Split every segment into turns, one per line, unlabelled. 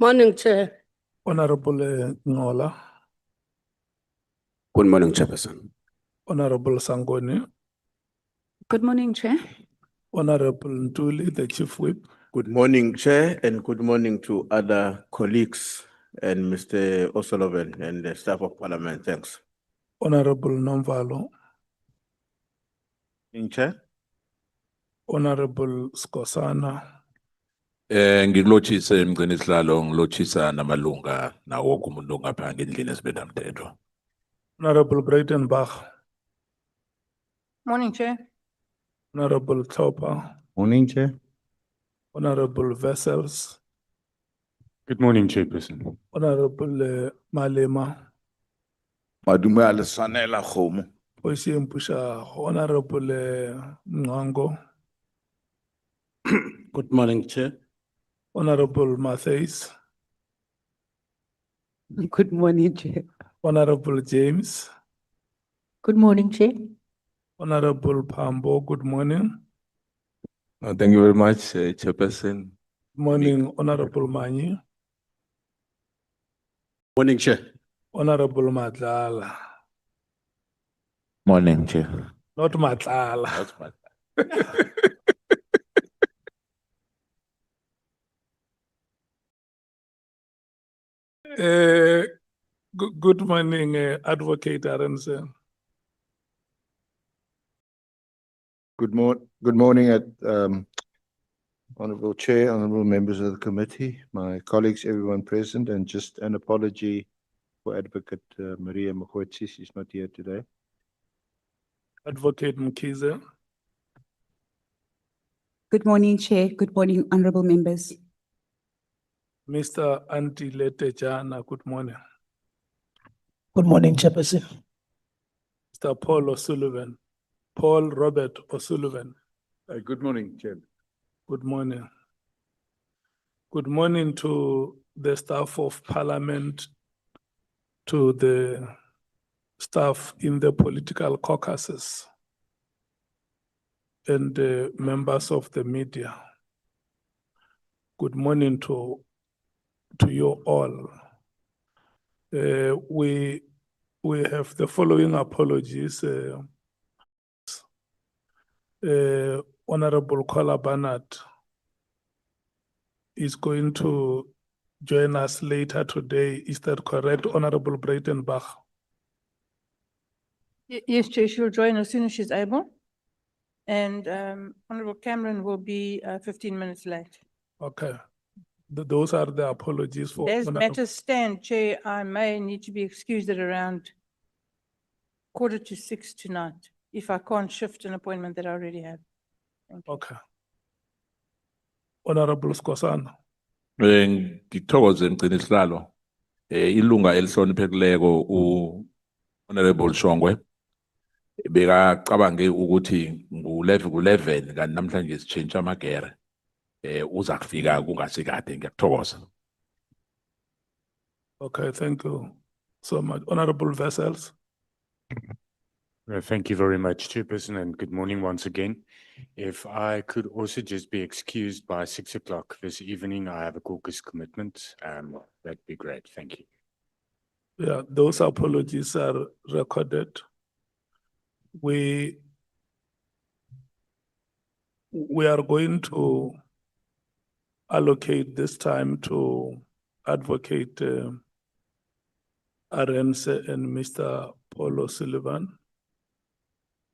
Morning, Chair.
Honorable Ngola,
Good morning, Chairperson.
Honorable Sangoni,
Good morning, Chair.
Honorable Ntuli, the Chief Whip,
Good morning, Chair, and good morning to other colleagues and Mr. O'Sullivan and the staff of Parliament. Thanks.
Honorable Nomvalo,
Chair.
Honorable Skosana,
Ngilotshise emgcinisihlalo ngilotshisa namalunga nawo wonke umuntu ongaphange endlini esibethamthetho.
Honorable Breitenbach,
Morning, Chair.
Honorable Topper,
Morning, Chair.
Honorable Vessels,
Good morning, Chairperson.
Honorable Malema,
Madume Alessandra Khomo.
Oisiempusha, Honorable Ngango,
Good morning, Chair.
Honorable Mattheys,
Good morning, Chair.
Honorable James,
Good morning, Chair.
Honorable Pambo, good morning.
Thank you very much, Chairperson.
Morning, Honorable Mani,
Morning, Chair.
Honorable Madlala,
Morning, Chair.
not Matlala.
That's my
Good morning, Advocate Aronson.
Good morning, Honourable Chair, honourable members of the committee, my colleagues, everyone present, and just an apology for Advocate Maria Mkhwanazi. She's not here today.
Advocate Mkhize,
Good morning, Chair. Good morning, honorable members.
Mr. Antilete Jana, good morning.
Good morning, Chairperson.
Mr. Paul O'Sullivan, Paul Robert O'Sullivan,
Good morning, Chair.
good morning. Good morning to the staff of Parliament, to the staff in the political caucuses, and the members of the media. Good morning to you all. We have the following apologies. Honorable Kola Barnett is going to join us later today. Is that correct, Honorable Breitenbach?
Yes, Chair, she'll join as soon as she's able. And Honorable Cameron will be 15 minutes late.
Okay. Those are the apologies for.
As
Honorable-
matters stand, Chair, I may need to be excused at around 5:45 tonight, if I can't shift an appointment that I already have. Thank you.
Okay. Honorable Skosana.
Ngithokoze emgcinisihlalo ilunga elihloniphekileko Honorable Shongwe bekacabange ukuthi ku-11 kanti namhlanje sitshintsha amagere uza kufika kungasikade. Ngiyakuthokoza.
Okay, thank you so much. Honorable Vessels.
Thank you very much, Chairperson, and good morning once again. If I could also just be excused by 6 o'clock this evening, I have a caucus commitment. That'd be great. Thank you.
Yeah, those apologies are recorded. We are going to allocate this time to Advocate Arens and Mr. Paul O'Sullivan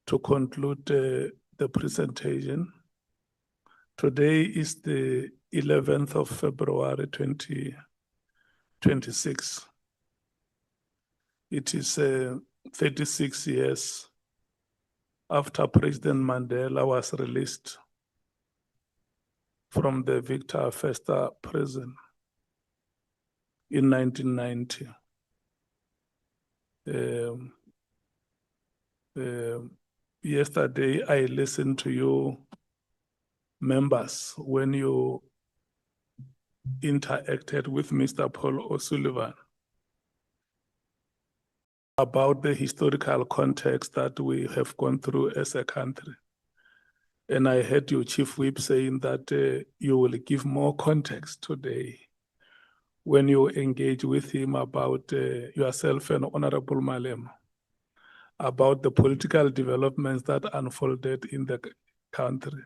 to conclude the presentation. Today is the 11th of February, 2026. It is 36 years after President Mandela was released from the Victor Verster prison in 1990. Yesterday, I listened to you members when you interacted with Mr. Paul O'Sullivan about the historical context that we have gone through as a country. And I heard you, Chief Whip, saying that you will give more context today when you engage with him about yourself and Honorable Malema, about the political developments that unfolded in the country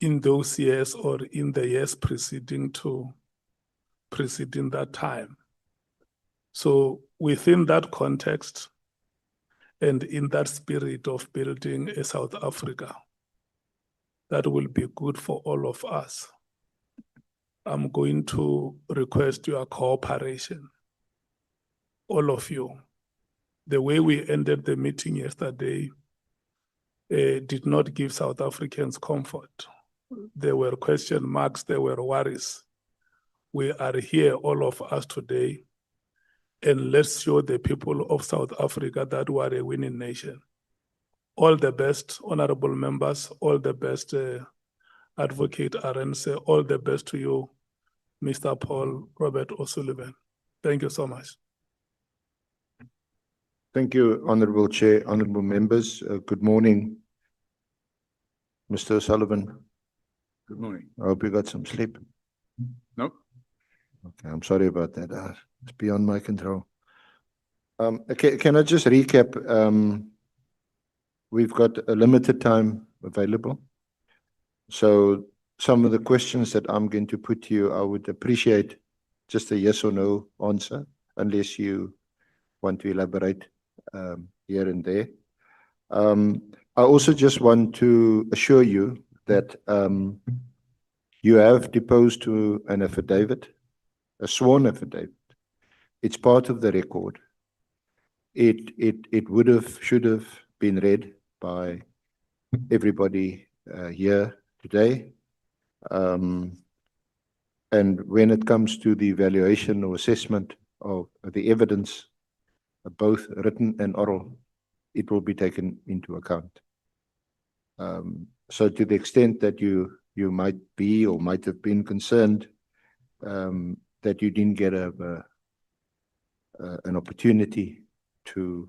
in those years or in the years preceding that time. So within that context and in that spirit of building a South Africa that will be good for all of us, I'm going to request your cooperation, all of you. The way we ended the meeting yesterday did not give South Africans comfort. There were question marks, there were worries. We are here, all of us today, and let's show the people of South Africa that we are a winning nation. All the best, honorable members, all the best, Advocate Arendse, all the best to you, Mr. Paul Robert O'Sullivan. Thank you so much.
Thank you, Honorable Chair, honorable members. Good morning, Mr. O'Sullivan.
Good morning.
I hope you got some sleep.
No?
Okay, I'm sorry about that. It's beyond my control. Okay, can I just recap? We've got a limited time available. So some of the questions that I'm going to put to you, I would appreciate just a yes or no answer, unless you want to elaborate here and there. I also just want to assure you that you have deposed to an affidavit, a sworn affidavit. It's part of the record. It would have, should have been read by everybody here today. And when it comes to the evaluation or assessment of the evidence, both written and oral, it will be taken into account. So to the extent that you might be or might have been concerned that you didn't get an opportunity to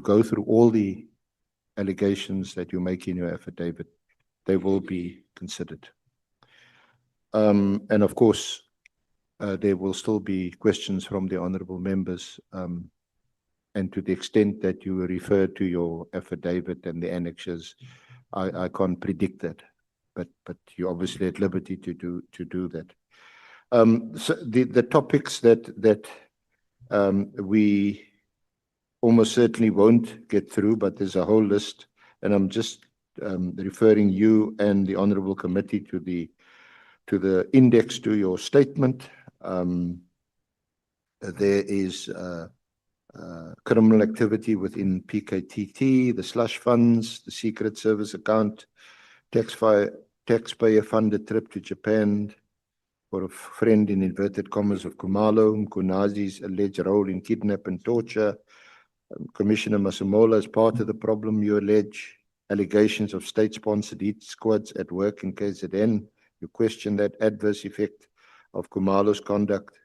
go through all the allegations that you make in your affidavit, they will be considered. And of course, there will still be questions from the honorable members. And to the extent that you refer to your affidavit and the annexes, I can't predict that, but you're obviously at liberty to do that. So the topics that we almost certainly won't get through, but there's a whole list, and I'm just referring you and the honorable committee to the index to your statement. There is criminal activity within PKTT, the slush funds, the secret service account, taxpayer-funded trip to Japan for a friend in inverted commas of Khumalo, Mkhwanazi's alleged role in kidnap and torture. Commissioner Masemola is part of the problem, you allege. Allegations of state-sponsored hit squads at work in KZN. You question that adverse effect of Khumalo's conduct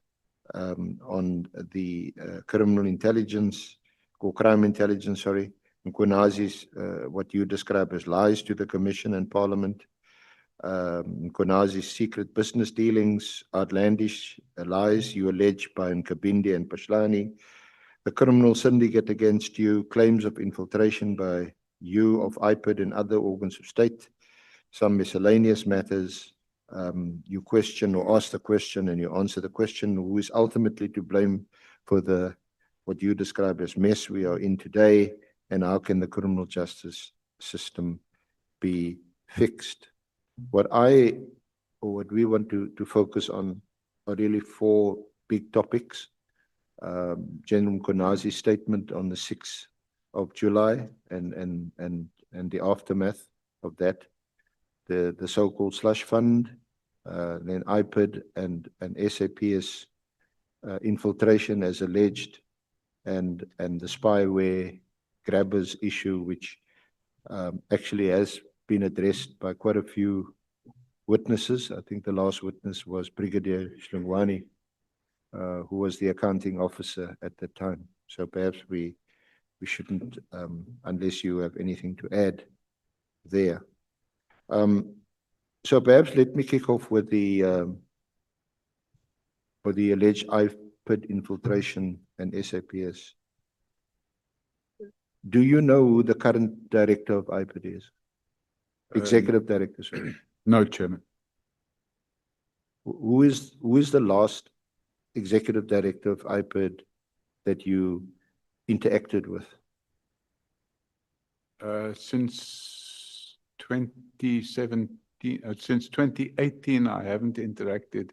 on the criminal intelligence, or crime intelligence, sorry. Mkhwanazi's, what you describe as lies to the Commission and Parliament. Mkhwanazi's secret business dealings, outlandish lies you allege by Nkabinde and Pashlani. The criminal syndicate against you, claims of infiltration by you of IPID and other organs of state, some miscellaneous matters. You question or ask the question and you answer the question, who is ultimately to blame for what you describe as mess we are in today, and how can the criminal justice system be fixed? What we want to focus on are really four big topics. General Mkhwanazi's statement on the 6th of July and the aftermath of that, the so-called slush fund, then IPID and SAPS infiltration as alleged, and the spyware grabbers issue, which actually has been addressed by quite a few witnesses. I think the last witness was Brigadier Shlungwani, who was the accounting officer at the time. So perhaps we shouldn't, unless you have anything to add there. So perhaps let me kick off with the for the alleged IPID infiltration and SAPS. Do you know who the current director of IPID is? Executive director, sorry.
No, Chairman.
Who is the last executive director of IPID that you interacted with?
Since 2017, since 2018, I haven't interacted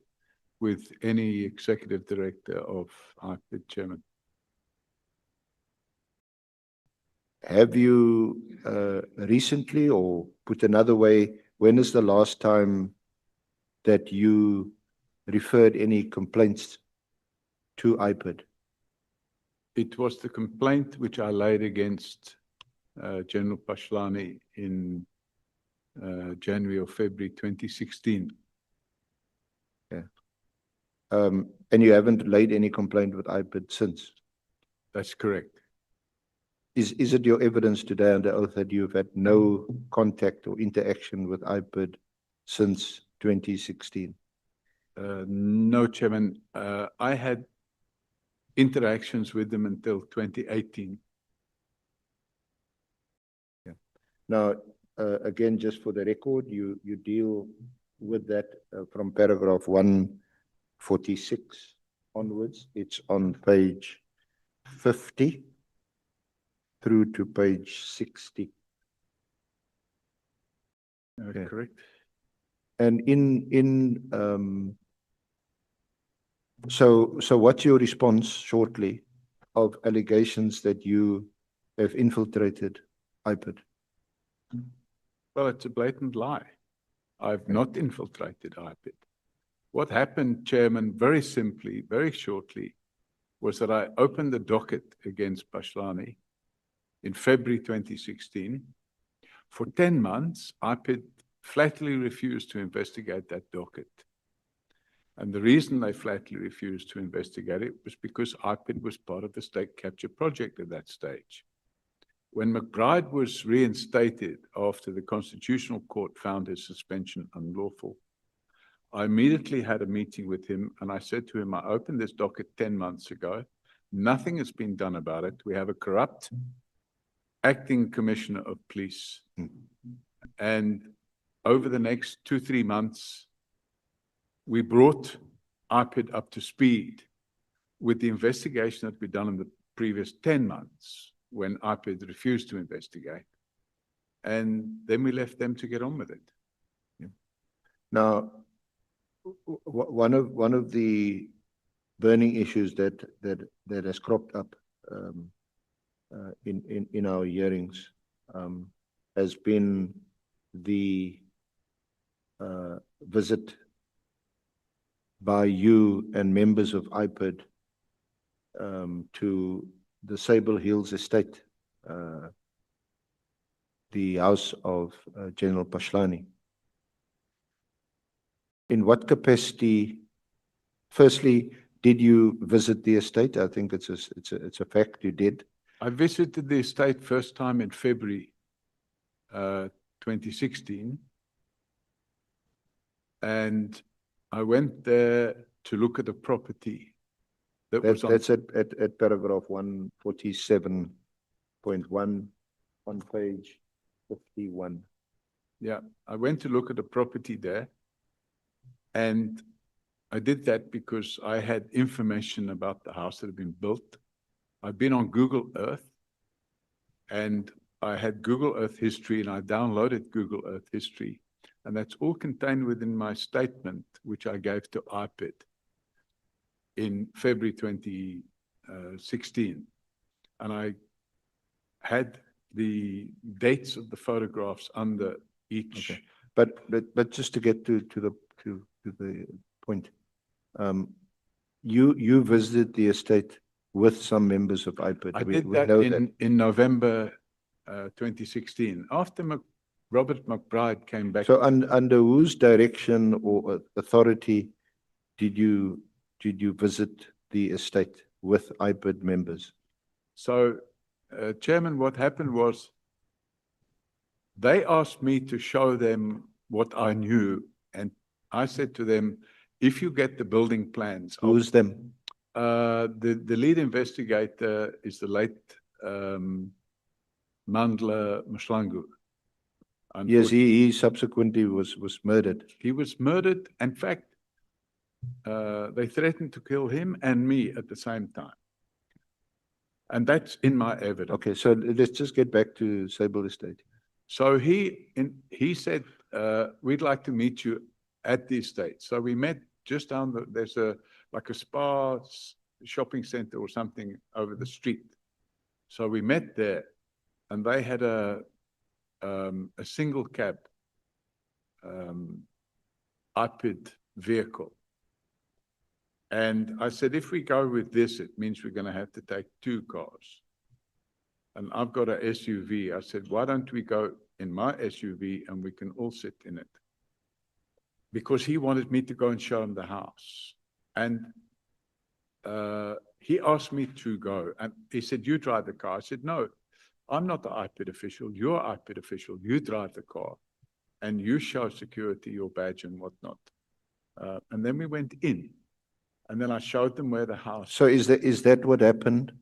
with any executive director of IPID, Chairman.
Have you recently, or put another way, when is the last time that you referred any complaints to IPID?
It was the complaint which I laid against General Pashlani in January or February 2016.
Yeah. And you haven't laid any complaint with IPID since?
That's correct.
Is it your evidence today under oath that you've had no contact or interaction with IPID since 2016?
No, Chairman. I had interactions with them until 2018.
Yeah. Now, again, just for the record, you deal with that from paragraph 146 onwards. It's on page 50 through to page 60. Yeah.
Correct.
And so what's your response shortly of allegations that you have infiltrated IPID?
Well, it's a blatant lie. I've not infiltrated IPID. What happened, Chairman, very simply, very shortly, was that I opened the docket against Pashlani in February 2016. For 10 months, IPID flatly refused to investigate that docket. And the reason they flatly refused to investigate it was because IPID was part of the state capture project at that stage. When McBride was reinstated after the Constitutional Court found his suspension unlawful, I immediately had a meeting with him and I said to him, I opened this docket 10 months ago. Nothing has been done about it. We have a corrupt acting commissioner of police. And over the next 2-3 months, we brought IPID up to speed with the investigation that we'd done in the previous 10 months when IPID refused to investigate. And then we left them to get on with it.
Yeah. Now, one of the burning issues that has cropped up in our hearings has been the visit by you and members of IPID to the Sable Hills estate, the house of General Pashlani. In what capacity, firstly, did you visit the estate? I think it's a fact you did.
I visited the estate first time in February 2016. And I went there to look at a property
That's at paragraph 147.1 on page 51.
Yeah, I went to look at a property there. And I did that because I had information about the house that had been built. I've been on Google Earth and I had Google Earth history and I downloaded Google Earth history. And that's all contained within my statement, which I gave to IPID in February 2016. And I had the dates of the photographs under each.
Okay. But just to get to the point, you visited the estate with some members of IPID.
I did that in November 2016 after Robert McBride came back.
So under whose direction or authority did you visit the estate with IPID members?
So, Chairman, what happened was they asked me to show them what I knew. And I said to them, if you get the building plans, I'll-
Who's them?
the lead investigator is the late Mandla Mshlangu.
Yes, he subsequently was murdered.
He was murdered. In fact, they threatened to kill him and me at the same time. And that's in my evidence.
Okay, so let's just get back to Sable Estate.
So he said, we'd like to meet you at the estate. So we met just down there's like a spa shopping center or something over the street. So we met there, and they had a single cab IPID vehicle. And I said, if we go with this, it means we're going to have to take 2 cars. And I've got a SUV. I said, why don't we go in my SUV and we can all sit in it? Because he wanted me to go and show him the house. And he asked me to go. And he said, you drive the car. I said, no, I'm not the IPID official. You're IPID official. You drive the car. And you show security your badge and whatnot. And then we went in. And then I showed them where the house.
So is that what happened?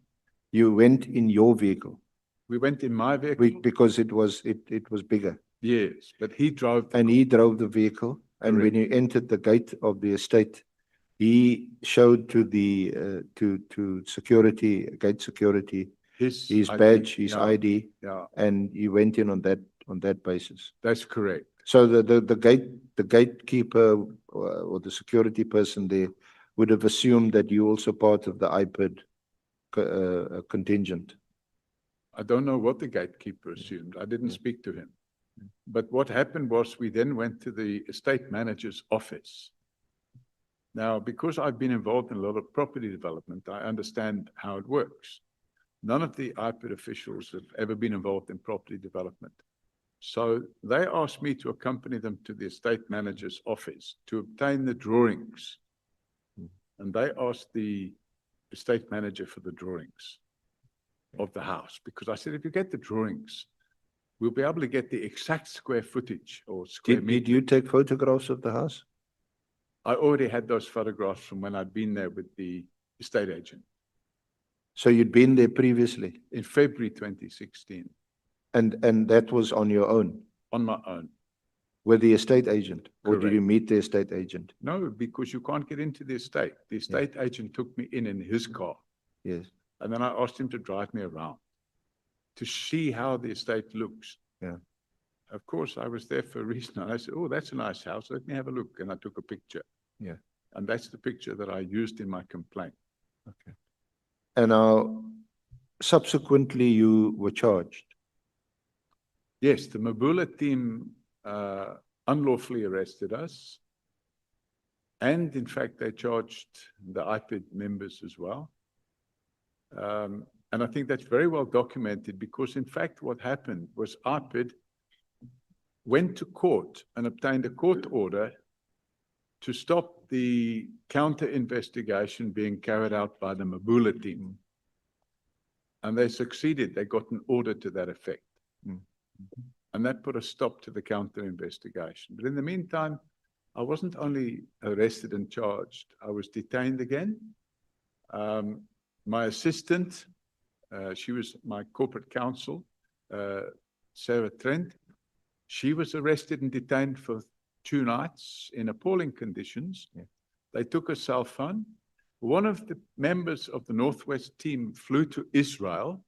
You went in your vehicle?
We went in my vehicle.
Because it was bigger.
Yes, but he drove.
And he drove the vehicle. And when you entered the gate of the estate, he showed to the to security, gate security, his badge, his ID, and you went in on that basis.
That's correct.
So the gatekeeper or the security person there would have assumed that you also part of the IPID contingent.
I don't know what the gatekeeper assumed. I didn't speak to him. But what happened was we then went to the estate manager's office. Now, because I've been involved in a lot of property development, I understand how it works. None of the IPID officials have ever been involved in property development. So they asked me to accompany them to the estate manager's office to obtain the drawings. And they asked the estate manager for the drawings of the house, because I said, if you get the drawings, we'll be able to get the exact square footage or square meter.
Did you take photographs of the house?
I already had those photographs from when I'd been there with the estate agent.
So you'd been there previously?
In February 2016.
And that was on your own?
On my own.
With the estate agent? Or
Correct.
did you meet the estate agent?
No, because you can't get into the estate. The estate agent took me in his car.
Yes.
And then I asked him to drive me around to see how the estate looks.
Yeah.
Of course, I was there for a reason. I said, oh, that's a nice house. Let me have a look. And I took a picture.
Yeah.
And that's the picture that I used in my complaint.
Okay. And now, subsequently, you were charged?
Yes, the Mabula team unlawfully arrested us. And in fact, they charged the IPID members as well. And I think that's very well documented because, in fact, what happened was IPID went to court and obtained a court order to stop the counter investigation being carried out by the Mabula team. And they succeeded. They got an order to that effect. And that put a stop to the counter investigation. But in the meantime, I wasn't only arrested and charged, I was detained again. My assistant, she was my corporate counsel, Sarah Trent. She was arrested and detained for 2 nights in appalling conditions. Yeah. They took her cell phone. One of the members of the Northwest team flew to Israel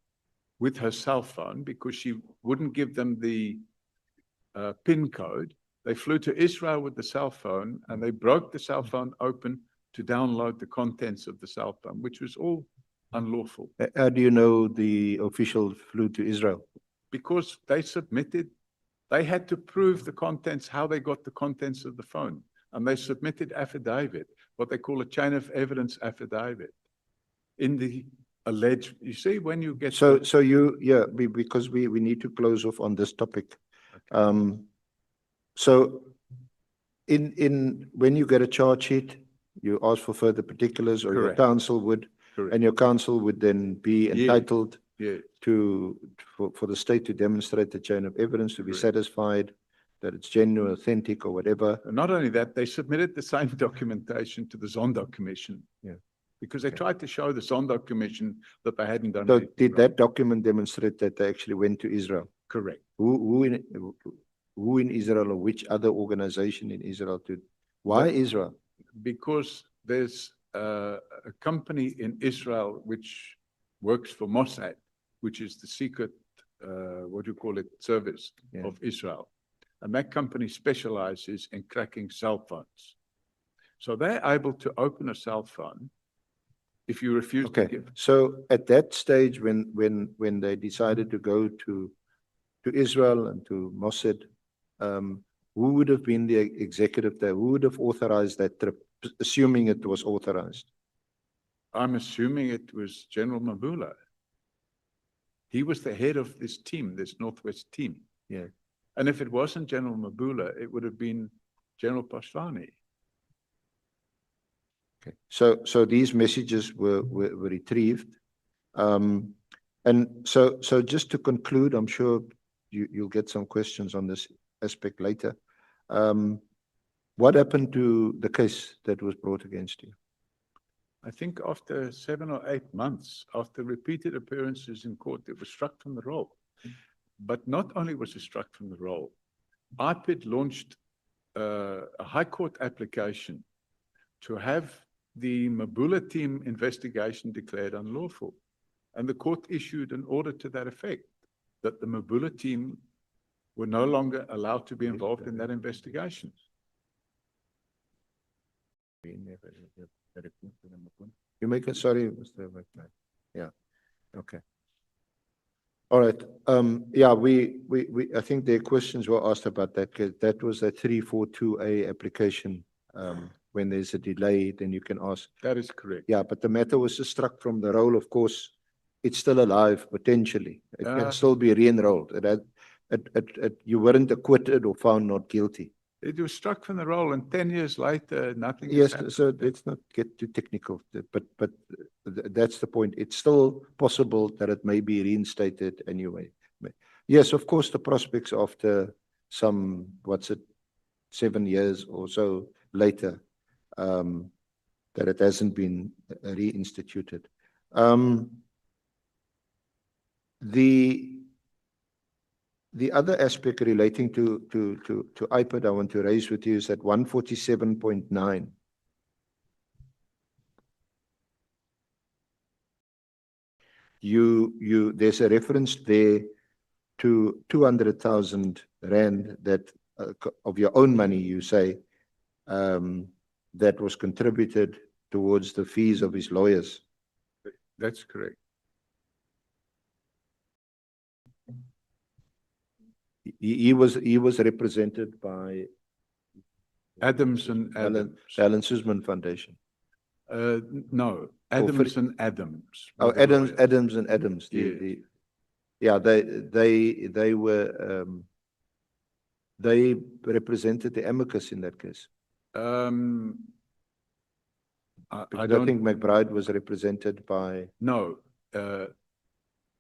with her cell phone because she wouldn't give them the PIN code. They flew to Israel with the cell phone and they broke the cell phone open to download the contents of the cell phone, which was all unlawful.
How do you know the official flew to Israel?
Because they had to prove the contents, how they got the contents of the phone. And they submitted affidavit, what they call a chain of evidence affidavit, in the alleged, you see, when you get...
Because we need to close off on this topic. Okay. So when you get a charge sheet, you ask for further particulars, or
Correct.
your counsel would,
Correct.
and your counsel would then be entitled
Yeah.
for the state to demonstrate the chain of evidence, to be
Correct.
satisfied that it's genuine, authentic, or whatever.
And not only that, they submitted the same documentation to the Zondo Commission.
Yeah.
Because they tried to show the Zondo Commission that they hadn't done
So
anything
did
wrong.
that document demonstrate that they actually went to Israel?
Correct.
Who in Israel, or which other organization in Israel why Israel?
Because there's a company in Israel which works for Mossad, which is the secret, service
Yeah.
of Israel. And that company specializes in cracking cell phones. So they're able to open a cell phone if you refuse to
Okay,
give.
so at that stage, when they decided to go to Israel and to Mossad, who would have been the executive there? Who would have authorized that trip, assuming it was authorized?
I'm assuming it was General Mabula. He was the head of this team, this Northwest team.
Yeah.
And if it wasn't General Mabula, it would have been General Pashlani.
Okay, so these messages were retrieved. And so just to conclude, I'm sure you'll get some questions on this aspect later. What happened to the case that was brought against you?
I think after 7 or 8 months, after repeated appearances in court, it was struck from the roll. But not only was it struck from the roll, IPID launched a High Court application to have the Mabula team investigation declared unlawful. And the court issued an order to that effect, that the Mabula team were no longer allowed to be involved in that investigation.
You make it, sorry, Mr. McKnight. Yeah, okay. All right, yeah, I think their questions were asked about that, because that was a 342A application. When there's a delay, then you can ask.
That is correct.
Yeah, but the matter was just struck from the roll, of course. It's still alive, potentially. It can still be re-enrolled. You weren't acquitted or found not guilty.
It was struck from the roll, and 10 years later, nothing has
Yes,
happened.
so let's not get too technical, but that's the point. It's still possible that it may be reinstated anyway. Yes, of course, the prospects after some, 7 years or so later, that it hasn't been reinstituted. The other aspect relating to IPID I want to raise with you is that 147.9. There's a reference there to 200,000 rand that of your own money, you say, that was contributed towards the fees of his lawyers.
That's correct.
He was represented by
Adams and Adams.
Alan Suzman Foundation.
No, Adams and Adams.
Oh,
were the lawyers.
Adams and Adams. Yeah, they were they represented the amicus in that case.
I
I
don't
think McBride was represented by.
know.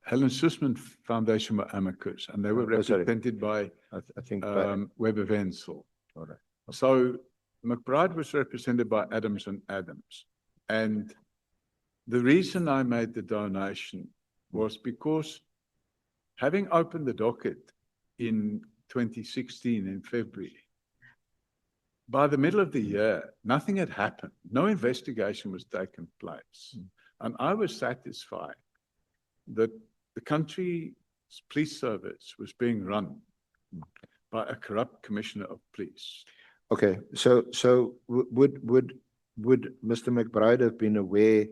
Helen Suzman Foundation were amicus, and they were represented by
I think by,
Weber Wenzel.
all right.
So McBride was represented by Adams and Adams. And the reason I made the donation was because, having opened the docket in 2016 in February, by the middle of the year, nothing had happened. No investigation was taking place. And I was satisfied that the country's police service was being run by a corrupt commissioner of police.
Okay, so would Mr. McBride have been aware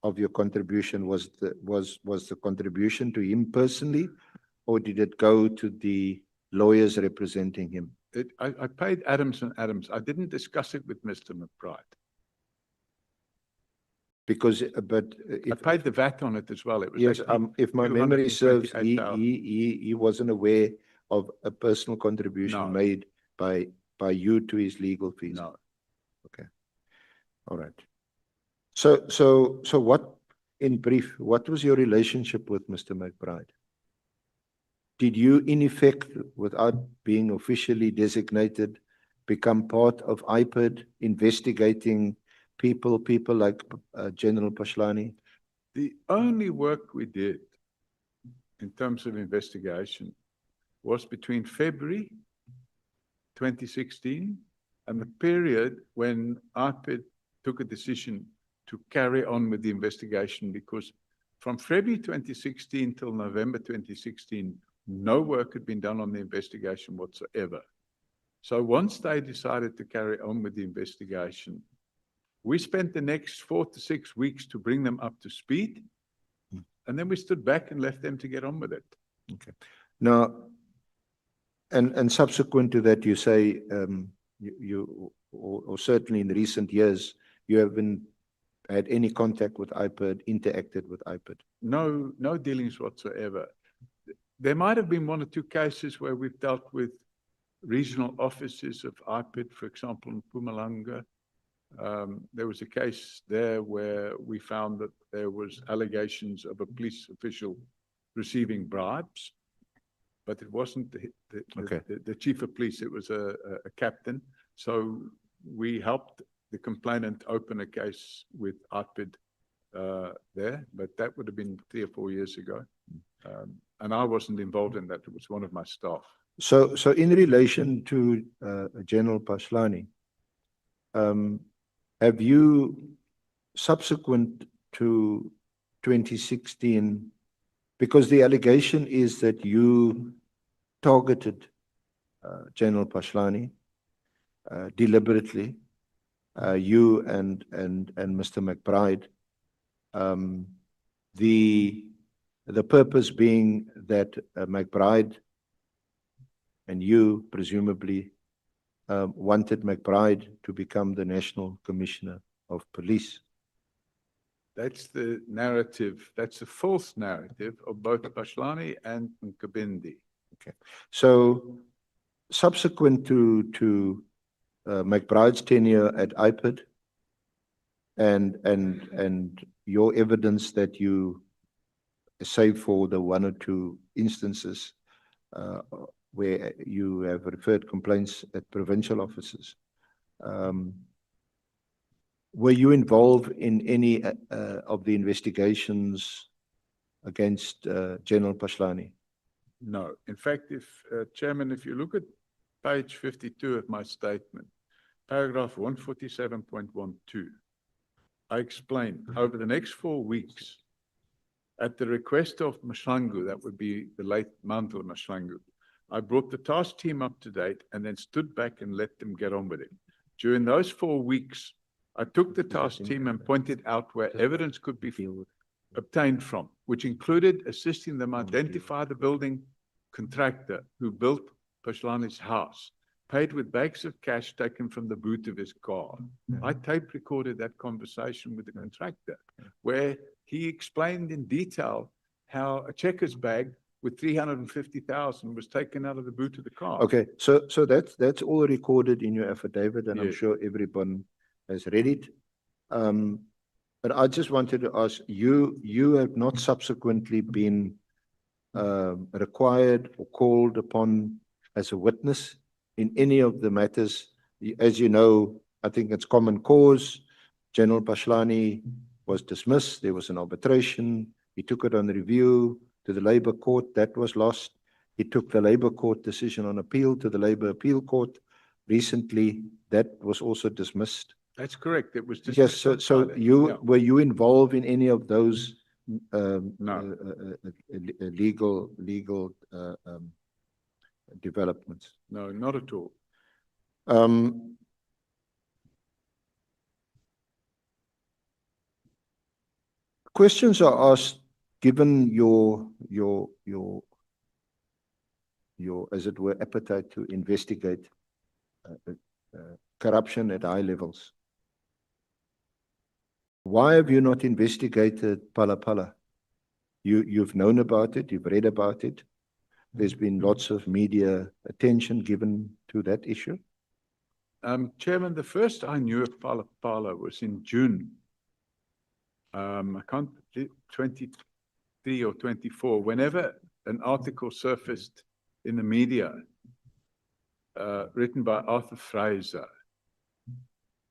of your contribution? Was the contribution to him personally, or did it go to the lawyers representing him?
I paid Adams and Adams. I didn't discuss it with Mr. McBride.
Because, but
I paid the VAT on it as well. It was
yes,
actually
if my memory serves,
228,000.
he wasn't aware of a personal contribution
No.
made by you to his legal fees.
No.
Okay, all right. So what, in brief, what was your relationship with Mr. McBride? did you in effect, without being officially designated, become part of IPID investigating people like General Pashlani?
The only work we did in terms of investigation was between February 2016 and the period when IPID took a decision to carry on with the investigation, because from February 2016 till November 2016, no work had been done on the investigation whatsoever. So once they decided to carry on with the investigation, we spent the next 4 to 6 weeks to bring them up to speed. And then we stood back and left them to get on with it.
Okay. Now, and subsequent to that, you say or certainly in recent years, you haven't had any contact with IPID, interacted with IPID?
No dealings whatsoever. There might have been 1 or 2 cases where we've dealt with regional offices of IPID, for example, in Mpumalanga. There was a case there where we found that there was allegations of a police official receiving bribes, but it wasn't the chief of police, it was a captain. So we helped the complainant open a case with IPID there, but that would have been 3 or 4 years ago. And I wasn't involved in that, it was one of my staff.
So in relation to General Pashlani, have you, subsequent to 2016, because the allegation is that you targeted General Pashlani deliberately, you and Mr. McBride, the purpose being that McBride and you presumably wanted McBride to become the National Commissioner of Police.
That's the narrative, that's a false narrative of both Pashlani and Nkabindi.
Okay. So subsequent to McBride's tenure at IPID and your evidence that you, save for the 1 or 2 instances where you have referred complaints at provincial offices, were you involved in any of the investigations against General Pashlani?
No. In fact, Chairman, if you look at page 52 of my statement, paragraph 147.12, I explain over the next 4 weeks, at the request of Mashlangu, that would be the late Mantle Mashlangu, I brought the task team up to date and then stood back and let them get on with it. During those 4 weeks, I took the task team and pointed out where evidence could be obtained from, which included assisting them identify the building contractor who built Pashlani's house, paid with bags of cash taken from the boot of his car. I tape recorded that conversation with the contractor, where he explained in detail how a checkers bag with 350,000 was taken out of the boot of the car.
Okay, so that's all recorded in your affidavit, and I'm sure everyone has read it. But I just wanted to ask you have not subsequently been required or called upon as a witness in any of the matters. As you know, I think it's common cause. General Pashlani was dismissed. There was an arbitration. He took it on review to the Labour Court. That was lost. He took the Labour Court decision on appeal to the Labour Appeal Court. Recently, that was also dismissed.
That's correct. It was dismissed.
Yes. So were you involved in any of those legal developments?
No, not at all.
Questions are asked given your as it were appetite to investigate corruption at high levels. Why have you not investigated Phala Phala? You've known about it, you've read about it. There's been lots of media attention given to that issue.
Chairman, the first I knew of Phala Phala was in June. I can't, 23 or 24, whenever an article surfaced in the media written by Arthur Fraser.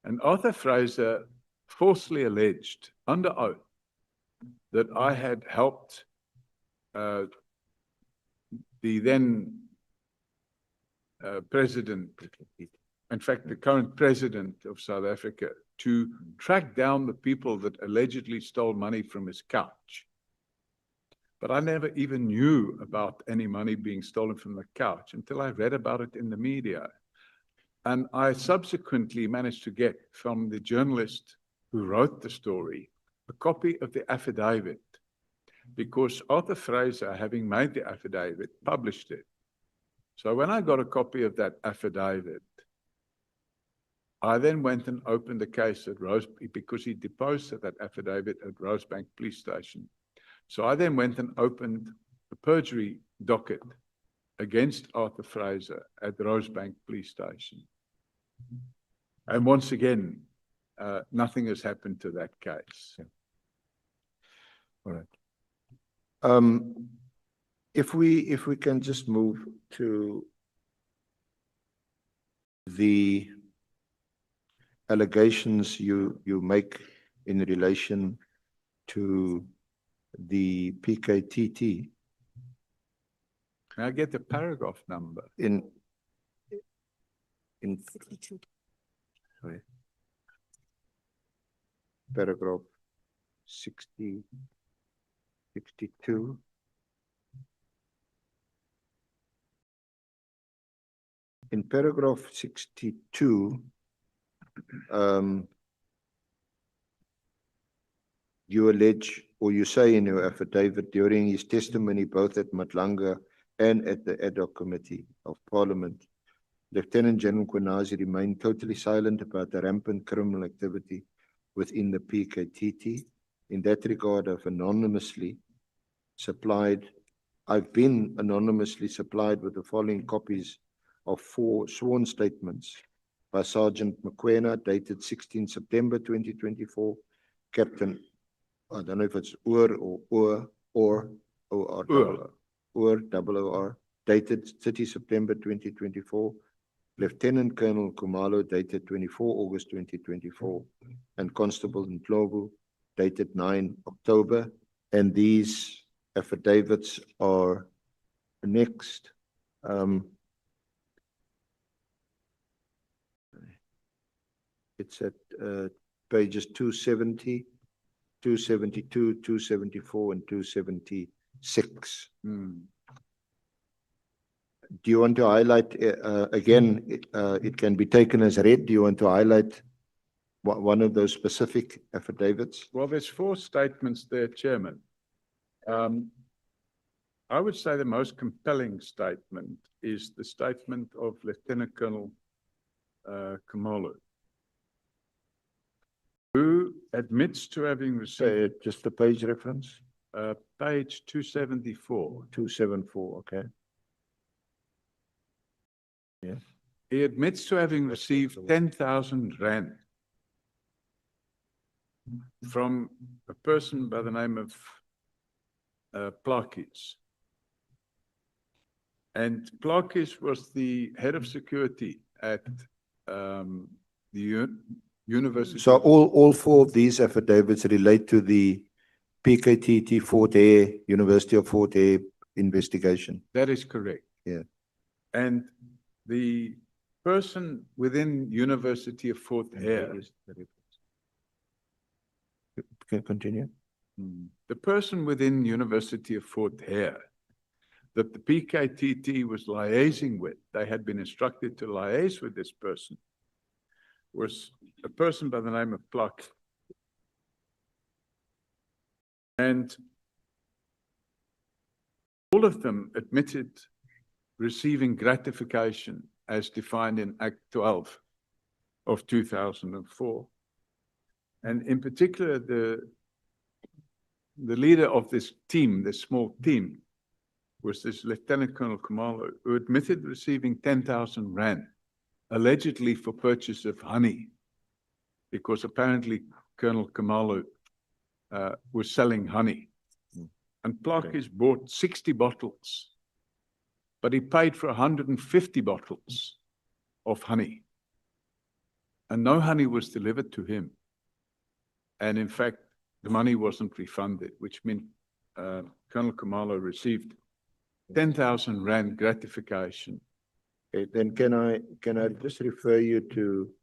And Arthur Fraser falsely alleged under oath that I had helped the then president, in fact, the current president of South Africa, to track down the people that allegedly stole money from his couch. But I never even knew about any money being stolen from the couch until I read about it in the media. And I subsequently managed to get from the journalist who wrote the story a copy of the affidavit, because Arthur Fraser, having made the affidavit, published it. So when I got a copy of that affidavit, I then went and opened the case at Rosebank, because he deposed that affidavit at Rosebank Police Station. So I then went and opened a perjury docket against Arthur Fraser at Rosebank Police Station. And once again, nothing has happened to that case.
All right. If we can just move to the allegations you make in relation to the PKTT.
May I get the paragraph number?
In 62. Sorry. Paragraph 60, 62. In paragraph 62, you allege, or you say in your affidavit, during his testimony both at Matlanga and at the Ad Hoc Committee of Parliament, Lieutenant General Mkhwanazi remained totally silent about the rampant criminal activity within the PKTT. In that regard, I've been anonymously supplied with the following copies of 4 sworn statements by Sergeant Mkhwana, dated 16 September 2024, Captain, I don't know if it's OOR, dated 30 September 2024, Lieutenant Colonel Khumalo, dated 24 August 2024, and Constable Ndlovu, dated 9 October. And these affidavits are annexed. It's at pages 270, 272, 274, and 276. Do you want to highlight, again, it can be taken as read. Do you want to highlight one of those specific affidavits?
Well, there's 4 statements there, Chairman. I would say the most compelling statement is the statement of Lieutenant Colonel Khumalo, who admits to having received...
Just the page reference?
Page 274.
274, okay. Yes.
He admits to having received 10,000 rand from a person by the name of Plakis. And Plakis was the head of security at the university.
So all 4 of these affidavits relate to the PKTT Fort Hare, University of Fort Hare investigation.
That is correct.
Yeah.
And the person within University of Fort Hare.
Can continue.
The person within University of Fort Hare that the PKTT was liaising with, they had been instructed to liaise with this person, was a person by the name of Plak. And all of them admitted receiving gratification as defined in Act 12 of 2004. And in particular, the leader of this team, this small team, was this Lieutenant Colonel Khumalo, who admitted receiving 10,000 rand, allegedly for purchase of honey, because apparently Colonel Khumalo was selling honey. And Plakis bought 60 bottles, but he paid for 150 bottles of honey. And no honey was delivered to him. And in fact, the money wasn't refunded, which meant Colonel Khumalo received 10,000 Rand gratification.
Okay, then can I just refer you to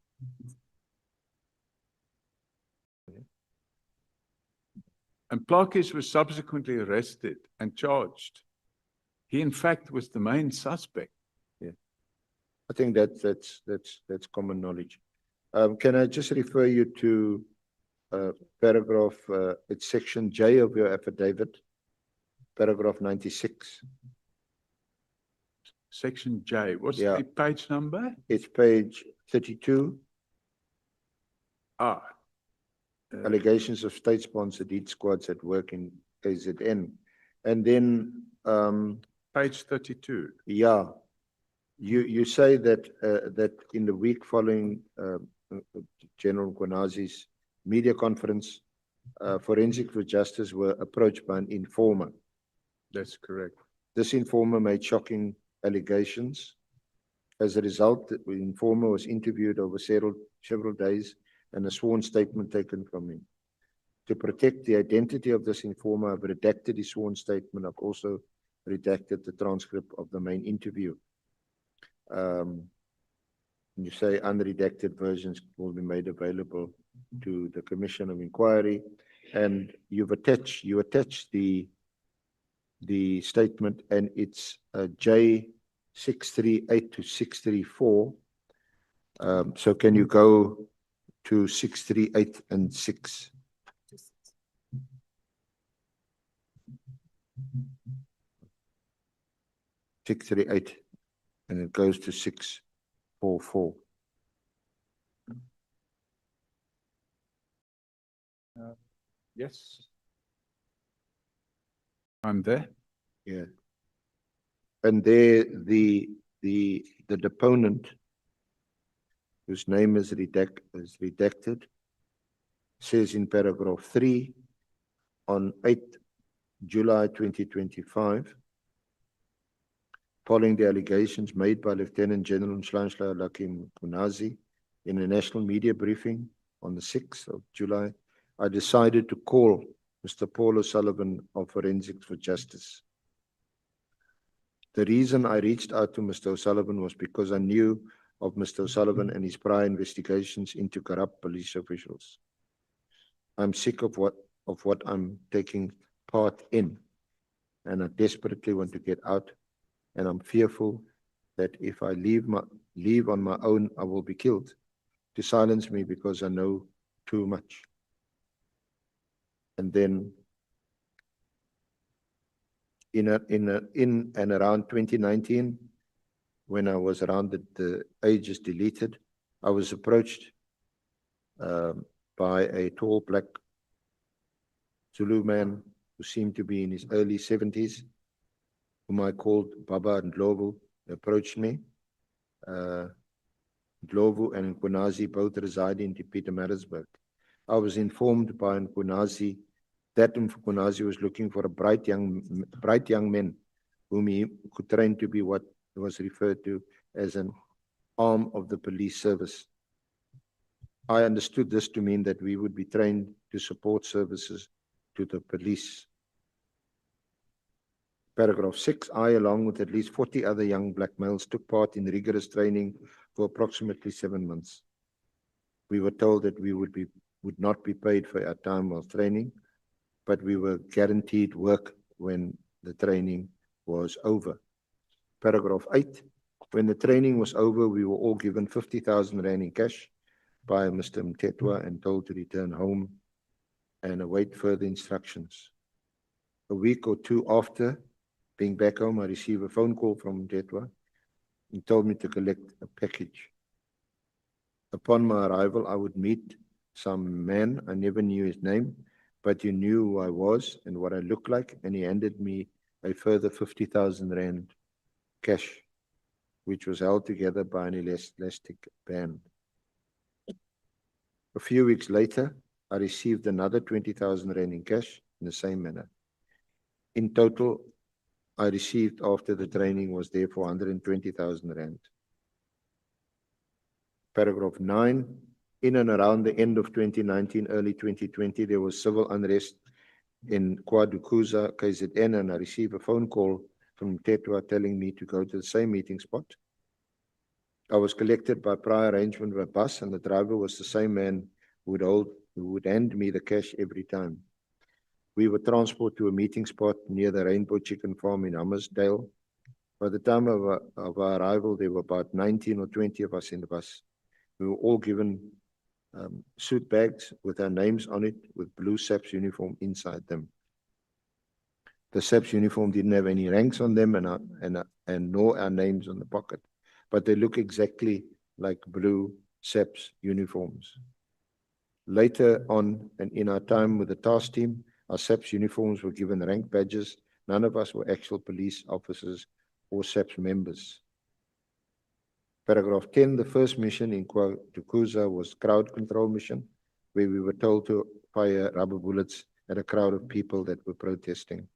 And Plakis was subsequently arrested and charged. He, in fact, was the main suspect.
I think that's common knowledge. Can I just refer you to paragraph, it's section J of your affidavit, paragraph 96.
Section J, what's
Yeah.
the page number?
It's page 32, allegations of state-sponsored heat squads at work in KZN. And then,
Page 32.
yeah, you say that that in the week following General Mkhwanazi's media conference, Forensic for Justice were approached by an informer.
That's correct.
This informer made shocking allegations. As a result, the informer was interviewed over several days and a sworn statement taken from him. To protect the identity of this informer, I've redacted his sworn statement. I've also redacted the transcript of the main interview. You say unredacted versions will be made available to the Commission of Inquiry, and you attach the statement, and it's J638 to 634. So can you go to 638 and 6? (638) and it goes to 644.
Yes. I'm there.
Yeah. And there the deponent, whose name is redacted, says in paragraph 3, on 8 July 2025, following the allegations made by Lieutenant General Nhlanhla Mkhwanazi in a national media briefing on the 6th of July, I decided to call Mr. Paul O'Sullivan of Forensics for Justice. The reason I reached out to Mr. O'Sullivan was because I knew of Mr. O'Sullivan and his prior investigations into corrupt police officials. I'm sick of what I'm taking part in, and I desperately want to get out, and I'm fearful that if I leave on my own, I will be killed. To silence me because I know too much. And then in and around 2019, when I was around the ages deleted, I was approached by a tall black Zulu man who seemed to be in his early 70s, whom I called Baba and Ndlovu, approached me. Ndlovu and Mkhwanazi both reside in Pietermaritzburg. I was informed by Mkhwanazi that Mkhwanazi was looking for a bright young man whom he could train to be what was referred to as an arm of the police service. I understood this to mean that we would be trained to support services to the police. Paragraph 6, I, along with at least 40 other young black males, took part in rigorous training for approximately 7 months. We were told that we would not be paid for our time while training, but we were guaranteed work when the training was over. Paragraph 8, when the training was over, we were all given 50,000 Rand in cash by Mr. Mtetwa and told to return home and await further instructions. A week or two after being back home, I received a phone call from Mtetwa. He told me to collect a package. Upon my arrival, I would meet some man. I never knew his name, but he knew who I was and what I looked like, and he handed me a further 50,000 Rand cash, which was held together by an elastic band. A few weeks later, I received another 20,000 Rand in cash in the same manner. In total, I received after the training was therefore 120,000 rand. Paragraph 9. In and around the end of 2019, early 2020, there was civil unrest in KwaDukuza, KZN, and I received a phone call from Tetwa telling me to go to the same meeting spot. I was collected by prior arrangement by bus, and the driver was the same man who would hand me the cash every time. We were transported to a meeting spot near the Rainbow Chicken Farm in Hammersdale. By the time of our arrival, there were about 19 or 20 of us in the bus. We were all given suit bags with our names on it, with blue SAPS uniform inside them. The SAPS uniform didn't have any ranks on them and nor our names on the pocket, but they look exactly like blue SAPS uniforms. Later on, and in our time with the task team, our SAPS uniforms were given rank badges. None of us were actual police officers or SAPS members. Paragraph 10, the first mission in KwaDukuza was crowd control mission, where we were told to fire rubber bullets at a crowd of people that were protesting.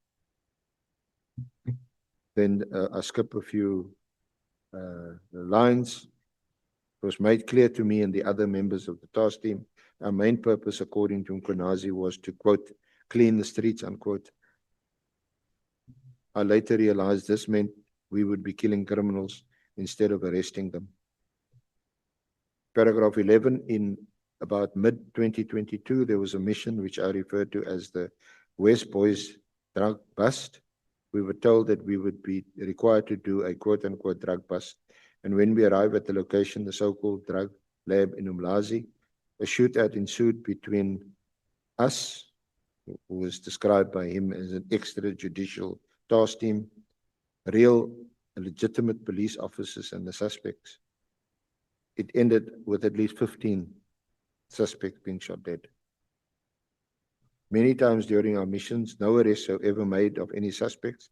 Then I skip a few lines. It was made clear to me and the other members of the task team, our main purpose, according to Mkhwanazi, was to, quote, clean the streets, unquote. I later realized this meant we would be killing criminals instead of arresting them. Paragraph 11, in about mid-2022, there was a mission which I referred to as the West Boys drug bust. We were told that we would be required to do a quote-unquote drug bust. And when we arrived at the location, the so-called drug lab in Umlazi, a shootout ensued between us, who was described by him as an extrajudicial task team, real legitimate police officers, and the suspects. It ended with at least 15 suspects being shot dead. Many times during our missions, no arrests were ever made of any suspects,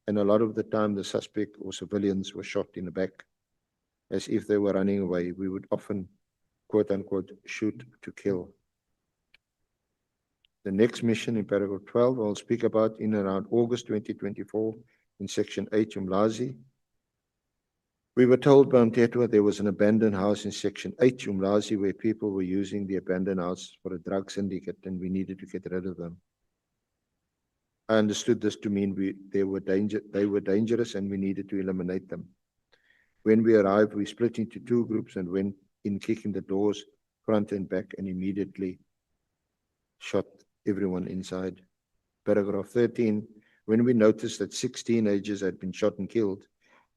and a lot of the time the suspect or civilians were shot in the back as if they were running away. We would often, quote unquote, shoot to kill. The next mission in paragraph 12, I'll speak about in around August 2024 in section 8, Umlazi. We were told by Mtetwa there was an abandoned house in section 8, Umlazi, where people were using the abandoned house for a drug syndicate and we needed to get rid of them. I understood this to mean they were dangerous and we needed to eliminate them. When we arrived, we split into two groups and went in kicking the doors front and back and immediately shot everyone inside. Paragraph 13, when we noticed that 6 teenagers had been shot and killed,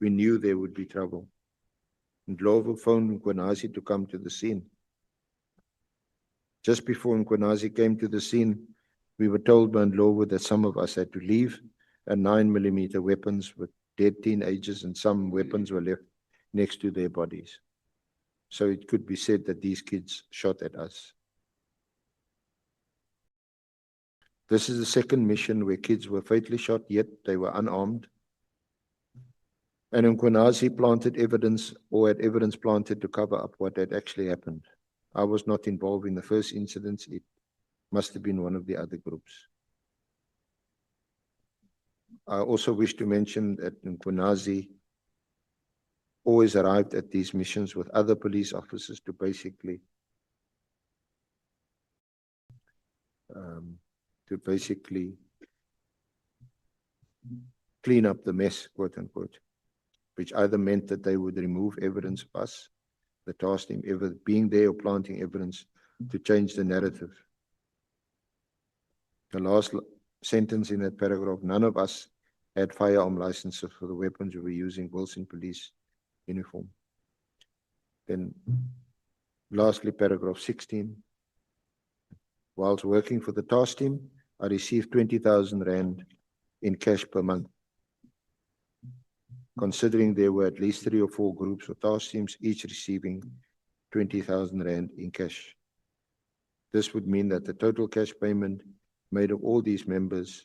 we knew there would be trouble. Ndlovu phoned Mkhwanazi to come to the scene. Just before Mkhwanazi came to the scene, we were told by Ndlovu that some of us had to leave, and 9mm weapons with dead teenagers and some weapons were left next to their bodies. So it could be said that these kids shot at us. This is the second mission where kids were fatally shot, yet they were unarmed. And Mkhwanazi planted evidence or had evidence planted to cover up what had actually happened. I was not involved in the first incidents. It must have been one of the other groups. I also wish to mention that Mkhwanazi always arrived at these missions with other police officers to basically clean up the mess, quote unquote, which either meant that they would remove evidence of us, the task team ever being there or planting evidence to change the narrative. The last sentence in that paragraph, none of us had firearm licenses for the weapons we were using, Wilson police uniform. Then lastly, paragraph 16. Whilst working for the task team, I received 20,000 Rand in cash per month. Considering there were at least 3 or 4 groups or task teams, each receiving 20,000 Rand in cash. This would mean that the total cash payment made of all these members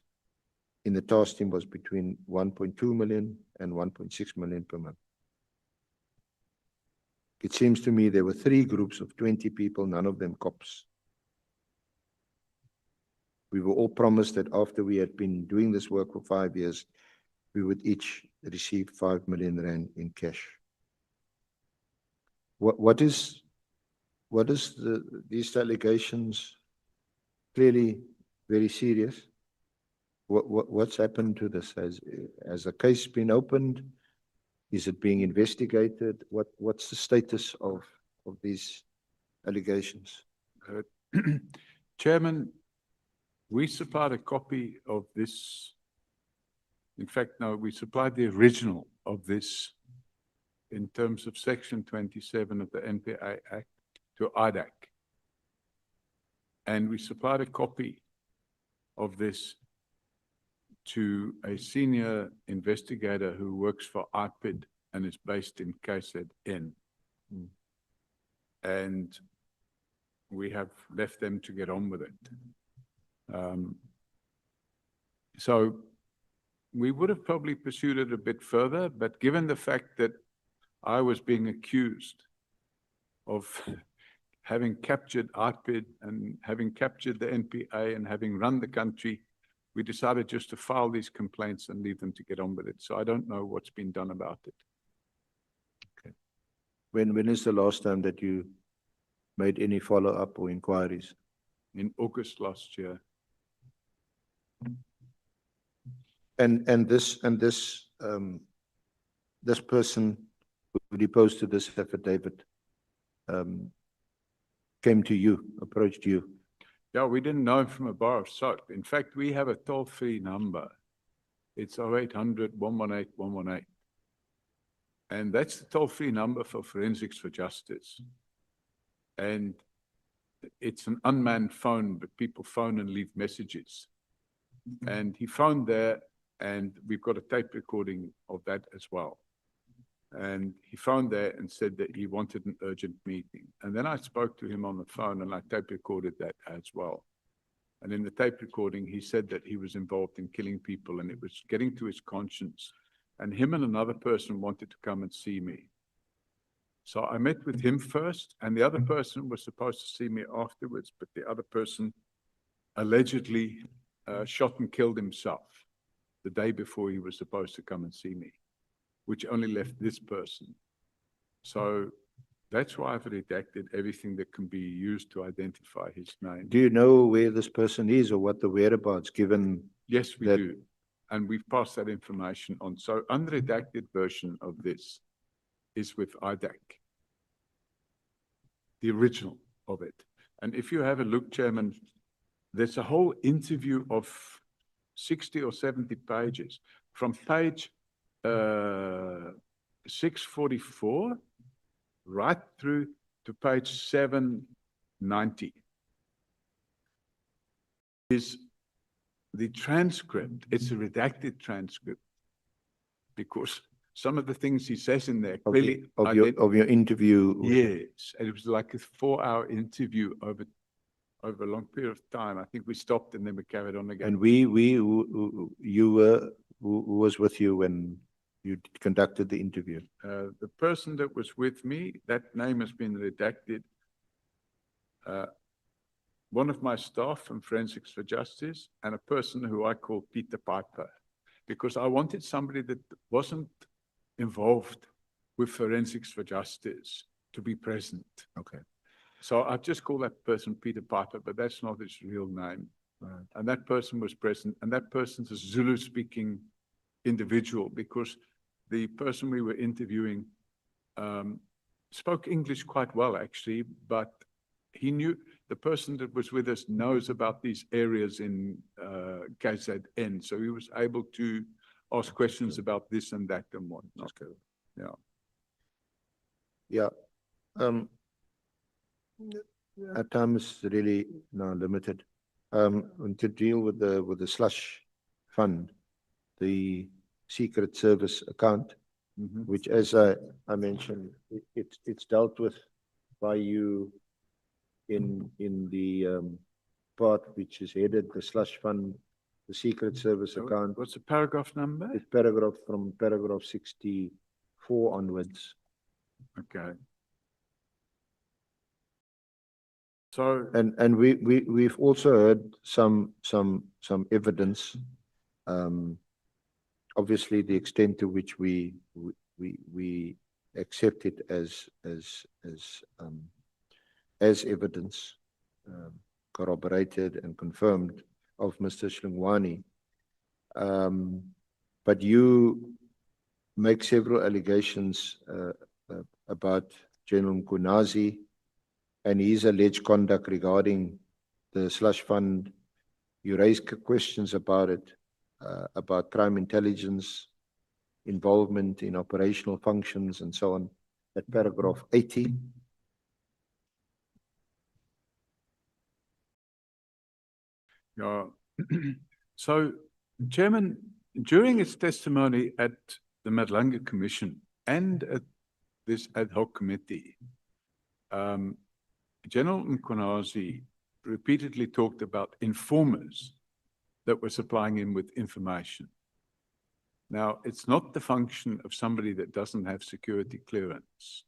in the task team was between 1.2 million and 1.6 million per month. It seems to me there were 3 groups of 20 people, none of them cops. We were all promised that after we had been doing this work for 5 years, we would each receive 5 million rand in cash. What is these allegations clearly very serious? What's happened to this? Has a case been opened? Is it being investigated? What's the status of these allegations?
Chairman, we supplied a copy of this. In fact, no, we supplied the original of this in terms of Section 27 of the NPA Act to IDAC. And we supplied a copy of this to a senior investigator who works for IPID and is based in KZN. And we have left them to get on with it. So we would have probably pursued it a bit further, but given the fact that I was being accused of having captured IPID and having captured the NPA and having run the country, we decided just to file these complaints and leave them to get on with it. So I don't know what's been done about it.
Okay. When is the last time that you made any follow-up or inquiries?
In August last year.
And this person who deposed to this affidavit came to you, approached you.
Yeah, we didn't know him from a bar of soap. In fact, we have a toll-free number. It's 0800 118 118. And that's the toll-free number for Forensics for Justice. And it's an unmanned phone, but people phone and leave messages. And he phoned there, and we've got a tape recording of that as well. And he phoned there and said that he wanted an urgent meeting. And then I spoke to him on the phone and I tape recorded that as well. And in the tape recording, he said that he was involved in killing people and it was getting to his conscience. And him and another person wanted to come and see me. So I met with him first, and the other person was supposed to see me afterwards, but the other person allegedly shot and killed himself the day before he was supposed to come and see me, which only left this person. So that's why I've redacted everything that can be used to identify his name.
Do you know where this person is or what the whereabouts, given?
Yes, we
that-
do. And we've passed that information on. So unredacted version of this is with IDAC, the original of it. And if you have a look, Chairman, there's a whole interview of 60 or 70 pages from page 644 right through to page 790 is the transcript. It's a redacted transcript because some of the things he says in there clearly
of your interview.
Yes, and it was like a 4-hour interview over a long period of time. I think we stopped and then we carried on again.
And who was with you when you conducted the interview?
The person that was with me, that name has been redacted. One of my staff from Forensics for Justice and a person who I call Peter Piper, because I wanted somebody that wasn't involved with Forensics for Justice to be present.
Okay.
So I just call that person Peter Piper, but that's not his real name.
Right.
And that person was present, and that person's a Zulu-speaking individual because the person we were interviewing spoke English quite well, actually, but he knew, the person that was with us knows about these areas in KZN, so he was able to ask questions about this and that and whatnot. Yeah.
Yeah. Our time is really now limited. And to deal with the slush fund, the Secret Service account, which, as I mentioned, it's dealt with by you in the part which is headed the slush fund, the Secret Service account.
What's the paragraph number?
It's from paragraph 64 onwards.
Okay. So,
And we've also heard some evidence. Obviously, the extent to which we accept it as evidence, corroborated and confirmed of Mr. Mkhwanazi. But you make several allegations about General Mkhwanazi and his alleged conduct regarding the slush fund. You raise questions about it, about crime intelligence, involvement in operational functions and so on, at paragraph 80.
yeah. So, Chairman, during its testimony at the Madlanga Commission and at this ad hoc committee, General Mkhwanazi repeatedly talked about informers that were supplying him with information. Now, it's not the function of somebody that doesn't have security clearance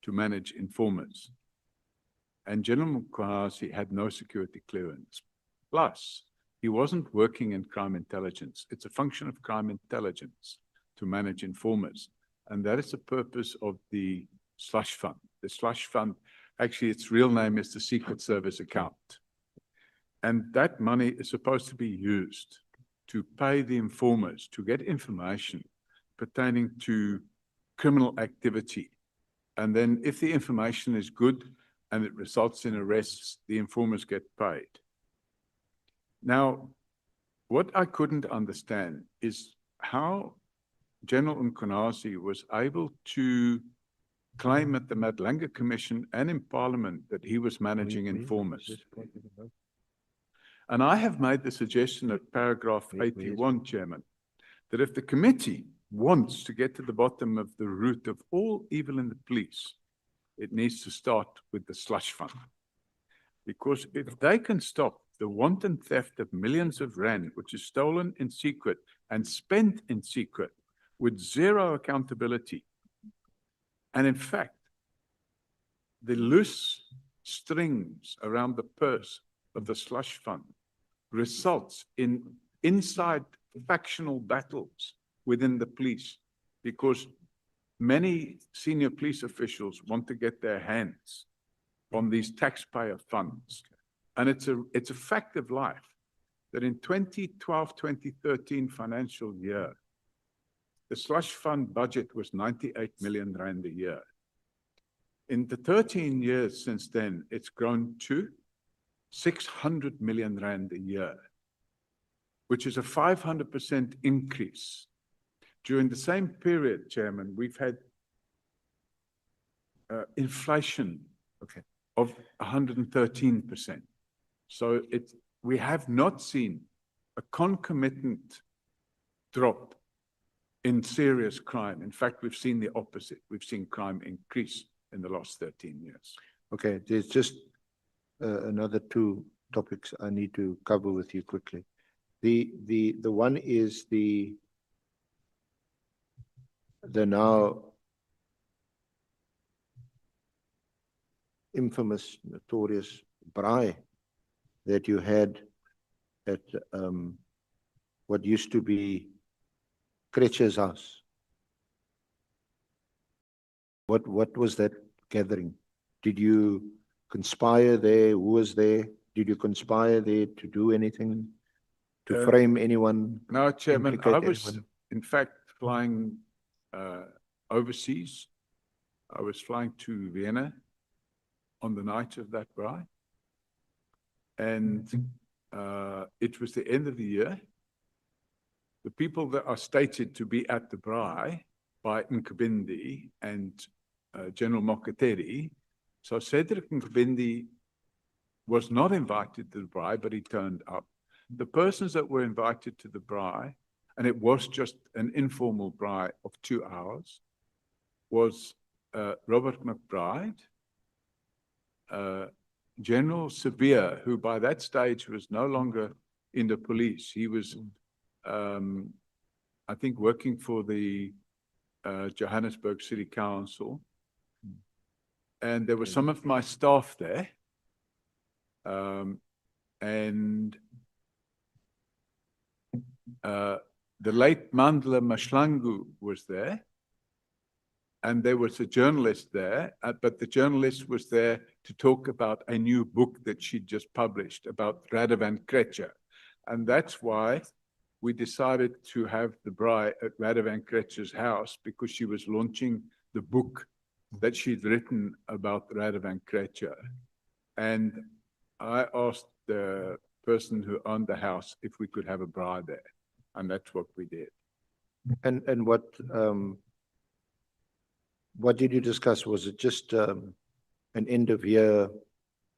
to manage informers. And General Mkhwanazi had no security clearance. Plus, he wasn't working in crime intelligence. It's a function of crime intelligence to manage informers. And that is the purpose of the slush fund. The slush fund, actually, its real name is the Secret Service account. And that money is supposed to be used to pay the informers to get information pertaining to criminal activity. And then if the information is good and it results in arrests, the informers get paid. Now, what I couldn't understand is how General Mkhwanazi was able to claim at the Madlanga Commission and in Parliament that he was managing informers. And I have made the suggestion at paragraph 81, Chairman, that if the committee wants to get to the bottom of the root of all evil in the police, it needs to start with the slush fund. Because if they can stop the wanton theft of millions of rand, which is stolen in secret and spent in secret with zero accountability, and in fact, the loose strings around the purse of the slush fund results in inside factional battles within the police, because many senior police officials want to get their hands on these taxpayer funds. And it's a fact of life that in 2012-2013 financial year, the slush fund budget was 98 million rand a year. In the 13 years since then, it's grown to 600 million rand a year, which is a 500% increase. During the same period, Chairman, we've had inflation of 113%. So we have not seen a concomitant drop in serious crime. In fact, we've seen the opposite. We've seen crime increase in the last 13 years.
Okay, there's just another two topics I need to cover with you quickly. The one is the now infamous, notorious braai that you had at what used to be Kretsch's house. What was that gathering? Did you conspire there? Who was there? Did you conspire there to do anything? To frame anyone?
No, Chairman, I was
anyone?
in fact flying overseas. I was flying to Vienna on the night of that braai. And it was the end of the year. The people that are stated to be at the braai by Nkabindi and General Mokateri. So Cedric Nkabindi was not invited to the braai, but he turned up. The persons that were invited to the braai, and it was just an informal braai of 2 hours, was Robert McBride, General Sabir, who by that stage was no longer in the police. He was, I think, working for the Johannesburg City Council. And there were some of my staff there. And the late Mandla Mashlangu was there, and there was a journalist there, but the journalist was there to talk about a new book that she'd just published about Radovan Krejcir. And that's why we decided to have the braai at Radovan Krejcir's house, because she was launching the book that she'd written about Radovan Krejcir. And I asked the person who owned the house if we could have a braai there, and that's what we did.
And what did you discuss? Was it just an end of year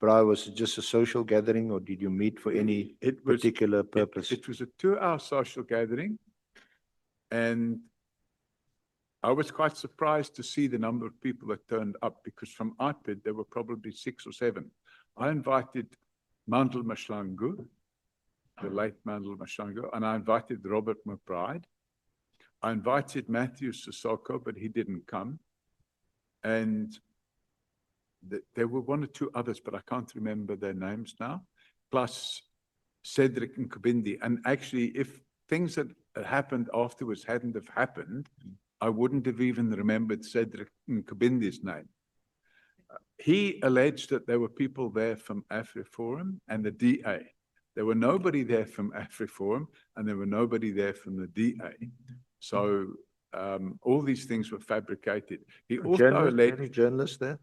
braai? Was it just a social gathering, or did you meet for any particular purpose?
It was a 2-hour social gathering, and I was quite surprised to see the number of people that turned up, because from IPID there were probably 6 or 7. I invited Mandla Mashlangu, the late Mandla Mashlangu, and I invited Robert McBride. I invited Matthew Sissoko, but he didn't come. And there were 1 or 2 others, but I can't remember their names now, plus Cedric and Kabindi. And actually, if things that happened afterwards hadn't have happened, I wouldn't have even remembered Cedric and Kabindi's name. He alleged that there were people there from AfriForum and the DA. There were nobody there from AfriForum, and there were nobody there from the DA. So all these things were fabricated. He also alleged...
Any journalists there?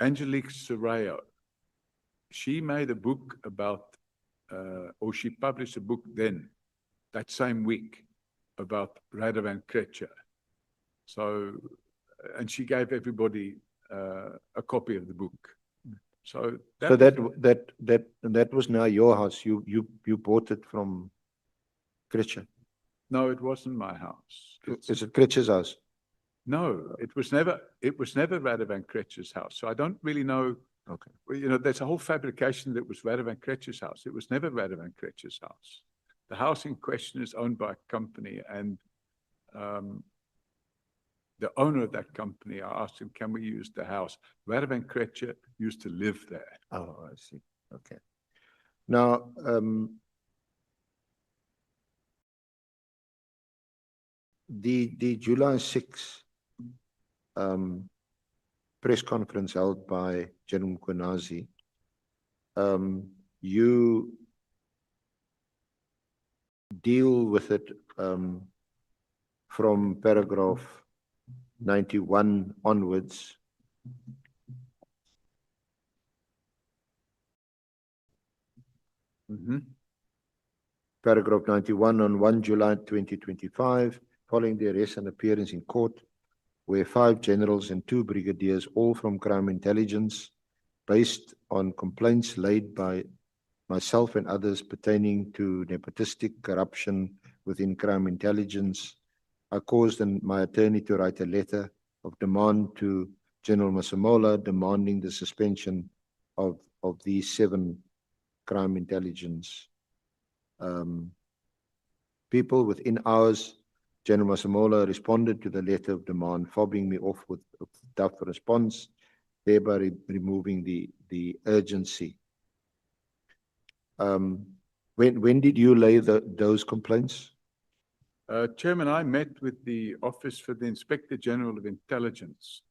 Angelique Serrao. She made a book about, or she published a book then, that same week, about Radovan Krejcir. So, and she gave everybody a copy of the book. So that was now your house. You bought it from Krejcir. No, it wasn't my house.
Is it Krejcir's house?
No, it was never Radovan Krejcir's house. So I don't really know.
Okay.
Well, you know, there's a whole fabrication that was Radovan Krejcir's house. It was never Radovan Krejcir's house. The house in question is owned by a company, and the owner of that company, I asked him, can we use the house? Radovan Krejcir used to live there.
Oh, I see. Okay. Now, the July 6 press conference held by General Mkhwanazi, you deal with it from paragraph 91 onwards. Paragraph 91, on 1 July 2025, following the arrest and appearance in court, where 5 generals and 2 brigadiers, all from crime intelligence, based on complaints laid by myself and others pertaining to nepotistic corruption within crime intelligence, I caused my attorney to write a letter of demand to General Masemola demanding the suspension of these 7 crime intelligence people. Within hours, General Masemola responded to the letter of demand, fobbing me off with a tough response, thereby removing the urgency. When did you lay those complaints?
Chairman, I met with the Office for the Inspector General of Intelligence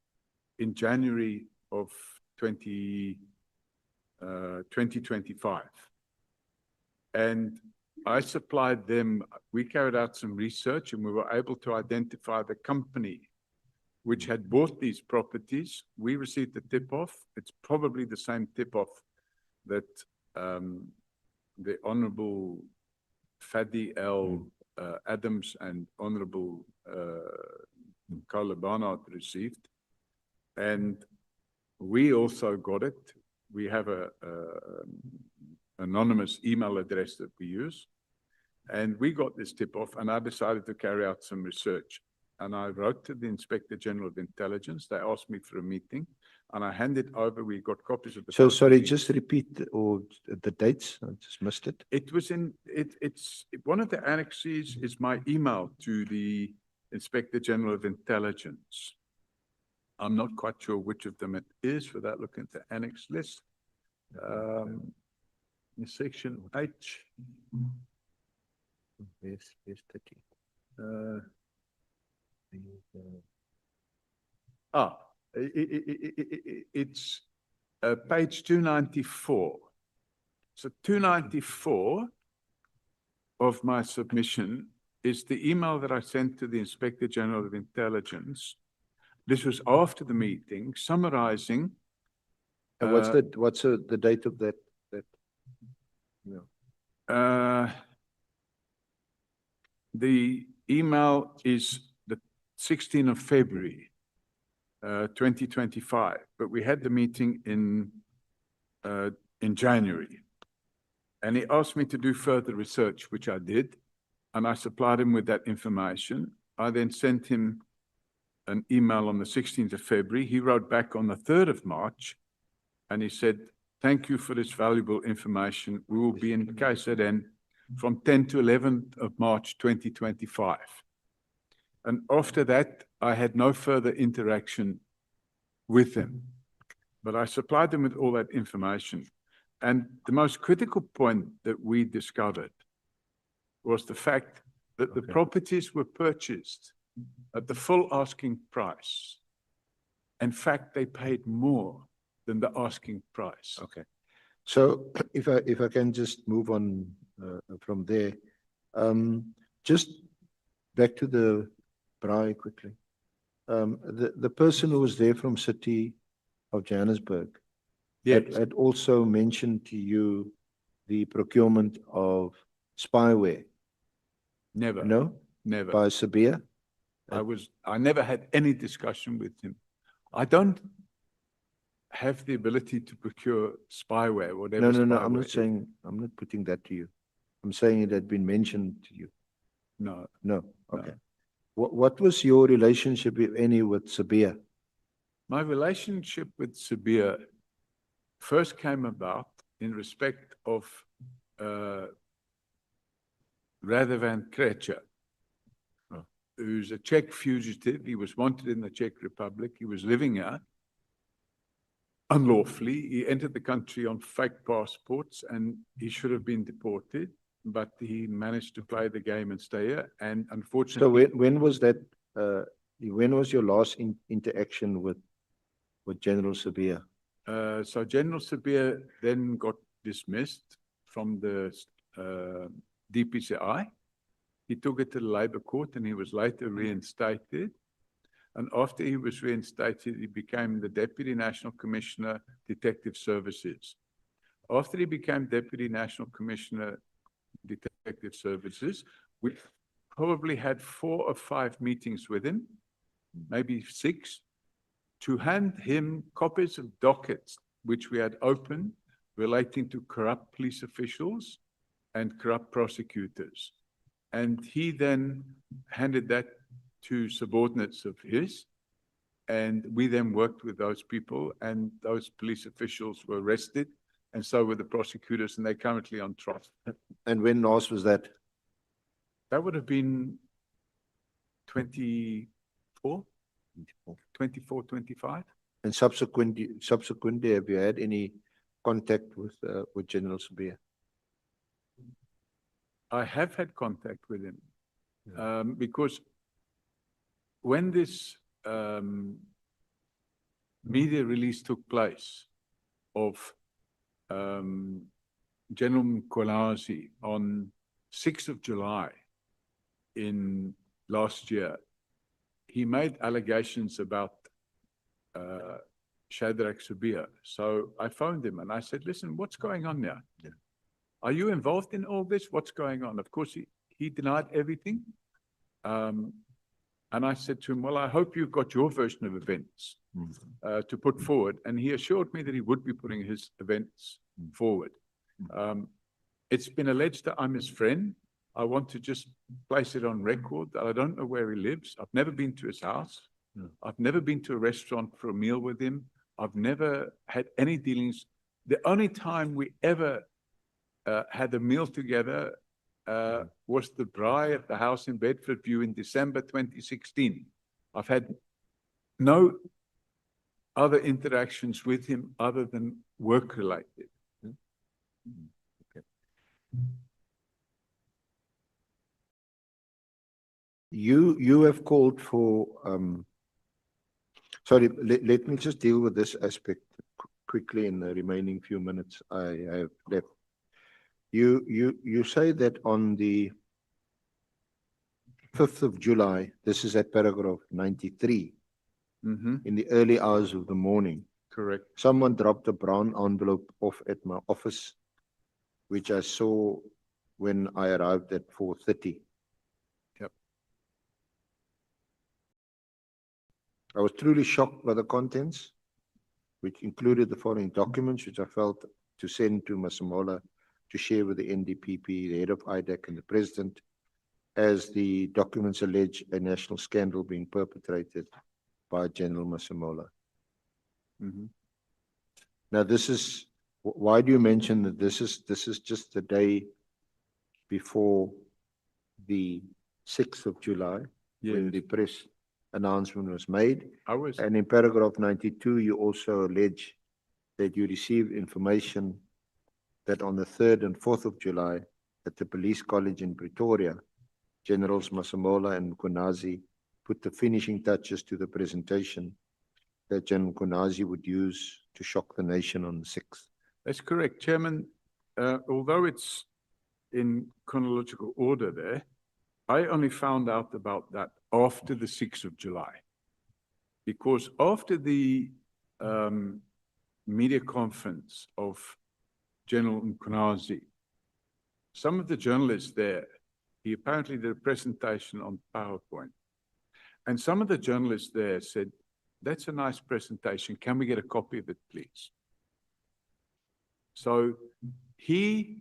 in January of 2025. And I supplied them, we carried out some research, and we were able to identify the company which had bought these properties. We received the tip-off. It's probably the same tip-off that the Honorable Fadi L. Adams and Honorable Carla Barnard received. And we also got it. We have a anonymous email address that we use. And we got this tip-off, and I decided to carry out some research. And I wrote to the Inspector General of Intelligence. They asked me for a meeting, and I handed over. We got copies of the.
So sorry, just repeat the dates. I just missed it.
It was in it's one of the annexes is my email to the Inspector General of Intelligence. I'm not quite sure which of them it is. Without looking at the annex list, in section H.
Yes, 30.
It's page 294. So 294 of my submission is the email that I sent to the Inspector General of Intelligence. This was after the meeting, summarizing.
And what's the date of that? No.
The email is the 16th of February, 2025, but we had the meeting in January. And he asked me to do further research, which I did, and I supplied him with that information. I then sent him an email on the 16th of February. He wrote back on the 3rd of March, and he said, "Thank you for this valuable information. We will be in KZN from 10 to 11th of March, 2025. And after that, I had no further interaction with him, but I supplied him with all that information. And the most critical point that we discovered was the fact that the properties were purchased at the full asking price. In fact, they paid more than the asking price.
Okay. So if I can just move on from there, just back to the braai quickly. The person who was there from City of Johannesburg had also mentioned to you the procurement of spyware.
Never.
No?
Never.
By Sabia?
I never had any discussion with him. I don't have the ability to procure spyware, whatever.
No, I'm
spyware
not
is.
saying, I'm not putting that to you. I'm saying it had been mentioned to you.
No.
No, okay. What was your relationship, if any, with Sabia?
My relationship with Sabia first came about in respect of Radovan Krejcir, who's a Czech fugitive. He was wanted in the Czech Republic. He was living here unlawfully. He entered the country on fake passports and he should have been deported, but he managed to play the game and stay here. And unfortunately.
So when was that, when was your last interaction with General Sabia?
So General Sabia then got dismissed from the DPCI. He took it to the Labour Court and he was later reinstated. And after he was reinstated, he became the Deputy National Commissioner, Detective Services. After he became Deputy National Commissioner, Detective Services, we probably had 4 or 5 meetings with him, maybe 6, to hand him copies of dockets which we had opened relating to corrupt police officials and corrupt prosecutors. And he then handed that to subordinates of his, and we then worked with those people, and those police officials were arrested, and so were the prosecutors, and they're currently on trial.
And when last was that?
That would have been 24, 25.
And subsequently, have you had any contact with General Sabia?
I have had contact with him, because when this media release took place of General Mkhwanazi on 6th of July in last year, he made allegations about Shadrach Sabia. So I phoned him and I said, "Listen, what's going on there? Yeah. Are you involved in all this? What's going on?" Of course, he denied everything. And I said to him, "Well, I hope you've got your version of events to put forward." And he assured me that he would be putting his events forward. It's been alleged that I'm his friend. I want to just place it on record that I don't know where he lives. I've never been to his house. I've never been to a restaurant for a meal with him. I've never had any dealings. The only time we ever had a meal together was the braai at the house in Bedford View in December 2016. I've had no other interactions with him other than work-related.
You have called for, sorry, let me just deal with this aspect quickly in the remaining few minutes I have left. You say that on the 5th of July, this is at paragraph 93, in the early hours of the morning,
Correct.
someone dropped a brown envelope off at my office, which I saw when I arrived at 4:30.
Yep.
I was truly shocked by the contents, which included the following documents, which I felt to send to Masemola to share with the NDPP, the head of IDAC, and the president, as the documents allege a national scandal being perpetrated by General Masemola. Now, this is, why do you mention that this is just the day before the 6th of July, when the press announcement was made? And in paragraph 92, you also allege that you received information that on the 3rd and 4th of July at the police college in Pretoria, Generals Masemola and Mkhwanazi put the finishing touches to the presentation that General Mkhwanazi would use to shock the nation on the 6th.
That's correct, Chairman. Although it's in chronological order there, I only found out about that after the 6th of July. Because after the media conference of General Mkhwanazi, some of the journalists there, he apparently did a presentation on PowerPoint. And some of the journalists there said, "That's a nice presentation. Can we get a copy of it, please?" So he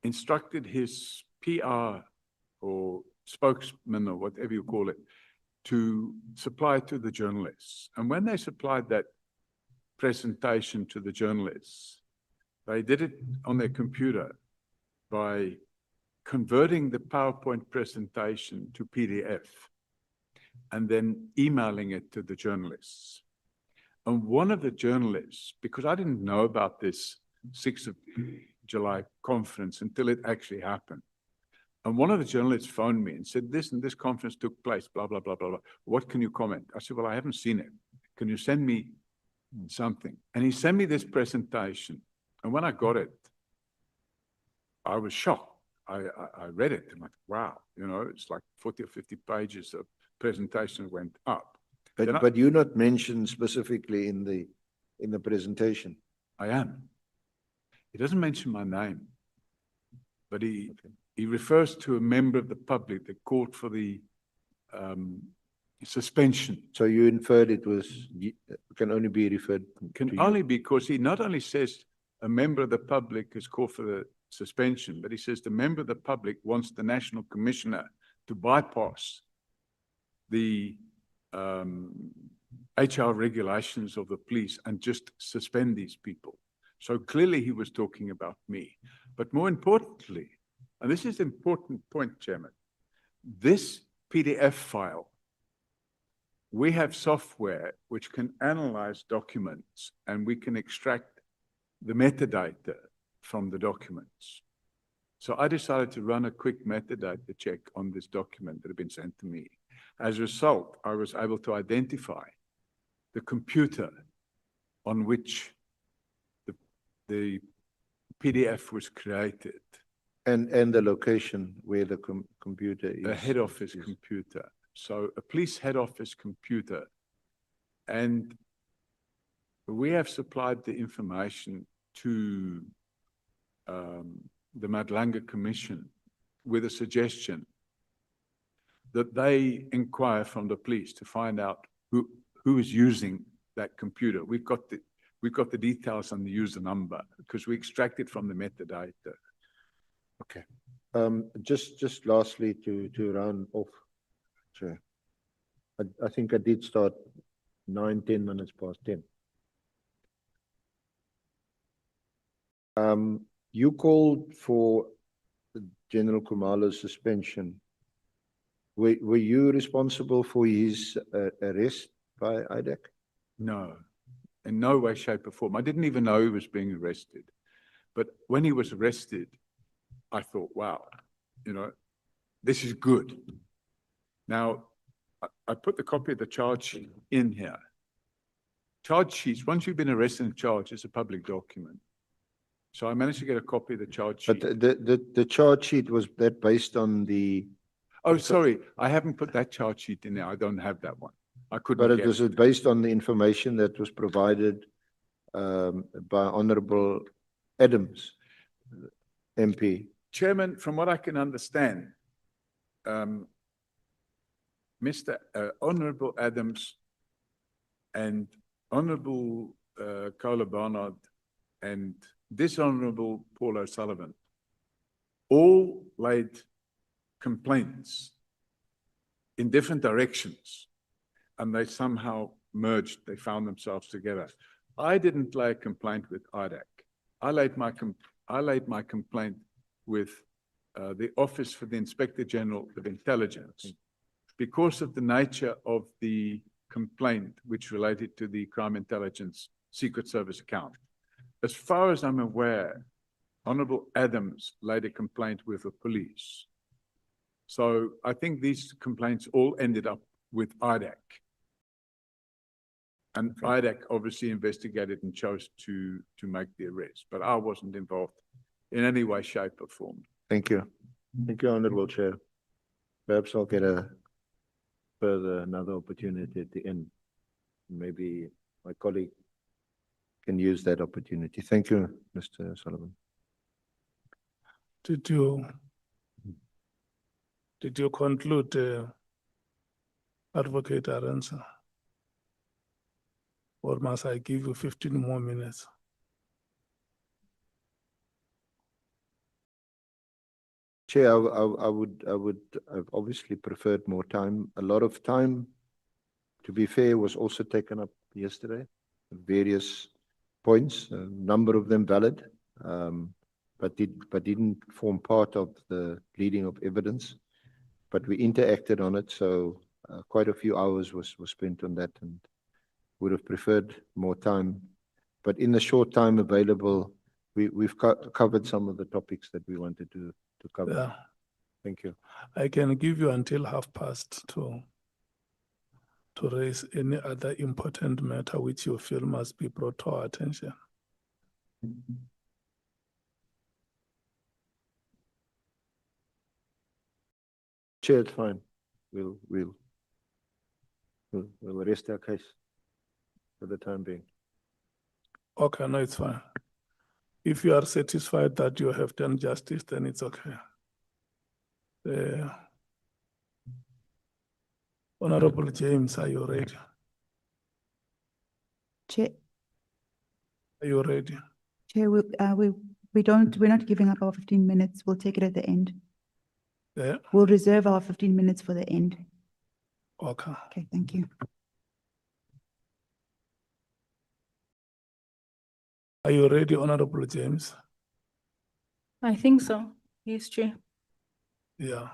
instructed his PR or spokesman or whatever you call it to supply it to the journalists. And when they supplied that presentation to the journalists, they did it on their computer by converting the PowerPoint presentation to PDF and then emailing it to the journalists. And one of the journalists, because I didn't know about this 6th of July conference until it actually happened. And one of the journalists phoned me and said, "This and this conference took place, blah, blah, blah, blah, blah. What can you comment?" I said, "Well, I haven't seen it. Can you send me something?" And he sent me this presentation. And when I got it, I was shocked. I read it and like, wow, you know, it's like 40 or 50 pages of presentation went up.
But you not mentioned specifically in the presentation.
I am. He doesn't mention my name, but he refers to a member of the public that called for the suspension.
So you inferred it was, can only be referred
Can
to you.
only because he not only says a member of the public has called for the suspension, but he says the member of the public wants the National Commissioner to bypass the HR regulations of the police and just suspend these people. So clearly he was talking about me. But more importantly, and this is an important point, Chairman, this PDF file, we have software which can analyze documents and we can extract the metadata from the documents. So I decided to run a quick metadata check on this document that had been sent to me. As a result, I was able to identify the computer on which the PDF was created.
And the location where the computer is.
The head office computer. So a police head office computer. And we have supplied the information to the Madlanga Commission with a suggestion that they inquire from the police to find out who is using that computer. We've got the details on the user number because we extracted from the metadata. Okay.
Just lastly to round off, Chair. I think I did start 9-10 minutes past 10. You called for General Khumalo's suspension. Were you responsible for his arrest by IDAC?
No, in no way, shape or form. I didn't even know he was being arrested. But when he was arrested, I thought, wow, you know, This is good. Now, I put the copy of the charge sheet in here. Charge sheets, once you've been arrested and charged, it's a public document. So I managed to get a copy of the charge sheet.
But the charge sheet, was that based on the,
Oh, sorry, I haven't put that charge sheet in there. I don't have that one. I couldn't
but
get
it was
it.
based on the information that was provided by Honorable Adams, MP.
Chairman, from what I can understand, Mr. Honorable Adams and Honorable Carla Barnard and Dishonorable Paul O'Sullivan all laid complaints in different directions, and they somehow merged. They found themselves together. I didn't lay a complaint with IDAC. I laid my complaint with the Office for the Inspector General of Intelligence because of the nature of the complaint which related to the Crime Intelligence Secret Service account. As far as I'm aware, Honorable Adams laid a complaint with the police. So I think these complaints all ended up with IDAC. And IDAC obviously investigated and chose to make the arrest, but I wasn't involved in any way, shape or form.
Thank you. Thank you, Honorable Chair. Perhaps I'll get another opportunity at the end. Maybe my colleague can use that opportunity. Thank you, Mr. Sullivan.
Did you conclude, Advocate Arendse? Or must I give you 15 more minutes?
Chair, I've obviously preferred more time. A lot of time, to be fair, was also taken up yesterday. Various points, a number of them valid, but didn't form part of the leading of evidence. But we interacted on it, so quite a few hours was spent on that, and would have preferred more time. But in the short time available, we've covered some of the topics that we wanted to cover.
Yeah.
Thank you.
I can give you until 2:30 to raise any other important matter which you feel must be brought to our attention.
Chair, it's fine. We'll rest our case for the time being.
Okay, no, it's fine. If you are satisfied that you have done justice, then it's okay. Honorable James, are you ready?
Chair,
Are you ready?
Chair, we're not giving up our 15 minutes. We'll take it at the end.
Yeah,
We'll reserve our 15 minutes for the end.
okay.
Okay, thank you.
Are you ready, Honorable James?
I think so. Yes, Chair.
Yeah.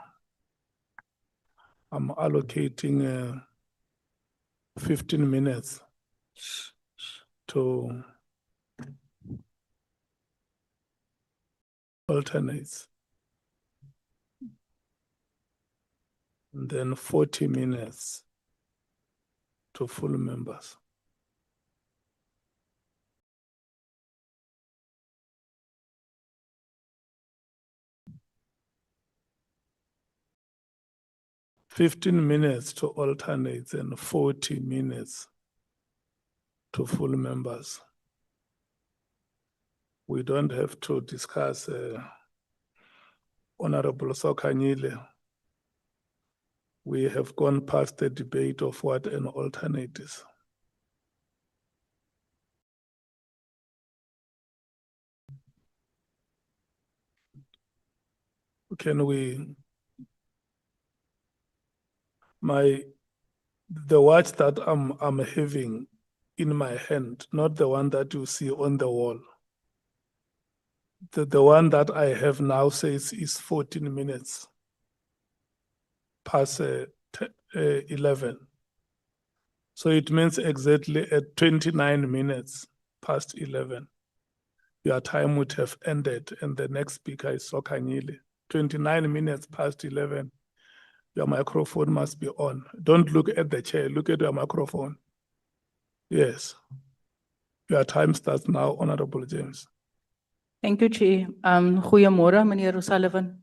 I'm allocating 15 minutes to alternates. And then 40 minutes to full members. "15 minutes to alternates and 40 minutes to full members." We don't have to discuss Honorable Sokanyile. We have gone past the debate of what an alternate is. Can we, the watch that I'm having in my hand, not the one that you see on the wall. The one that I have now says is 14 minutes past 11. So it means exactly at 29 minutes past 11, your time would have ended, and the next speaker is Sokanyile. 29 minutes past 11. Your microphone must be on. Don't look at the chair, look at your microphone. Yes. Your time starts now, Honorable James.
Thank you, Chair. Goeiemorgen, meneer O'Sullivan.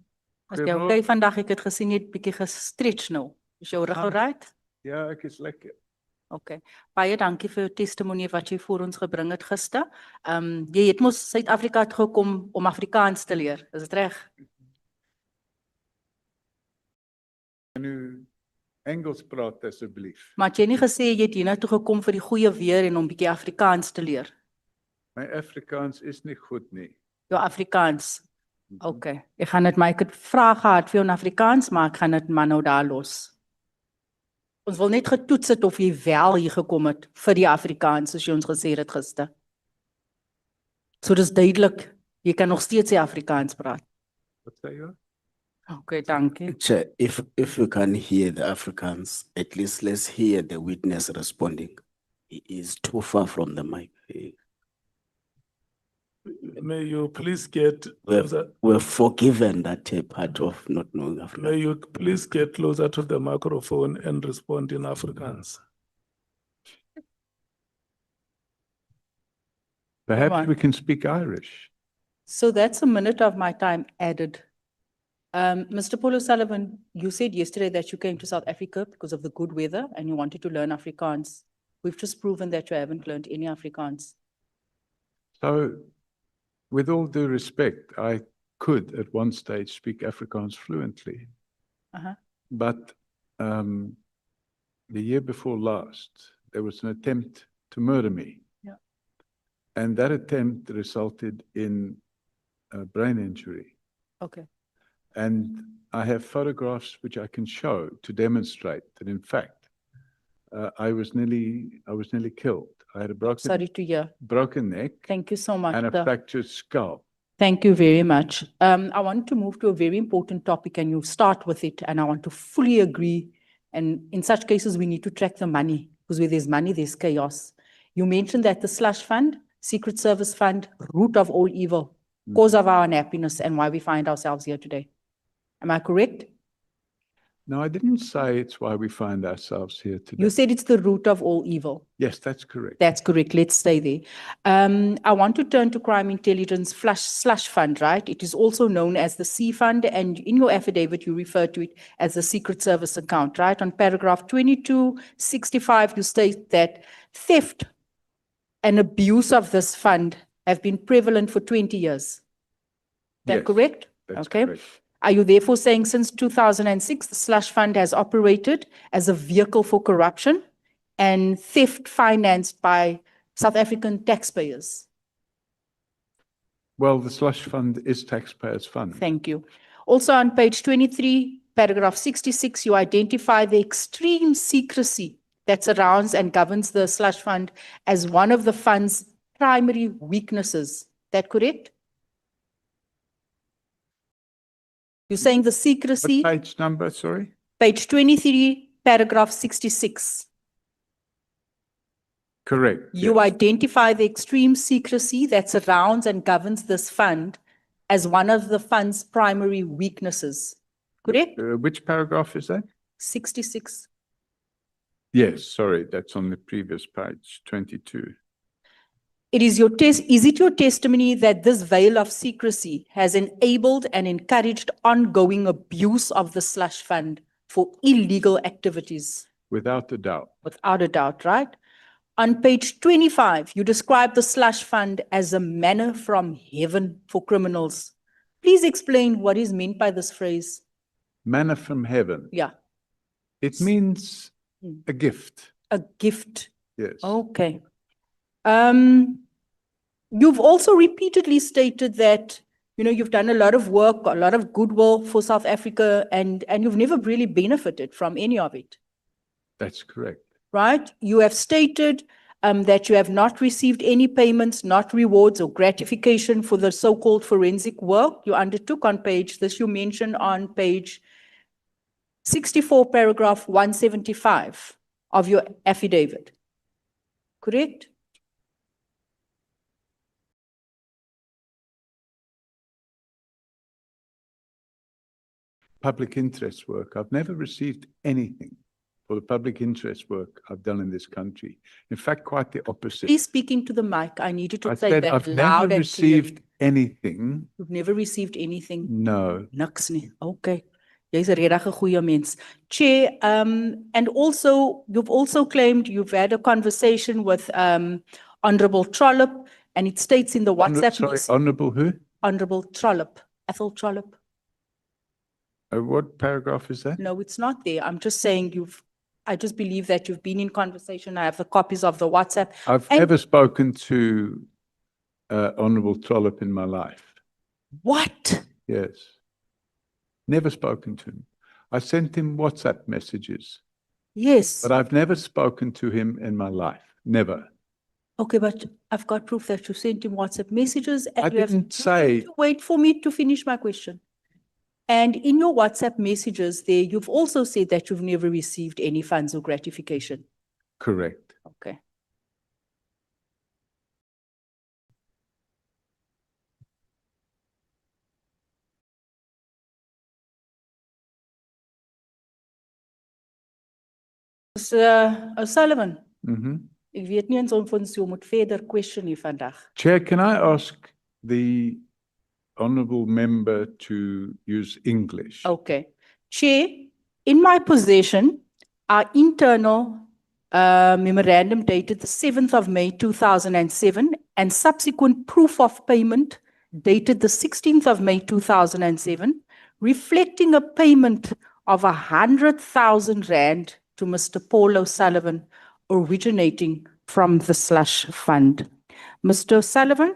As jy
Goeiemorgen.
okay vandag, ek het gesien jy het bietjie gestretch nou. Is jou rug alright?
Ja, ek is lekker.
Okay. Baie dankie vir jou testimonie wat jy voor ons gebring het gister. Jy het mos Suid-Afrika toe gekom om Afrikaans te leer. Is dit reg?
Kan u Engels praat asseblief?
Maar het jy nie gesê jy het hiernatoe gekom vir die goeie weer en om bietjie Afrikaans te leer?
My Afrikaans is nie goed nie.
Jou Afrikaans. Okay. Ek gaan dit maar ek het vrae gehad vir jou in Afrikaans, maar ek gaan dit maar nou daar los. Ons wil net getoets het of jy wel hier gekom het vir die Afrikaans, soos jy ons gesê het gister. So dis duidelik, jy kan nog steeds die Afrikaans praat.
Wat sê jy?
Okay, dankie.
Chair, if you can hear the Africans, at least let's hear the witness responding. He is too far from the mic.
May you please get
We're,
closer,
we're forgiven that part of not knowing African.
may you please get closer to the microphone and respond in Afrikaans.
Perhaps
on.
we can speak Irish.
So that's a minute of my time added. Mr. Paul O'Sullivan, you said yesterday that you came to South Africa because of the good weather and you wanted to learn Afrikaans. We've just proven that you haven't learned any Afrikaans.
So, with all due respect, I could at one stage speak Afrikaans fluently.
Uh-huh.
But the year before last, there was an attempt to murder me.
Yeah.
And that attempt resulted in a brain injury.
Okay.
And I have photographs which I can show to demonstrate that, in fact, I was nearly killed. I had a
Sorry to hear.
broken neck
Thank you so much.
and a
sir.
fractured skull.
Thank you very much. I want to move to a very important topic and you start with it and I want to fully agree. And in such cases, we need to track the money because where there's money, there's chaos. You mentioned that the slush fund, Secret Service fund, root of all evil, cause of our unhappiness and why we find ourselves here today. Am I correct?
No, I didn't say it's why we find ourselves here today.
You said it's the root of all evil.
Yes, that's correct.
That's correct. Let's stay there. I want to turn to crime intelligence slush fund, right? It is also known as the C fund. And in your affidavit, you refer to it as the Secret Service account, right? On paragraph 2265, you state that theft and abuse of this fund have been prevalent for 20 years. Is that
Yes,
correct?
That's
Okay.
correct.
Are you therefore saying since 2006, the slush fund has operated as a vehicle for corruption and theft financed by South African taxpayers?
Well, the slush fund is taxpayers' fund.
Thank you. Also on page 23, paragraph 66, you identify the extreme secrecy that surrounds and governs the slush fund as one of the fund's primary weaknesses. That correct? You're saying the
What
secrecy,
page number, sorry?
page 23, paragraph 66.
Correct.
You
yes.
identify the extreme secrecy that surrounds and governs this fund as one of the fund's primary weaknesses. Correct?
Which paragraph is that?
66.
Yes, sorry, that's on the previous page, 22.
Is it your testimony that this veil of secrecy has enabled and encouraged ongoing abuse of the slush fund for illegal activities?
Without a doubt.
Without a doubt, right? On page 25, you describe the slush fund as a manna from heaven for criminals. Please explain what is meant by this phrase.
Manna from heaven.
Yeah,
It means a gift.
a gift.
Yes.
Okay. You've also repeatedly stated that, you know, you've done a lot of work, a lot of goodwill for South Africa, and you've never really benefited from any of it,
That's correct.
right? You have stated that you have not received any payments, not rewards or gratification for the so-called forensic work you undertook on page, this you mentioned on page 64, paragraph 175 of your affidavit. Correct?
public interest work. I've never received anything for the public interest work I've done in this country. In fact, quite the opposite.
Please speak into the mic. I need you to
I
say
said
that
I've
loud
never
and
received
clearly.
anything.
You've never received anything?
No.
Niks nie. Okay. Jy's 'n regtig goeie mens. Chair, and also, you've also claimed you've had a conversation with, Honorable Trollop, and it states in the WhatsApp.
Sorry,
message-
Honourable who?
Honorable Trollop, Ethel Trollop.
What paragraph is that?
No, it's not there. I'm just saying I just believe that you've been in conversation. I have the copies of the WhatsApp.
I've
And-
never spoken to Honourable Trollop in my life.
What?
Yes. Never spoken to him. I sent him WhatsApp messages,
Yes.
but I've never spoken to him in my life. Never.
Okay, but I've got proof that you sent him WhatsApp messages. And
I
you have
didn't say,
Wait for me to finish my question. And in your WhatsApp messages there, you've also said that you've never received any funds or gratification.
correct.
Okay. Mr. O'Sullivan, ek weet nie eens of ons jou moet verder question nie vandag.
Chair, can I ask the honourable member to use English?
Okay. Chair, in my possession, our internal memorandum dated the 7th of May 2007 and subsequent proof of payment dated the 16th of May 2007, reflecting a payment of 100,000 rand to Mr. Paul O'Sullivan, originating from the slush fund. Mr. O'Sullivan,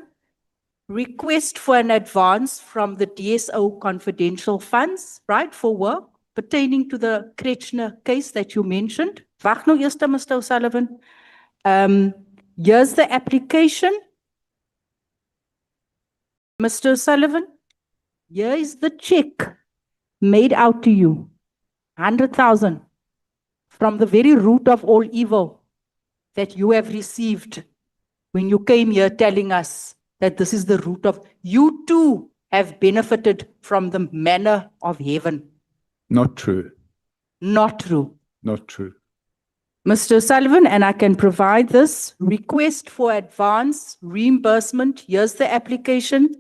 request for an advance from the DSO confidential funds, right, for work pertaining to the Kretschner case that you mentioned. Wag nou eers, Mr. O'Sullivan. Here's the application. Mr. O'Sullivan, here is the check made out to you. 100,000 from the very root of all evil that you have received when you came here telling us that this is the root of, you too have benefited from the manna of heaven.
Not true.
Not true.
Not true.
Mr. Sullivan, and I can provide this request for advance reimbursement. Here's the application.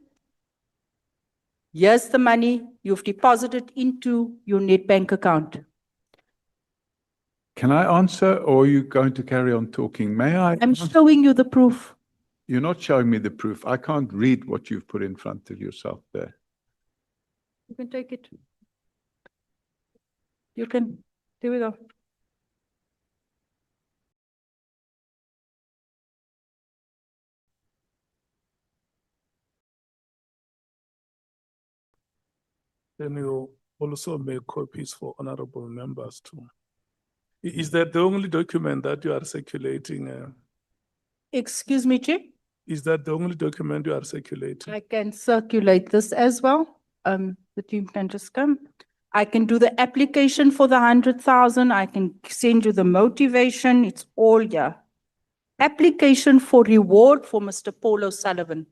Here's the money you've deposited into your Nedbank account.
Can I answer, or are you going to carry on talking? May I?
I'm showing you the proof.
You're not showing me the proof. I can't read what you've put in front of yourself there.
You can take it. You can, here we go.
Then you also make copies for honorable members too. Is that the only document that you are circulating?
Excuse me, Chair.
Is that the only document you are circulating?
I can circulate this as well. The team can just come. I can do the application for the 100,000. I can send you the motivation. It's all here. Application for reward for Mr. Paul O'Sullivan.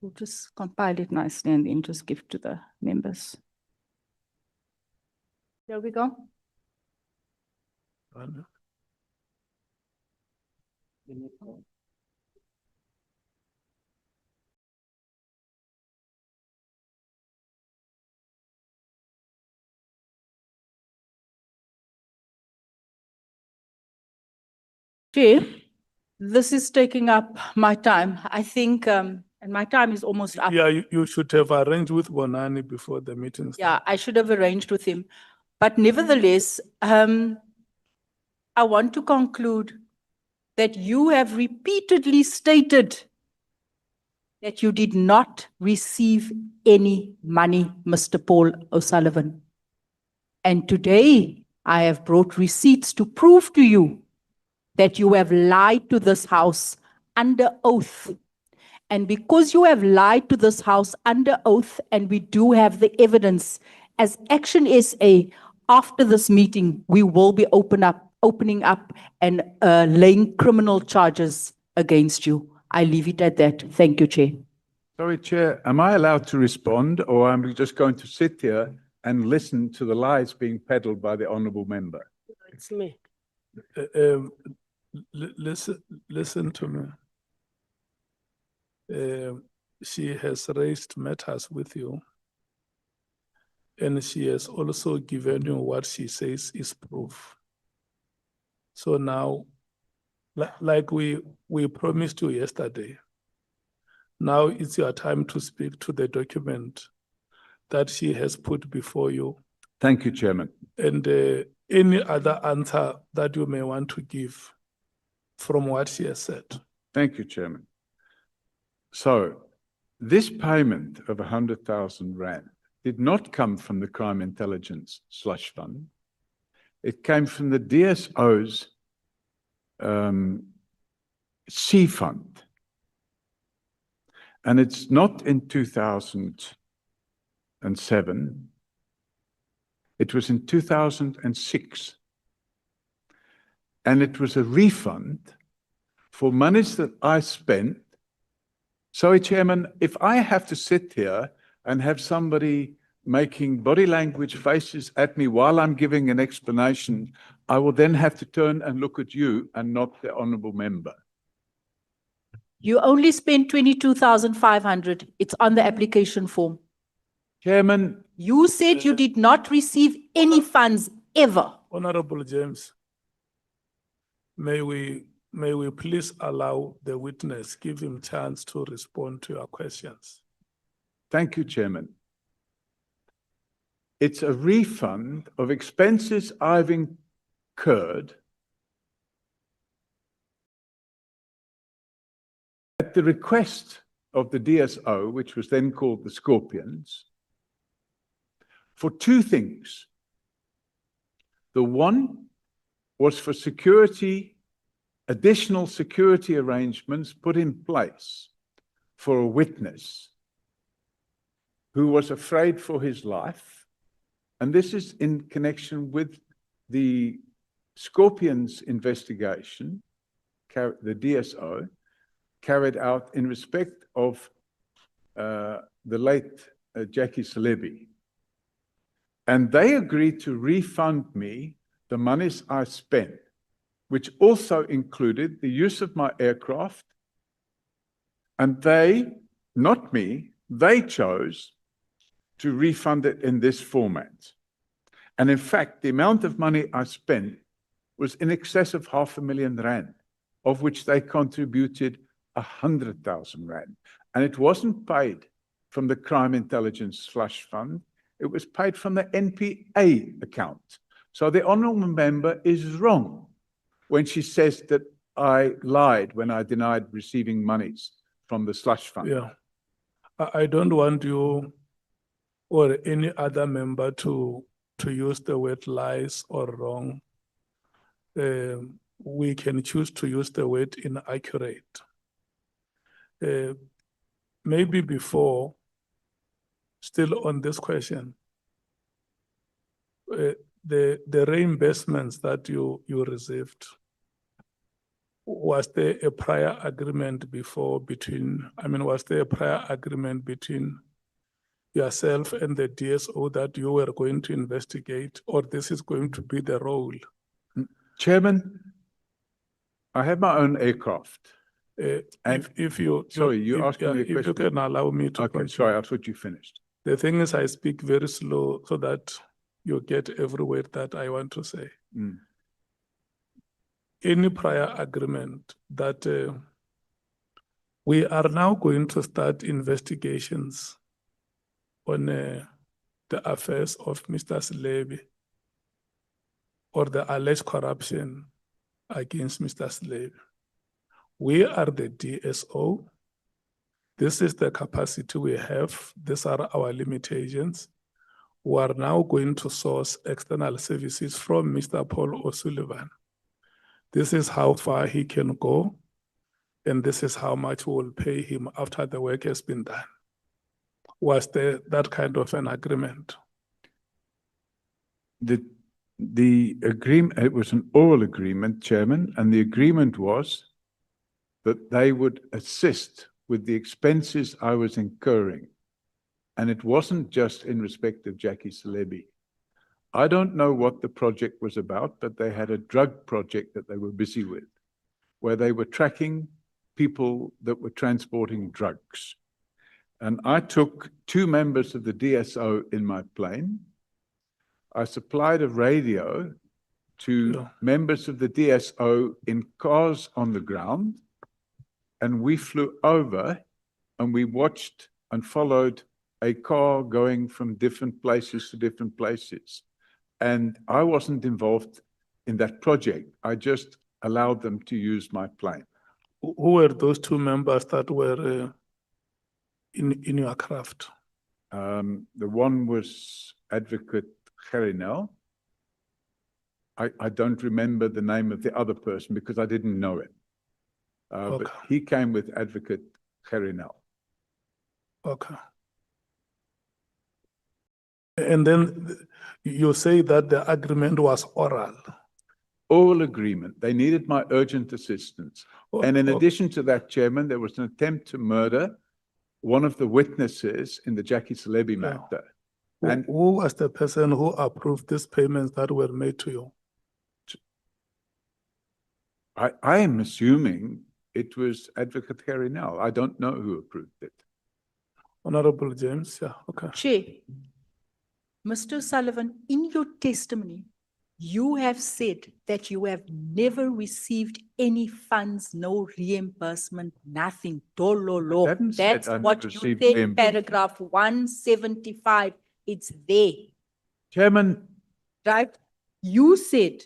We'll just compile it nicely and then just give to the members. There we go. Chair, this is taking up my time. I think, and my time is almost up.
Yeah, you should have arranged with Bonani before the meeting.
Yeah, I should have arranged with him. But nevertheless, I want to conclude that you have repeatedly stated that you did not receive any money, Mr. Paul O'Sullivan. And today I have brought receipts to prove to you that you have lied to this house under oath. And because you have lied to this house under oath, and we do have the evidence, as Action SA, after this meeting, we will be opening up and laying criminal charges against you. I leave it at that. Thank you, Chair.
Sorry, Chair, am I allowed to respond, or am I just going to sit here and listen to the lies being peddled by the honourable member.
It's me.
Listen to me. She has raised matters with you, and she has also given you what she says is proof. So now, like we promised you yesterday, now it's your time to speak to the document that she has put before you,
Thank you, Chairman.
and any other answer that you may want to give from what she has said.
Thank you, Chairman. So, this payment of 100,000 rand did not come from the Crime Intelligence Slush Fund. It came from the DSO's C Fund. And it's not in 2007. It was in 2006. And it was a refund for monies that I spent. Sorry, Chairman, if I have to sit here and have somebody making body language faces at me while I'm giving an explanation, I will then have to turn and look at you and not the honourable member.
You only spent 22,500. It's on the application form.
Chairman,
You said you did not receive any funds ever.
Honorable James, may we please allow the witness, give him chance to respond to your questions.
thank you, Chairman. It's a refund of expenses I've incurred at the request of the DSO, which was then called the Scorpions, for two things. The one was for security, additional security arrangements put in place for a witness who was afraid for his life. And this is in connection with the Scorpions investigation, the DSO, carried out in respect of the late Jackie Salebi. And they agreed to refund me the monies I spent, which also included the use of my aircraft. And they, not me, they chose to refund it in this format. And in fact, the amount of money I spent was in excess of R500,000, of which they contributed 100,000 rand. And it wasn't paid from the Crime Intelligence Slush Fund. It was paid from the NPA account. So the honourable member is wrong when she says that I lied when I denied receiving monies from the slush fund.
Yeah, I don't want you or any other member to use the word lies or wrong. We can choose to use the word inaccurate. Maybe before, still on this question, the reimbursements that you received, was there a prior agreement before was there a prior agreement between yourself and the DSO that you were going to investigate, or this is going to be the role?
Chairman, I have my own aircraft.
If you
asked me a question.
If you can allow me to
Okay,
continue.
sorry, I thought you finished.
The thing is, I speak very slow so that you get every word that I want to say. Any prior agreement that we are now going to start investigations on the affairs of Mr. Salebi or the alleged corruption against Mr. Salebi. We are the DSO. This is the capacity we have. These are our limitations. We are now going to source external services from Mr. Paul O'Sullivan. This is how far he can go, and this is how much we will pay him after the work has been done. Was there that kind of an agreement?
The agreement, it was an oral agreement, Chairman, and the agreement was that they would assist with the expenses I was incurring And it wasn't just in respect of Jackie Celebi. I don't know what the project was about, but they had a drug project that they were busy with, where they were tracking people that were transporting drugs. And I took 2 members of the DSO in my plane. I supplied a radio to members of the DSO in cars on the ground, and we flew over and we watched and followed a car going from different places to different places. And I wasn't involved in that project. I just allowed them to use my plane.
Who were those 2 members that were in your craft?
The one was Advocate Gerinel. I don't remember the name of the other person because I didn't know it. But he came with Advocate Gerinel.
Okay. And then you say that the agreement was oral.
Oral agreement. They needed my urgent assistance. And in addition to that, Chairman, there was an attempt to murder one of the witnesses in the Jackie Celebi matter. And
who was the person who approved these payments that were made to you?
I am assuming it was Advocate Gerinel. I don't know who approved it.
Honorable James, yeah, okay.
Chair, Mr. Sullivan, in your testimony, you have said that you have never received any funds, no reimbursement, nothing. Dololo.
Haven't said
That's
I've
what you
received
said,
reimbursement.
paragraph 175. It's there,
Chairman,
right? You said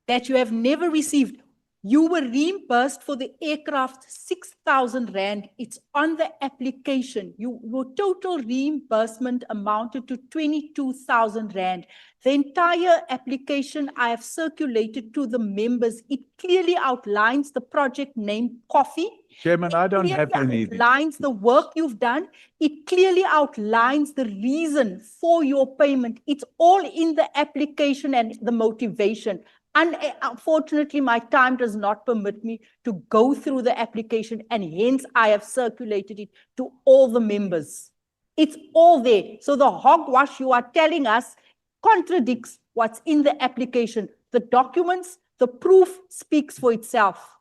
that you have never received. You were reimbursed for the aircraft 6,000 Rand. It's on the application. Your total reimbursement amounted to 22,000 Rand. The entire application I have circulated to the members. It clearly outlines the project name Coffee.
Chairman, I don't have any.
It outlines the work you've done. It clearly outlines the reason for your payment. It's all in the application and the motivation. Unfortunately, my time does not permit me to go through the application, and hence I have circulated it to all the members. It's all there. So the hogwash you are telling us contradicts what's in the application. The documents, the proof speaks for itself.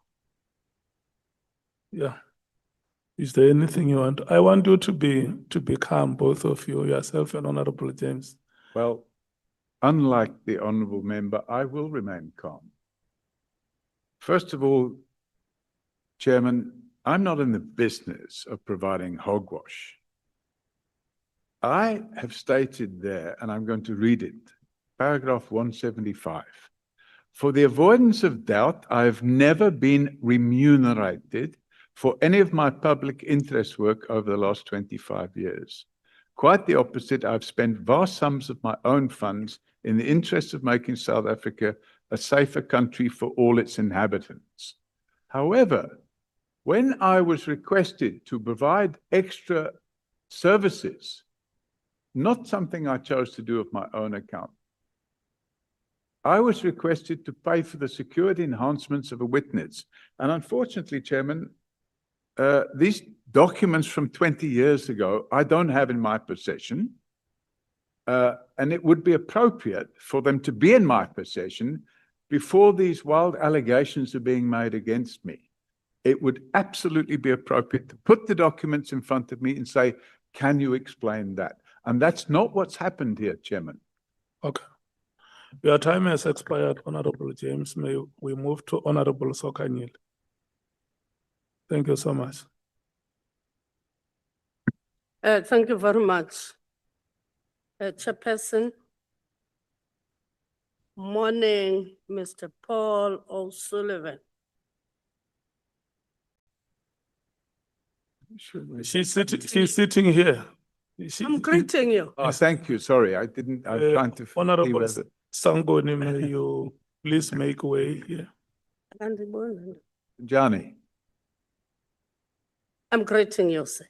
Yeah. Is there anything you want? I want you to be calm, both of you, yourself and Honorable James.
Well, unlike the honourable member, I will remain calm. First of all, Chairman, I'm not in the business of providing hogwash. I have stated there, and I'm going to read it, paragraph 175. For the avoidance of doubt, I have never been remunerated for any of my public interest work over the last 25 years. Quite the opposite, I've spent vast sums of my own funds in the interest of making South Africa a safer country for all its inhabitants. However, when I was requested to provide extra services, not something I chose to do of my own account, I was requested to pay for the security enhancements of a witness. And unfortunately, Chairman, these documents from 20 years ago, I don't have in my possession. And it would be appropriate for them to be in my possession before these wild allegations are being made against me. It would absolutely be appropriate to put the documents in front of me and say, can you explain that? And that's not what's happened here, Chairman.
Okay. Your time has expired, Honorable James. May we move to Honorable Sokanyil. Thank you so much.
Thank you very much. Chairperson. Morning, Mr. Paul O'Sullivan.
She's sitting here.
I'm greeting you.
Oh, thank you. Sorry, I'm trying to.
Honorable Sangoni, may you please make way here.
Johnny.
I'm greeting you, sir.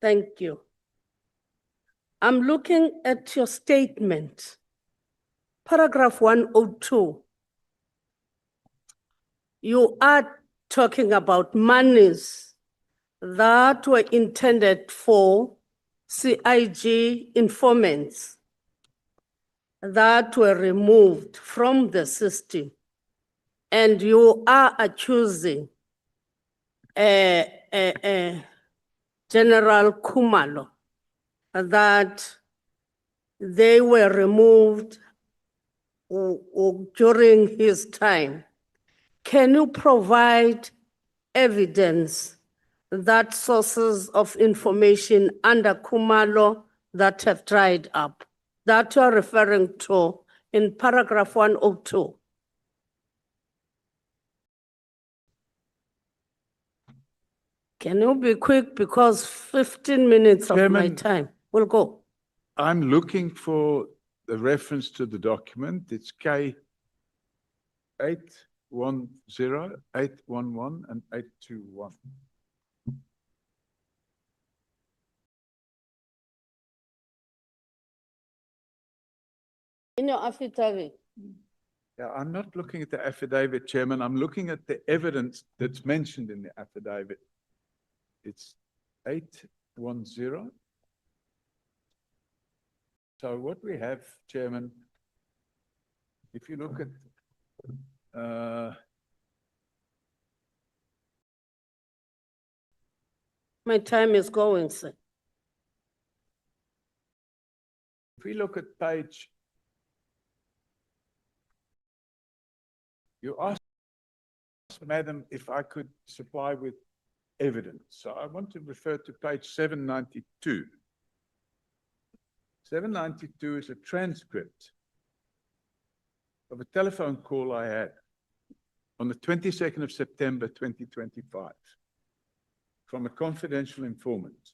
Thank you. I'm looking at your statement, paragraph 102. You are talking about monies that were intended for CIG informants that were removed from the system, and you are accusing General Khumalo that they were removed during his time. Can you provide evidence that sources of information under Khumalo that have dried up, that you are referring to in paragraph 102? Can you be quick, because 15 minutes of my
Chairman,
time will go.
I'm looking for the reference to the document. It's K 810, 811, and 821.
In your affidavit.
Yeah, I'm not looking at the affidavit, Chairman. I'm looking at the evidence that's mentioned in the affidavit. It's 810. So what we have, Chairman, if you look at
My time is going, sir.
if we look at page, you asked, Madam, if I could supply with evidence. So I want to refer to page 792. 792 is a transcript of a telephone call I had on the 22nd of September, 2025, from a confidential informant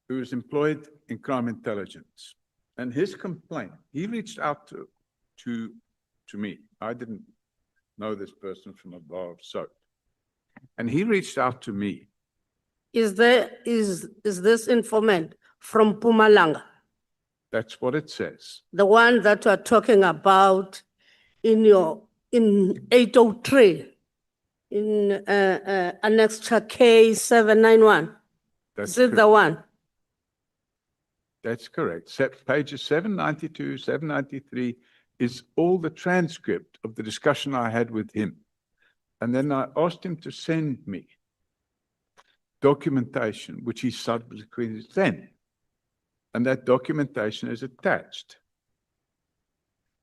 who was employed in crime intelligence. And his complaint, he reached out to me. I didn't know this person from a bar of soap. And he reached out to me.
Is this informant from Mpumalanga,
That's what it says.
the one that you are talking about in 803, in Annexure K 791? Is it the one?
That's correct. Pages 792, 793 is all the transcript of the discussion I had with him. And then I asked him to send me documentation, which he subsequently sent. And that documentation is attached.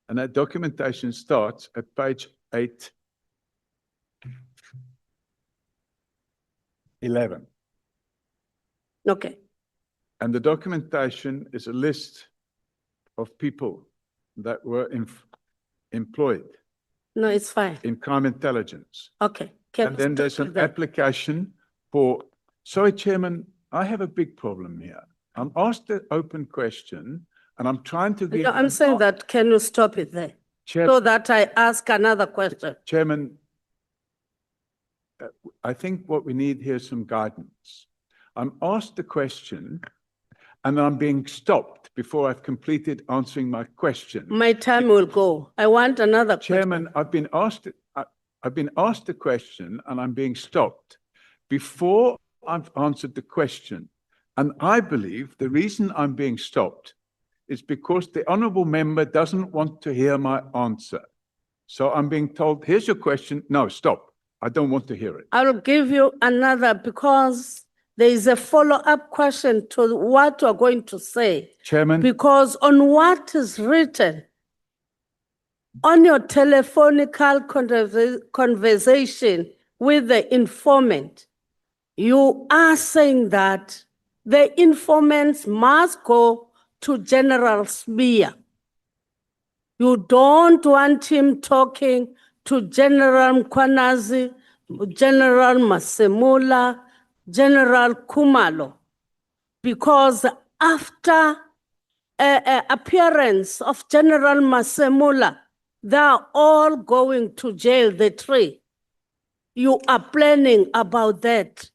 And that documentation starts at page 811.
Okay.
And the documentation is a list of people that were employed
No, it's fine.
in crime intelligence.
Okay.
And then there's an application for, sorry, Chairman, I have a big problem here. I'm asked an open question and I'm trying to give.
No, I'm saying that, can you stop it there? So that I ask another question.
Chairman, I think what we need here is some guidance. I'm asked a question and I'm being stopped before I've completed answering my question.
My time will go. I want another question.
Chairman, I've been asked a question and I'm being stopped before I've answered the question. And I believe the reason I'm being stopped is because the honorable member doesn't want to hear my answer. So I'm being told, here's your question. No, stop. I don't want to hear it.
I will give you another, because there is a follow-up question to what you are going to say.
Chairman.
Because on what is written on your telephonical conversation with the informant, you are saying that the informants must go to General Smear. You don't want him talking to General Mkhwanazi, General Masemula, General Khumalo, because after appearance of General Masemula, they are all going to jail, the three. You are planning about that.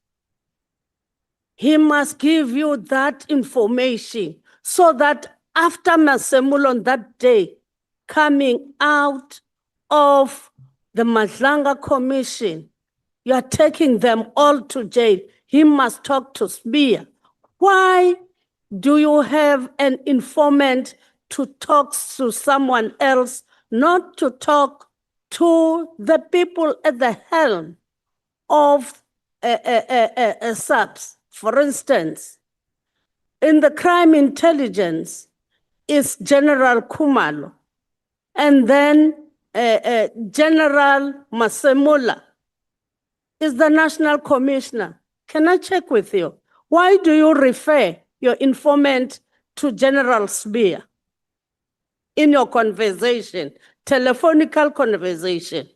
He must give you that information so that after Masemula on that day, coming out of the Madlanga Commission, you are taking them all to jail. He must talk to Smear Why do you have an informant to talk to someone else, not to talk to the people at the helm of SAPS? For instance, in the crime intelligence is General Khumalo, and then General Masemola is the National Commissioner. Can I check with you? Why do you refer your informant to General Spear in your conversation, telephonical conversation?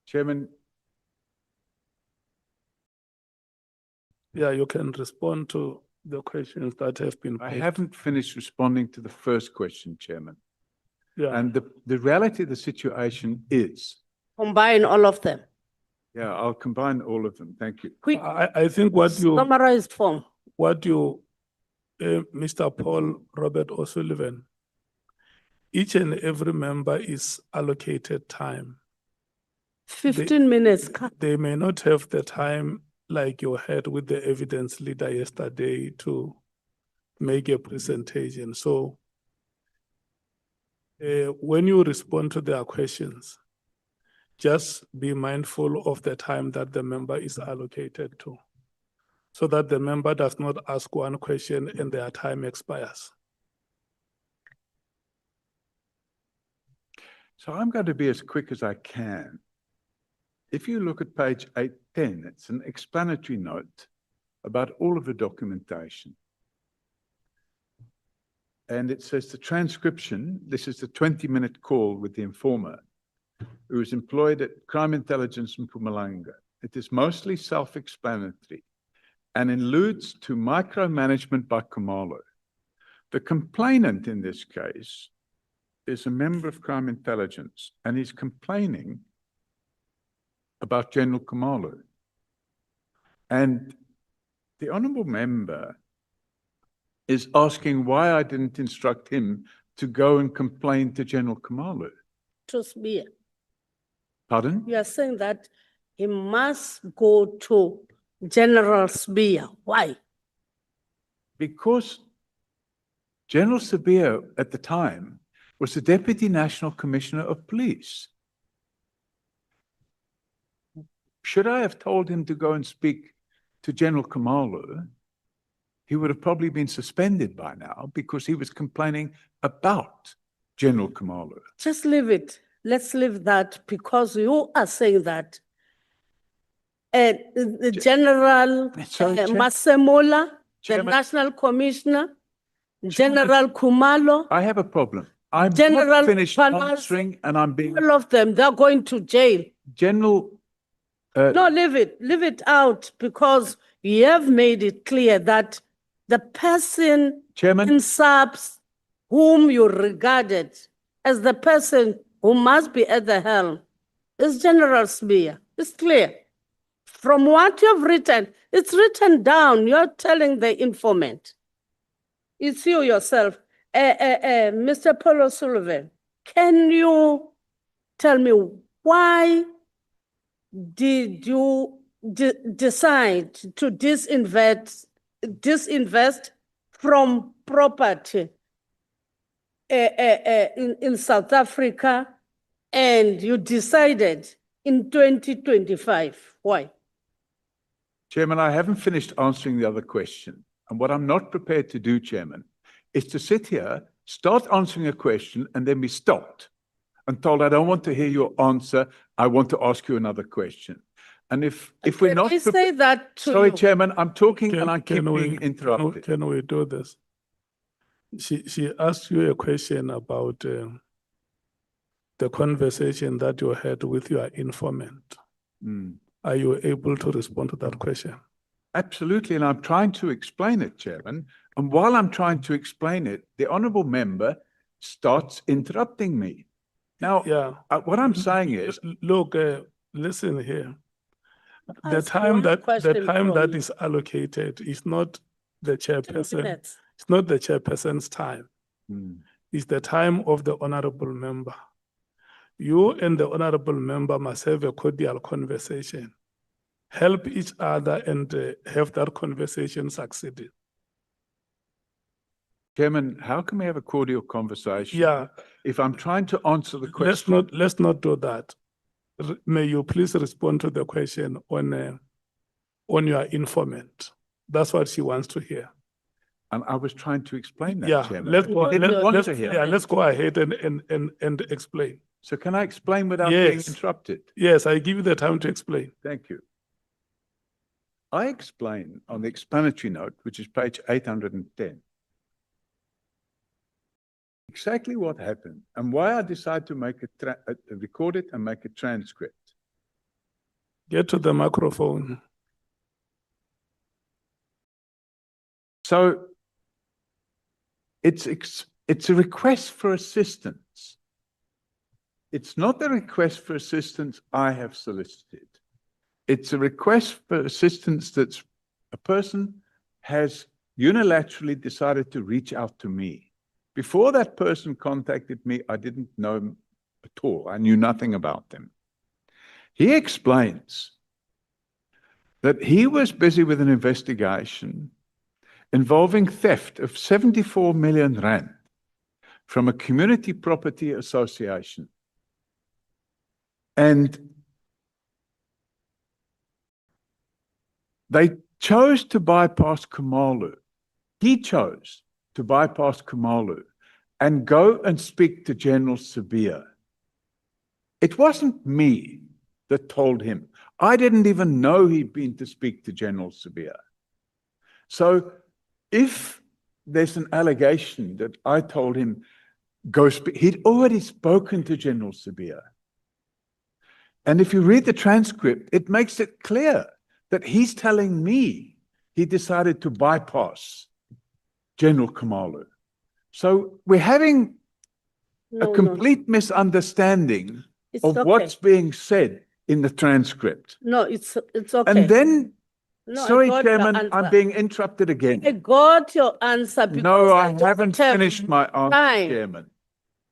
Chairman,
Yeah, you can respond to the questions that have been
I
posed.
haven't finished responding to the first question, Chairman.
Yeah,
And the reality of the situation is,
Combine all of them.
yeah, I'll combine all of them. Thank you.
Quick,
I think what you,
summarized form.
Mr. Paul Robert O'Sullivan, each and every member is allocated time.
15 minutes.
They may not have the time like you had with the evidence leader yesterday to make a presentation. So when you respond to their questions, just be mindful of the time that the member is allocated to, so that the member does not ask one question and their time expires.
So I'm going to be as quick as I can. If you look at page 810, it's an explanatory note about all of the documentation. And it says the transcription, this is the 20-minute call with the informer who is employed at Crime Intelligence in Mpumalanga. It is mostly self-explanatory and alludes to micromanagement by Khumalo. The complainant in this case is a member of Crime Intelligence, and he's complaining about General Khumalo. And the honourable member is asking why I didn't instruct him to go and complain to General Khumalo.
To Spear.
Pardon?
You are saying that he must go to General Spear. Why?
Because General Sabir at the time was the Deputy National Commissioner of Police. Should I have told him to go and speak to General Khumalo, he would have probably been suspended by now because he was complaining about General Khumalo.
Just leave it. Let's leave that, because you are saying that the General Masemola, the
Chairman.
National Commissioner, General Khumalo,
I have a problem. I'm
General
not finished
Mkhwanazi,
answering and I'm being
all of them, they're going to jail.
General.
No, leave it out, because you have made it clear that the person
Chairman.
in SAPS whom you regarded as the person who must be at the helm is General Spear. It's clear. From what you've written, it's written down. You're telling the informant. It's you yourself. Mr. Paul O'Sullivan, can you tell me why did you decide to disinvest from property in South Africa, and you decided in 2025? Why?
Chairman, I haven't finished answering the other question. And what I'm not prepared to do, Chairman, is to sit here, start answering a question, and then be stopped and told, I don't want to hear your answer. I want to ask you another question. And if we're not...
Can I say that to
Sorry,
you?
Chairman, I'm talking and I keep being interrupted.
Can we do this? She asked you a question about the conversation that you had with your informant. Are you able to respond to that question?
Absolutely, and I'm trying to explain it, Chairman. And while I'm trying to explain it, the honourable member starts interrupting me. Now, what I'm saying is...
Look, listen here. The
Ask
time
one
that
question
is allocated is not the chairperson.
minutes.
It's not the chairperson's time. It's the time of the honourable member. You and the honourable member must have a cordial conversation. Help each other and have that conversation succeed.
Chairman, how can we have a cordial conversation?
Yeah.
If I'm trying to answer the question.
Let's not do that. May you please respond to the question on your informant. That's what she wants to hear.
And I was trying to explain that,
Yeah,
Chairman.
let's go.
He didn't want to
Let's,
hear.
yeah, let's go ahead and explain.
So can I explain without being
Yes.
interrupted?
Yes, I give you the time to explain.
Thank you. I explain on the explanatory note, which is page 810, exactly what happened and why I decided to make record it and make a transcript.
Get to the microphone.
So it's a request for assistance. It's not a request for assistance I have solicited. It's a request for assistance that a person has unilaterally decided to reach out to me. Before that person contacted me, I didn't know him at all. I knew nothing about them. He explains that he was busy with an investigation involving theft of 74 million rand from a community property association. And they chose to bypass Khumalo. He chose to bypass Khumalo and go and speak to General Sibiya. It wasn't me that told him. I didn't even know he'd been to speak to General Sibiya. So if there's an allegation that I told him, go speak, he'd already spoken to General Sibiya. And if you read the transcript, it makes it clear that he's telling me he decided to bypass General Khumalo. So we're having a complete misunderstanding of what's being said in the transcript.
No, it's okay.
And then,
No, I
sorry,
got your
Chairman, I'm
answer.
being interrupted again.
I got your answer. Because
No, I
don't
haven't
have
finished my answer,
time.
Chairman.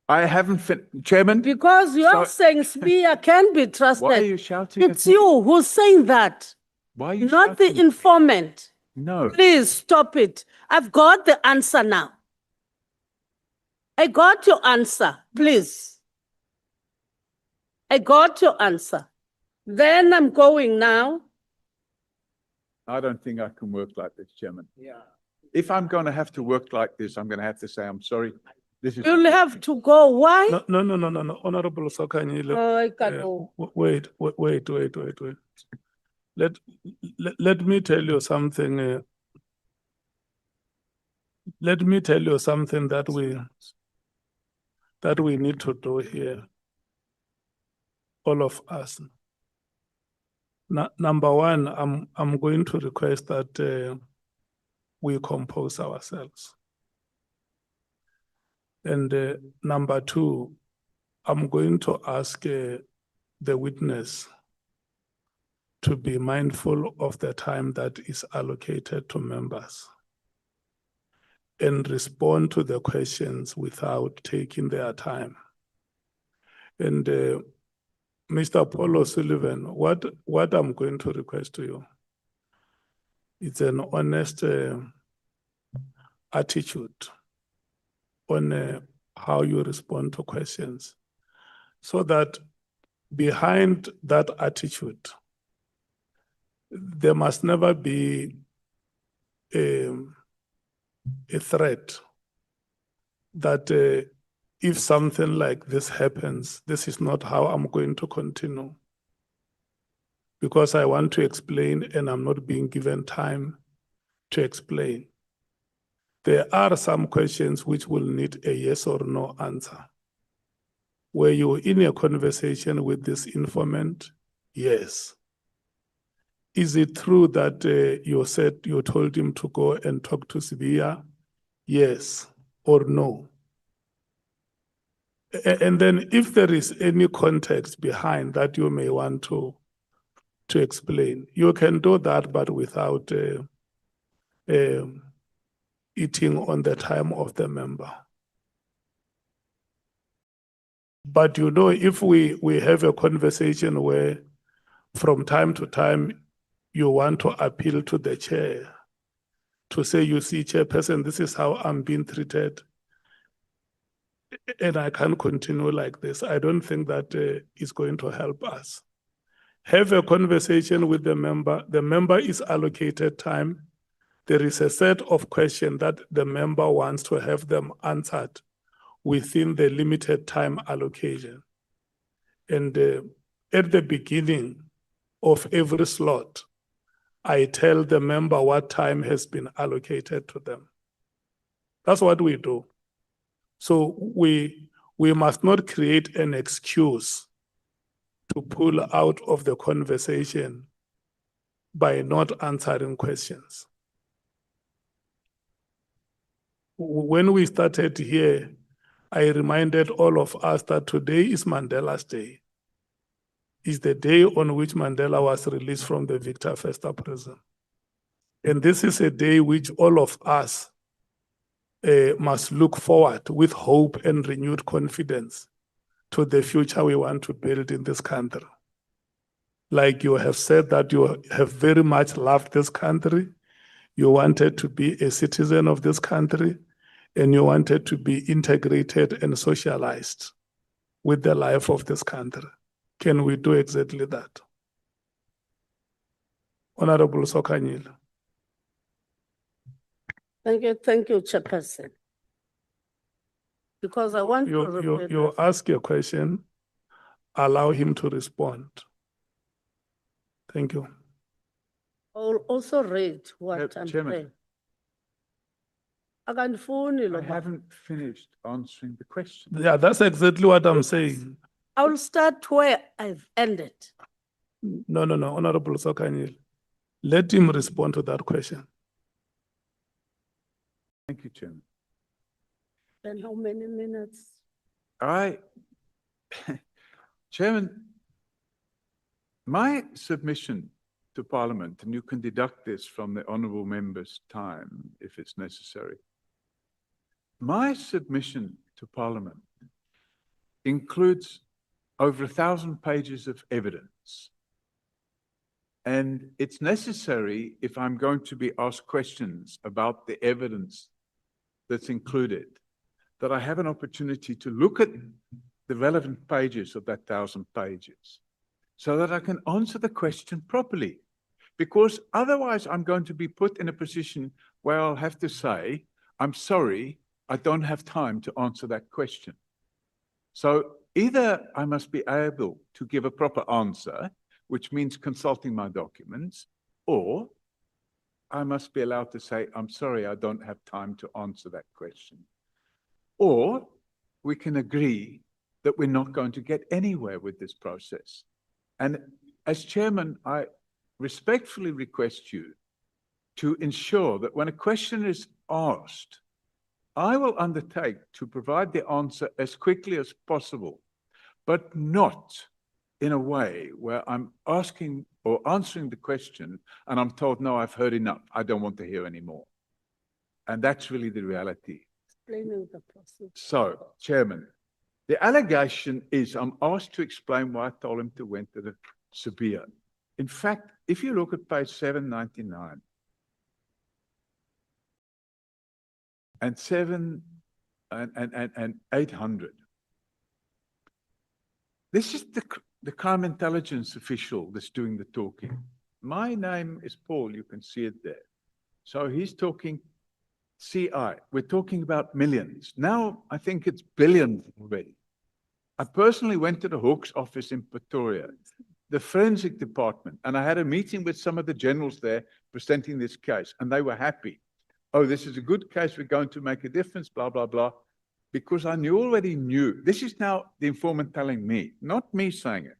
I haven't finished, Chairman.
Because you are saying Sibiya can be trusted.
Why are you shouting at
It's
me?
you who's saying that,
Why are you
not the
shouting?
informant.
No.
Please stop it. I've got the answer now. I got your answer, please. I got your answer. Then I'm going now.
I don't think I can work like this, Chairman. Yeah. If I'm going to have to work like this, I'm going to have to say, I'm sorry. This is.
You'll have to go. Why?
No. Honorable Sokanyile.
Oh, I can't go.
Wait. Let me tell you something. Let me tell you something that we need to do here. All of us. Number one, I'm going to request that we compose ourselves. And number two, I'm going to ask the witness to be mindful of the time that is allocated to members and respond to the questions without taking their time. And Mr. Paul O'Sullivan, what I'm going to request to you, it's an honest attitude on how you respond to questions, so that behind that attitude, there must never be a threat that if something like this happens, this is not how I'm going to continue, because I want to explain and I'm not being given time to explain. There are some questions which will need a yes or no answer. Were you in a conversation with this informant? Yes. Is it true that you told him to go and talk to Sibiya? Yes or no? And then if there is any context behind that you may want to explain, you can do that, but without eating on the time of the member. But you know, if we have a conversation where from time to time you want to appeal to the chair, to say, you see, Chairperson, this is how I'm being treated, and I can't continue like this. I don't think that is going to help us. Have a conversation with the member. The member is allocated time. There is a set of questions that the member wants to have them answered within the limited time allocation. And at the beginning of every slot, I tell the member what time has been allocated to them. That's what we do. So we must not create an excuse to pull out of the conversation by not answering questions. When we started here, I reminded all of us that today is Mandela's Day. It's the day on which Mandela was released from the Victor Verster prison. And this is a day which all of us must look forward with hope and renewed confidence to the future we want to build in this country. Like you have said that you have very much loved this country, you wanted to be a citizen of this country, and you wanted to be integrated and socialized with the life of this country. Can we do exactly that? Honorable Sokanyile.
Thank you, Chairperson. Because I want to repeat
You ask your question, allow him to respond. Thank you.
I'll also read what I'm
Chairman.
saying.
I haven't finished answering the question.
Yeah, that's exactly what I'm saying.
I'll start where I've ended.
No, Honorable Sokanyile. Let him respond to that question.
Thank you, Chairman.
Then how many minutes?
Chairman, my submission to Parliament, and you can deduct this from the honourable member's time if it's necessary. My submission to Parliament includes over 1,000 pages of evidence. And it's necessary, if I'm going to be asked questions about the evidence that's included, that I have an opportunity to look at the relevant pages of that 1,000 pages so that I can answer the question properly. Because otherwise I'm going to be put in a position where I'll have to say, I'm sorry, I don't have time to answer that question. So either I must be able to give a proper answer, which means consulting my documents, or I must be allowed to say, I'm sorry, I don't have time to answer that question. Or we can agree that we're not going to get anywhere with this process. And as chairman, I respectfully request you to ensure that when a question is asked, I will undertake to provide the answer as quickly as possible, but not in a way where I'm asking or answering the question and I'm told, no, I've heard enough. I don't want to hear anymore. And that's really the reality.
Explaining the process.
So, Chairman, the allegation is I'm asked to explain why I told him to went to the Sabia. In fact, if you look at page 799 and 800, this is the crime intelligence official that's doing the talking. My name is Paul, you can see it there. So he's talking CI, we're talking about millions. Now I think it's billions already. I personally went to the Hawks office in Pretoria, the forensic department, and I had a meeting with some of the generals there presenting this case, and they were happy. Oh, this is a good case, we're going to make a difference, blah, blah, blah. Because I already knew, this is now the informant telling me, not me saying it,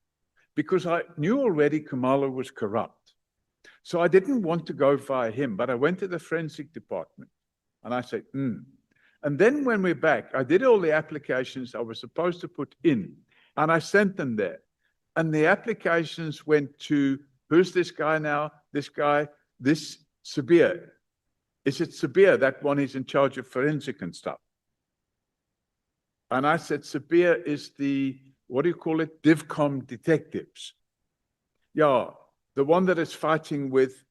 because I knew already Khumalo was corrupt. So I didn't want to go via him, but I went to the forensic department and I said, And then when we're back, I did all the applications I was supposed to put in and I sent them there. And the applications went to, who's this guy now? This guy, this Sabir. Is it Sabir, that one is in charge of forensic and stuff? And I said, Sabir is the, what do you call it? DivCom detectives. Yeah, the one that is fighting with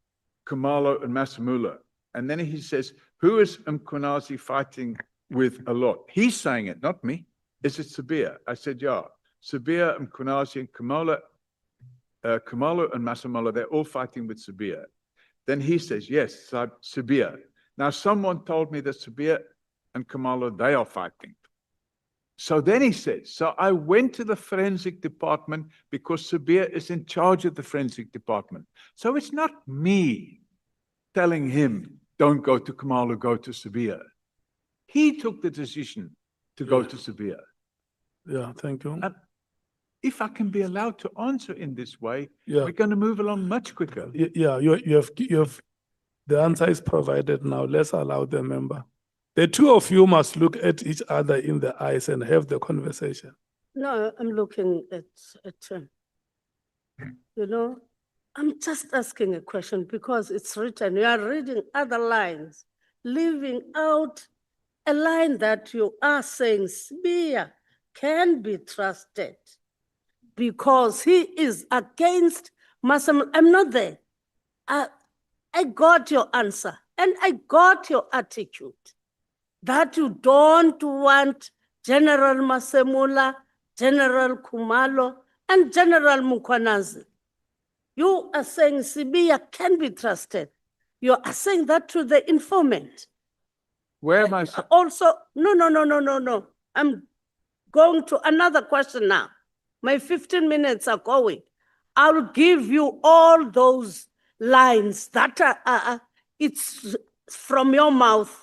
Khumalo and Masamula. And then he says, who is Mkhwanazi fighting with a lot? He's saying it, not me. Is it Sabia? I said, yeah. Sabia, Mkhwanazi, and Kamalo and Masemola, they're all fighting with Sabia. Then he says, yes, Sabia. Now, someone told me that Sabia and Kamalo, they are fighting. So then he says, so I went to the forensic department because Sabia is in charge of the forensic department. So it's not me telling him, don't go to Kamalo, go to Sabia. He took the decision to go to Sabia.
Yeah, thank you.
If I can be allowed to answer in this way,
Yeah.
we're going to move along much quicker.
Yeah, you have, the answer is provided now. Let's allow the member. The two of you must look at each other in the eyes and have the conversation.
No, I'm looking at him. You know, I'm just asking a question because it's written. You are reading other lines, leaving out a line that you are saying Sibia can be trusted because he is against Masemola. I'm not there. I got your answer and I got your attitude that you don't want General Masemola, General Khumalo, and General Mkhwanazi. You are saying Sibia can be trusted. You are saying that to the informant.
Where am I?
Also, no. I'm going to another question now. My 15 minutes are going. I'll give you all those lines that are it's from your mouth.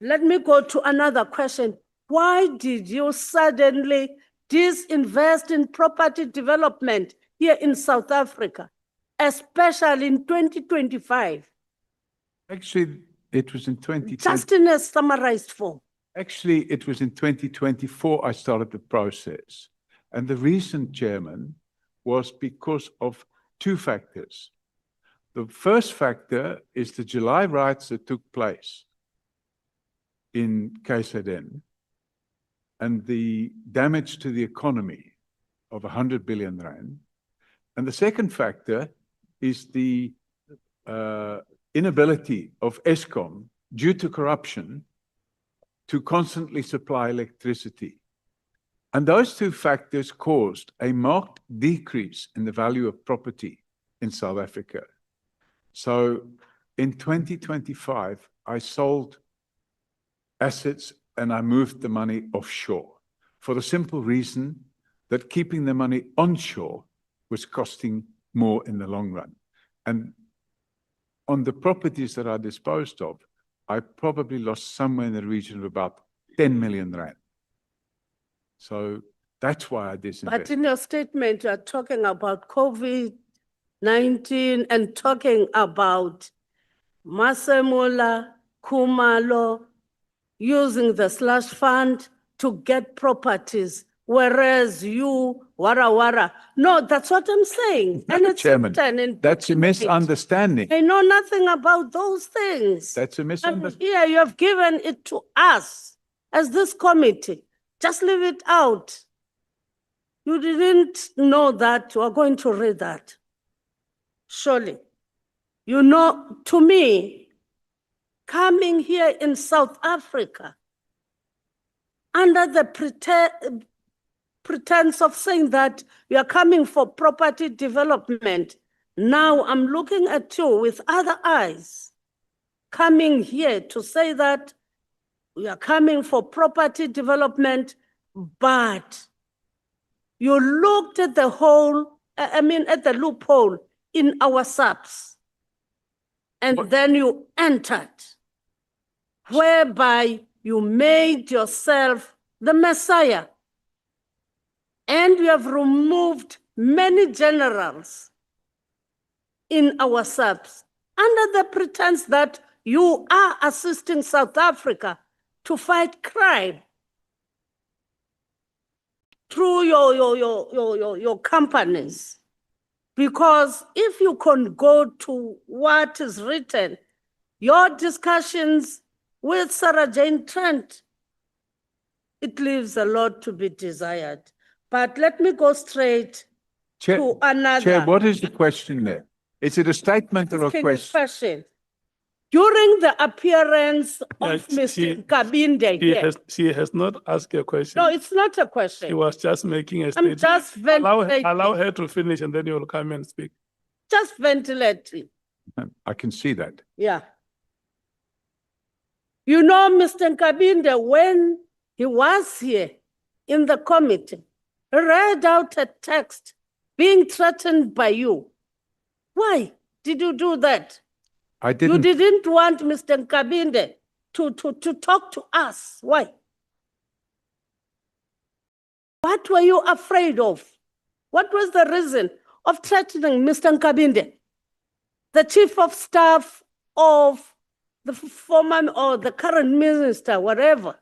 Let me go to another question. Why did you suddenly disinvest in property development here in South Africa, especially in 2025?
Actually, it was in 2020.
Just in a summarized form.
Actually, it was in 2024 I started the process. And the reason, Chairman, was because of two factors. The first factor is the July riots that took place in KZN and the damage to the economy of 100 billion rand. And the second factor is the inability of Eskom, due to corruption, to constantly supply electricity. And those two factors caused a marked decrease in the value of property in South Africa. So in 2025, I sold assets and I moved the money offshore for the simple reason that keeping the money onshore was costing more in the long run. And on the properties that I disposed of, I probably lost somewhere in the region of about 10 million rand. So that's why I disinvested.
But in your statement, you are talking about COVID-19 and talking about Masemola, Khumalo, using the slush fund to get properties, whereas you, wara. No, that's what I'm saying. And it's
Chairman,
written in
that's a misunderstanding.
I know nothing about those things.
That's a misunderstanding.
Here you have given it to us as this committee. Just leave it out. You didn't know that you are going to read that. Surely. You know, to me, coming here in South Africa, under the pretense of saying that you are coming for property development, now I'm looking at you with other eyes, coming here to say that we are coming for property development, but you looked at the whole, at the loophole in our SAPS, and then you entered, whereby you made yourself the Messiah, and you have removed many generals in our SAPS under the pretense that you are assisting South Africa to fight crime through your companies. Because if you can go to what is written, your discussions with Sarah Jane Trent, it leaves a lot to be desired. But let me go straight to another.
Chair, what is the question there? Is it a statement or a
Asking
question?
question. During the appearance of
Yeah,
Mr. Kabinde here.
She has not asked a question.
No, it's not a
She
question.
was just making a
I'm
statement.
just ventilating.
Allow her to finish and then you will come and speak.
Just ventilating.
I can see that.
Yeah. You know, Mr. Kabinde, when he was here in the committee, he read out a text being threatened by you. Why did you do that?
I
You
didn't.
didn't want Mr. Kabinde to talk to us. Why? What were you afraid of? What was the reason of threatening Mr. Kabinde, the chief of staff of the former or the current minister, whatever?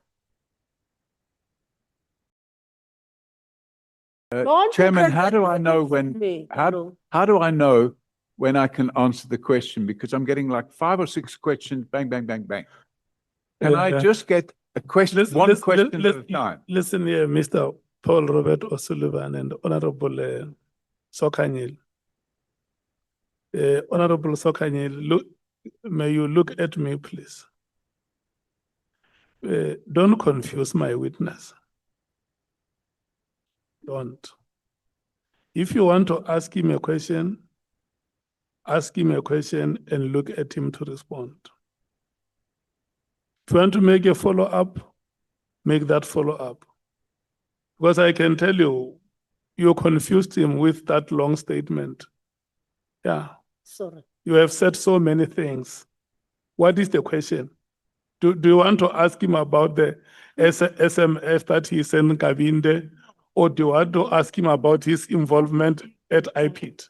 Don't look
Chairman,
at
how do I know
me.
when,
Hello.
how do I know when I can answer the question? Because I'm getting like 5 or 6 questions, bang, bang, bang, bang. Can I just get a question, one question at a time?
Listen here, Mr. Paul Robert O'Sullivan and Honorable Sokanyil. Honorable Sokanyil, may you look at me, please. Don't confuse my witness. Don't. If you want to ask him a question and look at him to respond. If you want to make a follow-up, make that follow-up. Because I can tell you, you confused him with that long statement. Yeah,
Sorry.
you have said so many things. What is the question? Do you want to ask him about the SMS that he sent Kabinde, or do you want to ask him about his involvement at IPIT?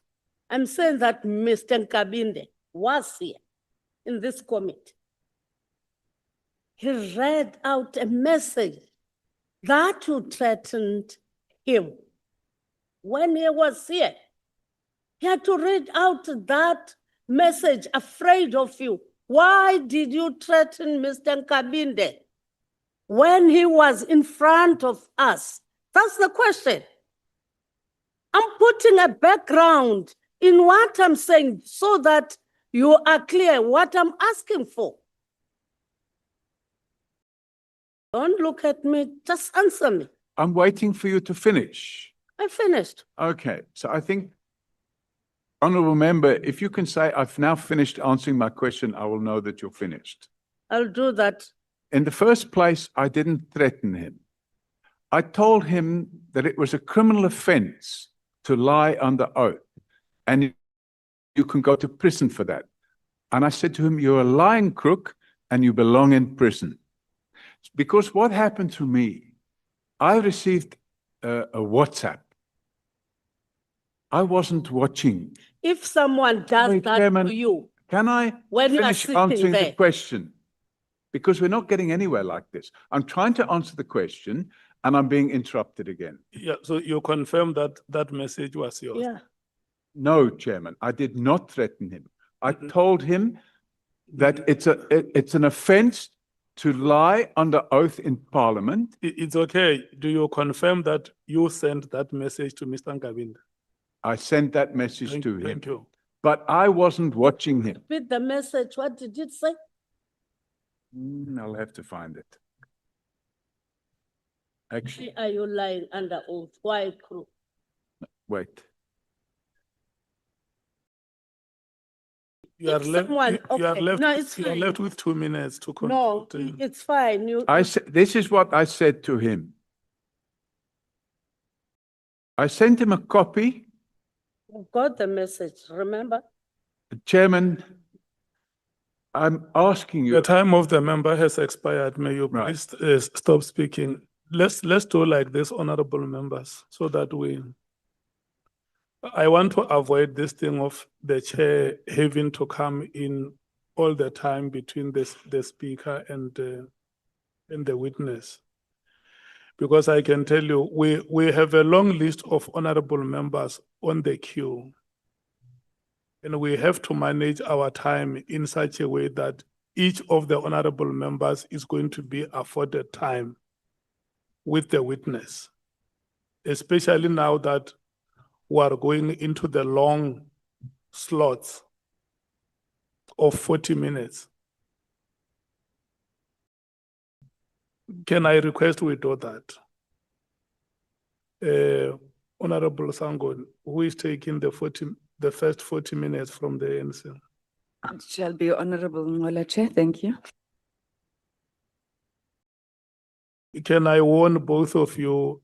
I'm saying that Mr. Kabinde was here in this committee. He read out a message that you threatened him. When he was here, he had to read out that message, afraid of you. Why did you threaten Mr. Kabinde when he was in front of us? That's the question. I'm putting a background in what I'm saying so that you are clear what I'm asking for. Don't look at me, just answer me.
I'm waiting for you to finish.
I finished.
Okay, so I think, Honourable Member, if you can say, I've now finished answering my question, I will know that you're finished.
I'll do that.
In the first place, I didn't threaten him. I told him that it was a criminal offence to lie under oath, and you can go to prison for that. And I said to him, you're a lying crook and you belong in prison. Because what happened to me, I received a WhatsApp. I wasn't watching.
If someone does
Hey,
that
Chairman,
to you,
Can I
when you are
finish
sitting
answering the
there.
question? Because we're not getting anywhere like this. I'm trying to answer the question and I'm being interrupted again.
Yeah, so you confirm that that message was yours?
Yeah.
No, Chairman, I did not threaten him. I told him that it's an offence to lie under oath in Parliament.
It's okay. Do you confirm that you sent that message to Mr. Kabinde?
I sent that message to him,
Thank you.
but I wasn't watching him.
Repeat the message. What did it say?
I'll have to find it. Actually,
Why are you lying under oath? Why crook?
wait.
You are
If
left,
someone-
you are
okay.
left,
No, it's
you are
fine.
left with 2 minutes to
No,
continue.
it's fine. You,
This is what I said to him. I sent him a copy.
you got the message, remember?
Chairman, I'm asking you.
The time of the member has expired. May you
Right.
please stop speaking? Let's do like this, honorable members, so that I want to avoid this thing of the chair having to come in all the time between the speaker and the witness. Because I can tell you, we have a long list of honorable members on the queue. And we have to manage our time in such a way that each of the honorable members is going to be afforded time with the witness, especially now that we are going into the long slots of 40 minutes. Can I request we do that? Honorable Sangon, who is taking the first 40 minutes from the ANC?
It shall be Honorable Ngola Chair, thank you.
Can I warn both of you,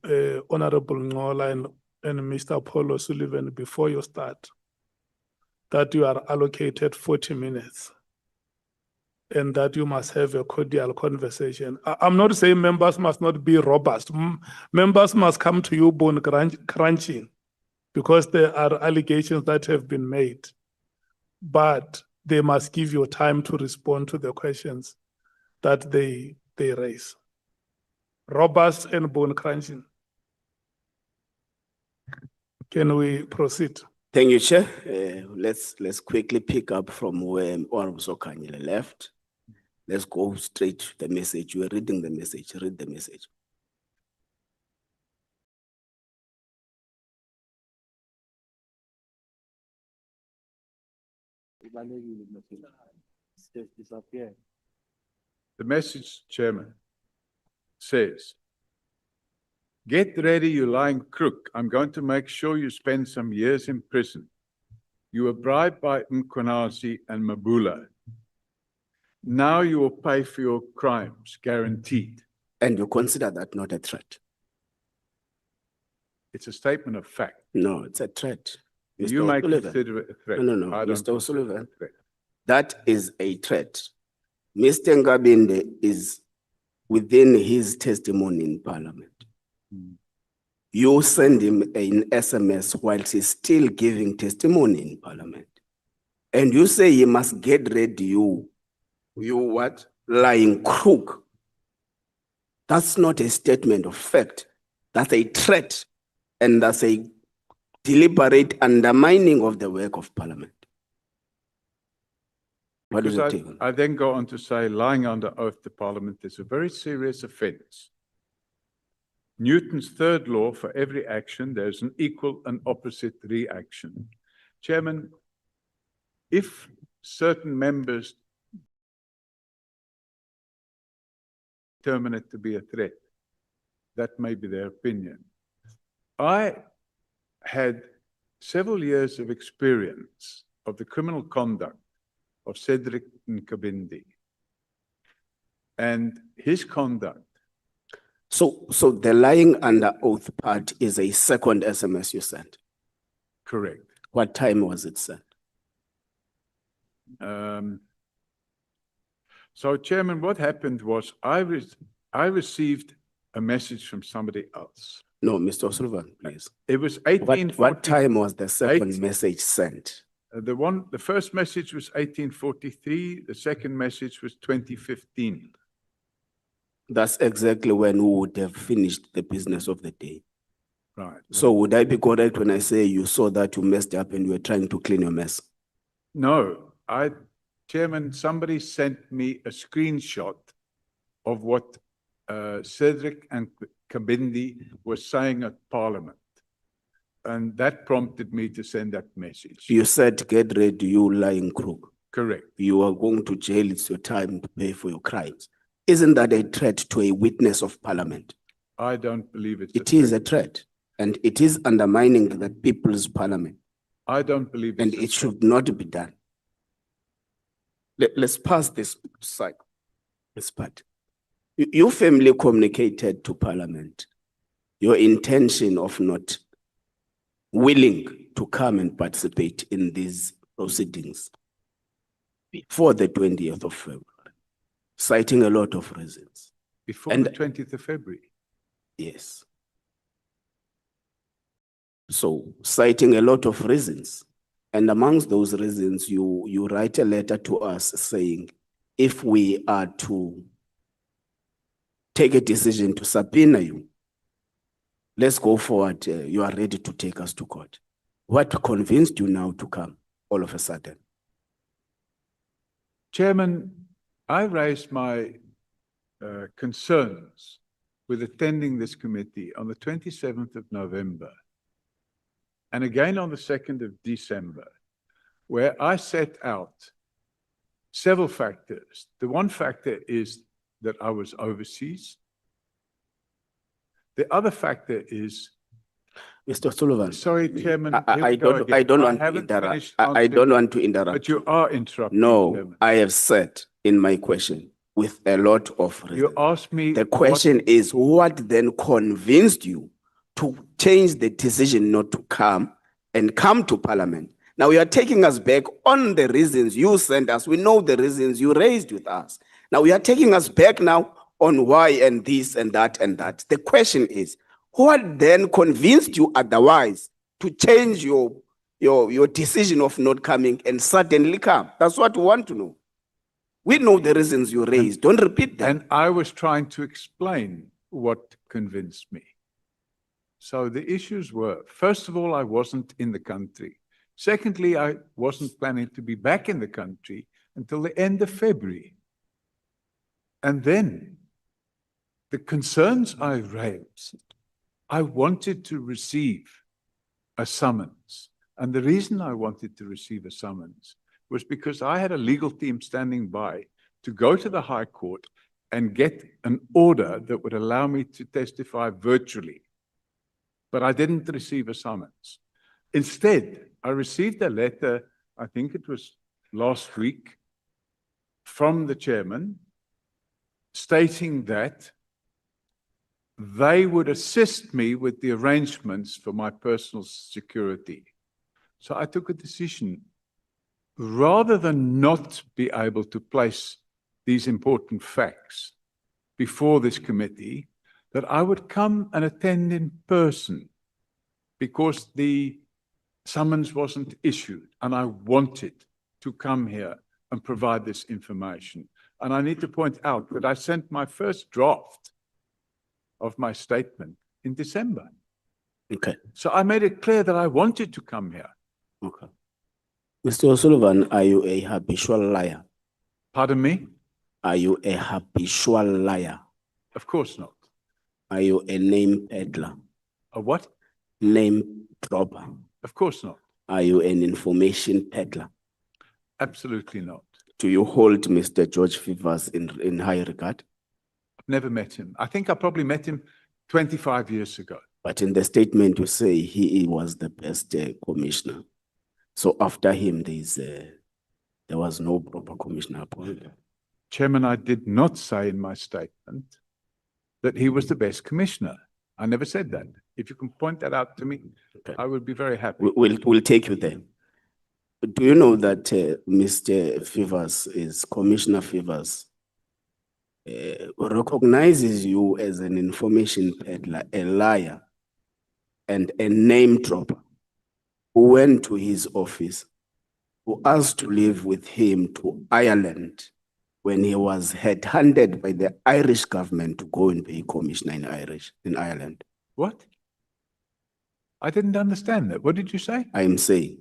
Honorable Ngola and Mr. Paul O'Sullivan, before you start, that you are allocated 40 minutes and that you must have a cordial conversation. I'm not saying members must not be robust. Members must come to you bone crunching because there are allegations that have been made, but they must give you time to respond to the questions that they raise. Robust and bone crunching. Can we proceed?
Thank you, Chair. Let's quickly pick up from where Honorable Sokanyile left. Let's go straight to the message. You are reading the message. Read the message.
The message, Chairman, says, "Get ready, you lying crook. I'm going to make sure you spend some years in prison. You were bribed by Mkhwanazi and Mabula. Now you will pay for your crimes, guaranteed."
And you consider that not a threat?
It's a statement of fact.
No, it's a threat.
You
Mr.
may
O'Sullivan.
consider it a threat.
No,
I don't
Mr.
consider it a
O'Sullivan.
threat.
That is a threat. Mr. Ngabinde is within his testimony in Parliament. You send him an SMS whilst he's still giving testimony in Parliament. And you say he must get ready, you what? Lying crook. That's not a statement of fact. That's a threat. And that's a deliberate undermining of the work of Parliament. What is
Because
it take?
I then go on to say lying under oath to Parliament is a very serious offence. Newton's third law, for every action, there's an equal and opposite reaction. Chairman, if certain members determine it to be a threat, that may be their opinion. I had several years of experience of the criminal conduct of Cedric Nkabindi and his conduct.
So the lying under oath part is a second SMS you sent?
Correct.
What time was it sent?
So, Chairman, what happened was I received a message from somebody else.
No, Mr. O'Sullivan, please.
It was 1840.
What time was the second message sent?
The first message was 1843. The second message was 2015.
That's exactly when we would have finished the business of the day.
Right.
So would I be correct when I say you saw that you messed up and you were trying to clean your mess?
No, Chairman, somebody sent me a screenshot of what Cedric and Kabindi were saying at Parliament. And that prompted me to send that message.
You said, get ready, you lying crook.
Correct.
You are going to jail, it's your time to pay for your crimes. Isn't that a threat to a witness of Parliament?
I don't believe it's
It is a threat, and it is undermining the people's Parliament.
I don't believe it's
and it should not be done. Let's pass this cycle, this part. You firmly communicated to Parliament your intention of not willing to come and participate in these proceedings before the 20th of February, citing a lot of reasons.
Before the 20th of February?
Yes. So, citing a lot of reasons. And amongst those reasons, you write a letter to us saying, if we are to take a decision to subpoena you, let's go forward. You are ready to take us to court. What convinced you now to come all of a sudden?
Chairman, I raised my concerns with attending this committee on the 27th of November and again on the 2nd of December, where I set out several factors. The one factor is that I was overseas. The other factor is,
Mr. Sullivan,
sorry, Chairman. here
I
we go
don't,
again.
I don't want to
haven't
interrupt.
finished
I don't
answering,
want to interrupt.
But you are interrupting,
No,
Chairman.
I have said in my question with a lot of reason.
You asked me.
The question is, what then convinced you to change the decision not to come and come to Parliament? Now you are taking us back on the reasons you sent us. We know the reasons you raised with us. Now you are taking us back now on why and this and that and that. The question is, what then convinced you otherwise to change your decision of not coming and suddenly come? That's what we want to know. We know the reasons you raised. Don't repeat them.
And I was trying to explain what convinced me. So the issues were, first of all, I wasn't in the country. Secondly, I wasn't planning to be back in the country until the end of February. And then the concerns I raised, I wanted to receive a summons. And the reason I wanted to receive a summons was because I had a legal team standing by to go to the High Court and get an order that would allow me to testify virtually. But I didn't receive a summons. Instead, I received a letter, I think it was last week, from the chairman stating that they would assist me with the arrangements for my personal security. So I took a decision, rather than not be able to place these important facts before this committee, that I would come and attend in person because the summons wasn't issued and I wanted to come here and provide this information. And I need to point out that I sent my first draft of my statement in December.
Okay.
So I made it clear that I wanted to come here.
Okay. Mr. O'Sullivan, are you a habitual liar?
Pardon me?
Are you a habitual liar?
Of course not.
Are you a name peddler?
A what?
Name dropper?
Of course not.
Are you an information peddler?
Absolutely not.
Do you hold Mr. George Fivers in high regard?
I've never met him. I think I probably met him 25 years ago.
But in the statement you say he was the best commissioner. So after him, there was no proper commissioner appointed.
Chairman, I did not say in my statement that he was the best commissioner. I never said that. If you can point that out to me, okay, I would be very happy.
We'll take you there. Do you know that Mr. Fivers is Commissioner Fivers recognizes you as an information peddler, a liar, and a name dropper who went to his office, who asked to live with him to Ireland when he was headhunted by the Irish government to go and be commissioner in Ireland.
What? I didn't understand that. What did you say?
I'm saying,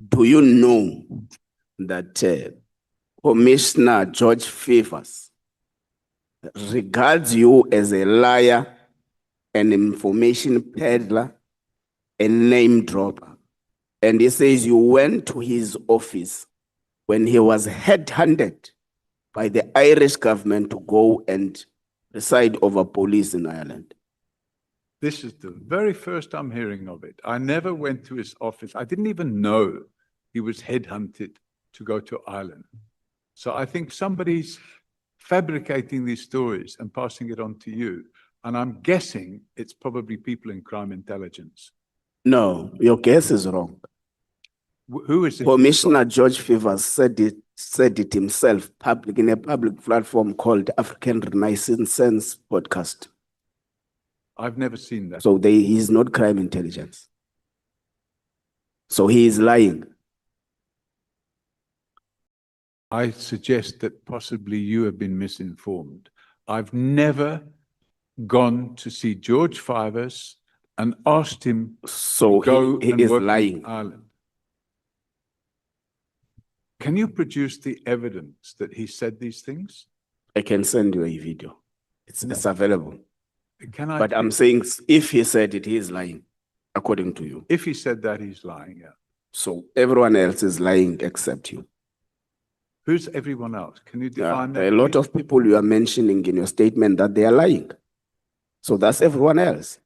do you know that Commissioner George Fivers regards you as a liar, an information peddler, a name dropper? And he says you went to his office when he was headhunted by the Irish government to go and preside over police in Ireland.
This is the very first I'm hearing of it. I never went to his office. I didn't even know he was headhunted to go to Ireland. So I think somebody's fabricating these stories and passing it on to you. And I'm guessing it's probably people in crime intelligence.
No, your guess is wrong.
Who is it?
Commissioner George Fivers said it himself in a public platform called African Renaissance Podcast.
I've never seen that.
So he's not crime intelligence. So he is lying.
I suggest that possibly you have been misinformed. I've never gone to see George Fivers and asked him
to
go
he
and
is
work
lying.
in Ireland. Can you produce the evidence that he said these things?
I can send you a video. It's available.
Can I?
But I'm saying if he said it, he is lying, according to you.
If he said that, he's lying, yeah.
So everyone else is lying except you.
Who's everyone else? Can you define that?
A lot of people you are mentioning in your statement that they are lying. So that's everyone else.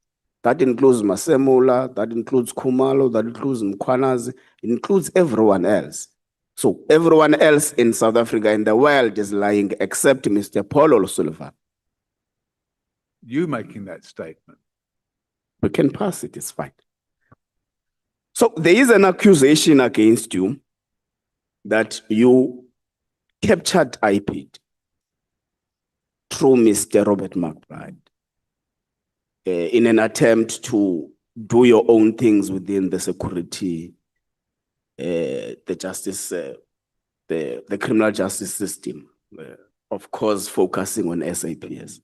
That includes Masemula, that includes Kumalo, that includes Mkhwanazi, it includes everyone else. So everyone else in South Africa in the world is lying except Mr. Paul O'Sullivan.
You making that statement.
We can pass it, it's fine. So there is an accusation against you that you captured IPID through Mr. Robert McBride in an attempt to do your own things within the security, the justice, the criminal justice system, of course, focusing on SAPS.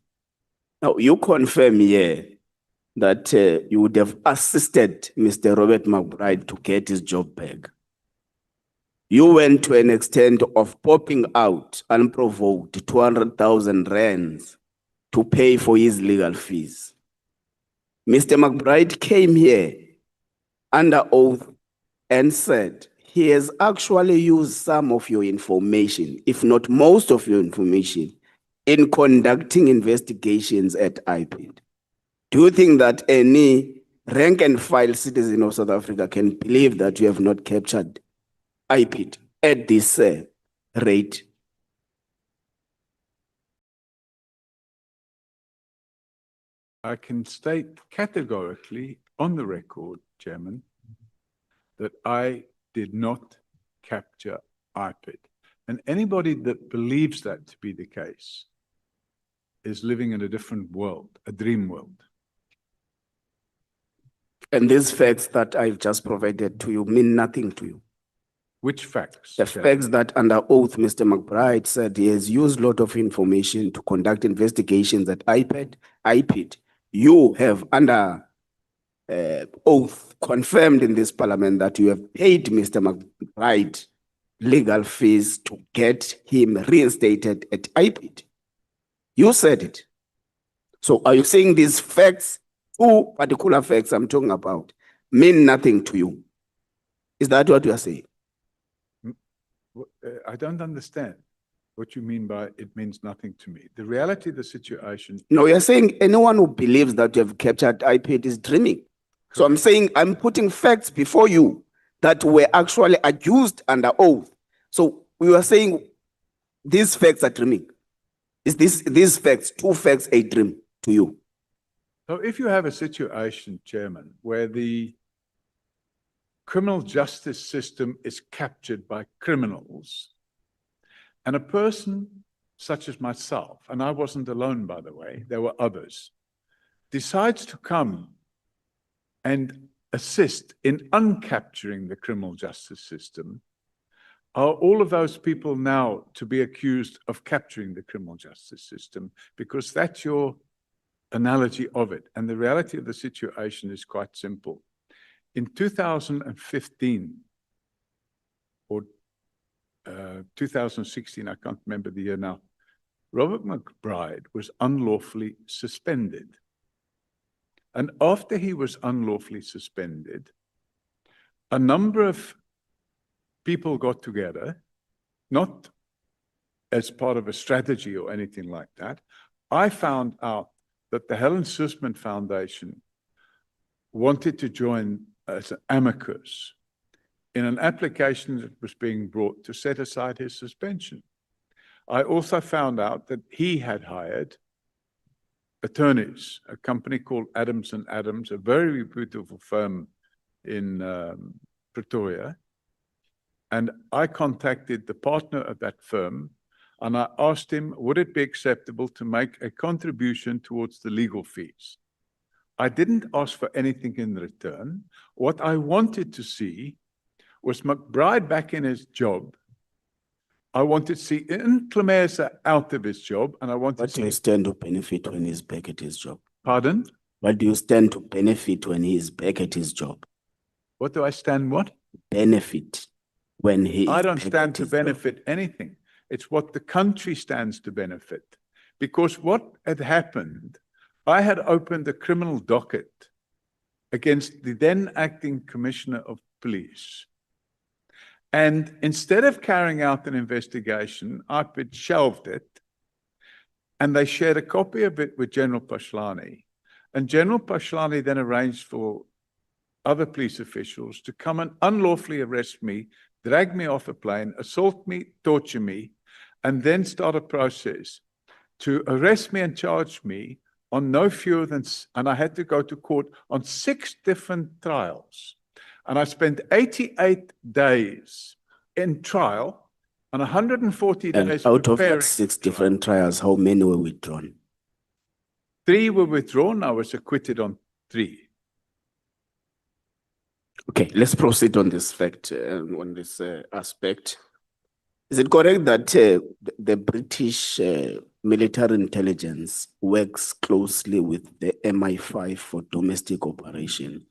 Now, you confirm here that you would have assisted Mr. Robert McBride to get his job back. You went to an extent of popping out unprovoked 200,000 rands to pay for his legal fees. Mr. McBride came here under oath and said he has actually used some of your information, if not most of your information, in conducting investigations at IPID. Do you think that any rank and file citizen of South Africa can believe that you have not captured IPID at this rate?
I can state categorically on the record, Chairman, that I did not capture IPID. And anybody that believes that to be the case is living in a different world, a dream world.
And these facts that I've just provided to you mean nothing to you.
Which facts?
The facts that under oath, Mr. McBride said he has used a lot of information to conduct investigations at IPID. You have under oath confirmed in this parliament that you have paid Mr. McBride legal fees to get him reinstated at IPID. You said it. So are you saying these facts, two particular facts I'm talking about, mean nothing to you? Is that what you are saying?
I don't understand what you mean by it means nothing to me. The reality of the situation.
No, you're saying anyone who believes that you have captured IPID is dreaming. So I'm saying I'm putting facts before you that were actually accused under oath. So we were saying these facts are dreaming. Is these facts, two facts, a dream to you?
So if you have a situation, Chairman, where the criminal justice system is captured by criminals, and a person such as myself, and I wasn't alone, by the way, there were others, decides to come and assist in uncapturing the criminal justice system, are all of those people now to be accused of capturing the criminal justice system? Because that's your analogy of it. And the reality of the situation is quite simple. In 2015 or 2016, I can't remember the year now, Robert McBride was unlawfully suspended. And after he was unlawfully suspended, a number of people got together, not as part of a strategy or anything like that. I found out that the Helen Suzman Foundation wanted to join as an amicus in an application that was being brought to set aside his suspension. I also found out that he had hired attorneys, a company called Adams & Adams, a very reputable firm in Pretoria. And I contacted the partner of that firm and I asked him, would it be acceptable to make a contribution towards the legal fees? I didn't ask for anything in return. What I wanted to see was McBride back in his job. I wanted to see Nclemesa out of his job, and I wanted
What do you stand to benefit when he's back at his job?
Pardon?
What do you stand to benefit when he's back at his job?
What do I stand what?
Benefit when he
I
is
don't
back
stand
at
to
his job.
benefit anything. It's what the country stands to benefit. Because what had happened, I had opened a criminal docket against the then acting commissioner of police. And instead of carrying out an investigation, IPID shelved it, and they shared a copy of it with General Pashlani. And General Pashlani then arranged for other police officials to come and unlawfully arrest me, drag me off a plane, assault me, torture me, and then start a process to arrest me and charge me on no fewer than, and I had to go to court on 6 different trials. And I spent 88 days in trial and 140
And
days
out of
preparing.
that 6 different trials, how many were withdrawn?
3 were withdrawn. I was acquitted on 3.
Okay, let's proceed on this fact, on this aspect. Is it correct that the British military intelligence works closely with the MI5 for domestic operation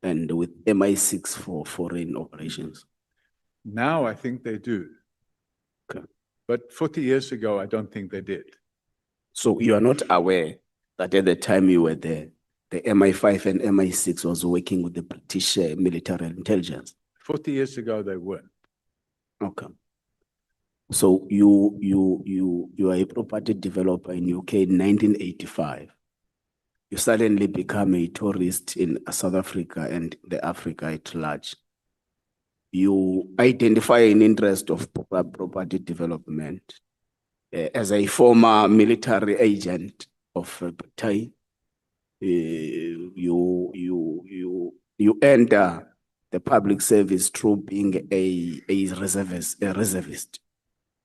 and with MI6 for foreign operations?
Now I think they do.
Okay.
But 40 years ago, I don't think they did.
So you are not aware that at the time you were there, the MI5 and MI6 was working with the British military intelligence?
40 years ago, they weren't.
Okay. So you are a property developer in UK in 1985. You suddenly become a tourist in South Africa and the Africa at large. You identify an interest of property development. As a former military agent of Britain, you enter the public service through being a reservist.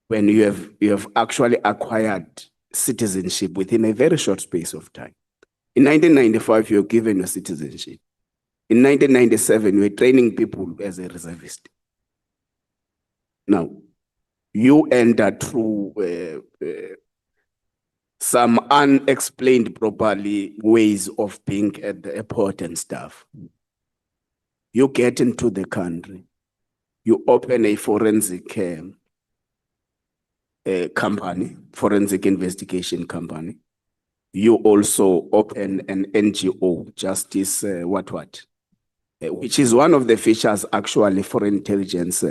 When you have actually acquired citizenship within a very short space of time. In 1995, you were given your citizenship. In 1997, you were training people as a reservist. Now, you entered through some unexplained properly ways of being at the airport and stuff. You get into the country. You open a forensic company, forensic investigation company. You also open an NGO, Justice which is one of the features actually foreign intelligence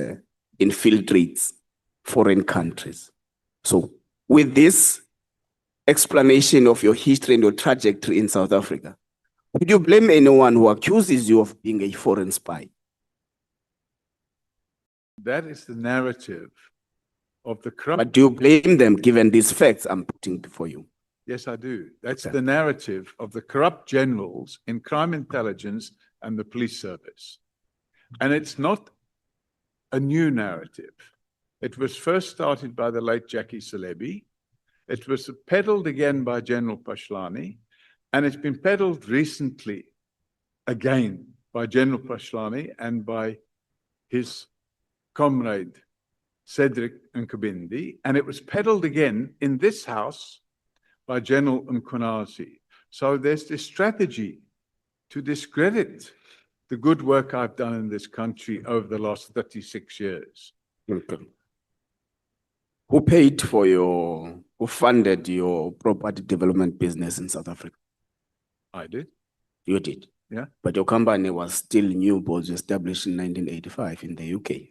infiltrates foreign countries. So with this explanation of your history and your trajectory in South Africa, would you blame anyone who accuses you of being a foreign spy?
That is the narrative of the corrupt.
But do you blame them given these facts I'm putting before you?
Yes, I do. That's
Okay.
the narrative of the corrupt generals in crime intelligence and the police service. And it's not a new narrative. It was first started by the late Jackie Celebi. It was peddled again by General Pashlani, and it's been peddled recently again by General Pashlani and by his comrade Cedric Nkabindi, and it was peddled again in this house by General Mkhwanazi. So there's this strategy to discredit the good work I've done in this country over the last 36 years.
Okay. Who paid for who funded your property development business in South Africa?
I did.
You did?
Yeah.
But your company was still new, was established in 1985 in the UK.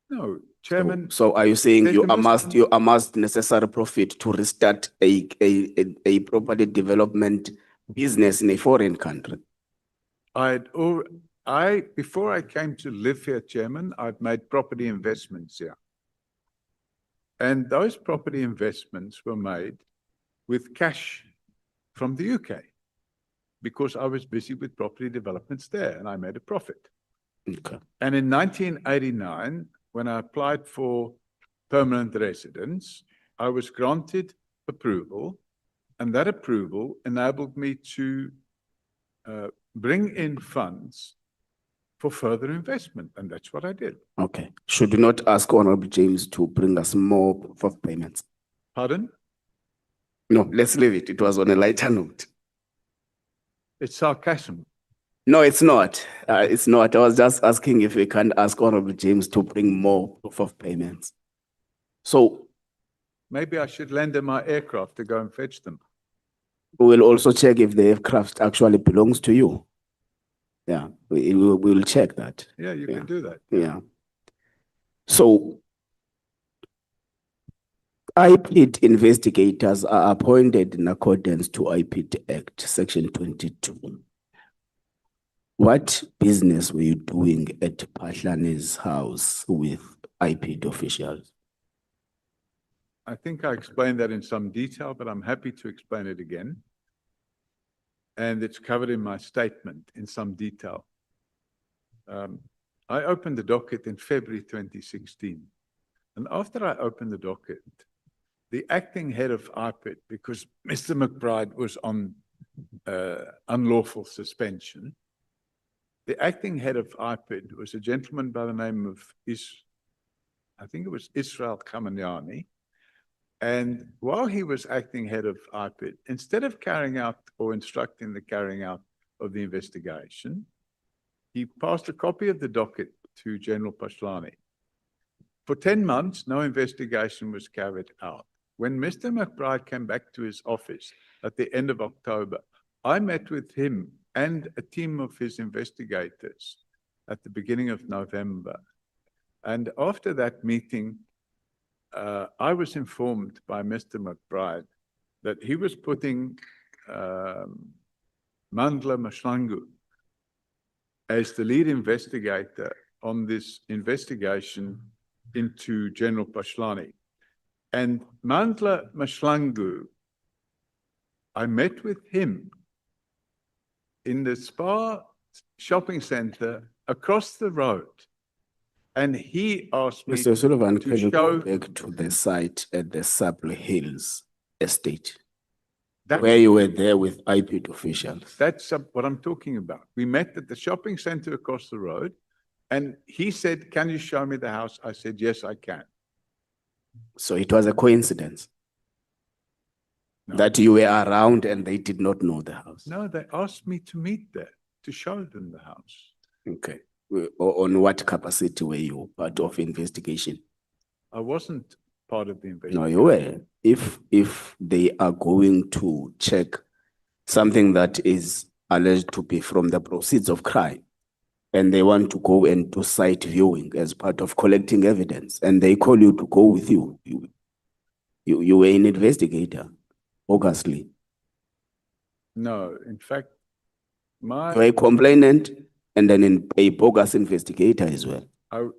No, Chairman.
So are you saying
there's
you
the most-
amassed necessary profit to restart a property development business in a foreign country?
Before I came to live here, Chairman, I'd made property investments here. And those property investments were made with cash from the UK because I was busy with property developments there and I made a profit.
Okay.
And in 1989, when I applied for permanent residence, I was granted approval, and that approval enabled me to bring in funds for further investment, and that's what I did.
Okay. Should we not ask Honorable James to bring us more proof of payments?
Pardon?
No, let's leave it. It was on a lighter note.
It's sarcasm.
No, it's not. It's not. I was just asking if we can ask Honorable James to bring more proof of payments. So
Maybe I should lend him my aircraft to go and fetch them.
we will also check if the aircraft actually belongs to you. Yeah, we will check that.
Yeah, you
Yeah.
can do that.
Yeah. So IPID investigators are appointed in accordance to IPID Act, Section 22. What business were you doing at Pahlane's house with IPID officials?
I think I explained that in some detail, but I'm happy to explain it again. And it's covered in my statement in some detail. I opened the docket in February 2016. And after I opened the docket, the acting head of IPID, because Mr. McBride was on unlawful suspension, the acting head of IPID was a gentleman by the name of I think it was Israel Kamanyani. And while he was acting head of IPID, instead of carrying out or instructing the carrying out of the investigation, he passed a copy of the docket to General Pashlani. For 10 months, no investigation was carried out. When Mr. McBride came back to his office at the end of October, I met with him and a team of his investigators at the beginning of November. And after that meeting, I was informed by Mr. McBride that he was putting Mandla Mashlangu as the lead investigator on this investigation into General Pashlani. And Mandla Mashlangu, I met with him in the Spa shopping center across the road. And he asked me
Mr. Sullivan,
to
can you
show
go back to the site at the Sapple Hills estate,
that
where you were there with IPID officials?
that's what I'm talking about. We met at the shopping center across the road, and he said, "Can you show me the house?" I said, "Yes, I can."
So it was a coincidence
No.
that you were around and they did not know the house.
No, they asked me to meet there, to show them the house.
Okay. On what capacity were you part of investigation?
I wasn't part of the investigation.
No, you were. If they are going to check something that is alleged to be from the proceeds of crime, and they want to go and do site viewing as part of collecting evidence, and they call you to go with you, you were an investigator, obviously.
No, in fact,
You were a complainant and then a bogus investigator as well.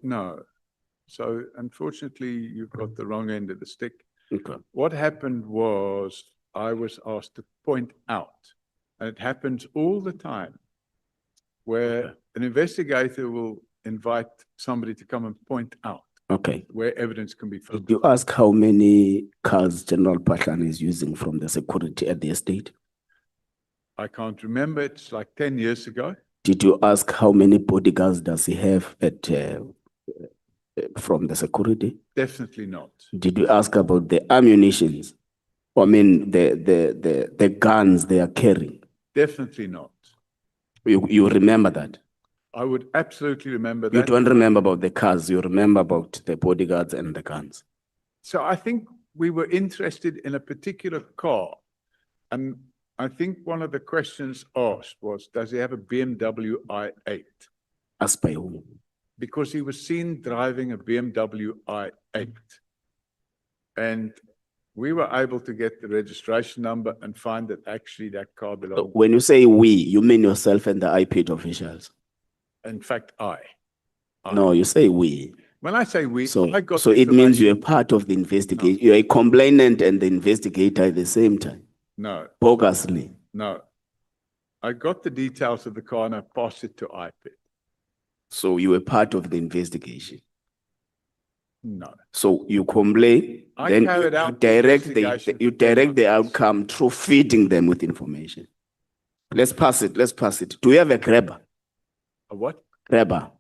no. So unfortunately, you've got the wrong end of the stick.
Okay.
What happened was I was asked to point out, and it happens all the time, where an investigator will invite somebody to come and point out
Okay.
where evidence can be found.
Did you ask how many cars General Pashlani is using from the security at the estate?
I can't remember. It's like 10 years ago.
Did you ask how many bodyguards does he have at from the security?
Definitely not.
Did you ask about the ammunitions? I mean, the guns they are carrying?
Definitely not.
You remember that?
I would absolutely remember
You
that.
don't remember about the cars, you remember about the bodyguards and the guns.
So I think we were interested in a particular car. And I think one of the questions asked was, does he have a BMW i8?
As by whom?
Because he was seen driving a BMW i8. And we were able to get the registration number and find that actually that car belonged.
When you say we, you mean yourself and the IPID officials?
In fact, I.
No, you say we.
When I say we,
So,
I got
so
the
it means
information.
you're part of the investigation. You're a complainant and the investigator at the same time.
No,
Bogusly.
no. I got the details of the car and I passed it to IPID.
So you were part of the investigation.
No.
So you complain,
I
then
carried
you
out the
direct
investigation
you
for 10
direct the
months.
outcome through feeding them with information. Let's pass it. Let's pass it. Do you have a grabber?
A what?
Grabber.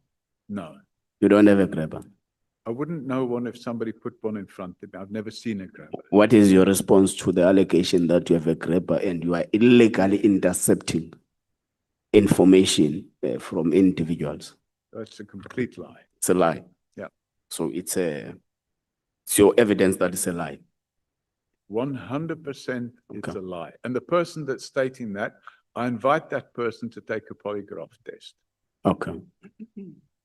No.
You don't have a grabber.
I wouldn't know one if somebody put one in front of me. I've never seen a grabber.
What is your response to the allegation that you have a grabber and you are illegally intercepting information from individuals?
That's a complete lie.
It's a lie.
Yeah.
So it's your evidence that it's a lie.
100% it's
Okay.
a lie. And the person that's stating that, I invite that person to take a polygraph test.
Okay.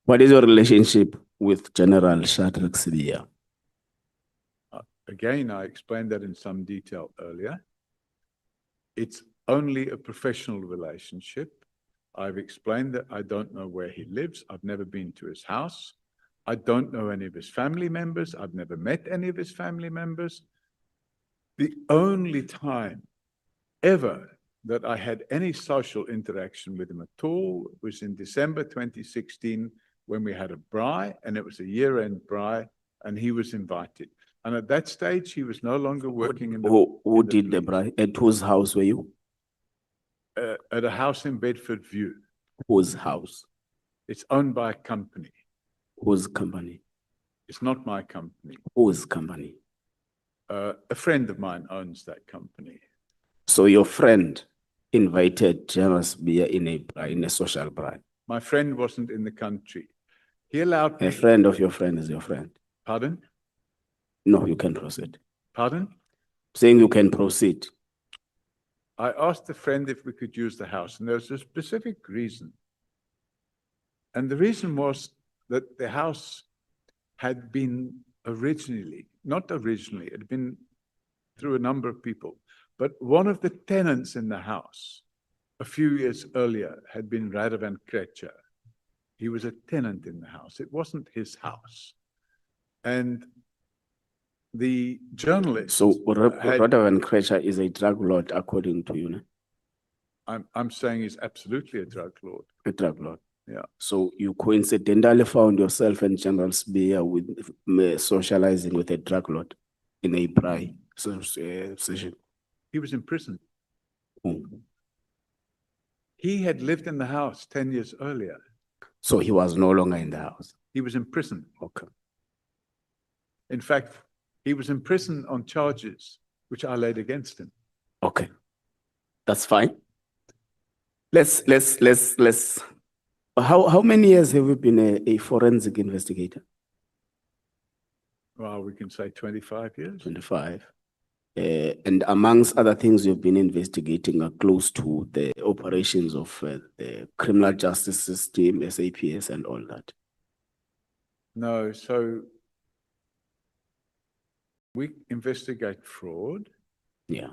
What is your relationship with General Shadrack Sibiya?
again, I explained that in some detail earlier. It's only a professional relationship. I've explained that I don't know where he lives. I've never been to his house. I don't know any of his family members. I've never met any of his family members. The only time ever that I had any social interaction with him at all was in December 2016 when we had a braai, and it was a year-end braai, and he was invited. And at that stage, he was no longer working in the...
Who did the braai? At whose house were you?
At a house in Bedford View.
Whose house?
It's owned by a company.
Whose company?
It's not my company.
Whose company?
A friend of mine owns that company.
So your friend invited General Sibia in a social braai.
My friend wasn't in the country. He allowed me...
A friend of your friend is your friend.
Pardon?
No, you can proceed.
Pardon?
Saying you can proceed.
I asked a friend if we could use the house, and there was a specific reason. And the reason was that the house had been originally, not originally, it had been through a number of people, but one of the tenants in the house a few years earlier had been Radovan Krejcir. He was a tenant in the house. It wasn't his house. And the journalist...
So Radovan Krejcir is a drug lord, according to you, no?
I'm saying he's absolutely a drug lord.
A drug lord.
Yeah.
So you coincidentally found yourself and General Sibia with socializing with a drug lord in a braai session.
He was in prison.
Hmm.
He had lived in the house 10 years earlier.
So he was no longer in the house.
He was in prison.
Okay.
In fact, he was in prison on charges which I laid against him.
Okay. That's fine. Let's how many years have you been a forensic investigator?
Well, we can say 25 years.
25. And amongst other things you've been investigating are close to the operations of the criminal justice system, SAPS and all that.
No, so we investigate fraud.
Yeah.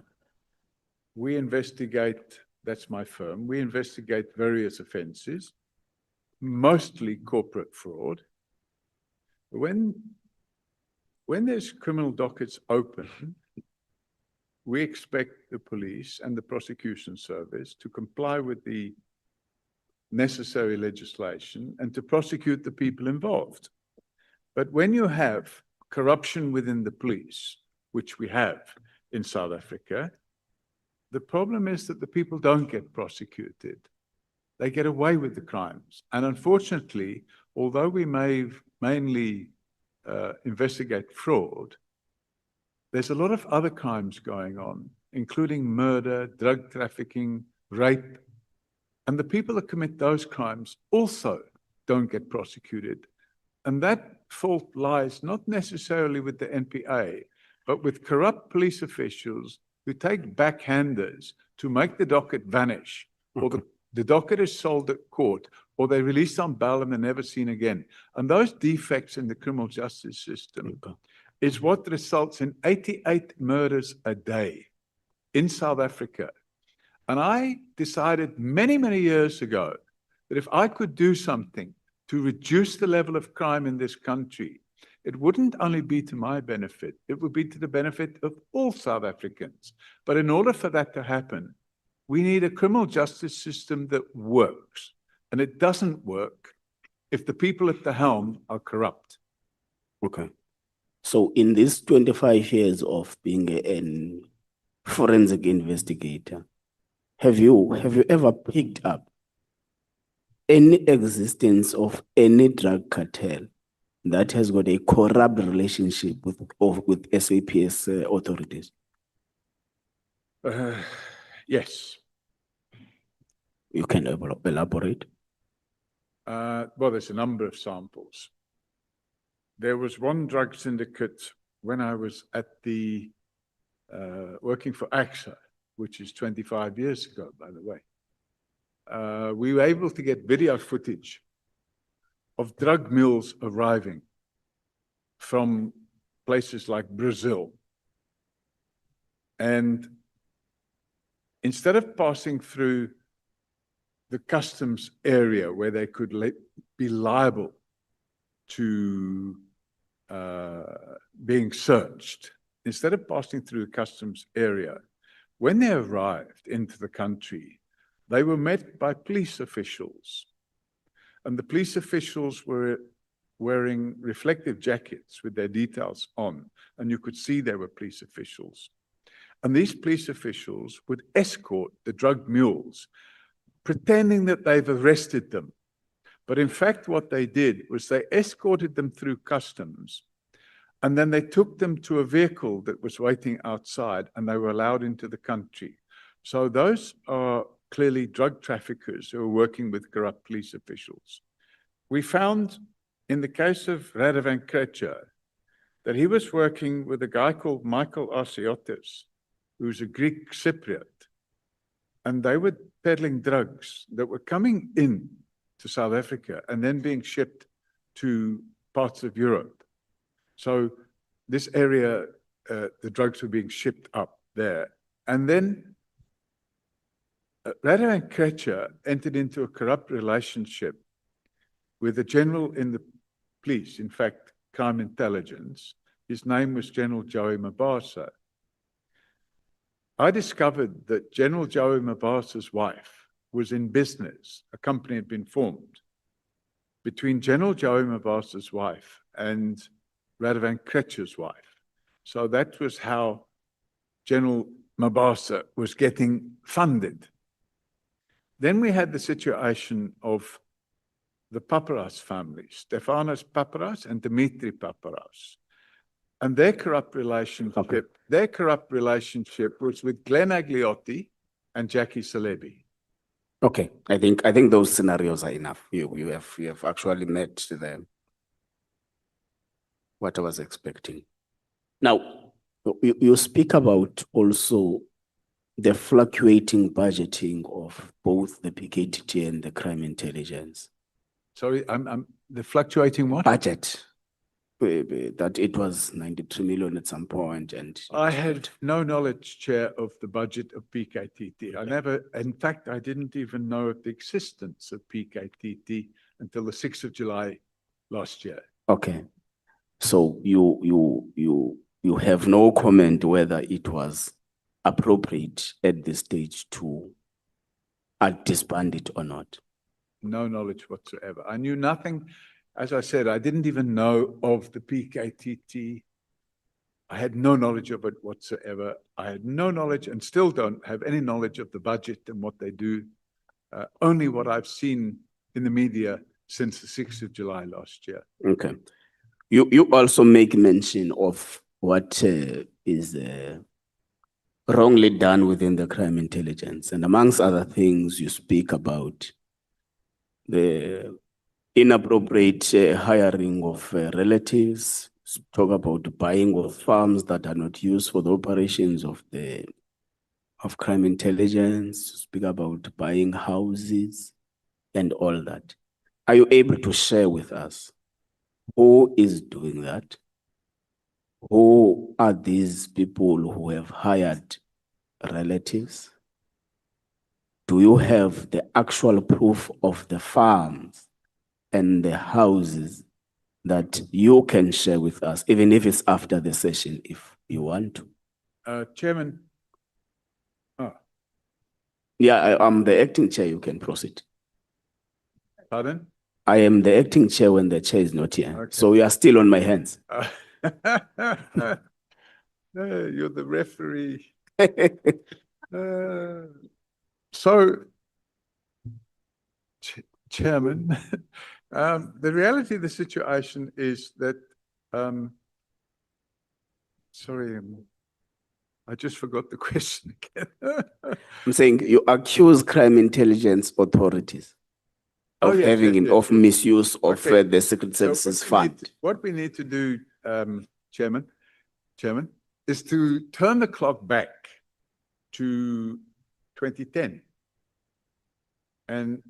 We investigate, that's my firm, we investigate various offenses, mostly corporate fraud. When there's criminal dockets open, we expect the police and the prosecution service to comply with the necessary legislation and to prosecute the people involved. But when you have corruption within the police, which we have in South Africa, the problem is that the people don't get prosecuted. They get away with the crimes. And unfortunately, although we may mainly investigate fraud, there's a lot of other crimes going on, including murder, drug trafficking, rape. And the people that commit those crimes also don't get prosecuted. And that fault lies not necessarily with the NPA, but with corrupt police officials who take backhanders to make the docket vanish, or the docket is sold at court, or they release on bail and they're never seen again. And those defects in the criminal justice system is what results in 88 murders a day in South Africa. And I decided many, many years ago that if I could do something to reduce the level of crime in this country, it wouldn't only be to my benefit, it would be to the benefit of all South Africans. But in order for that to happen, we need a criminal justice system that works. And it doesn't work if the people at the helm are corrupt.
Okay. So in these 25 years of being a forensic investigator, have you ever picked up any existence of any drug cartel that has got a corrupt relationship with SAPS authorities?
Yes.
You can elaborate?
Well, there's a number of samples. There was one drug syndicate when I was at the working for AXA, which is 25 years ago, by the way. We were able to get video footage of drug mules arriving from places like Brazil And instead of passing through the customs area where they could be liable to being searched, instead of passing through the customs area, when they arrived into the country, they were met by police officials. And the police officials were wearing reflective jackets with their details on, and you could see they were police officials. And these police officials would escort the drug mules, pretending that they've arrested them. But in fact, what they did was they escorted them through customs, and then they took them to a vehicle that was waiting outside, and they were allowed into the country. So those are clearly drug traffickers who are working with corrupt police officials. We found in the case of Radovan Krejcir that he was working with a guy called Michael Arsiotis, who's a Greek Cypriot, and they were peddling drugs that were coming in to South Africa and then being shipped to parts of Europe. So this area, the drugs were being shipped up there. And then Radovan Krejcir entered into a corrupt relationship with a general in the police, in fact, crime intelligence. His name was General Joey Mabasa. I discovered that General Joey Mabasa's wife was in business. A company had been formed between General Joey Mabasa's wife and Radovan Krejcir's wife. So that was how General Mabasa was getting funded. Then we had the situation of the Paparas family, Stefanos Paparas and Dimitri Paparas. And their corrupt relationship, was with Glenn Agliotti and Jackie Celebi.
Okay, I think those scenarios are enough. You have actually met what I was expecting. Now, you speak about also the fluctuating budgeting of both the PKTT and the crime intelligence.
Sorry, the fluctuating what?
Budget. That it was 93 million at some point, and
I had no knowledge, Chair, of the budget of PKTT. In fact, I didn't even know of the existence of PKTT until the 6th of July last year.
Okay, so you have no comment whether it was appropriate at this stage to disband it or not?
No knowledge whatsoever. I knew nothing. As I said, I didn't even know of the PKTT. I had no knowledge of it whatsoever. I had no knowledge and still don't have any knowledge of the budget and what they do. Only what I've seen in the media since the 6th of July last year.
Okay. You also make mention of what is wrongly done within the crime intelligence. And amongst other things, you speak about the inappropriate hiring of relatives, talk about buying of farms that are not used for the operations of crime intelligence, speak about buying houses and all that. Are you able to share with us who is doing that? Who are these people who have hired relatives? Do you have the actual proof of the farms and the houses that you can share with us, even if it's after the session, if you want to?
Chairman.
Yeah, I'm the acting chair. You can proceed.
Pardon?
I am the acting chair when the chair is not here.
Okay.
So you are still on my hands.
You're the referee. So, Chairman, the reality of the situation is that, sorry, I just forgot the question again.
I'm saying you accuse crime intelligence authorities of of misuse of the Secret Services fund.
What we need to do, Chairman, is to turn the clock back to 2010. And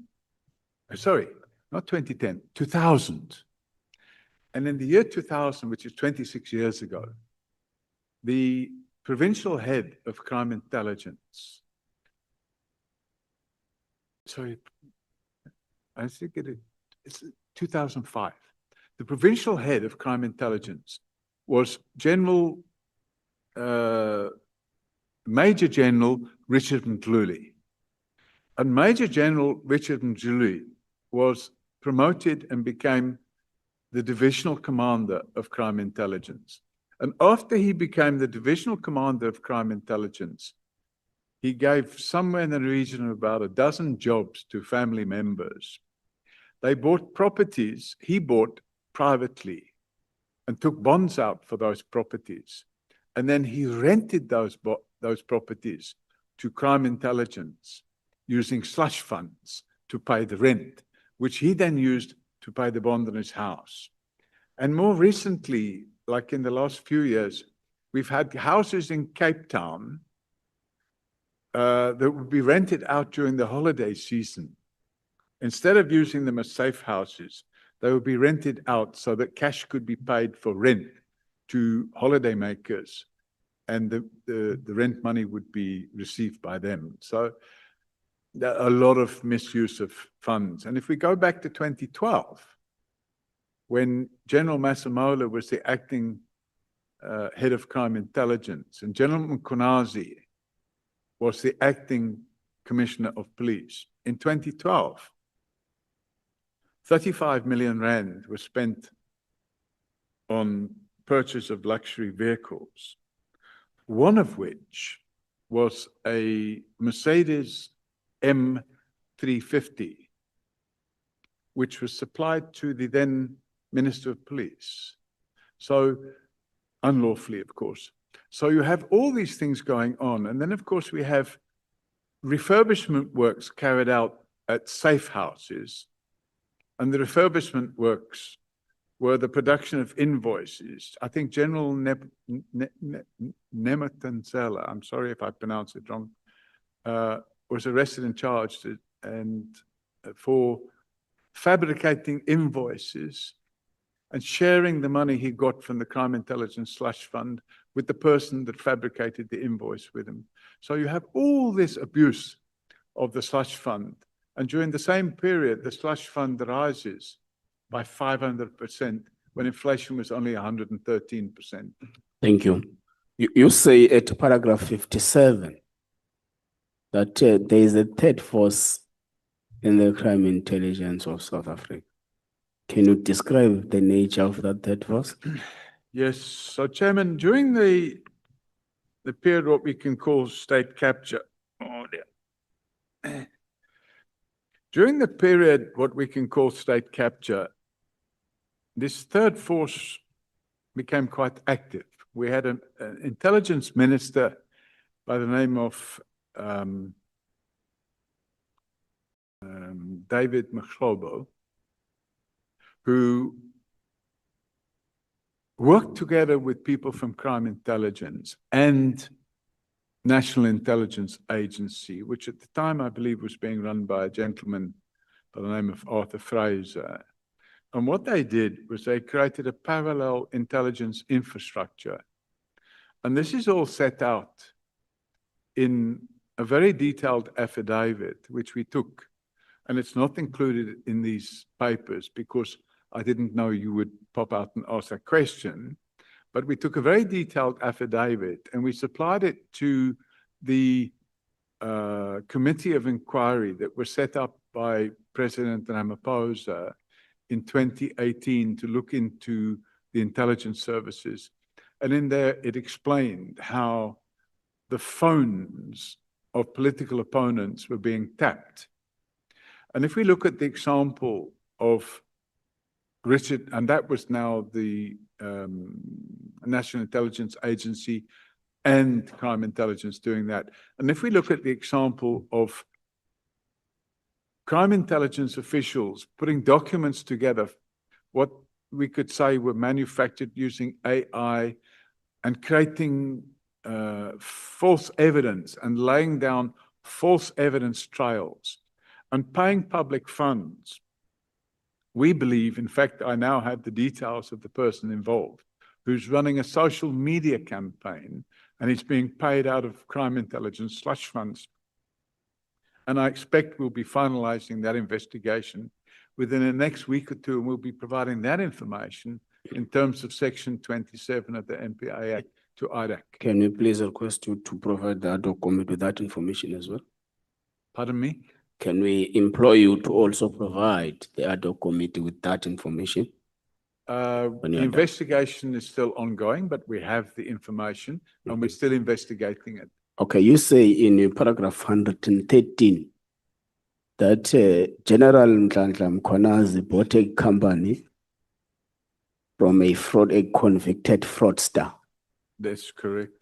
sorry, not 2010, 2000. And in the year 2000, which is 26 years ago, the provincial head of crime intelligence. Sorry, I think it's 2005. The provincial head of crime intelligence was Major General Richard Mkhwanazi. And Major General Richard Mkhwanazi was promoted and became the divisional commander of crime intelligence. And after he became the divisional commander of crime intelligence, he gave somewhere in the region of about a dozen jobs to family members. They bought properties, he bought privately, and took bonds out for those properties. And then he rented those properties to crime intelligence using slush funds to pay the rent, which he then used to pay the bond on his house. And more recently, like in the last few years, we've had houses in Cape Town that would be rented out during the holiday season. Instead of using them as safe houses, they would be rented out so that cash could be paid for rent to holidaymakers, and the rent money would be received by them. So a lot of misuse of funds. And if we go back to 2012, when General Masemola was the acting head of crime intelligence, and General Mkhwanazi was the acting commissioner of police, in 2012, 35 million rand was spent on purchase of luxury vehicles, one of which was a Mercedes M350, which was supplied to the then Minister of Police. So, unlawfully, of course. So you have all these things going on. And then, of course, we have refurbishment works carried out at safe houses. And the refurbishment works were the production of invoices. I think General Nematansela, I'm sorry if I pronounced it wrong, was arrested and charged for fabricating invoices and sharing the money he got from the crime intelligence slush fund with the person that fabricated the invoice with him. So you have all this abuse of the slush fund. And during the same period, the slush fund rises by 500% when inflation was only 113%.
Thank you. You say at paragraph 57 that there is a third force in the crime intelligence of South Africa. Can you describe the nature of that third force?
Yes. So, Chairman, during the period what we can call state capture, during the period what we can call state capture, this third force became quite active. We had an intelligence minister by the name of David Mkhlobo, who worked together with people from crime intelligence and National Intelligence Agency, which at the time I believe was being run by a gentleman by the name of Arthur Fraser. And what they did was they created a parallel intelligence infrastructure. And this is all set out in a very detailed affidavit, which we took. And it's not included in these papers because I didn't know you would pop out and ask that question. But we took a very detailed affidavit and we supplied it to the committee of inquiry that was set up by President Ramaphosa in 2018 to look into the intelligence services. And in there, it explained how the phones of political opponents were being tapped. And if we look at the example of Richard, and that was now the National Intelligence Agency and crime intelligence doing that. And if we look at the example of crime intelligence officials putting documents together, what we could say were manufactured using AI and creating false evidence and laying down false evidence trails and paying public funds. We believe, in fact, I now have the details of the person involved, who's running a social media campaign and it's being paid out of crime intelligence slush funds. And I expect we'll be finalizing that investigation within the next week or two, and we'll be providing that information in terms of Section 27 of the NPA Act to IDAC.
Can we please request you to provide the ad hoc committee with that information as well?
Pardon me?
Can we employ you to also provide the ad hoc committee with that information?
The
When you're done.
investigation is still ongoing, but we have the information and we're still investigating it.
Okay, you say in paragraph 113 that General Mkhwanazi bought a company from a convicted fraudster.
That's correct.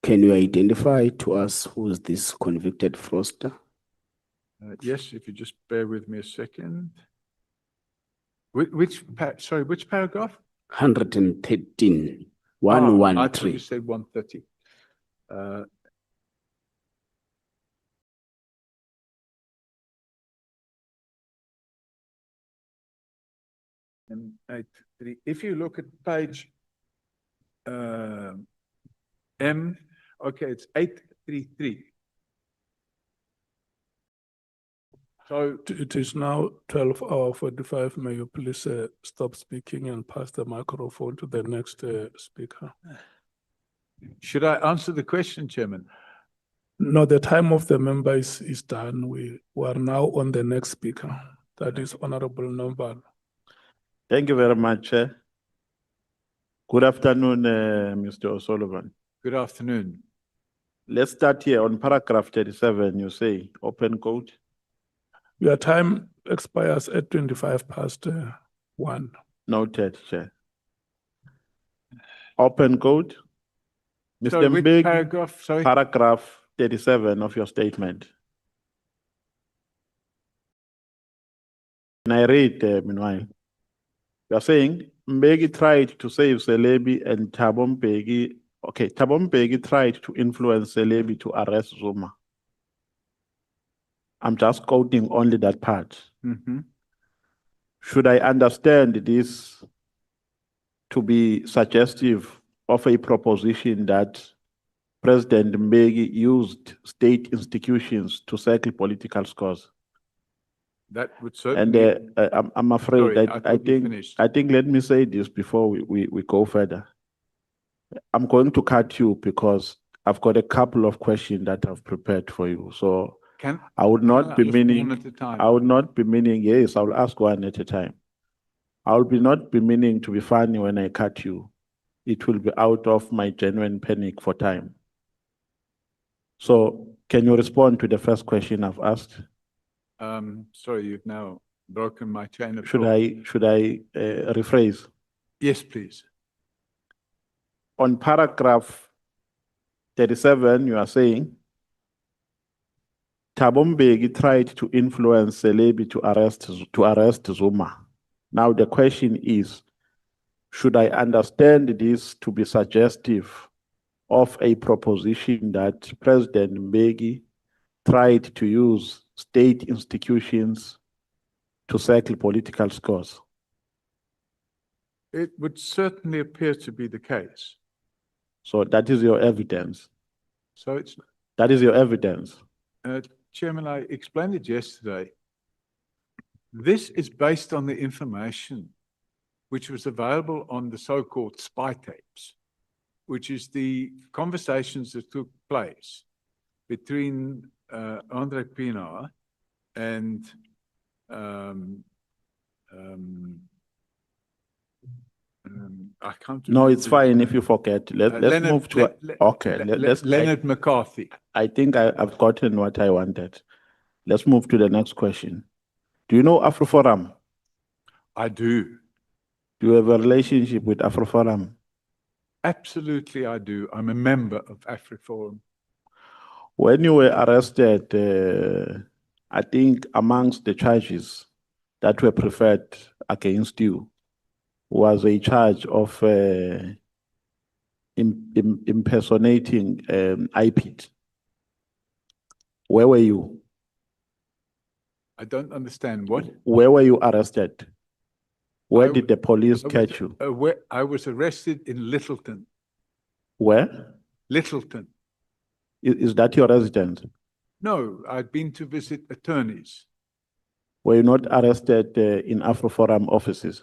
Can you identify to us who's this convicted fraudster?
Yes, if you just bear with me a second. Which paragraph?
113,
I thought you
113.
said 130. And 83. If you look at page M, okay, it's 833. So
It is now 12:45. May you please stop speaking and pass the microphone to the next speaker?
should I answer the question, Chairman?
No, the time of the member is done. We are now on the next speaker. That is Honorable Nombal.
Thank you very much, Chair. Good afternoon, Mr. O'Sullivan.
Good afternoon.
Let's start here on paragraph 37. You say, open quote.
Your time expires at 1:25.
Noted, Chair. Open quote.
Sorry,
Mr.
which
Mbeki,
paragraph? Sorry.
paragraph 37 of your statement. Can I read, meanwhile? You are saying, Mbeki tried to save Celebi and Thabo Mbeki. Okay, Thabo Mbeki tried to influence Celebi to arrest Zuma. I'm just quoting only that part.
Mhm.
Should I understand this to be suggestive of a proposition that President Mbeki used state institutions to settle political scores?
That would
And
certainly.
I'm afraid
Sorry,
that
I thought you finished.
I think let me say this before we go further. I'm going to cut you because I've got a couple of questions that I've prepared for you. So I would not be meaning, yes, I'll ask one at a time. I will not be meaning to be funny when I cut you. It will be out of my genuine panic for time. So can you respond to the first question I've asked?
Sorry, you've now broken my chain of
Should
thought.
I rephrase?
Yes, please.
On paragraph 37, you are saying, Thabo Mbeki tried to influence Celebi to arrest Zuma. Now the question is, should I understand this to be suggestive of a proposition that President Mbeki tried to use state institutions to settle political scores?
It would certainly appear to be the case.
So that is your evidence.
So it's,
That is your evidence.
Chairman, I explained it yesterday. This is based on the information which was available on the so-called spy tapes, which is the conversations that took place between Andre Pienaar and I can't.
No, it's fine if you forget. Let's
Leonard-
move to. Okay, let's.
Leonard McCarthy.
I think I've gotten what I wanted. Let's move to the next question. Do you know Afroforum?
I do.
Do you have a relationship with Afroforum?
Absolutely, I do. I'm a member of AfriForum.
When you were arrested, I think amongst the charges that were preferred against you was a charge of impersonating IPID. Where were you?
I don't understand what.
Where were you arrested? Where did the police catch you?
I was arrested in Littleton.
Where?
Littleton.
Is that your residence?
No, I'd been to visit attorneys.
Were you not arrested in Afroforum offices?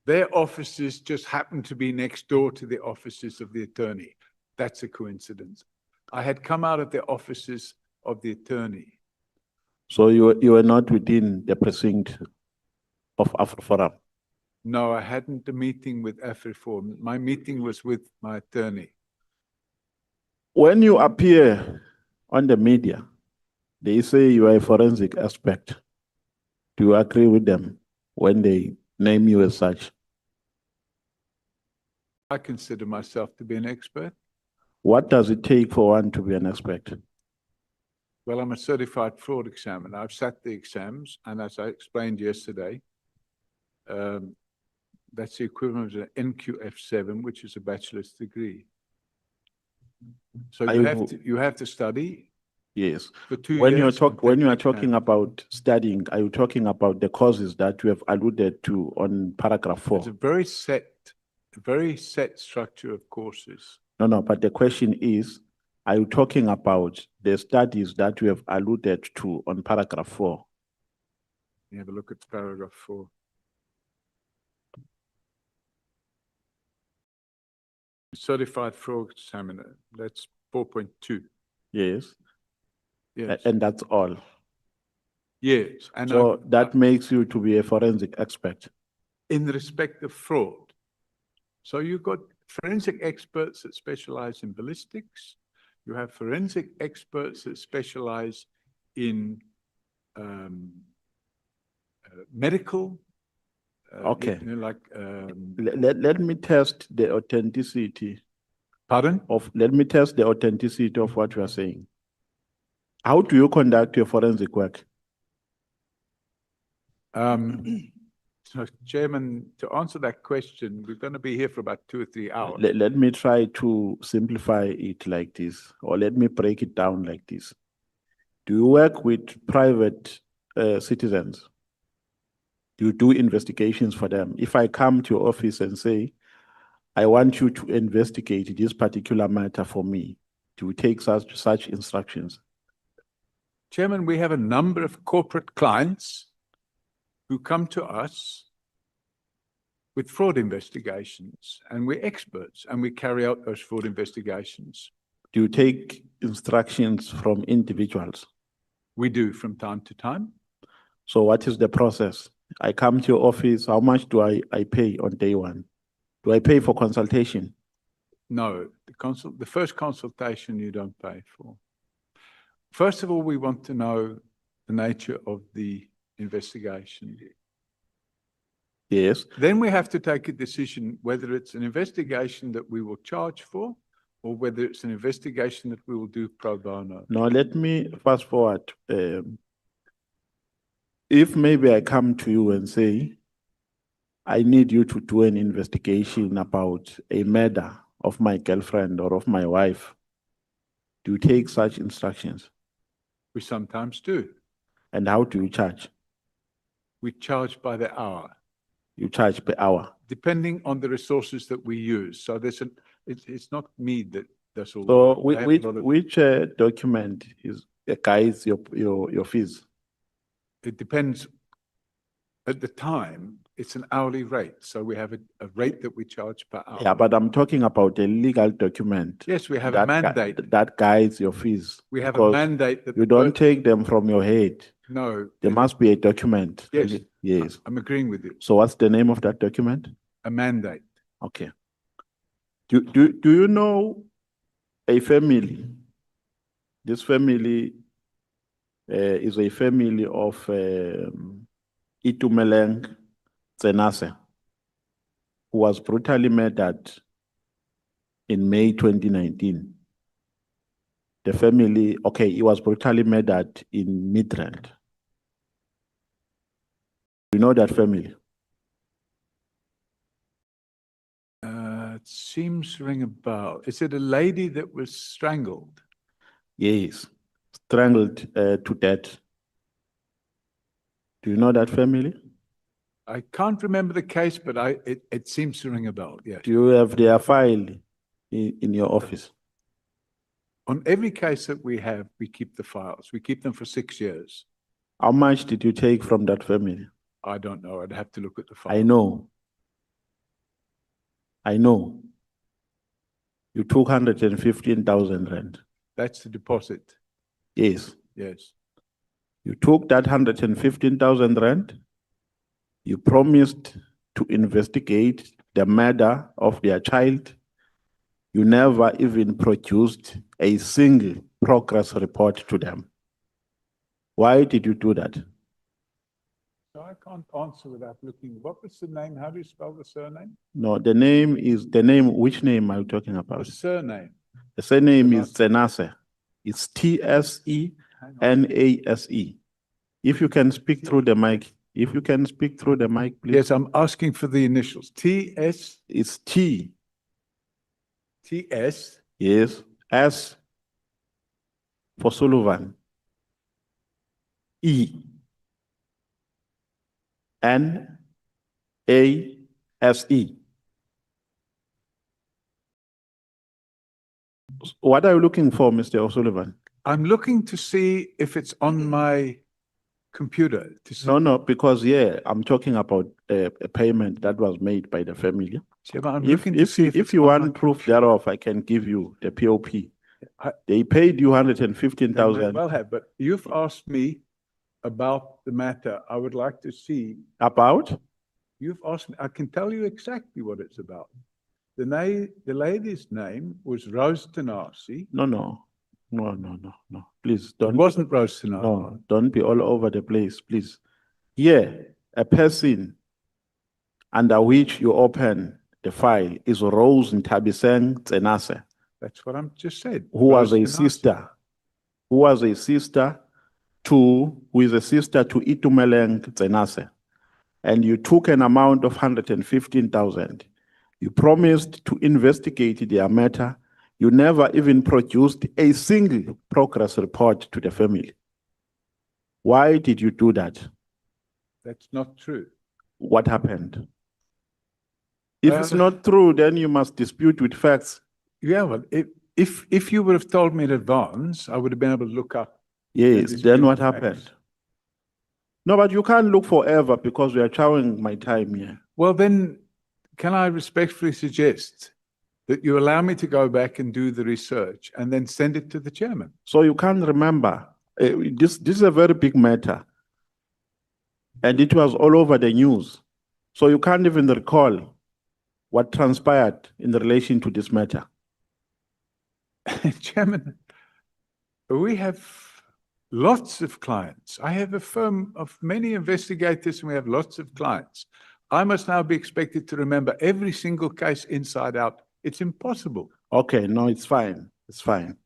Their offices just happened to be next door to the offices of the attorney. That's a coincidence. I had come out of the offices of the attorney.
So you were not within the precinct of Afroforum?
No, I hadn't a meeting with AfriForum. My meeting was with my attorney.
When you appear on the media, they say you are a forensic expert. Do you agree with them when they name you as such?
I consider myself to be an expert.
What does it take for one to be an expert?
Well, I'm a certified fraud examiner. I've sat the exams, and as I explained yesterday, that's the equivalent of an NQF7, which is a bachelor's degree. So you have to study.
Yes.
For 2
When
years.
when you are talking about studying, are you talking about the courses that you have alluded to on paragraph 4?
It's a very set structure of courses.
No, but the question is, are you talking about the studies that you have alluded to on paragraph 4?
You have a look at paragraph 4. Certified fraud examiner, that's 4.2.
Yes.
Yes.
And that's all.
Yes. And
So that makes you to be a forensic expert.
in respect of fraud. So you've got forensic experts that specialize in ballistics. You have forensic experts that specialize in medical.
Okay.
Let
me test the authenticity.
Pardon?
Let me test the authenticity of what you are saying. How do you conduct your forensic work?
So, Chairman, to answer that question, we're going to be here for about 2 or 3 hours.
Let me try to simplify it like this, or let me break it down like this. Do you work with private citizens? Do you do investigations for them? If I come to your office and say, I want you to investigate this particular matter for me, do you take such instructions?
Chairman, we have a number of corporate clients who come to us with fraud investigations, and we're experts, and we carry out those fraud investigations.
Do you take instructions from individuals?
We do from time to time.
So what is the process? I come to your office, how much do I pay on day one? Do I pay for consultation?
No, the first consultation you don't pay for. First of all, we want to know the nature of the investigation.
Yes.
Then we have to take a decision whether it's an investigation that we will charge for or whether it's an investigation that we will do pro bono.
Now, let me fast forward. If maybe I come to you and say, I need you to do an investigation about a murder of my girlfriend or of my wife, do you take such instructions?
We sometimes do.
And how do you charge?
We charge by the hour.
You charge per hour?
Depending on the resources that we use. So it's not me that does all
So
that.
which document guides your fees?
It depends. At the time, it's an hourly rate. So we have a rate that we charge per hour.
Yeah, but I'm talking about a legal document.
Yes, we have a mandate.
That guides your fees.
We have a mandate that
you don't take them from your head.
No.
There must be a document.
Yes.
Yes.
I'm agreeing with you.
So what's the name of that document?
A mandate.
Okay. Do you know a family? This family is a family of Itumeleng Tsenase, who was brutally murdered in May 2019. The family, okay, he was brutally murdered in Midrand. You know that family?
It seems to ring a bell. Is it a lady that was strangled?
Yes, strangled to death. Do you know that family?
I can't remember the case, but it seems to ring a bell, yes.
Do you have their file in your office?
On every case that we have, we keep the files. We keep them for 6 years.
How much did you take from that family?
I don't know. I'd have to look at the file.
I know. I know. You took 115,000 rand.
That's the deposit.
Yes.
Yes.
You took that 115,000 rand. You promised to investigate the murder of their child. You never even produced a single progress report to them. Why did you do that?
So I can't answer without looking. What was the name? How do you spell the surname?
No, the name is the name. Which name are you talking about?
The surname.
The surname is Tsenase. It's Tsenase. If you can speak through the mic, please.
Yes, I'm asking for the initials. TS.
It's T.
TS.
Yes. S for Sullivan. ENASE. What are you looking for, Mr. O'Sullivan?
I'm looking to see if it's on my computer.
No, because I'm talking about a payment that was made by the family. If you want proof thereof, I can give you the POP. They paid you 115,000.
Well have, but you've asked me about the matter. I would like to see.
About?
You've asked me. I can tell you exactly what it's about. The lady's name was Rose Tenasi.
No. Please don't.
It wasn't Rose Tenasi.
No, don't be all over the place, please. Here, a person under which you open the file is Rose Ntabiseng Tsenase.
That's what I'm just said.
Who is a sister to Itumeleng Tsenase. And you took an amount of 115,000. You promised to investigate their matter. You never even produced a single progress report to the family. Why did you do that?
That's not true.
What happened? If it's not true, then you must dispute with facts.
Yeah, well, if you would have told me in advance, I would have been able to look up.
Yes, then what happened? No, but you can't look forever because we are chowing my time here.
Well, then, can I respectfully suggest that you allow me to go back and do the research and then send it to the chairman?
So you can't remember. This is a very big matter. And it was all over the news. So you can't even recall what transpired in relation to this matter.
Chairman, we have lots of clients. I have a firm of many investigators and we have lots of clients. I must now be expected to remember every single case inside out. It's impossible.
Okay, no, it's fine. It's fine.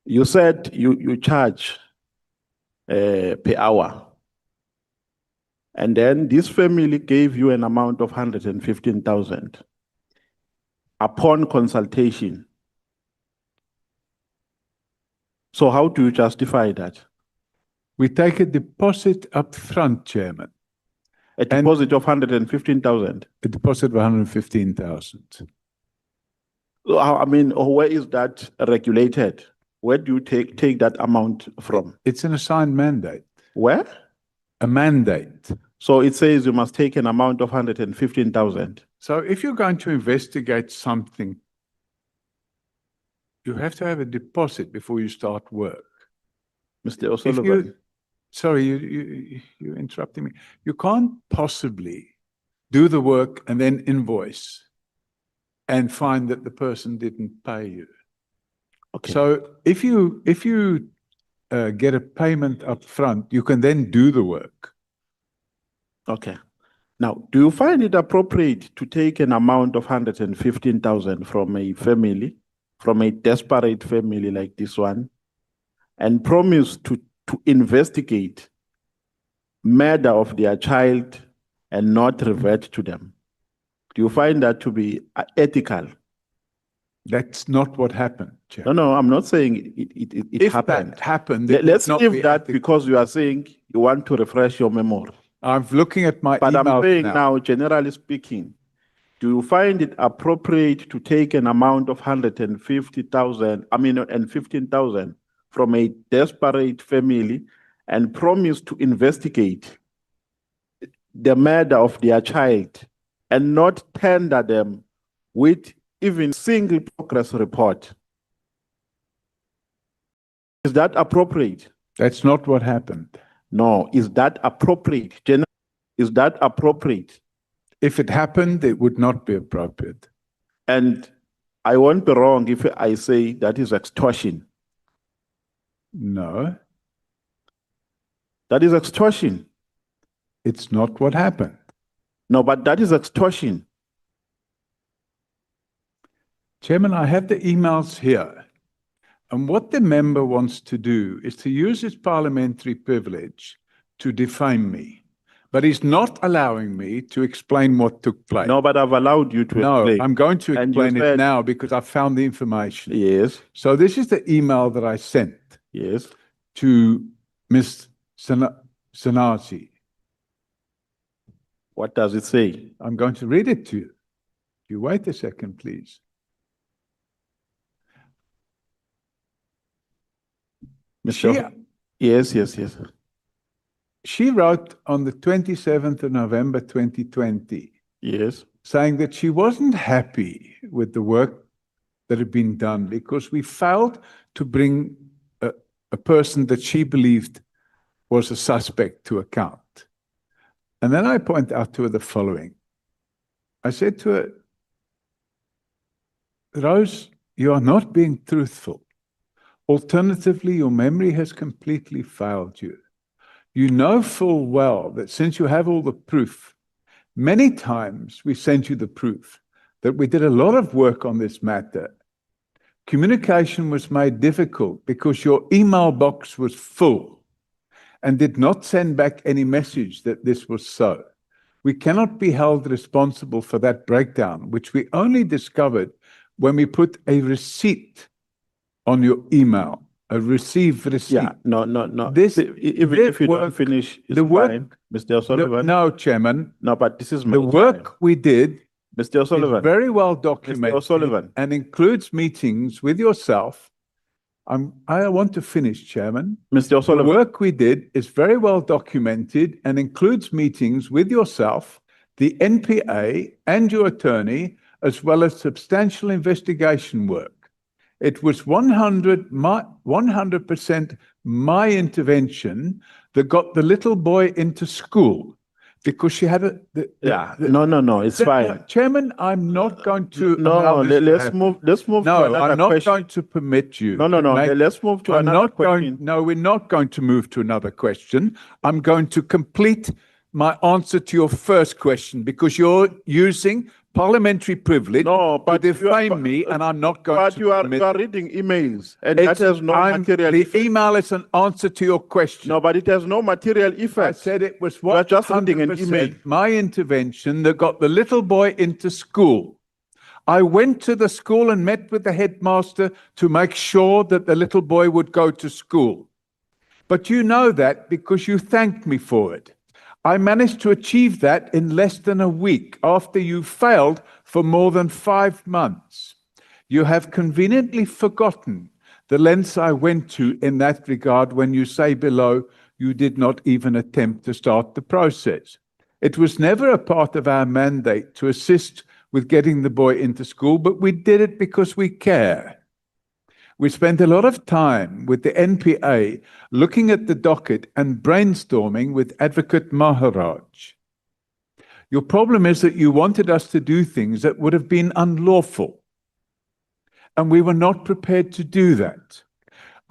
You said you charge per hour. And then this family gave you an amount of 115,000 upon consultation. So how do you justify that?
We take a deposit up front, Chairman.
A deposit of 115,000?
A deposit of 115,000.
I mean, where is that regulated? Where do you take that amount from?
It's an assigned mandate.
Where?
A mandate.
So it says you must take an amount of 115,000.
So if you're going to investigate something, you have to have a deposit before you start work.
Mr. O'Sullivan.
Sorry, you're interrupting me. You can't possibly do the work and then invoice and find that the person didn't pay you.
Okay.
So if you get a payment up front, you can then do the work.
Okay. Now, do you find it appropriate to take an amount of 115,000 from a family, from a desperate family like this one, and promise to investigate murder of their child and not revert to them? Do you find that to be ethical?
That's not what happened, Chair.
No, I'm not saying it happened.
If that happened,
Let's leave that because you are saying you want to refresh your memory.
I'm looking at my
But
email
I'm saying now, generally speaking, do do you find it appropriate to take an amount of 150,000, and 15,000 from a desperate family and promise to investigate the murder of their child and not tender them with even single progress report? Is that appropriate?
That's not what happened.
No, is that appropriate? Is that appropriate?
If it happened, it would not be appropriate.
And I won't be wrong if I say that is extortion.
No,
That is extortion.
it's not what happened.
No, but that is extortion.
Chairman, I have the emails here. And what the member wants to do is to use his parliamentary privilege to defame me. But he's not allowing me to explain what took place.
No, but I've allowed you to explain.
No, I'm going to
And you
explain it
said-
now because I found the information.
Yes,
So this is the email that I sent
yes.
to Ms. Mkhwanazi.
What does it say?
I'm going to read it to you. You wait a second, please.
Mr. Yes, yes, yes.
She wrote on the 27th of November 2020,
Yes.
saying that she wasn't happy with the work that had been done because we failed to bring a person that she believed was a suspect to account. And then I point out to her the following. I said to her, Rose, you are not being truthful. Alternatively, your memory has completely failed you. You know full well that since you have all the proof, many times we sent you the proof that we did a lot of work on this matter. Communication was made difficult because your email box was full and did not send back any message that this was so. We cannot be held responsible for that breakdown, which we only discovered when we put a receipt on your email. A received receipt.
Yeah, no.
This,
Even if you don't finish, it's
the work,
fine, Mr. O'Sullivan.
No, Chairman.
No, but this is my
The work we did
Mr. O'Sullivan.
is very well documented
O'Sullivan.
and includes meetings with yourself. I want to finish, Chairman.
Mr.
The
O'Sullivan.
work we did is very well documented and includes meetings with yourself, the NPA, and your attorney, as well as substantial investigation work. It was 100% my intervention that got the little boy into school because she had a...
No, it's fine.
Chairman, I'm not going to...
No,
allow this to
let's
happen.
move to
No,
another
I'm not
question.
going to permit you.
No, let's move to another question.
No, we're not going to move to another question. I'm going to complete my answer to your first question because you're using parliamentary privilege to defame me, and I'm not going to
But you are
permit
reading emails, and that has no material
The
effect.
email is an answer to your question.
No, but it has no material effect.
I said it was
You are just reading an email.
100% my intervention that got the little boy into school. I went to the school and met with the headmaster to make sure that the little boy would go to school. But you know that because you thanked me for it. I managed to achieve that in less than a week after you failed for more than 5 months. You have conveniently forgotten the lengths I went to in that regard when you say below you did not even attempt to start the process. It was never a part of our mandate to assist with getting the boy into school, but we did it because we care. We spent a lot of time with the NPA looking at the docket and brainstorming with Advocate Maharaj. Your problem is that you wanted us to do things that would have been unlawful, and we were not prepared to do that.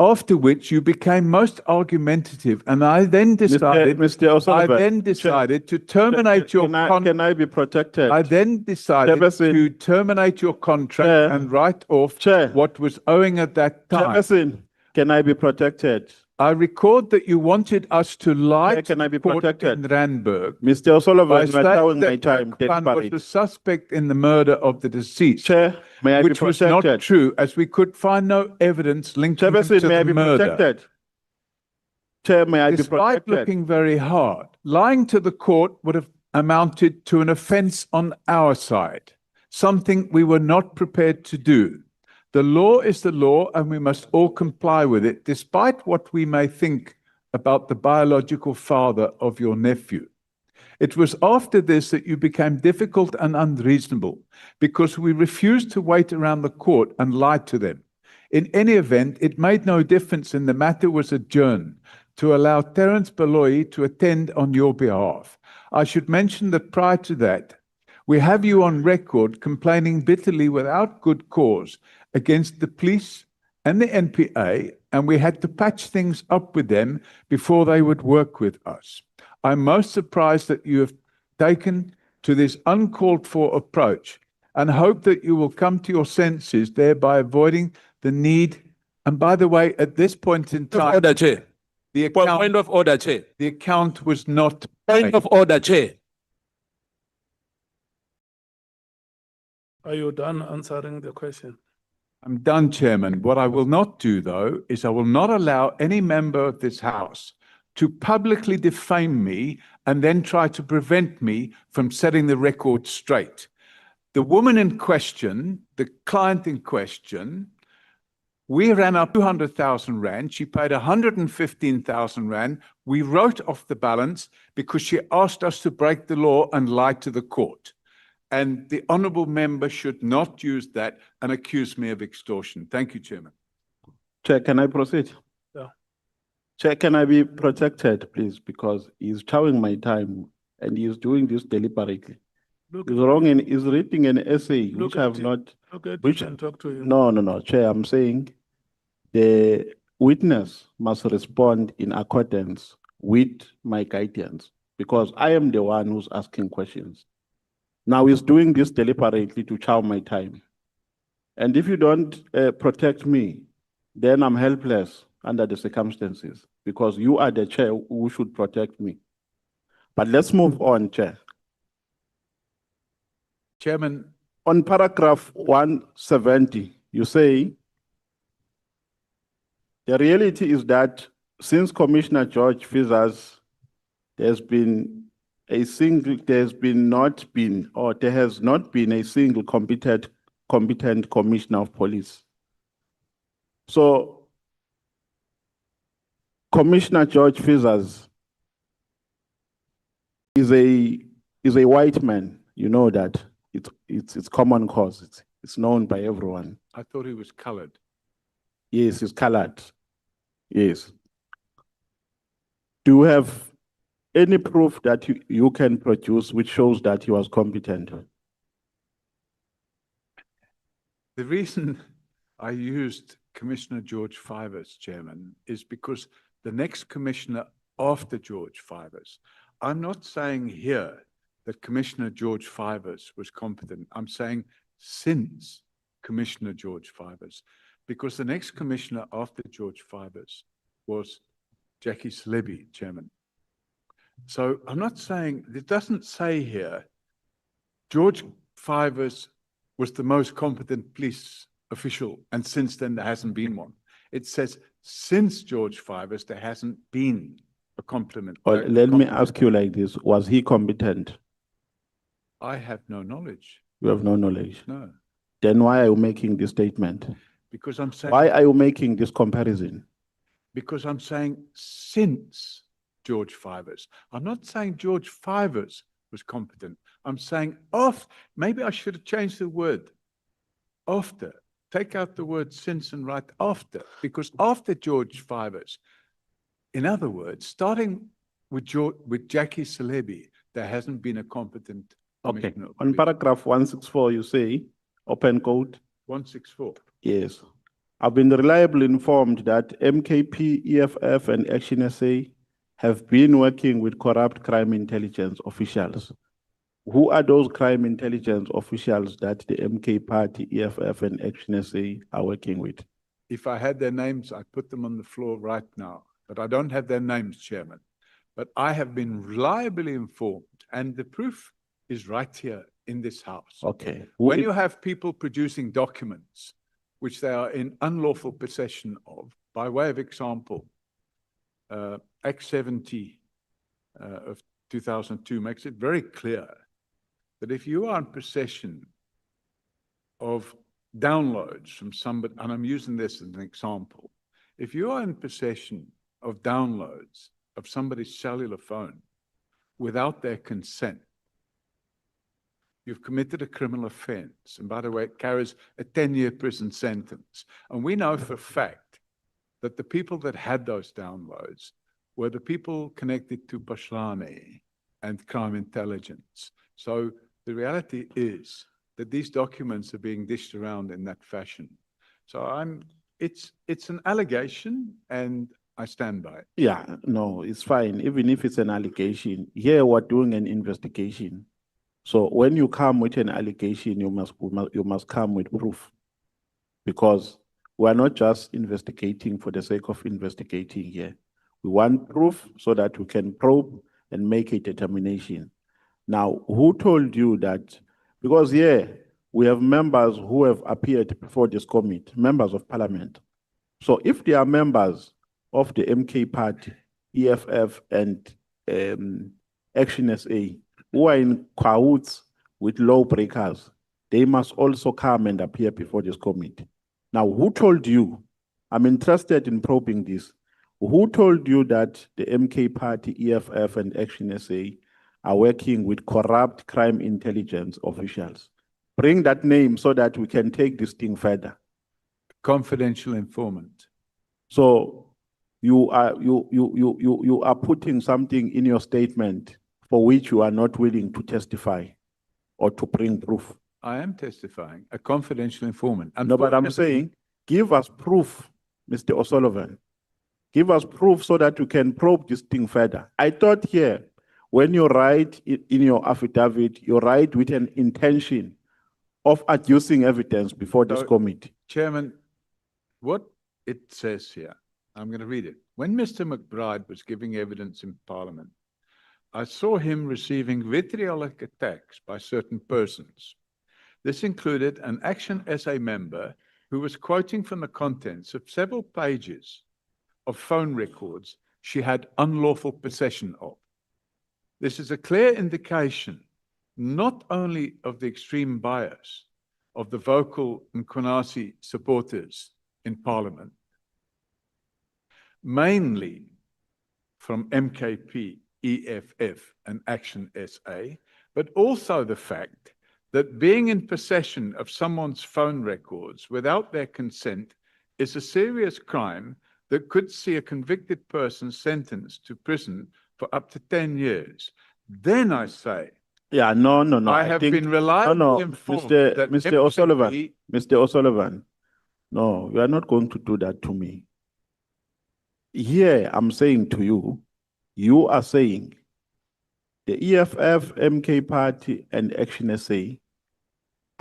After which you became most argumentative, and I then decided,
Mr. O'Sullivan,
to terminate your contract.
Can I be protected?
I then decided to terminate your contract and write off what was owing at that time.
Chairperson, can I be protected?
I record that you wanted us to lie
Can I be
to court
protected?
in Randburg.
Mr. O'Sullivan,
by
you are telling my
saying
time.
that Mkhwana was the suspect in the murder of the deceased,
May I be
which was not
protected?
true, as we could find no evidence linking him to
Chairperson, may I
the
be
murder.
protected? Chair, may I be
Despite
protected?
looking very hard, lying to the court would have amounted to an offence on our side. something we were not prepared to do. The law is the law, and we must all comply with it, despite what we may think about the biological father of your nephew. It was after this that you became difficult and unreasonable, because we refused to wait around the court and lie to them. In any event, it made no difference, and the matter was adjourned to allow Terence Baloyi to attend on your behalf. I should mention that prior to that, we have you on record complaining bitterly without good cause against the police and the NPA, and we had to patch things up with them before they would work with us. I'm most surprised that you have taken to this uncalled for approach, and hope that you will come to your senses, thereby avoiding the need. And by the way, at this point in time,
Order, Chair.
the account,
Point of order, Chair.
the account was not
Point
paid.
of order, Chair.
Are you done answering the question?
I'm done, Chairman. What I will not do, though, is I will not allow any member of this House to publicly defame me and then try to prevent me from setting the record straight. The woman in question, the client in question, we ran up 200,000 Rand. She paid 115,000 Rand. We wrote off the balance because she asked us to break the law and lie to the court. And the honourable member should not use that and accuse me of extortion. Thank you, Chairman.
Chair, can I proceed?
Yeah.
Chair, can I be protected, please? Because he's chowing my time and he's doing this deliberately.
Look,
He's wrong in, he's reading an essay which
Look
I have
at it.
not,
Okay,
which,
you can talk to him.
no, Chair, I'm saying the witness must respond in accordance with my guidance, because I am the one who's asking questions. Now he's doing this deliberately to chow my time. And if you don't protect me, then I'm helpless under the circumstances, because you are the chair who should protect me. But let's move on, Chair.
Chairman,
On paragraph 170, you say, the reality is that since Commissioner George Fizas, there has not been a single competent commissioner of police. So Commissioner George Fizas is a white man. You know that. It's common cause. It's known by everyone.
I thought he was coloured.
Yes, he's colored. Yes. Do you have any proof that you can produce which shows that he was competent?
The reason I used Commissioner George Fivers, Chairman, is because the next commissioner after George Fivers, I'm not saying here that Commissioner George Fivers was competent. I'm saying since Commissioner George Fivers, because the next commissioner after George Fivers was Jackie Slebby, Chairman. So I'm not saying, it doesn't say here, George Fivers was the most competent police official, and since then there hasn't been one. It says, since George Fivers, there hasn't been a competent.
Let me ask you like this, was he competent?
I have no knowledge.
You have no knowledge?
No.
Then why are you making this statement?
Because I'm saying.
Why are you making this comparison?
Because I'm saying since George Fivers. I'm not saying George Fivers was competent. I'm saying maybe I should have changed the word after. Take out the word since and write after, because after George Fivers, in other words, starting with Jackie Celebi, there hasn't been a competent.
Okay. On paragraph 164, you say, open quote.
164.
Yes. I've been reliably informed that MKP, EFF, and Action SA have been working with corrupt crime intelligence officials. Who are those crime intelligence officials that the MK Party, EFF, and Action SA are working with?
If I had their names, I'd put them on the floor right now. But I don't have their names, Chairman. But I have been reliably informed, and the proof is right here in this House.
Okay.
When you have people producing documents which they are in unlawful possession of, by way of example, Act 70 of 2002 makes it very clear that if you are in possession of downloads from somebody, and I'm using this as an example. If you are in possession of downloads of somebody's cellular phone without their consent, you've committed a criminal offense. And by the way, it carries a 10-year prison sentence. And we know for a fact that the people that had those downloads were the people connected to Pashlane and crime intelligence. So the reality is that these documents are being dished around in that fashion. So it's an allegation, and I stand by it.
Yeah, no, it's fine. Even if it's an allegation, here we're doing an investigation. So when you come with an allegation, you must come with proof, because we're not just investigating for the sake of investigating here. We want proof so that we can probe and make a determination. Now, who told you that? Because here we have members who have appeared before this committee, members of parliament. So if they are members of the MK party, EFF, and Action SA, who are in cahoots with lawbreakers, they must also come and appear before this committee. Now, who told you? I'm interested in probing this. Who told you that the MK party, EFF, and Action SA are working with corrupt crime intelligence officials? Bring that name so that we can take this thing further.
Confidential informant.
So you are putting something in your statement for which you are not willing to testify or to bring proof.
I am testifying, a confidential informant.
No, but I'm saying, give us proof, Mr. O'Sullivan. Give us proof so that you can probe this thing further. I thought here, when you write in your affidavit, you write with an intention of adducing evidence before this committee.
Chairman, what it says here, I'm going to read it. When Mr. McBride was giving evidence in Parliament, I saw him receiving vitriolic attacks by certain persons. This included an Action SA member who was quoting from the contents of several pages of phone records she had unlawful possession of. This is a clear indication not only of the extreme bias of the vocal Mkhwanazi supporters in Parliament, mainly from MKP, EFF, and Action SA, but also the fact that being in possession of someone's phone records without their consent is a serious crime that could see a convicted person sentenced to prison for up to 10 years. Then I say,
yeah, no.
I have been reliably informed that
Mr. O'Sullivan, no, you are not going to do that to me. Here, I'm saying to you, you are saying the EFF, MK Party, and Action SA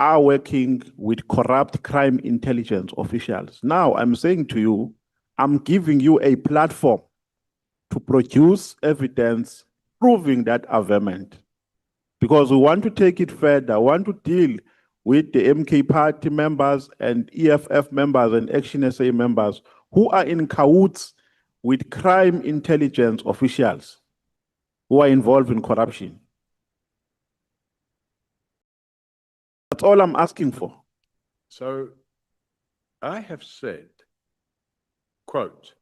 are working with corrupt crime intelligence officials. Now, I'm saying to you, I'm giving you a platform to produce evidence proving that averment. Because we want to take it further, want to deal with the MK Party members and EFF members and Action SA members who are in cahoots with crime intelligence officials who are involved in corruption. That's all I'm asking for.
So I have said, quote,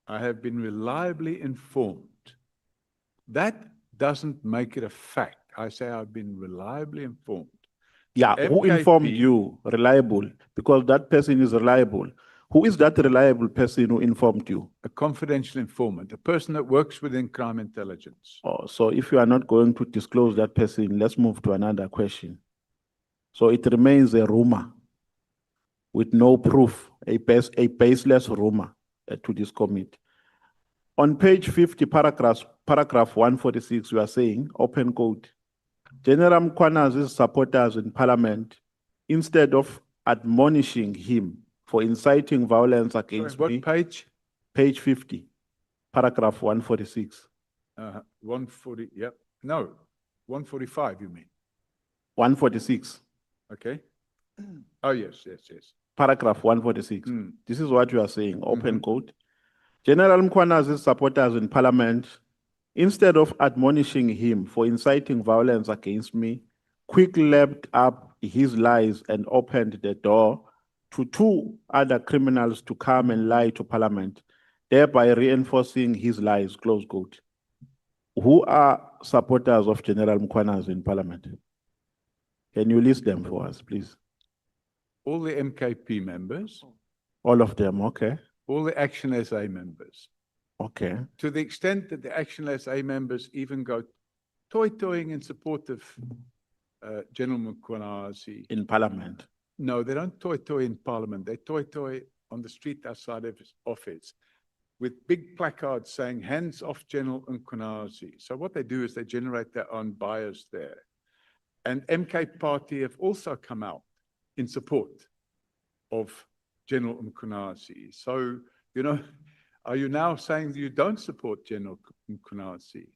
I have been reliably informed. That doesn't make it a fact. I say I've been reliably informed.
Yeah, who informed you reliable? Because that person is reliable. Who is that reliable person who informed you?
A confidential informant, a person that works within crime intelligence.
Oh, so if you are not going to disclose that person, let's move to another question. So it remains a rumor with no proof, a baseless rumor to this committee. On page 50, paragraph 146, you are saying, open quote, General Mkhwanazi's supporters in Parliament, instead of admonishing him for inciting violence against me.
What page?
Page 50, paragraph 146.
140, yep. No, 145, you mean?
146.
Okay. Oh, yes.
Paragraph 146. This is what you are saying, open quote. General Mkhwanazi's supporters in Parliament, instead of admonishing him for inciting violence against me, quickly leapt up his lies and opened the door to two other criminals to come and lie to Parliament, thereby reinforcing his lies, close quote. Who are supporters of General Mkhwanazi in Parliament? Can you list them for us, please?
All the MKP members,
All of them, okay.
all the Action SA members.
Okay.
To the extent that the Action SA members even go toy-toying in support of General Mkhwanazi.
In Parliament.
No, they don't toy-toy in Parliament. They toy-toy on the street outside of his office with big placards saying, hands off General Mkhwanazi. So what they do is they generate their own bias there. And MK Party have also come out in support of General Mkhwanazi. So, you know, are you now saying you don't support General Mkhwanazi?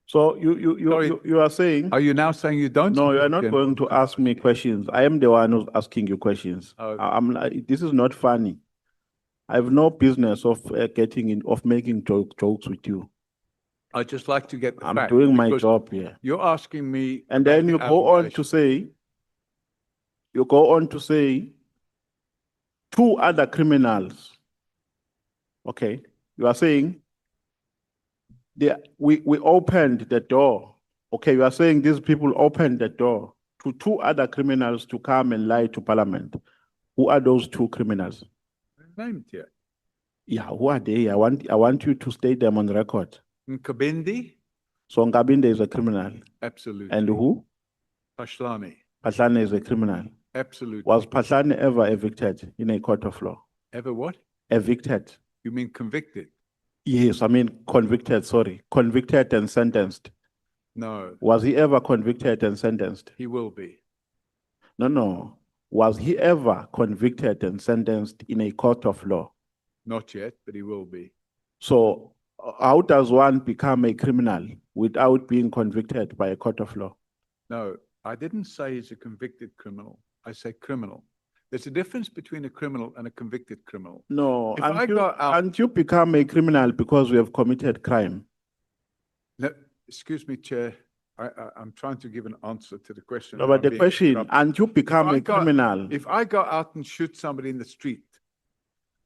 So you are saying?
Are you now saying you don't?
No, you are
support
not
General
going to ask me questions. I am the one who's asking you questions.
Oh.
This is not funny. I have no business of making jokes with you.
I'd just like to get the
I'm
fact,
doing my
because
job here.
You're asking me.
And then you
about
go on
allegation.
to say, two other criminals. Okay, you are saying we opened the door. Okay, you are saying these people opened the door to two other criminals to come and lie to Parliament. Who are those two criminals?
Named here.
Yeah, who are they? I want you to state them on record.
Nkabindi,
So Ngabinde is a criminal.
absolutely.
And who?
Pashlani,
Patlane is a criminal.
absolutely.
Was Patlane ever evicted in a court of law?
Ever what?
Evicted.
You mean convicted?
Yes, I mean convicted, sorry. Convicted and sentenced.
No,
Was he ever convicted and sentenced?
he will be.
No. Was he ever convicted and sentenced in a court of law?
Not yet, but he will be.
So how does one become a criminal without being convicted by a court of law?
No, I didn't say he's a convicted criminal. I say criminal. There's a difference between a criminal and a convicted criminal.
No,
If I go out-
and you become a criminal because we have committed crime.
No, excuse me, Chair. I'm trying to give an answer to the question.
No,
and
but
I'm
the
being
question,
interrupted.
and you become
If I
a
go-
criminal.
If I go out and shoot somebody in the street,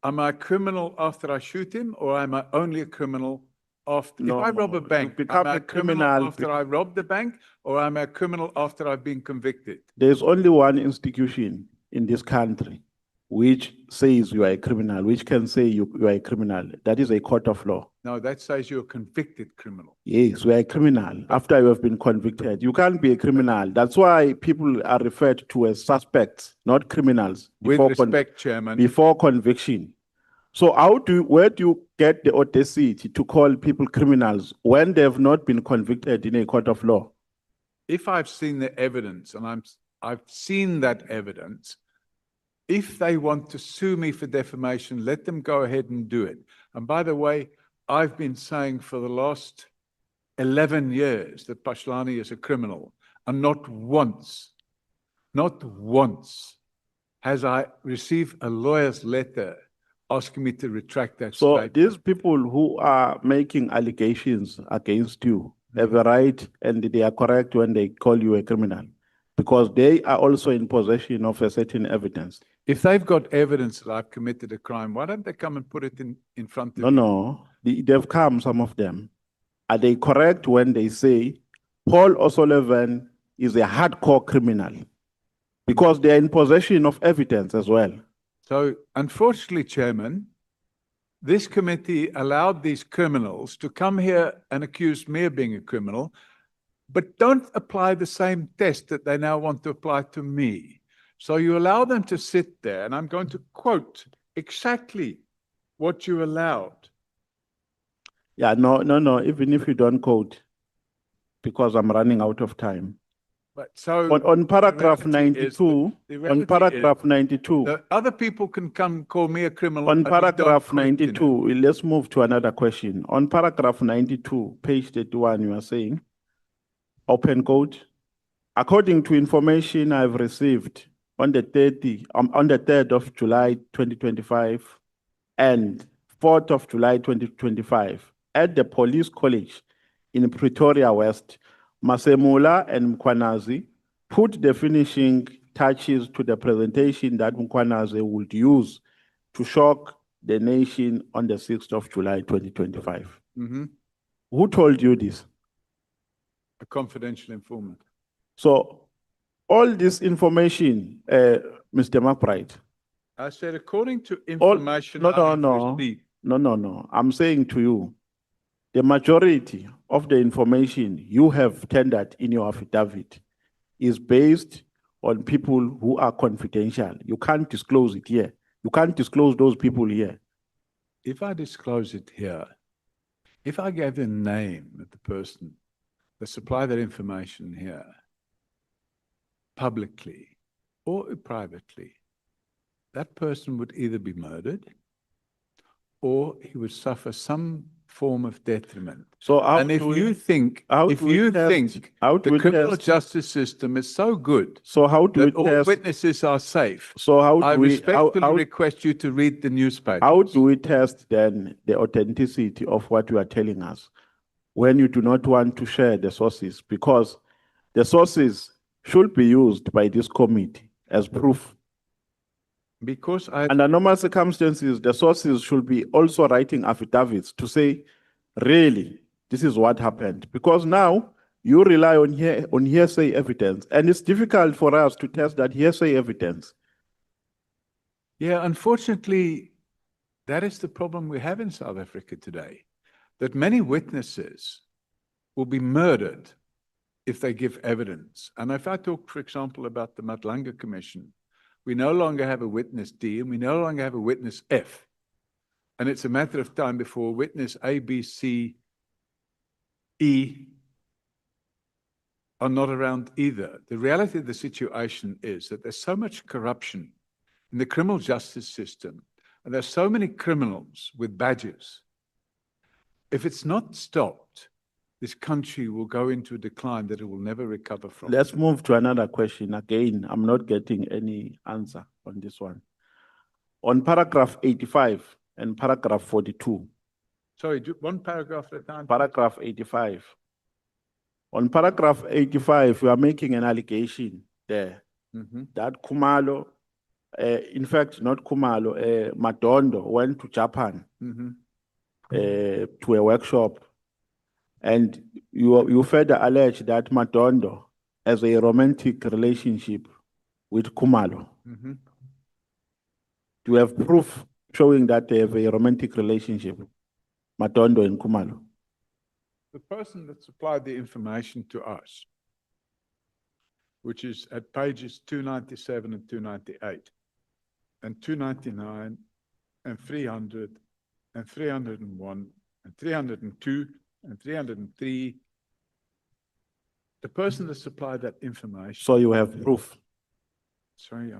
am I a criminal after I shoot him, or am I only a criminal after?
No,
if I rob a
you
bank,
become
am I
a
a criminal
criminal
after I rob the bank, or am I a criminal after I've been convicted?
There's only one institution in this country which says you are a criminal, which can say you are a criminal. That is a court of law.
No, that says you're a convicted criminal.
Yes, we are a criminal after you have been convicted. You can't be a criminal. That's why people are referred to as suspects, not criminals.
With
before
respect, Chairman.
Before conviction. So where do you get the audacity to call people criminals when they have not been convicted in a court of law?
If I've seen the evidence, and I've seen that evidence, if they want to sue me for defamation, let them go ahead and do it. And by the way, I've been saying for the last 11 years that Pashlani is a criminal, and not once has I received a lawyer's letter asking me to retract that
So
statement.
these people who are making allegations against you have a right, and they are correct when they call you a criminal, because they are also in possession of a certain evidence.
If they've got evidence that I've committed a crime, why don't they come and put it in front of you?
No. They've come, some of them. Are they correct when they say Paul O'Sullivan is a hardcore criminal? Because they are in possession of evidence as well.
So unfortunately, Chairman, this committee allowed these criminals to come here and accuse me of being a criminal, but don't apply the same test that they now want to apply to me. So you allow them to sit there, and I'm going to quote exactly what you allowed.
Yeah, no, even if you don't quote, because I'm running out of time.
But so
On paragraph
the reality is
92,
the
on
reality
paragraph
is
92,
that other people can come call me a criminal.
on
and you don't
paragraph
question it.
92, let's move to another question. On paragraph 92, page 31, you are saying, open quote, according to information I've received on the 3rd of July 2025 and 4th of July 2025 at the police college in Pretoria West, Masemula and Mkhwanazi put the finishing touches to the presentation that Mkhwanazi would use to shock the nation on the 6th of July, 2025. Who told you this?
A confidential informant.
So all this information, Mr. McBride.
I said, according to information I've received.
No. I'm saying to you, the majority of the information you have tendered in your affidavit is based on people who are confidential. You can't disclose it here. You can't disclose those people here.
If I disclose it here, if I gave the name of the person that supplied that information here, publicly or privately, that person would either be murdered or he would suffer some form of detriment.
So
and if you think the criminal justice system is so good that all witnesses are safe, I respectfully request you to read the newspaper.
How do we test then the authenticity of what you are telling us when you do not want to share the sources? Because the sources should be used by this committee as proof.
Because
under normal circumstances, the sources should be also writing affidavits to say, really, this is what happened. Because now you rely on hearsay evidence, and it's difficult for us to test that hearsay evidence.
Yeah, unfortunately, that is the problem we have in South Africa today, that many witnesses will be murdered if they give evidence. And if I talk, for example, about the Matlanga Commission, we no longer have a witness D and we no longer have a witness F. And it's a matter of time before witness A, B, C, E are not around either. The reality of the situation is that there's so much corruption in the criminal justice system, and there's so many criminals with badges. If it's not stopped, this country will go into a decline that it will never recover from.
Let's move to another question. Again, I'm not getting any answer on this one. On paragraph 85 and paragraph 42.
Sorry, one paragraph at a time.
Paragraph 85. On paragraph 85, you are making an allegation there that Khumalo, in fact, not Khumalo, Madondo went to Japan to a workshop. And you further allege that Madondo has a romantic relationship with Khumalo. Do you have proof showing that they have a romantic relationship, Madondo and Khumalo?
The person that supplied the information to us, which is at pages 297 and 298, and 299, and 300, and 301, and 302, and 303, the person that supplied that information.
So you have proof.
Sorry,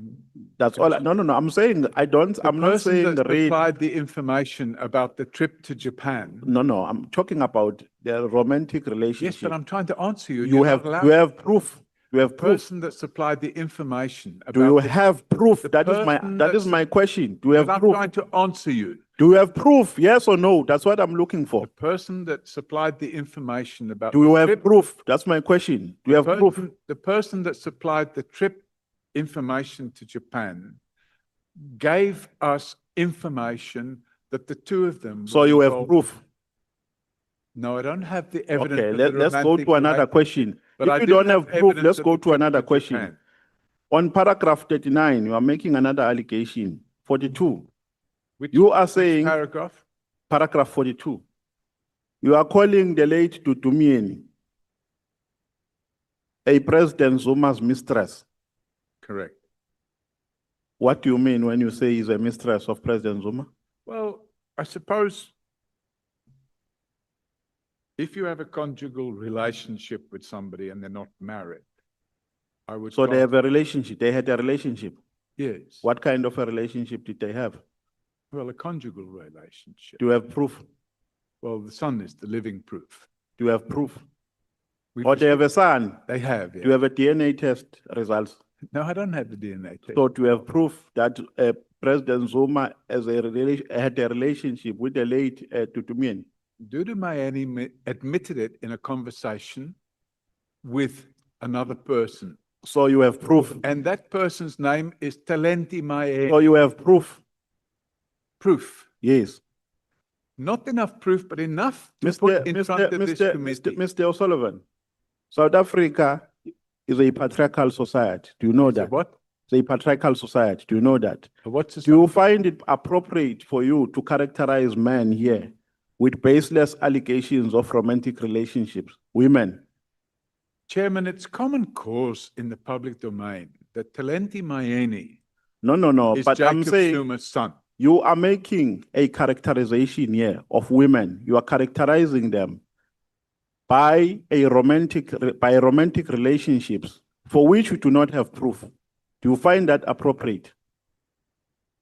that's all. No. I'm saying I'm not saying
the person that supplied the information about the trip to Japan.
No. I'm talking about the romantic relationship.
Yes, but I'm trying to answer you.
You have proof. You have proof.
The person that supplied the information.
Do you have proof? That is my question. Do you have proof?
I'm trying to answer you.
Do you have proof? Yes or no? That's what I'm looking for.
The person that supplied the information about.
Do you have proof? That's my question. Do you have proof?
The person that supplied the trip information to Japan gave us information that the two of them.
So you have proof?
No, I don't have the evidence.
Okay, let's go to another question. If you don't have proof, let's go to another question. On paragraph 39, you are making another allegation. 42. You are saying.
Which paragraph?
Paragraph 42. You are calling the late Tutumieni a President Zuma's mistress.
Correct.
What do you mean when you say he's a mistress of President Zuma?
Well, I suppose if you have a conjugal relationship with somebody and they're not married, I would.
So they have a relationship. They had a relationship.
Yes.
What kind of a relationship did they have?
Well, a conjugal relationship.
Do you have proof?
Well, the son is the living proof.
Do you have proof? Or they have a son?
They have, yeah.
Do you have a DNA test results?
No, I don't have the DNA test.
So do you have proof that President Zuma had a relationship with the late Tutumieni?
Dudu Mayeni admitted it in a conversation with another person.
So you have proof.
And that person's name is Talenti Maye.
So you have proof.
Proof.
Yes.
Not enough proof, but enough to put in front of this committee.
Mr. O'Sullivan, South Africa is a patriarchal society. Do you know that?
What?
It's a patriarchal society. Do you know that?
What's
Do you find it appropriate for you to characterize men here with baseless allegations of romantic relationships, women?
Chairman, it's common cause in the public domain that Talenti Mayeni
No,
is
but I'm
Jacob
saying
Zuma's son.
you are making a characterization here of women. You are characterizing them by romantic relationships for which you do not have proof. Do you find that appropriate?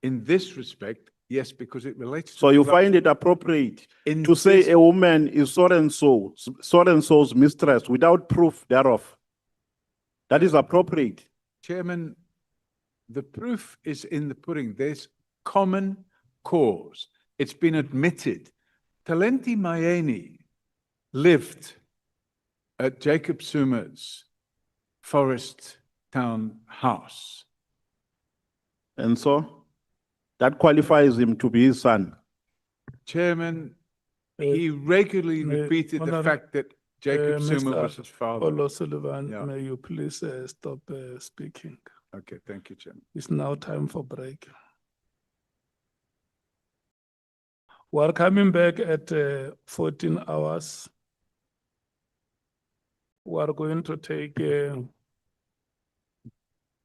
In this respect, yes, because it relates to.
So you find it appropriate to say a woman is so and so's mistress without proof thereof? That is appropriate.
Chairman, the proof is in the pudding. There's common cause. It's been admitted. Talenti Mayeni lived at Jacob Zuma's Forest Town house.
And so that qualifies him to be his son.
Chairman, he regularly repeated the fact that Jacob Zuma was his father.
O'Sullivan,
Yeah.
may you please stop speaking?
Okay, thank you, Chairman.
It's now time for break. We're coming back at 14 hours. We're going to take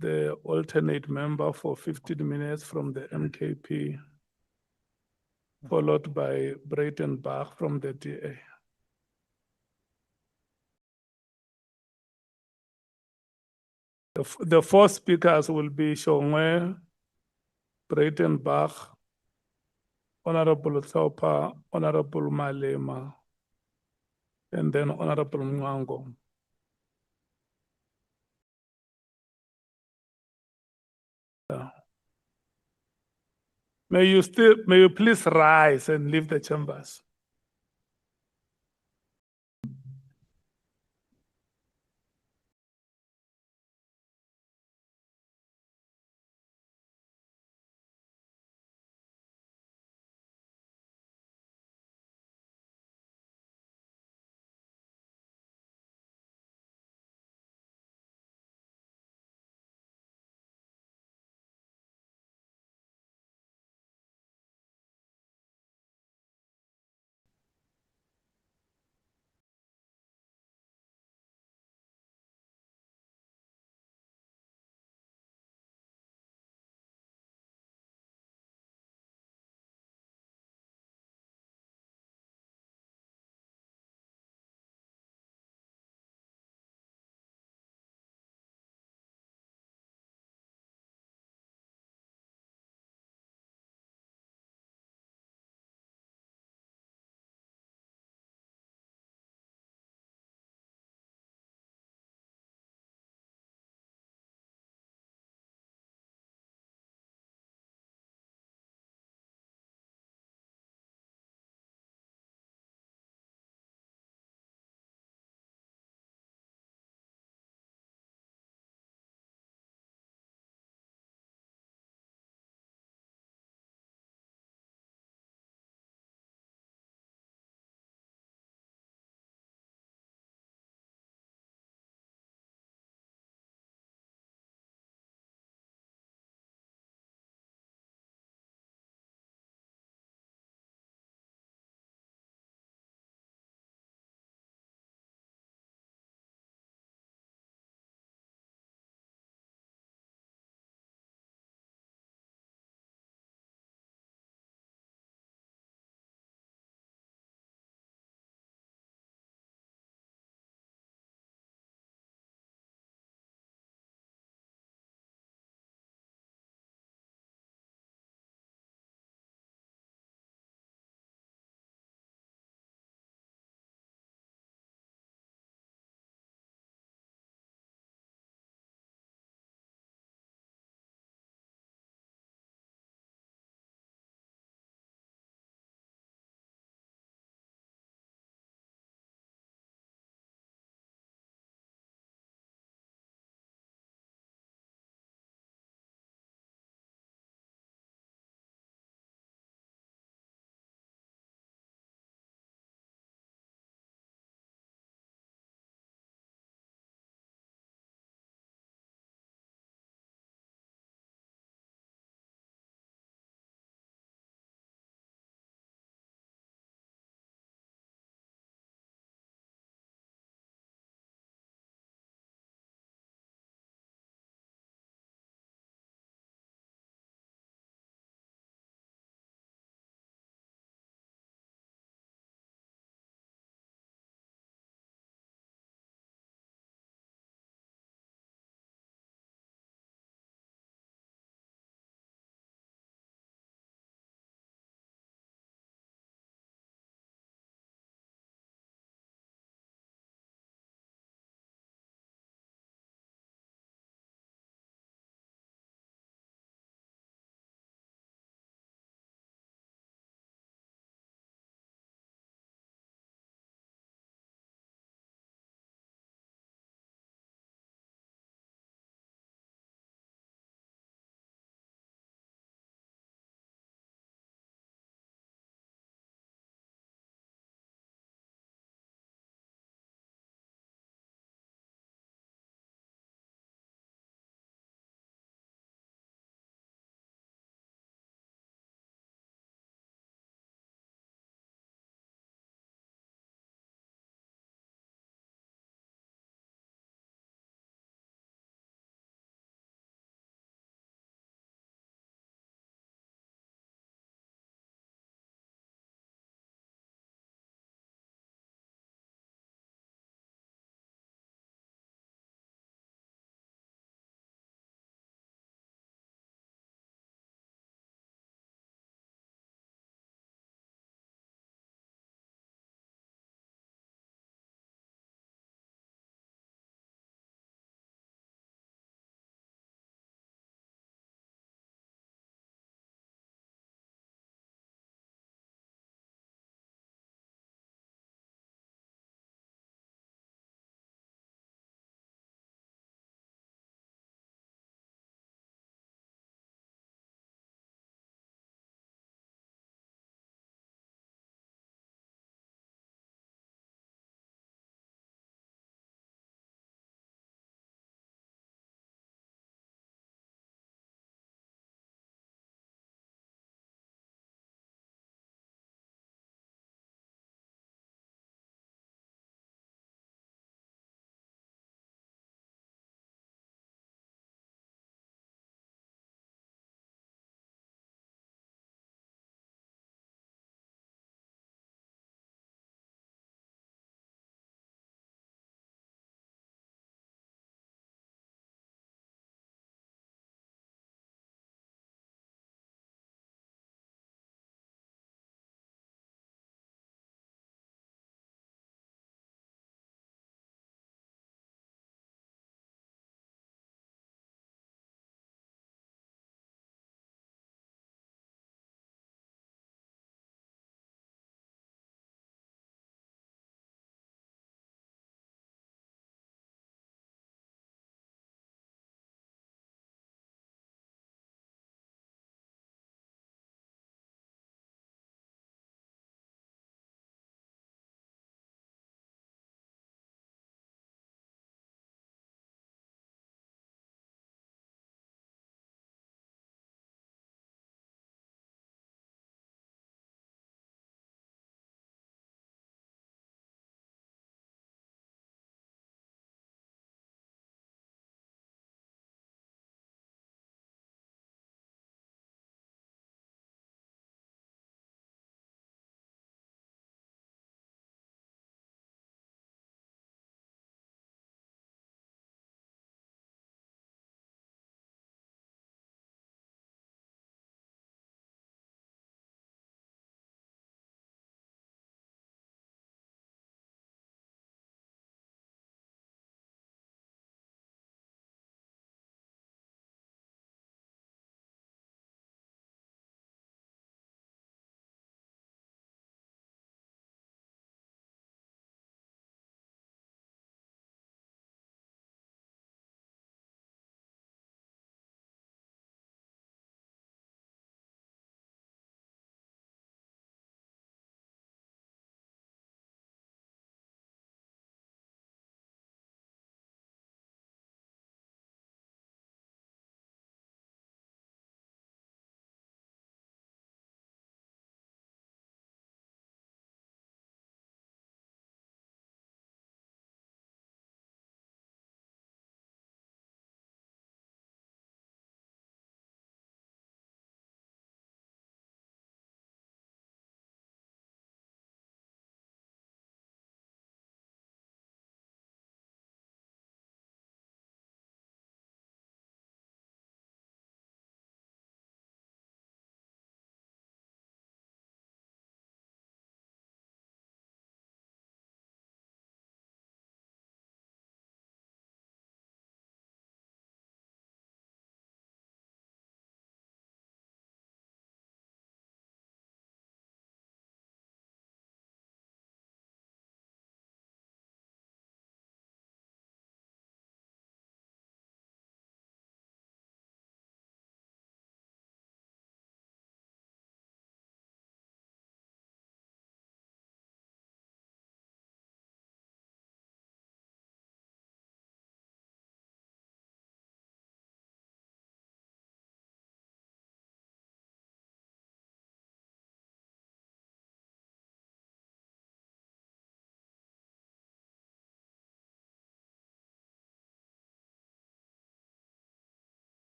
the alternate member for 15 minutes from the MKP, followed by Breitenbach from the DA. The four speakers will be Shongwe, Breitenbach, Honorable Thopa, Honorable Malema, and then Honorable Mwango. May you please rise and leave the chambers.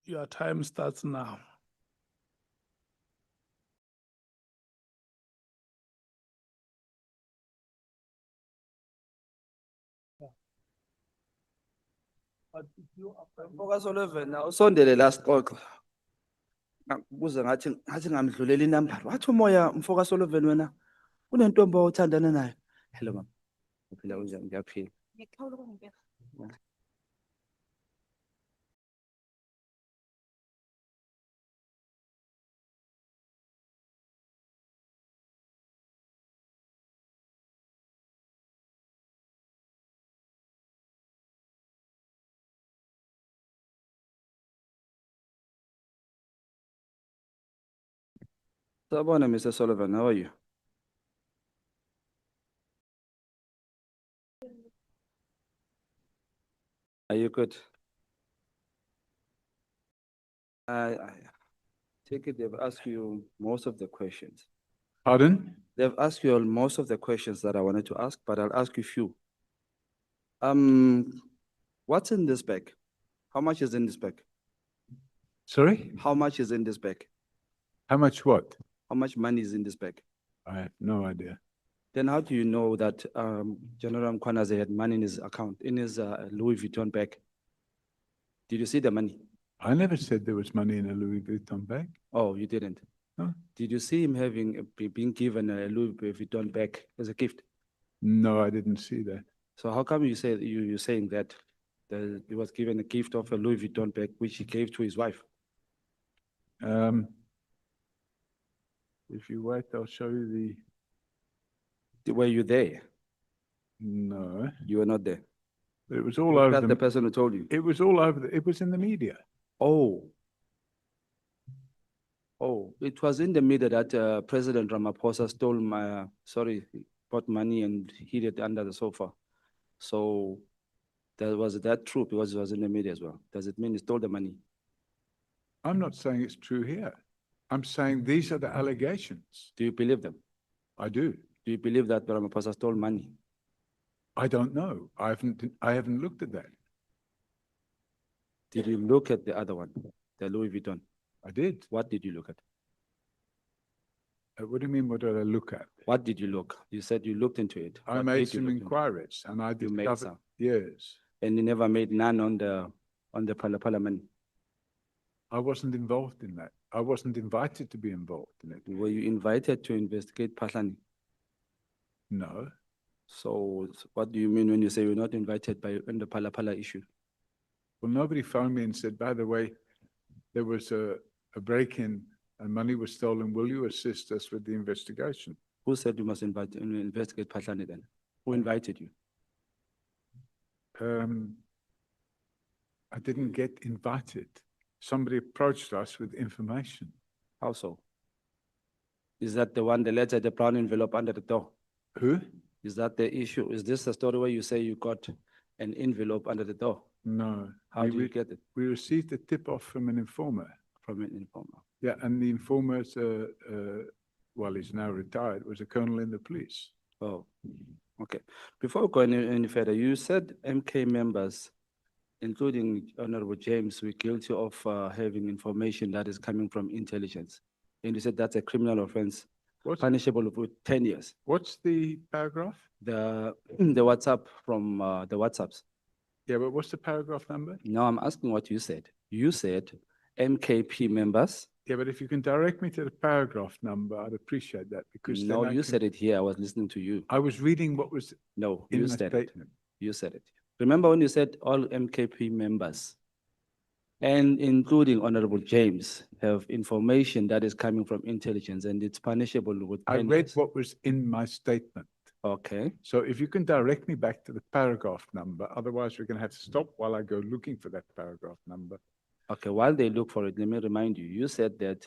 Your time starts now.
Focus on 11 now. Usondele last xoxa. Kuze ngathi ngamdlulela inamba. Wathi umoya mfocus on 11 wena. Kunentombi othandana nayo. Hello mama. Uphila unjani? Ngiyaphila. Sabona Mr. Sullivan, how are you? Are you good? I take it they've asked you most of the questions.
Pardon?
They've asked you most of the questions that I wanted to ask, but I'll ask you few. What's in this bag? How much is in this bag?
Sorry?
How much is in this bag?
How much what?
How much money is in this bag?
I have no idea.
Then how do you know that General Mkhwanazi had money in his account, in his Louis Vuitton bag? Did you see the money?
I never said there was money in a Louis Vuitton bag.
Oh, you didn't?
No.
Did you see him being given a Louis Vuitton bag as a gift?
No, I didn't see that.
So how come you say you're saying that he was given a gift of a Louis Vuitton bag which he gave to his wife?
If you wait, I'll show you
Were you there?
No.
You were not there.
It was all over
That's the person who told you.
It was all over. It was in the media.
Oh. Oh, it was in the media that President Ramaphosa bought money and hid it under the sofa. So was that true? Because it was in the media as well. Does it mean he stole the money?
I'm not saying it's true here. I'm saying these are the allegations.
Do you believe them?
I do.
Do you believe that Ramaphosa stole money?
I don't know. I haven't looked at that.
Did you look at the other one, the Louis Vuitton?
I did.
What did you look at?
What do you mean, what did I look at?
What did you look? You said you looked into it.
I
What
made
did you
some
look into?
inquiries and I
You made
discovered,
some.
yes.
And you never made none on the parliament.
I wasn't involved in that. I wasn't invited to be involved in it.
Were you invited to investigate Pahlani?
No.
So what do you mean when you say you're not invited in the Phala issue?
Well, nobody phoned me and said, by the way, there was a break-in and money was stolen. Will you assist us with the investigation?
Who said you must investigate Pahlani then? Who invited you?
I didn't get invited. Somebody approached us with information.
How so? Is that the letter, the brown envelope under the door?
Who?
Is that the issue? Is this the story where you say you got an envelope under the door?
No.
How did you get it?
We received a tip-off from an informer.
From an informer.
Yeah, and the informer, well, he's now retired, was a colonel in the police.
Oh, okay. Before we go any further, you said MK members, including Honorable James, were guilty of having information that is coming from intelligence. And you said that's a criminal offense, punishable with 10 years.
What's the paragraph?
The WhatsApp from the WhatsApps.
Yeah, but what's the paragraph number?
No, I'm asking what you said. You said MKP members.
Yeah, but if you can direct me to the paragraph number, I'd appreciate that because
No, you said it here. I was listening to you.
I was reading what was
No,
in
you
my
said it.
statement.
You said it. Remember when you said all MKP members, and including Honorable James, have information that is coming from intelligence and it's punishable with 10
I read
years.
what was in my statement.
Okay.
So if you can direct me back to the paragraph number, otherwise we're going to have to stop while I go looking for that paragraph number.
Okay, while they look for it, let me remind you, you said that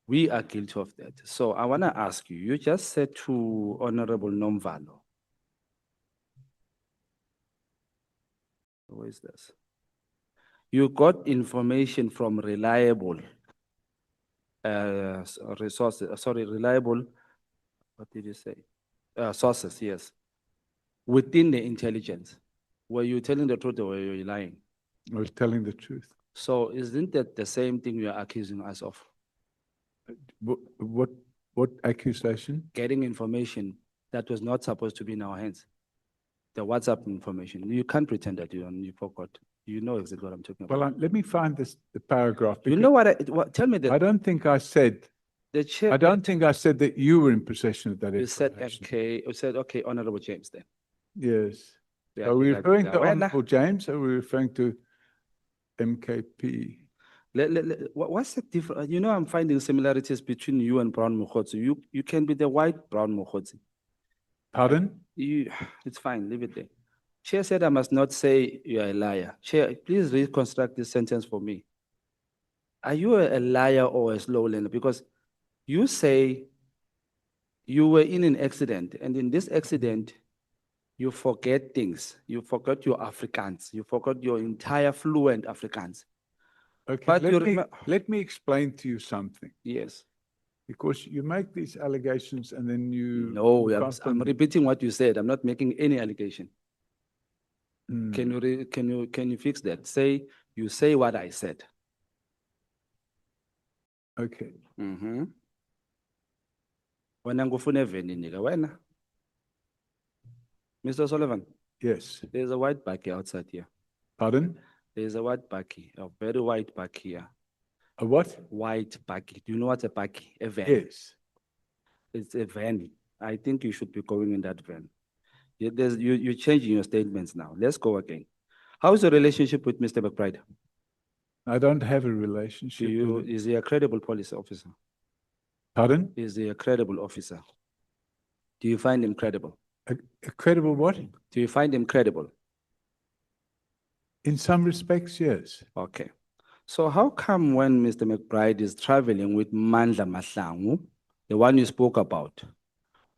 we are guilty of that. So I want to ask you, you just said to Honorable Nomvalo. Where is this? You got information from reliable reliable, what did you say? Sources, yes. Within the intelligence. Were you telling the truth or were you lying?
I was telling the truth.
So isn't that the same thing you are accusing us of?
What accusation?
Getting information that was not supposed to be in our hands. The WhatsApp information. You can't pretend that you forgot. You know exactly what I'm talking about.
Well, let me find the paragraph.
You know what, tell me that.
I don't think I said,
The chair.
I don't think I said that you were in possession of that
You said
information.
MK, you said, okay, Honorable James then.
Yes.
Yeah,
Are we
yeah,
referring
yeah.
to
Well,
Honorable James or are we referring to MKP?
What's the difference? You know, I'm finding similarities between you and Brown Mkhwanazi. You can be the white Brown Mkhwanazi.
Pardon?
It's fine, leave it there. Chair said I must not say you are a liar. Chair, please reconstruct this sentence for me. Are you a liar or a slow learner? Because you say you were in an accident, and in this accident, you forget things. You forgot your Afrikaans. You forgot your entire fluent Afrikaans.
Okay,
But
let me explain to you something.
Yes.
Because you make these allegations and then you.
No,
you
I'm
confirm-
repeating what you said. I'm not making any allegation.
Hmm.
Can you fix that? You say what I said.
Okay.
Wena ngufuna eveni nika wena. Mr. Sullivan.
Yes.
There's a white buggy outside here.
Pardon?
There's a white buggy, a very white buggy here.
A what?
White buggy. Do you know what's a buggy? A van.
Yes.
It's a van. I think you should be going in that van. You're changing your statements now. Let's go again. How's your relationship with Mr. McBride?
I don't have a relationship with him.
Is he a credible police officer?
Pardon?
Is he a credible officer? Do you find him credible?
A credible what?
Do you find him credible?
In some respects, yes.
Okay. So how come when Mr. McBride is traveling with Mandla Mahlangu, the one you spoke about,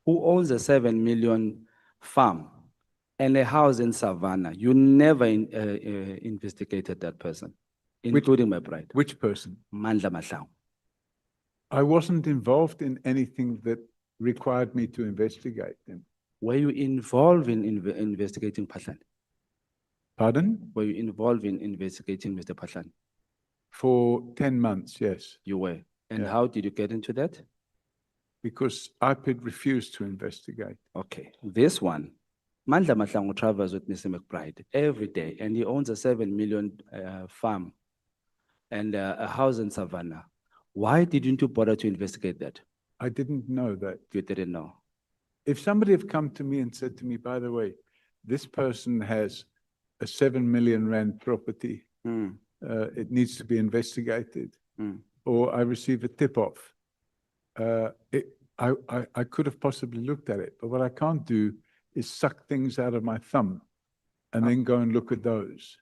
who owns a 7 million farm and a house in Savannah, you never investigated that person, including McBride?
Which person?
Mandla Mahlangu.
I wasn't involved in anything that required me to investigate them.
Were you involved in investigating Patlan?
Pardon?
Were you involved in investigating Mr. Patlan?
For 10 months, yes.
You were. And
Yeah.
how did you get into that?
Because IPID refused to investigate.
Okay. This one, Mandla Mahlangu travels with Mr. McBride every day, and he owns a 7 million farm and a house in Savannah. Why didn't you bother to investigate that?
I didn't know that.
You didn't know.
If somebody had come to me and said to me, by the way, this person has a 7 million rand property, it needs to be investigated, or I receive a tip-off, I could have possibly looked at it. But what I can't do is suck things out of my thumb and then go and look at those.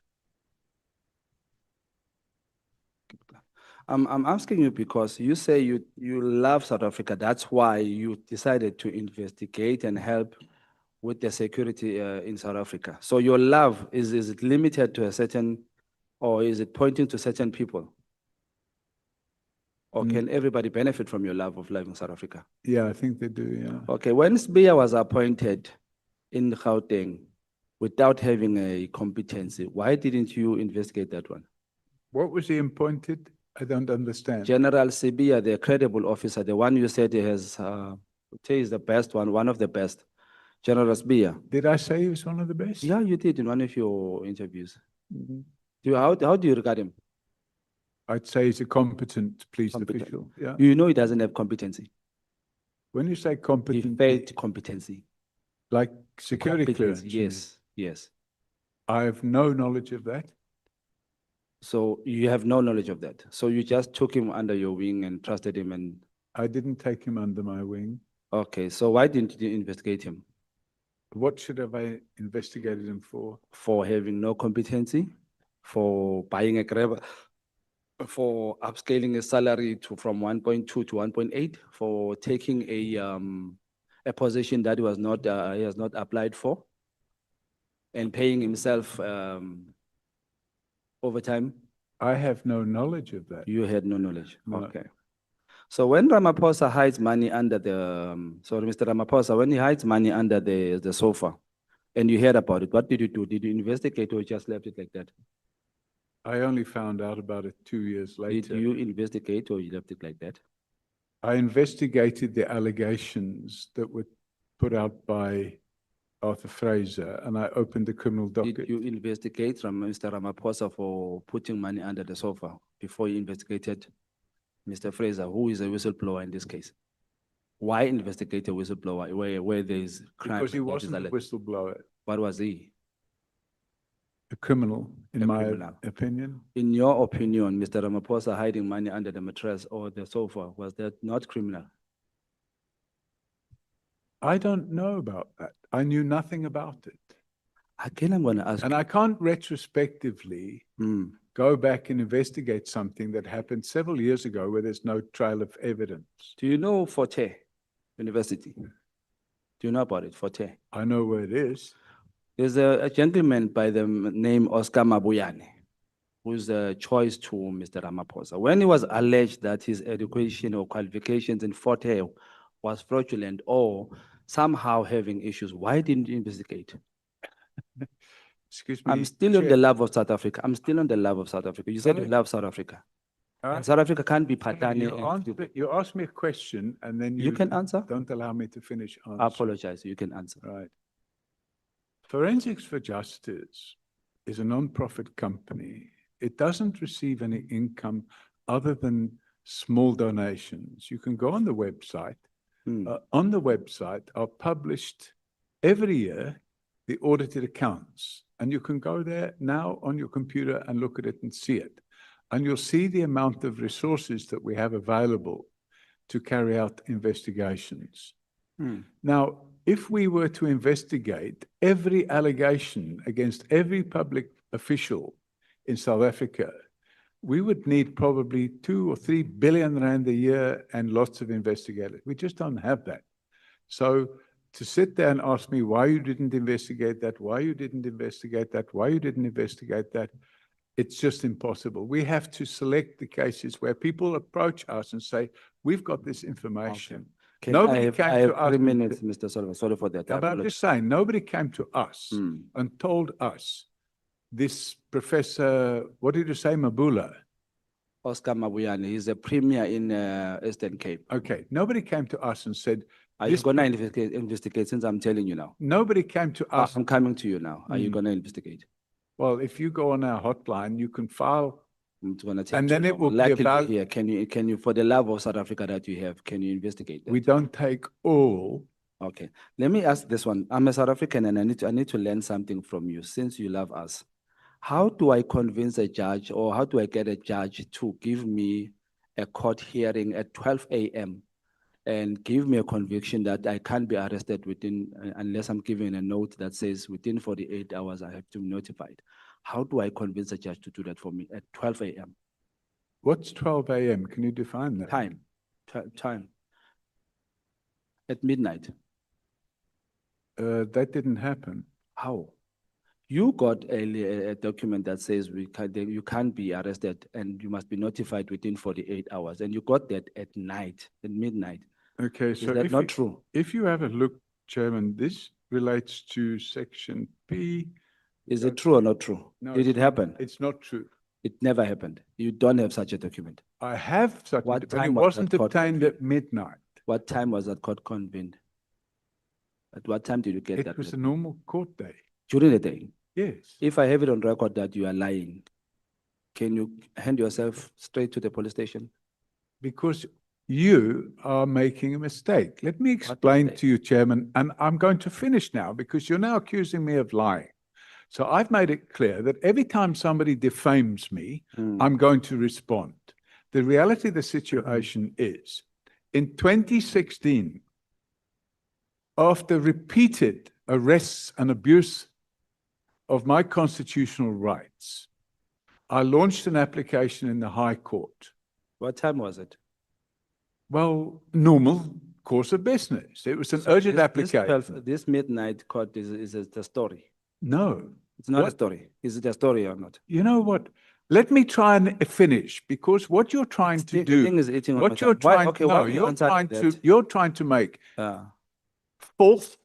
I'm asking you because you say you love South Africa. That's why you decided to investigate and help with the security in South Africa. So your love, is it limited to a certain, or is it pointing to certain people? Or can everybody benefit from your love of life in South Africa?
Yeah, I think they do, yeah.
Okay, when Sbia was appointed in Gauteng without having a competency, why didn't you investigate that one?
What was he appointed? I don't understand.
General Sibia, the credible officer, the one you said he has, is the best one of the best. General Sibia.
Did I say he was one of the best?
Yeah, you did in one of your interviews. How do you regard him?
I'd say he's a competent police official. Yeah.
You know he doesn't have competency.
When you say competent,
He failed competency.
like security clearance.
Yes, yes.
I have no knowledge of that.
So you have no knowledge of that. So you just took him under your wing and trusted him and.
I didn't take him under my wing.
Okay, so why didn't you investigate him?
What should have I investigated him for?
For having no competency, for buying a grab, for upscaling his salary from 1.2 to 1.8, for taking a position that he has not applied for, and paying himself overtime.
I have no knowledge of that.
You had no knowledge.
No.
Okay. So when Ramaphosa hides money under the, Mr. Ramaphosa, when he hides money under the sofa, and you heard about it, what did you do? Did you investigate or just left it like that?
I only found out about it 2 years
Did
later.
you investigate or you left it like that?
I investigated the allegations that were put out by Arthur Fraser, and I opened the criminal
Did
docket.
you investigate from Mr. Ramaphosa for putting money under the sofa before you investigated Mr. Fraser, who is a whistleblower in this case? Why investigate a whistleblower where there is crime?
Because he
that is
wasn't a
alleged?
whistleblower,
What was he?
a criminal, in
A
my
criminal.
opinion.
In your opinion, Mr. Ramaphosa hiding money under the mattress or the sofa, was that not criminal?
I don't know about that. I knew nothing about it.
Again, I'm going to ask.
And I can't retrospectively go back and investigate something that happened several years ago where there's no trail of evidence.
Do you know Forte University? Do you know about it, Forte?
I know where it is.
There's a gentleman by the name Oscar Mabuyane, who's a choice to Mr. Ramaphosa. When he was alleged that his education or qualifications in Forte was fraudulent or somehow having issues, why didn't you investigate?
Excuse me.
I'm still on
Chair.
the love of South Africa. I'm still on the love of South Africa. You said you love South Africa. And South Africa can't be Patani.
You asked me a question and then
You can answer.
Don't allow me to finish answering.
I apologize. You can answer.
Right. Forensics for Justice is a non-profit company. It doesn't receive any income other than small donations. You can go on the website. On the website are published every year the audited accounts. And you can go there now on your computer and look at it and see it. And you'll see the amount of resources that we have available to carry out investigations. Now, if we were to investigate every allegation against every public official in South Africa, we would need probably 2 or 3 billion rand a year and lots of investigators. We just don't have that. So to sit there and ask me why you didn't investigate that, why you didn't investigate that, why you didn't investigate that, it's just impossible. We have to select the cases where people approach us and say, we've got this information. Nobody came
I
to
have
us.
3 minutes, Mr. Solomon. Sorry for that. I
But I'm
apologize.
just saying, nobody came to us and told us, this Professor, what did you say, Mabula?
Oscar Mabuyane, he's a premier in Eastern Cape.
Okay, nobody came to us and said,
Are you
this
going to investigate since I'm telling you now?
nobody came to us.
I'm coming to you now. Are you going to investigate?
Well, if you go on our hotline, you can file,
It's gonna take
and then
too
it will
long.
be
Luckily
about,
here, can you, for the love of South Africa that you have, can you investigate that?
we don't take all.
Okay, let me ask this one. I'm a South African and I need to learn something from you since you love us. How do I convince a judge or how do I get a judge to give me a court hearing at 12 a.m. and give me a conviction that I can't be arrested within, unless I'm given a note that says within 48 hours I have to be notified? How do I convince a judge to do that for me at 12 a.m.?
What's 12 a.m.? Can you define that?
Time. At midnight.
That didn't happen.
How? You got a document that says you can't be arrested and you must be notified within 48 hours. And you got that at night, at midnight.
Okay,
Is
so
that
if
not
you-
true?
If you have a look, Chairman, this relates to section P.
Is it true or not true?
No,
Did it happen?
It's not true.
It never happened. You don't have such a document.
I have such,
What
but it
time was
wasn't
that court
obtained at midnight.
What time was that court convened? At what time did you get that?
It was a normal court day.
During the day?
Yes.
If I have it on record that you are lying, can you hand yourself straight to the police station?
Because you are making a mistake. Let me explain to you, Chairman, and I'm going to finish now because you're now accusing me of lying. So I've made it clear that every time somebody defames me, I'm going to respond. The reality of the situation is, in 2016, after repeated arrests and abuse of my constitutional rights, I launched an application in the High Court.
What time was it?
Well, normal course of business. It was an urgent application.
This midnight court is the story.
No.
It's not a
What-
story. Is it a story or not?
You know what? Let me try and finish, because what you're trying to
The
do,
thing is eating on my
what you're
time. Why-
trying,
okay, why
no,
are you
you're
answering
trying to,
that?
you're trying to make false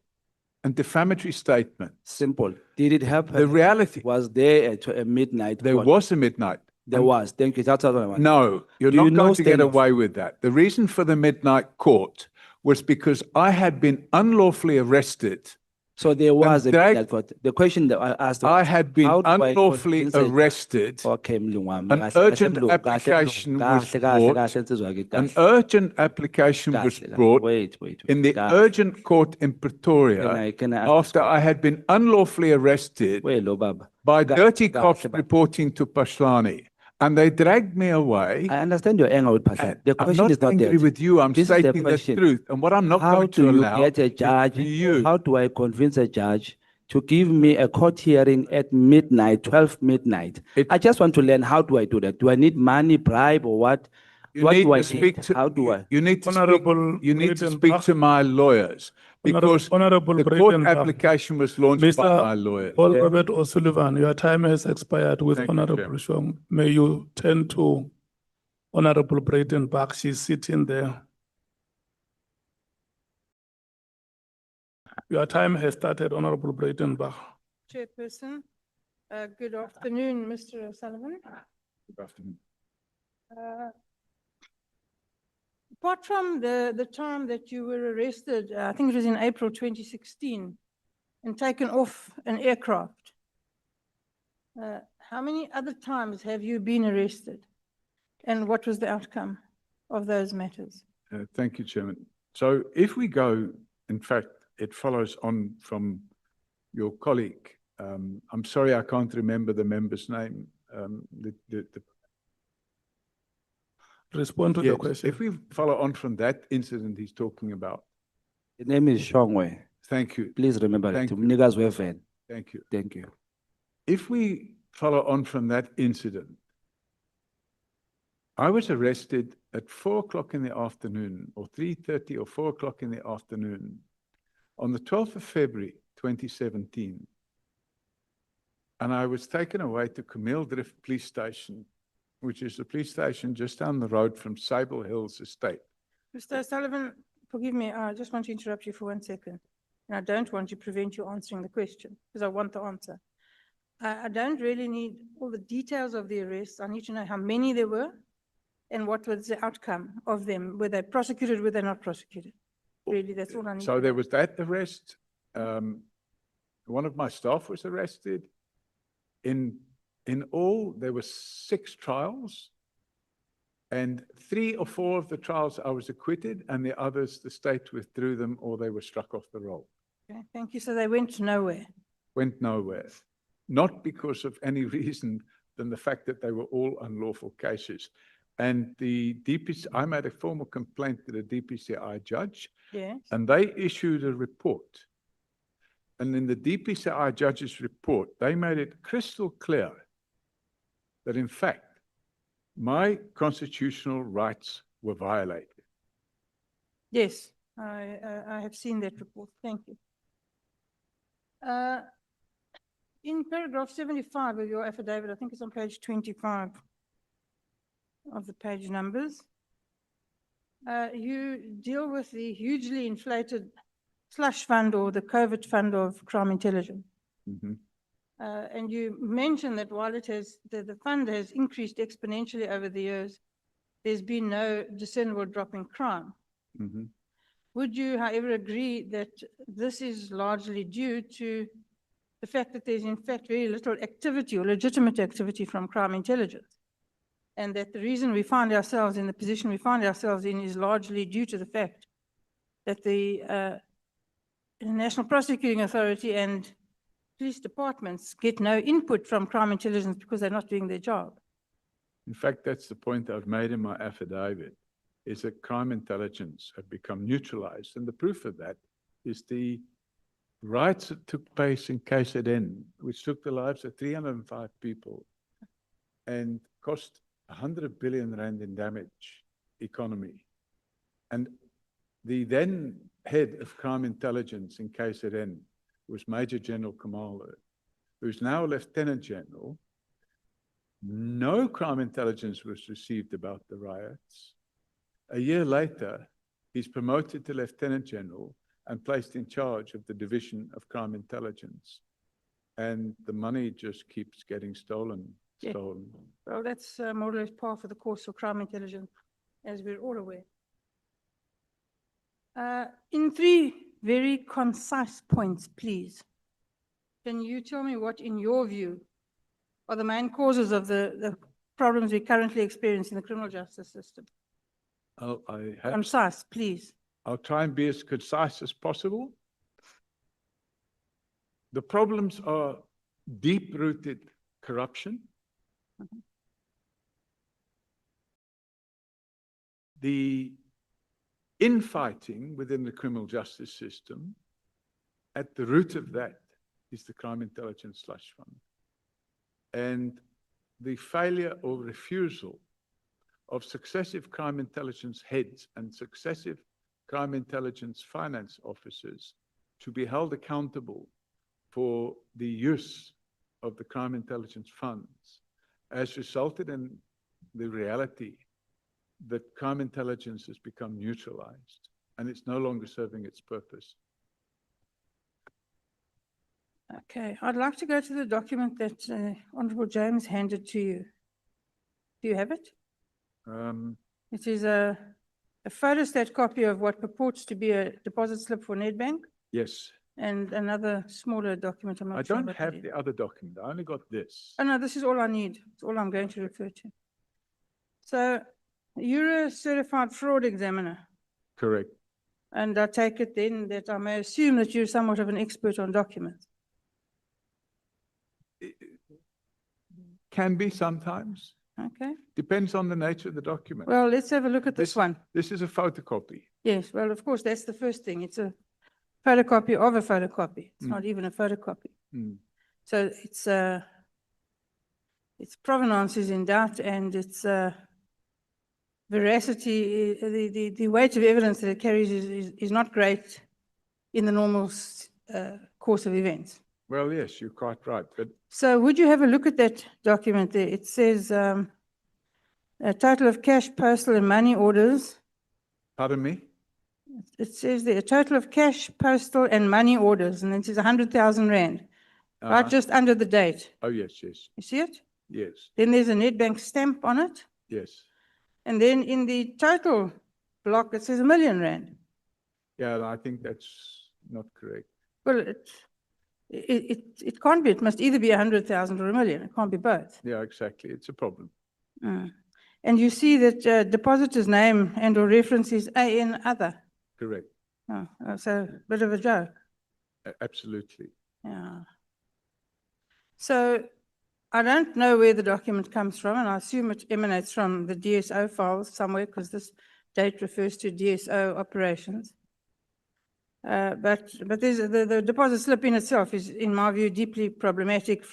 and defamatory statements.
Simple. Did it happen?
The reality,
Was there a midnight?
there
court?
was a midnight.
There was. Thank you. That's what I want.
No, you're
Do you
not
know
going to get
Stanley?
away with that. The reason for the midnight court was because I had been unlawfully arrested.
So there was a
dragged-
midnight court. The question that I asked.
I had been
how do I
unlawfully
convince a-
arrested.
Okay, Mlungwami.
An
Kahle,
urgent
kahle, Mlungu. Kahle,
application
Mlungu.
was
Kahle, kahle,
brought.
kahle, nsizwa ke,
An
kahle.
urgent application was
Kahle, kahle.
brought
Wait.
in the
Kahle.
urgent court in Pretoria
Can I ask
after I had been unlawfully arrested
Wait, lo, baba.
by
Kahle,
dirty
kahle,
cops
baba.
reporting to Pashlani. And they dragged me away.
I understand your anger with Pasha. The
I'm
question
not
is not
angry
that.
with you. I'm
This is the
stating the
question.
truth. And what I'm not
How
going to
do you
allow
get a
is
judge?
for you.
How do I convince a judge to give me a court hearing at midnight, 12 midnight? I just want to learn, how do I do that? Do I need money, bribe, or what?
You
What
need
do I
to speak
need?
to,
How do I?
you need to
Honorable
speak, you need to speak
Breitenbach.
to my lawyers because
Honorable
the court
Breitenbach.
application was launched by my lawyer.
Paul Robert O'Sullivan, your time has expired with
Thank you,
Honorable Shong. May you turn to Honorable Breitenbach. She's sitting there. Your time has started, Honorable Breitenbach.
Chairperson, good afternoon, Mr. O'Sullivan.
Good afternoon.
Apart from the time that you were arrested, I think it was in April 2016, and taken off an aircraft, how many other times have you been arrested? And what was the outcome of those matters?
Thank you, Chairman. So if we go, in fact, it follows on from your colleague. I'm sorry, I can't remember the member's name.
Respond to the
Yes,
question.
if we follow on from that incident he's talking about.
The name is Shongwe.
Thank you.
Please remember
Thank
it.
you.
Niggas were fan.
Thank you.
Thank you.
If we follow on from that incident, I was arrested at 4 o'clock in the afternoon, or 3:30 or 4 o'clock in the afternoon, on the 12th of February, 2017. And I was taken away to Kameeldrift Police Station, which is the police station just down the road from Sable Hills Estate.
Mr. O'Sullivan, forgive me, I just want to interrupt you for 1 second. And I don't want to prevent you answering the question, because I want the answer. I don't really need all the details of the arrests. I need to know how many there were and what was the outcome of them. Were they prosecuted, were they not prosecuted? Really, that's all I need.
So there was that arrest. One of my staff was arrested. In all, there were 6 trials, and 3 or 4 of the trials I was acquitted, and the others, the state withdrew them or they were struck off the roll.
Okay, thank you. So they went nowhere.
Went nowhere. Not because of any reason than the fact that they were all unlawful cases. And the DPC, I made a formal complaint to the DPCI judge,
Yes.
and they issued a report. And in the DPCI judge's report, they made it crystal clear that in fact, my constitutional rights were violated.
Yes, I have seen that report. Thank you. In paragraph 75 of your affidavit, I think it's on page 25 of the page numbers, you deal with the hugely inflated slush fund or the COVID fund of crime intelligence.
Mhm.
And you mention that while it has, the fund has increased exponentially over the years, there's been no discernible drop in crime.
Mhm.
Would you, however, agree that this is largely due to the fact that there's in fact very little activity or legitimate activity from crime intelligence? And that the reason we find ourselves in the position we find ourselves in is largely due to the fact that the National Prosecuting Authority and police departments get no input from crime intelligence because they're not doing their job.
In fact, that's the point I've made in my affidavit, is that crime intelligence have become neutralized. And the proof of that is the riots that took place in KZN, which took the lives of 305 people and cost 100 billion rand in damage economy. And the then head of crime intelligence in KZN was Major General Kamala, who's now Lieutenant General. No crime intelligence was received about the riots. A year later, he's promoted to Lieutenant General and placed in charge of the Division of Crime Intelligence. and the money just keeps getting stolen.
Yeah. Well, that's more or less par for the course for crime intelligence, as we're all aware. In 3 very concise points, please, can you tell me what, in your view, are the main causes of the problems we currently experience in the criminal justice system? Concise, please.
I'll try and be as concise as possible. The problems are deep-rooted corruption, the infighting within the criminal justice system. At the root of that is the Crime Intelligence Slush Fund, and the failure or refusal of successive crime intelligence heads and successive crime intelligence finance officers to be held accountable for the use of the crime intelligence funds has resulted in the reality that crime intelligence has become neutralized and it's no longer serving its purpose.
Okay, I'd like to go to the document that Honorable James handed to you. Do you have it? It is a photostat copy of what purports to be a deposit slip for Nedbank.
Yes.
And another smaller document. I'm not
I
sure
don't
what
have
it is.
the other document. I only got this.
Oh, no, this is all I need. It's all I'm going to refer to. So you're a certified fraud examiner.
Correct.
And I take it then that I may assume that you're somewhat of an expert on documents.
Can be sometimes.
Okay.
Depends on the nature of the document.
Well, let's have a look at this one.
This is a photocopy.
Yes, well, of course, that's the first thing. It's a photocopy of a photocopy. It's not even a photocopy. So its provenance is in doubt, and its veracity, the weight of evidence that it carries is not great in the normal course of events.
Well, yes, you're quite right. But
So would you have a look at that document there? It says a total of cash, postal, and money orders.
Pardon me?
It says there a total of cash, postal, and money orders, and then it says 100,000 rand, right just under the date.
Oh, yes, yes.
You see it?
Yes,
Then there's a Nedbank stamp on it,
yes.
and then in the total block it says 1 million rand.
Yeah, I think that's not correct.
Well, it can't be. It must either be 100,000 or 1 million. It can't be both.
Yeah, exactly. It's a problem.
And you see that depositor's name and/or reference is AN other.
Correct.
Oh, so a bit of a joke.
Absolutely.
Yeah. So I don't know where the document comes from, and I assume it emanates from the DSO files somewhere, because this date refers to DSO operations. But there's the deposit slip in itself is, in my view, deeply problematic.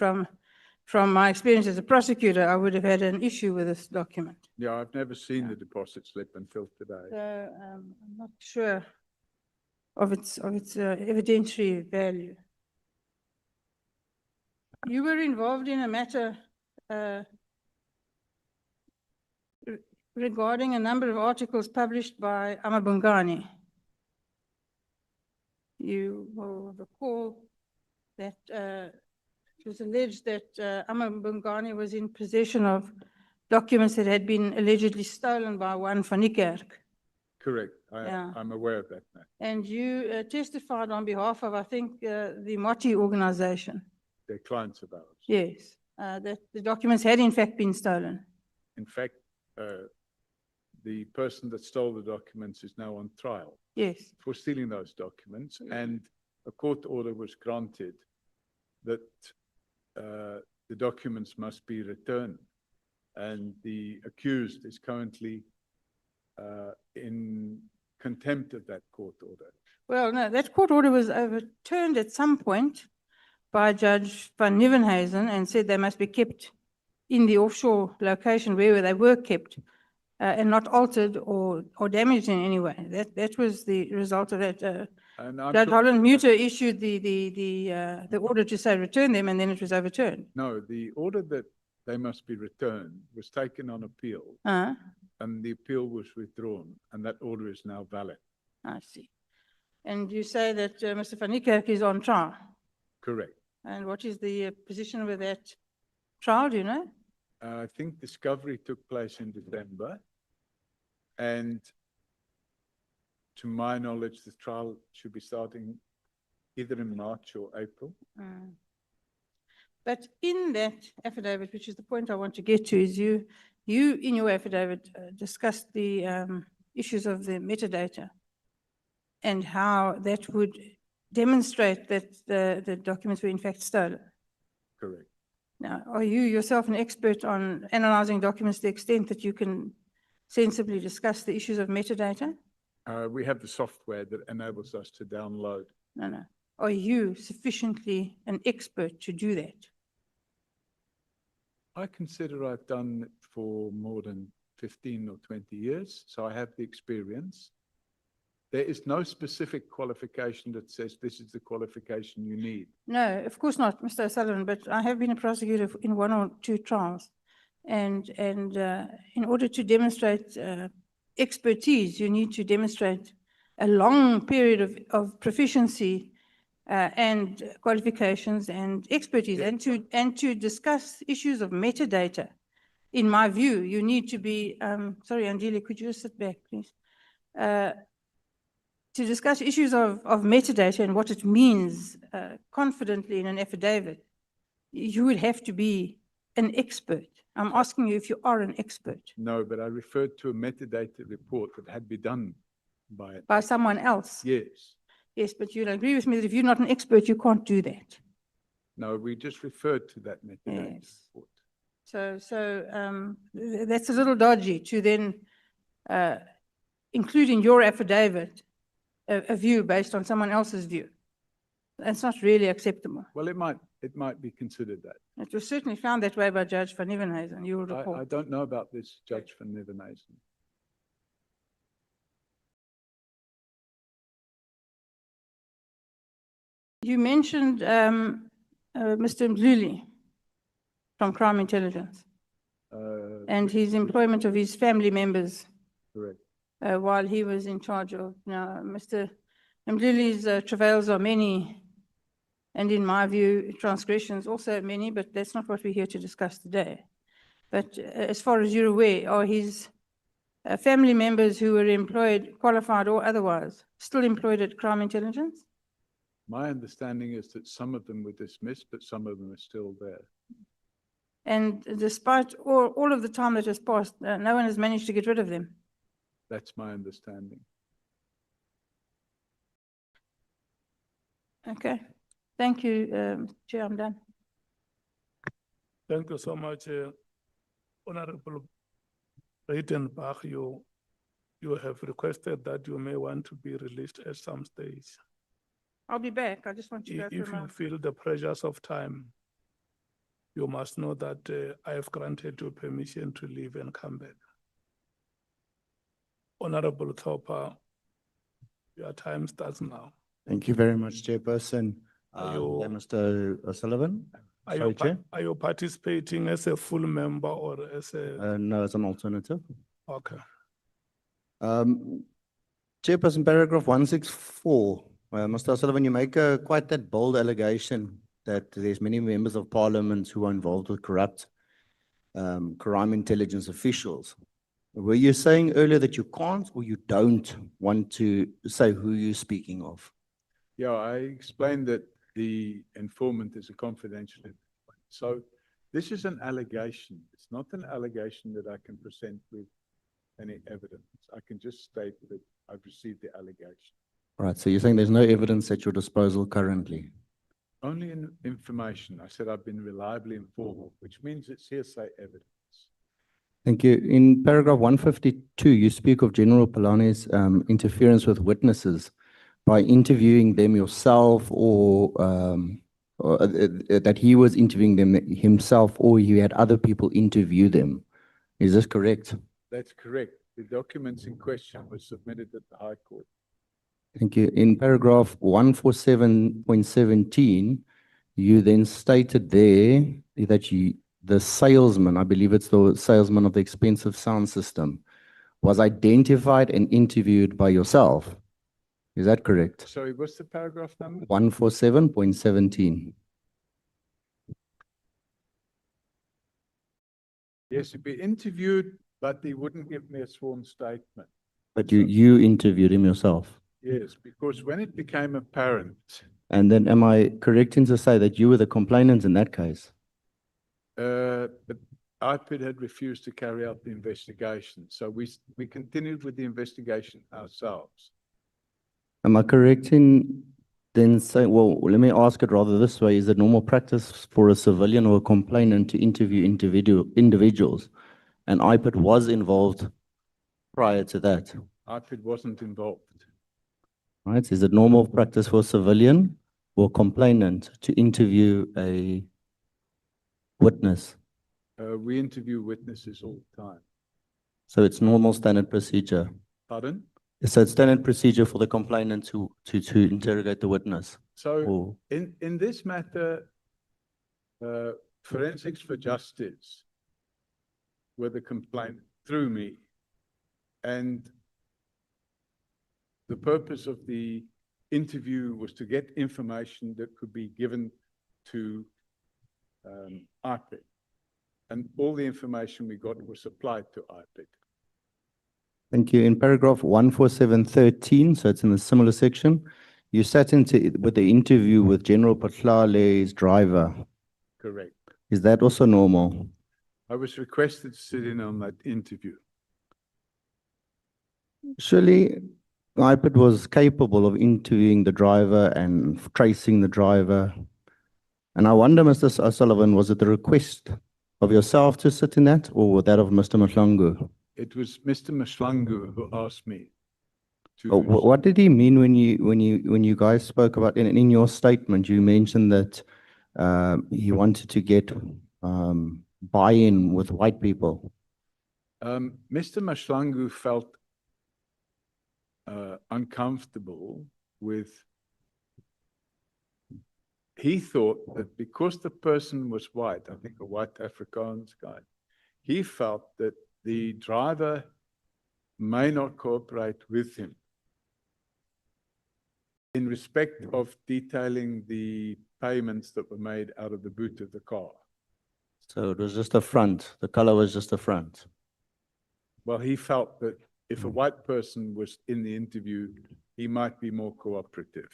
From my experience as a prosecutor, I would have had an issue with this document.
Yeah, I've never seen the deposit slip until today.
So I'm not sure of its evidentiary value. You were involved in a matter regarding a number of articles published by Amabungani. You will recall that it was alleged that Amabungani was in possession of documents that had been allegedly stolen by one van Niekerk.
Correct.
Yeah.
I'm aware of that now.
And you testified on behalf of, I think, the Moti organization.
They're clients of ours.
Yes, that the documents had in fact been stolen.
In fact, the person that stole the documents is now on trial.
Yes.
For stealing those documents, and a court order was granted that the documents must be returned, and the accused is currently in contempt of that court order.
Well, no, that court order was overturned at some point by Judge van Nieuwenhuizen and said they must be kept in the offshore location where they were kept and not altered or damaged in any way. That was the result of that. Judge Holland Muter issued the order to say return them, and then it was overturned.
No, the order that they must be returned was taken on appeal, and the appeal was withdrawn, and that order is now valid.
I see. And you say that Mr. van Niekerk is on trial?
Correct.
And what is the position with that trial, do you know?
I think discovery took place in December. And to my knowledge, the trial should be starting either in March or April.
But in that affidavit, which is the point I want to get to, is you in your affidavit discussed the issues of the metadata and how that would demonstrate that the documents were in fact stolen.
Correct.
Now, are you yourself an expert on analyzing documents to the extent that you can sensibly discuss the issues of metadata?
We have the software that enables us to download.
No. Are you sufficiently an expert to do that?
I consider I've done it for more than 15 or 20 years, so I have the experience. There is no specific qualification that says this is the qualification you need.
No, of course not, Mr. O'Sullivan, but I have been a prosecutor in 1 or 2 trials. And in order to demonstrate expertise, you need to demonstrate a long period of proficiency and qualifications and expertise, and to discuss issues of metadata. In my view, you need to be, sorry, Angela, could you just sit back, please? To discuss issues of metadata and what it means confidently in an affidavit, you would have to be an expert. I'm asking you if you are an expert.
No, but I referred to a metadata report that had been done
By someone else?
Yes.
Yes, but you'll agree with me that if you're not an expert, you can't do that.
No, we just referred to that metadata report.
So that's a little dodgy to then include in your affidavit a view based on someone else's view. That's not really acceptable.
Well, it might be considered that.
It was certainly found that way by Judge van Nieuwenhuizen, you will recall.
I don't know about this, Judge van Nieuwenhuizen.
You mentioned Mr. Mkhwanazi from Crime Intelligence and his employment of his family members.
Correct.
While he was in charge of. Now, Mr. Mkhwanazi's travails are many, and in my view, transgressions also many, but that's not what we're here to discuss today. But as far as you're aware, are his family members who were employed, qualified or otherwise, still employed at Crime Intelligence?
My understanding is that some of them were dismissed, but some of them are still there.
And despite all of the time that has passed, no one has managed to get rid of them?
That's my understanding.
Okay. Thank you, Chair, I'm done.
Thank you so much, Honorable Reitenbach. You have requested that you may want to be released at some stage.
I'll be back. I just want to go
If
through
you feel the pressures of time, you must know that I have granted you permission to leave and come back. Honorable Thorpe, your time starts now.
Thank you very much, Chairperson.
You-
Mr. O'Sullivan?
Are
Sorry, Chair?
are you participating as a full member or as a?
No, as an alternative.
Okay.
Chairperson, paragraph 164. Mr. O'Sullivan, you make quite that bold allegation that there's many members of parliament who are involved with corrupt crime intelligence officials. Were you saying earlier that you can't or you don't want to say who you're speaking of?
Yeah, I explained that the informant is a confidential informant. So this is an allegation. It's not an allegation that I can present with any evidence. I can just state that I've received the allegation.
Right, so you're saying there's no evidence at your disposal currently?
Only information. I said I've been reliably informed, which means it's hearsay evidence.
Thank you. In paragraph 152, you speak of General Palane's interference with witnesses by interviewing them yourself or that he was interviewing them himself or he had other people interview them. Is this correct?
That's correct. The documents in question were submitted at the High Court.
Thank you. In paragraph 147.17, you then stated there that the salesman, I believe it's the salesman of the expensive sound system, was identified and interviewed by yourself. Is that correct?
Sorry, what's the paragraph number?
147.17.
Yes, he'd be interviewed, but he wouldn't give me a sworn statement.
But you interviewed him yourself.
Yes, because when it became apparent,
And then am I correct in to say that you were the complainant in that case?
but IPID had refused to carry out the investigation. So we continued with the investigation ourselves.
Am I correct in then saying, well, let me ask it rather this way, is it normal practice for a civilian or a complainant to interview individuals? And IPID was involved prior to that,
IPID wasn't involved.
right? Is it normal practice for a civilian or complainant to interview a witness?
We interview witnesses all the time.
So it's normal standard procedure.
Pardon?
So it's standard procedure for the complainant to interrogate the witness.
So in this matter, Forensics for Justice were the complaint through me. And the purpose of the interview was to get information that could be given to IPID. And all the information we got was supplied to IPID.
Thank you. In paragraph 14713, so it's in the similar section, you sat with the interview with General Patlale's driver.
Correct.
Is that also normal?
I was requested to sit in on that interview.
Surely, IPID was capable of interviewing the driver and tracing the driver. And I wonder, Mr. O'Sullivan, was it the request of yourself to sit in that, or that of Mr. Mkhwanazi?
It was Mr. Mashlangu who asked me to.
What did he mean when you guys spoke about in your statement? You mentioned that he wanted to get buy-in with white people.
Mr. Mashlangu felt uncomfortable with. He thought that because the person was white, I think a white Afrikaans guy, he felt that the driver may not cooperate with him in respect of detailing the payments that were made out of the boot of the car.
So it was just a front. The color was just a front.
Well, he felt that if a white person was in the interview, he might be more cooperative.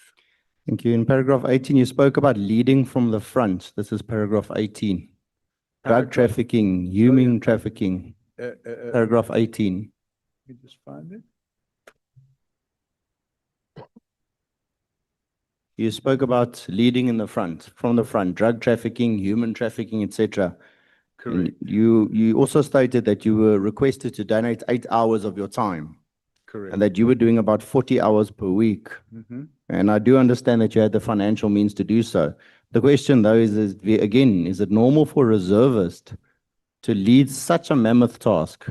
Thank you. In paragraph 18, you spoke about leading from the front. This is paragraph 18. Drug trafficking, human trafficking. Paragraph 18.
Let me just find it.
You spoke about leading in the front, from the front, drug trafficking, human trafficking, etc.
Correct.
You also stated that you were requested to donate 8 hours of your time.
Correct.
And that you were doing about 40 hours per week.
Mm-hmm.
And I do understand that you had the financial means to do so. The question, though, is again, is it normal for a reservist to lead such a mammoth task?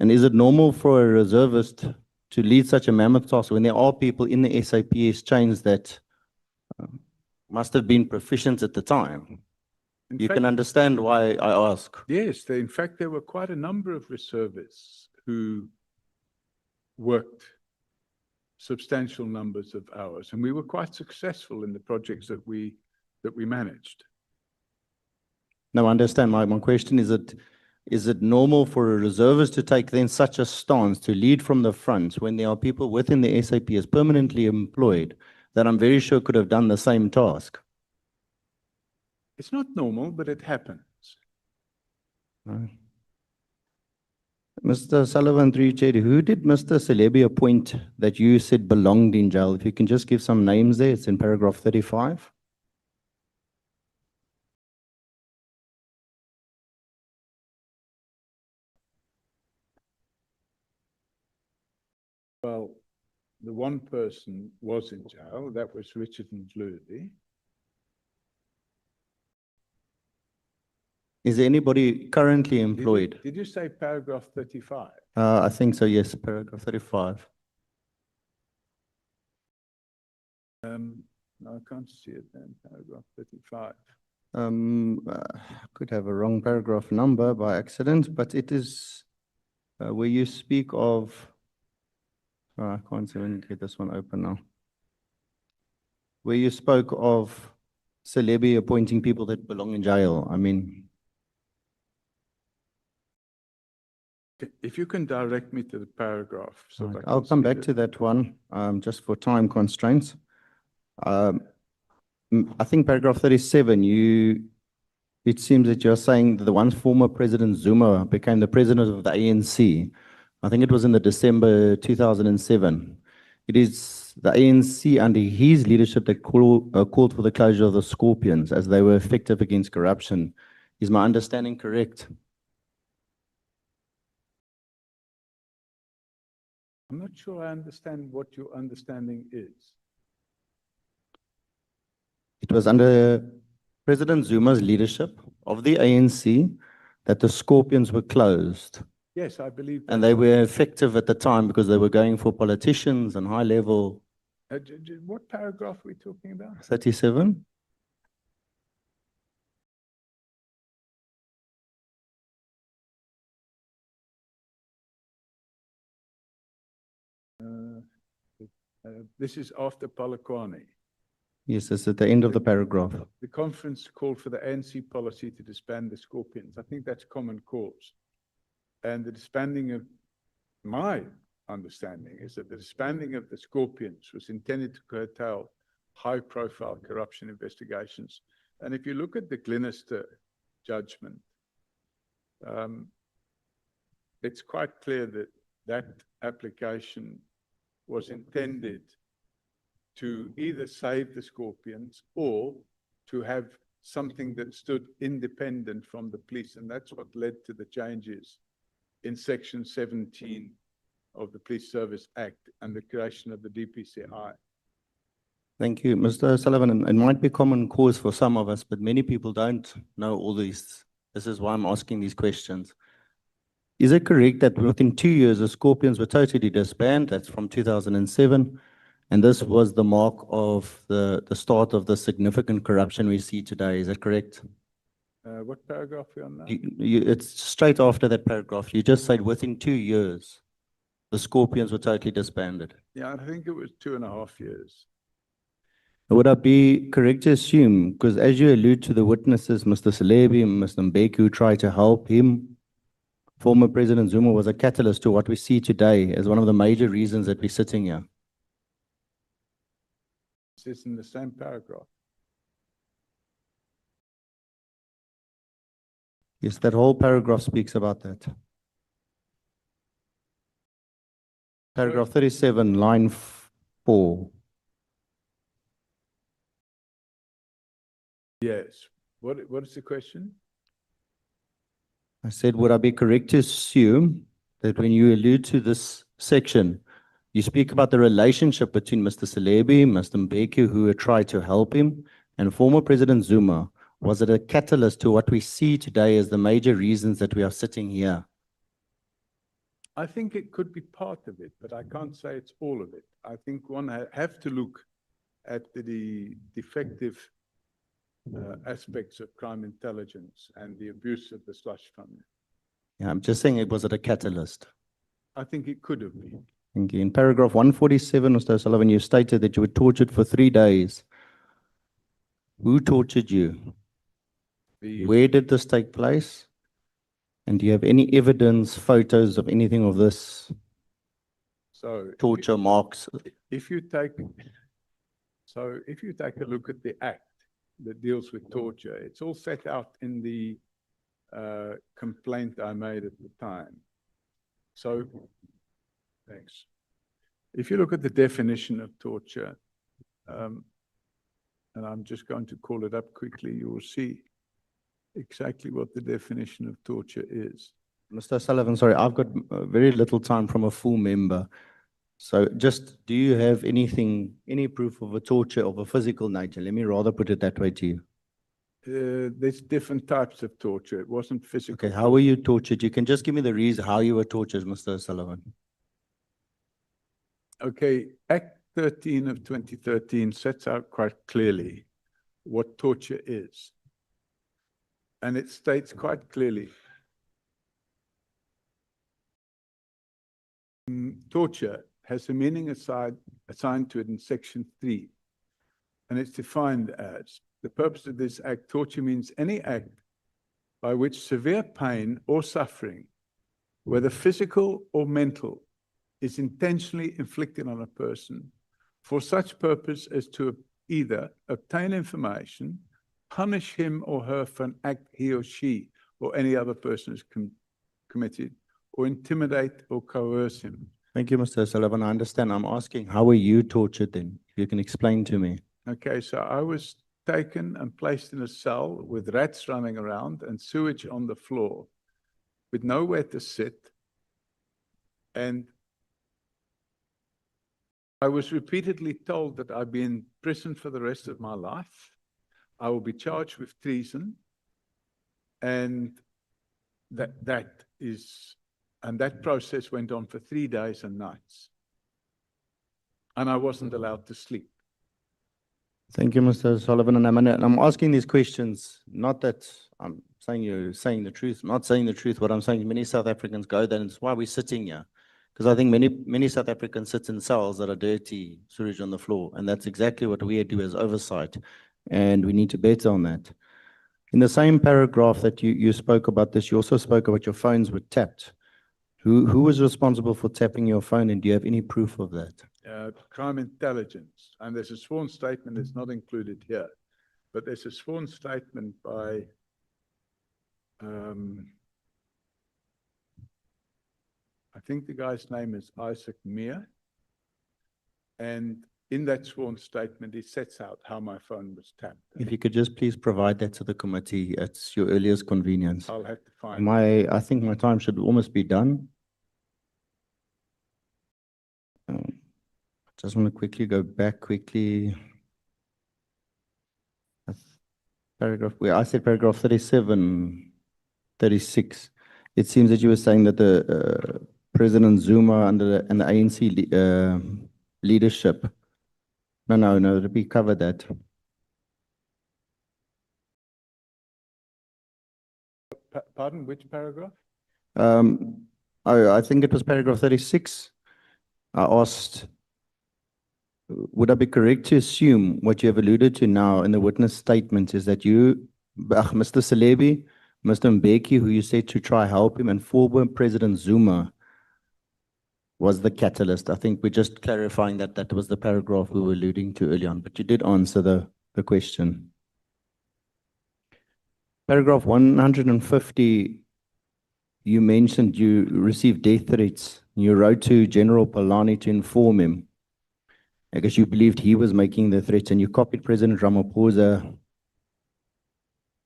And is it normal for a reservist to lead such a mammoth task when there are people in the SAPS chains that must have been proficient at the time? You can understand why I ask.
Yes, in fact, there were quite a number of reservists who worked substantial numbers of hours, and we were quite successful in the projects that we managed.
No, I understand. My question is it normal for a reservist to take then such a stance to lead from the front when there are people within the SAPS permanently employed that I'm very sure could have done the same task?
It's not normal, but it happens.
Right. Mr. Sullivan, through you, Chair, who did Mr. Celebi appoint that you said belonged in jail? If you can just give some names there, it's in paragraph 35.
Well, the one person was in jail, that was Richard Mkhwanazi.
Is there anybody currently employed?
Did you say paragraph 35?
I think so, yes, paragraph 35.
No, I can't see it then, paragraph 35.
I could have a wrong paragraph number by accident, but it is where you speak of, I can't even get this one open now. Where you spoke of Celebi appointing people that belong in jail. I mean,
If you can direct me to the paragraph. So that I
I'll
can
come
see
back
it.
to that one, just for time constraints. I think paragraph 37, it seems that you're saying that the once former President Zuma became the president of the ANC. I think it was in the December 2007. It is the ANC under his leadership that called for the closure of the Scorpions as they were effective against corruption. Is my understanding correct?
I'm not sure I understand what your understanding is.
It was under President Zuma's leadership of the ANC that the Scorpions were closed.
Yes, I believe
And
that.
they were effective at the time because they were going for politicians and high level.
What paragraph are we talking about?
37?
This is after Polokwane.
Yes, it's at the end of the paragraph.
The conference called for the ANC policy to disband the Scorpions. I think that's common cause. And the disbanding of, my understanding is that the disbanding of the Scorpions was intended to curtail high-profile corruption investigations. And if you look at the Glenister judgment, it's quite clear that that application was intended to either save the Scorpions or to have something that stood independent from the police. And that's what led to the changes in Section 17 of the Police Service Act and the creation of the DPCI.
Thank you, Mr. Sullivan. It might be common cause for some of us, but many people don't know all these. This is why I'm asking these questions. Is it correct that within 2 years, the Scorpions were totally disbanded? That's from 2007. And this was the mark of the start of the significant corruption we see today. Is that correct?
What paragraph are we on now?
It's straight after that paragraph. You just said within 2 years, the Scorpions were totally disbanded.
Yeah, I think it was 2.5 years.
Would I be correct to assume, because as you allude to the witnesses, Mr. Salebi and Mr. Mbeki, who tried to help him, former President Zuma was a catalyst to what we see today as one of the major reasons that we're sitting here.
It's in the same paragraph.
Yes, that whole paragraph speaks about that. Paragraph 37, line 4.
Yes. What is the question?
I said, would I be correct to assume that when you allude to this section, you speak about the relationship between Mr. Salebi, Mr. Mbeki, who had tried to help him, and former President Zuma? Was it a catalyst to what we see today as the major reasons that we are sitting here?
I think it could be part of it, but I can't say it's all of it. I think one have to look at the defective aspects of crime intelligence and the abuse of the slush fund.
Yeah, I'm just saying, was it a catalyst?
I think it could have been.
Thank you. In paragraph 147, Mr. Sullivan, you stated that you were tortured for 3 days. Who tortured you? Where did this take place? And do you have any evidence, photos of anything of this?
So
torture marks?
If you take a look at the act that deals with torture, it's all set out in the complaint I made at the time. So, thanks. If you look at the definition of torture, and I'm just going to call it up quickly, you will see exactly what the definition of torture is.
Mr. Sullivan, sorry, I've got very little time from a full member. So just, do you have anything, any proof of a torture of a physical nature? Let me rather put it that way to you.
There's different types of torture. It wasn't physical.
Okay, how were you tortured? You can just give me the reason how you were tortured, Mr. Sullivan.
Okay, Act 13 of 2013 sets out quite clearly what torture is. And it states quite clearly, torture has a meaning assigned to it in Section 3. And it's defined as, the purpose of this act, torture means any act by which severe pain or suffering whether physical or mental, is intentionally inflicted on a person for such purpose as to either obtain information, punish him or her for an act he or she or any other person has committed, or intimidate or coerce him.
Thank you, Mr. Sullivan. I understand. I'm asking, how were you tortured then? If you can explain to me.
Okay, so I was taken and placed in a cell with rats running around and sewage on the floor with nowhere to sit. And I was repeatedly told that I'd be in prison for the rest of my life. I will be charged with treason. And that process went on for 3 days and nights. And I wasn't allowed to sleep.
Thank you, Mr. Sullivan. And I'm asking these questions, not that I'm saying you're saying the truth, I'm not saying the truth. What I'm saying is many South Africans go there, and it's why we're sitting here. Because I think many South Africans sit in cells that are dirty, sewage on the floor. And that's exactly what we do as oversight. And we need to better on that. In the same paragraph that you spoke about this, you also spoke about your phones were tapped. Who was responsible for tapping your phone, and do you have any proof of that?
Crime intelligence. And there's a sworn statement that's not included here. But there's a sworn statement by I think the guy's name is Isaac Meir. And in that sworn statement, it sets out how my phone was tapped.
If you could just please provide that to the committee at your earliest convenience.
I'll have to find
I think my time should almost be done. Just want to quickly go back quickly. Paragraph, where I said paragraph 37, 36. It seems that you were saying that the President Zuma and the ANC leadership. No, we covered that.
Pardon, which paragraph?
I think it was paragraph 36. I asked, would I be correct to assume what you have alluded to now in the witness statement is that you, Mr. Salebi, Mr. Mbeki, who you said to try help him, and former President Zuma was the catalyst. I think we're just clarifying that that was the paragraph we were alluding to earlier on, but you did answer the question. Paragraph 150, you mentioned you received death threats. You wrote to General Palani to inform him, because you believed he was making the threats, and you copied President Ramaphosa.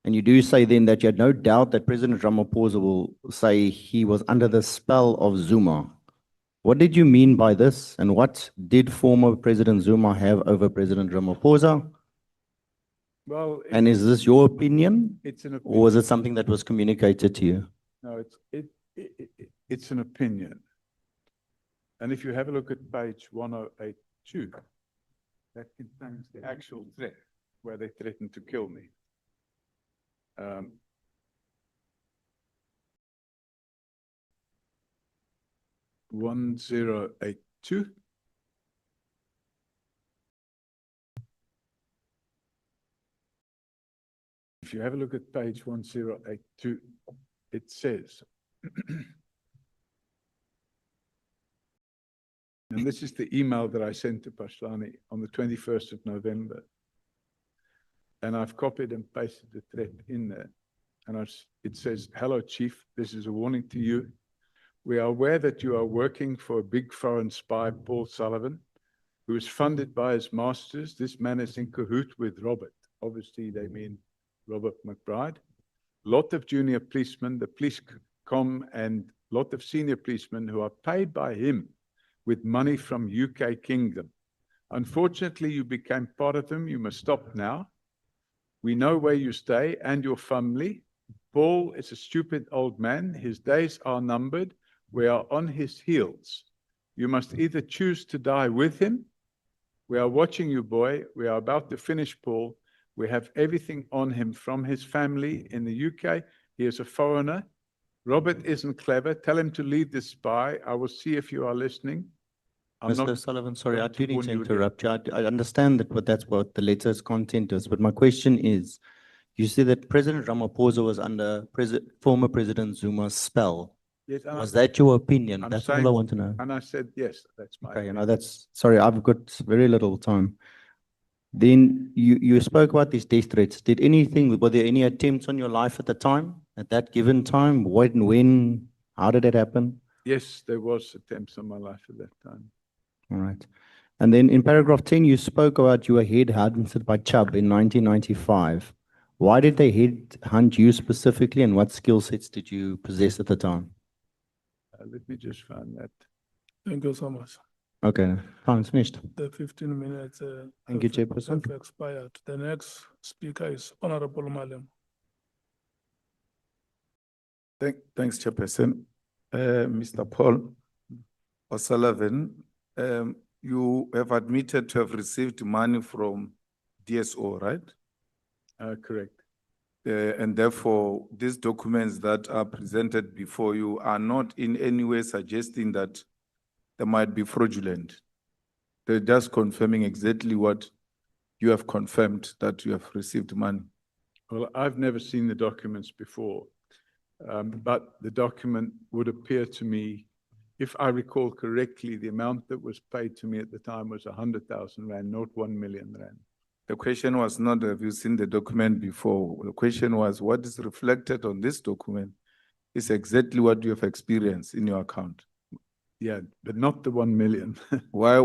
And you do say then that you had no doubt that President Ramaphosa will say he was under the spell of Zuma. What did you mean by this? And what did former President Zuma have over President Ramaphosa?
Well,
and is this your opinion?
It's an opinion.
Or was it something that was communicated to you?
No, it's an opinion. And if you have a look at page 1082, that contains the actual threat where they threatened to kill me. 1082. If you have a look at page 1082, it says, and this is the email that I sent to Pashlani on the 21st of November. And I've copied and pasted the threat in there. And it says, "Hello, Chief, this is a warning to you. We are aware that you are working for a big foreign spy, Paul Sullivan, who is funded by his masters. This man is in cahoot with Robert." Obviously, they mean Robert McBride. Lot of junior policemen, the police com, and lot of senior policemen who are paid by him with money from UK Kingdom. Unfortunately, you became part of them. You must stop now. We know where you stay and your family. Paul is a stupid old man. His days are numbered. We are on his heels. You must either choose to die with him. We are watching you, boy. We are about to finish Paul. We have everything on him from his family in the UK. He is a foreigner. Robert isn't clever. Tell him to leave this spy. I will see if you are listening.
Mr. Sullivan, sorry, I do need to interrupt you. I understand that that's what the letter's content is, but my question is, you said that President Ramaphosa was under former President Zuma's spell.
Yes, and
Was that your opinion?
I'm
That's all
saying-
I want to know.
And I said, yes, that's my.
Okay, you know,
opinion.
that's, sorry, I've got very little time. Then you spoke about these death threats. Did anything, were there any attempts on your life at the time, at that given time? When, how did it happen?
Yes, there was attempts on my life at that time.
All right. And then in paragraph 10, you spoke about you were headhunted by Chubb in 1995. Why did they headhunt you specifically, and what skill sets did you possess at the time?
Let me just find that.
Thank you so much.
Okay, fine, it's finished.
The 15 minutes
Thank you, Chairperson.
have expired. The next speaker is Honorable Malem.
Thanks, Chairperson. Mr. Paul O'Sullivan, you have admitted to have received money from DSO, right?
Correct.
And therefore, these documents that are presented before you are not in any way suggesting that they might be fraudulent. They're just confirming exactly what you have confirmed, that you have received money.
Well, I've never seen the documents before, but the document would appear to me, if I recall correctly, the amount that was paid to me at the time was 100,000 rand, not 1 million rand.
The question was not, have you seen the document before? The question was, what is reflected on this document is exactly what you have experienced in your account.
Yeah, but not the 1 million.
Why?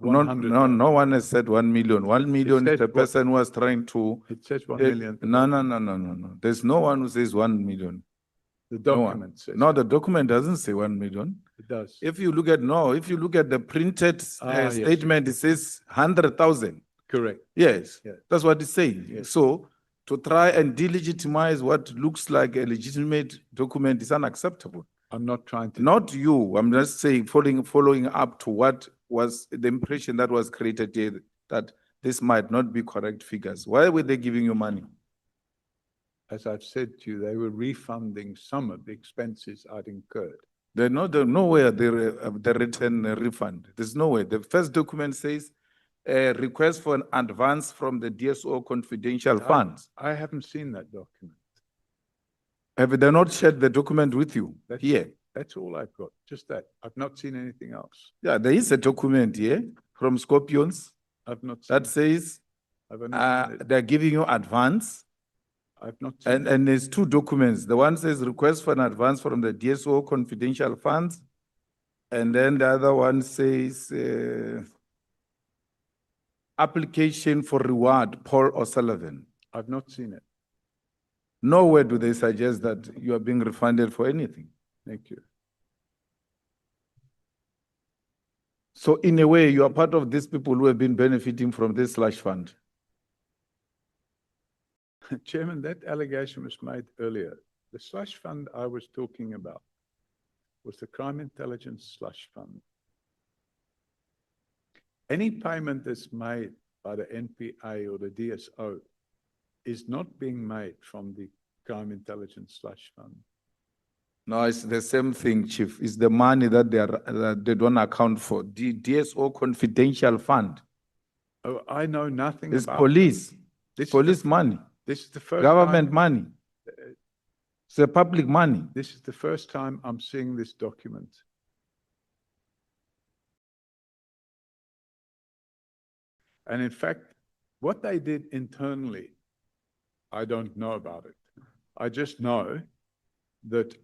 No one has said 1 million. 1 million is the person who was trying to.
It says 1 million.
No. There's no one who says 1 million.
The document says.
No, the document doesn't say 1 million.
It does.
If you look at the printed
Yes.
statement, it says 100,000.
Correct.
Yes,
Yes.
that's what it's saying.
Yes.
So to try and delegitimize what looks like a legitimate document is unacceptable.
I'm not trying to.
Not you. I'm just saying, following up to what was the impression that was created here, that this might not be correct figures. Why were they giving you money?
As I've said to you, they were refunding some of the expenses I'd incurred.
There's nowhere the written refund. There's no way. The first document says a request for an advance from the DSO confidential funds.
I haven't seen that document.
Have they not shared the document with you here?
That's all I've got, just that. I've not seen anything else.
Yeah, there is a document here from Scorpions
I've not seen
that says
I've only seen it.
they're giving you advance.
I've not seen it.
And there's two documents. The one says request for an advance from the DSO confidential funds. And then the other one says application for reward, Paul O'Sullivan.
I've not seen it.
Nowhere do they suggest that you are being refunded for anything.
Thank you.
So in a way, you are part of these people who have been benefiting from this slush fund.
Chairman, that allegation was made earlier. The slush fund I was talking about was the Crime Intelligence Slush Fund. Any payment that's made by the NPA or the DSO is not being made from the Crime Intelligence Slush Fund.
No, it's the same thing, Chief. It's the money that they don't account for. The DSO confidential fund.
Oh, I know nothing
It's
about
police.
This is
Police
the-
money.
This is the first
Government
time-
money. It's the public money.
This is the first time I'm seeing this document. And in fact, what they did internally, I don't know about it. I just know that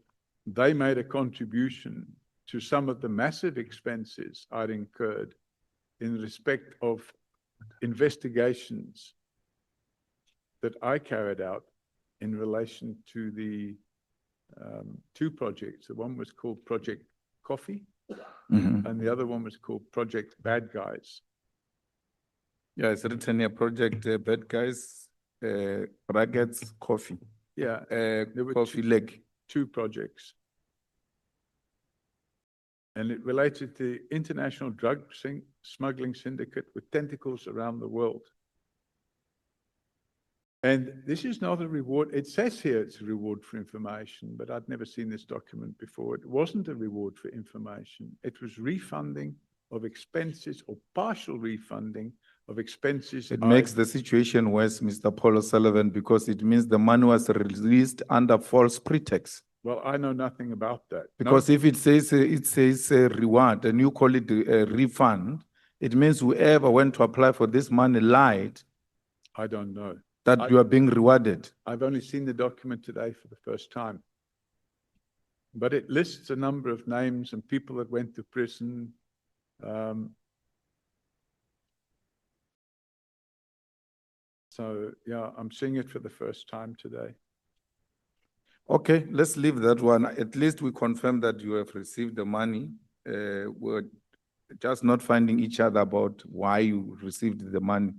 they made a contribution to some of the massive expenses I'd incurred in respect of investigations that I carried out in relation to the two projects. The one was called Project Coffee, and the other one was called Project Bad Guys.
Yeah, it's written here, Project Bad Guys, brackets, coffee.
Yeah, there were
Coffee leg.
two projects. And it related to international drug smuggling syndicate with tentacles around the world. And this is not a reward. It says here it's a reward for information, but I'd never seen this document before. It wasn't a reward for information. It was refunding of expenses or partial refunding of expenses.
It makes the situation worse, Mr. Paul O'Sullivan, because it means the money was released under false pretext.
Well, I know nothing about that.
Because if it says a reward and you call it a refund, it means whoever went to apply for this money lied
I don't know.
that you are being rewarded.
I've only seen the document today for the first time. But it lists a number of names and people that went to prison. So, yeah, I'm seeing it for the first time today.
Okay, let's leave that one. At least we confirm that you have received the money. We're just not finding each other about why you received the money.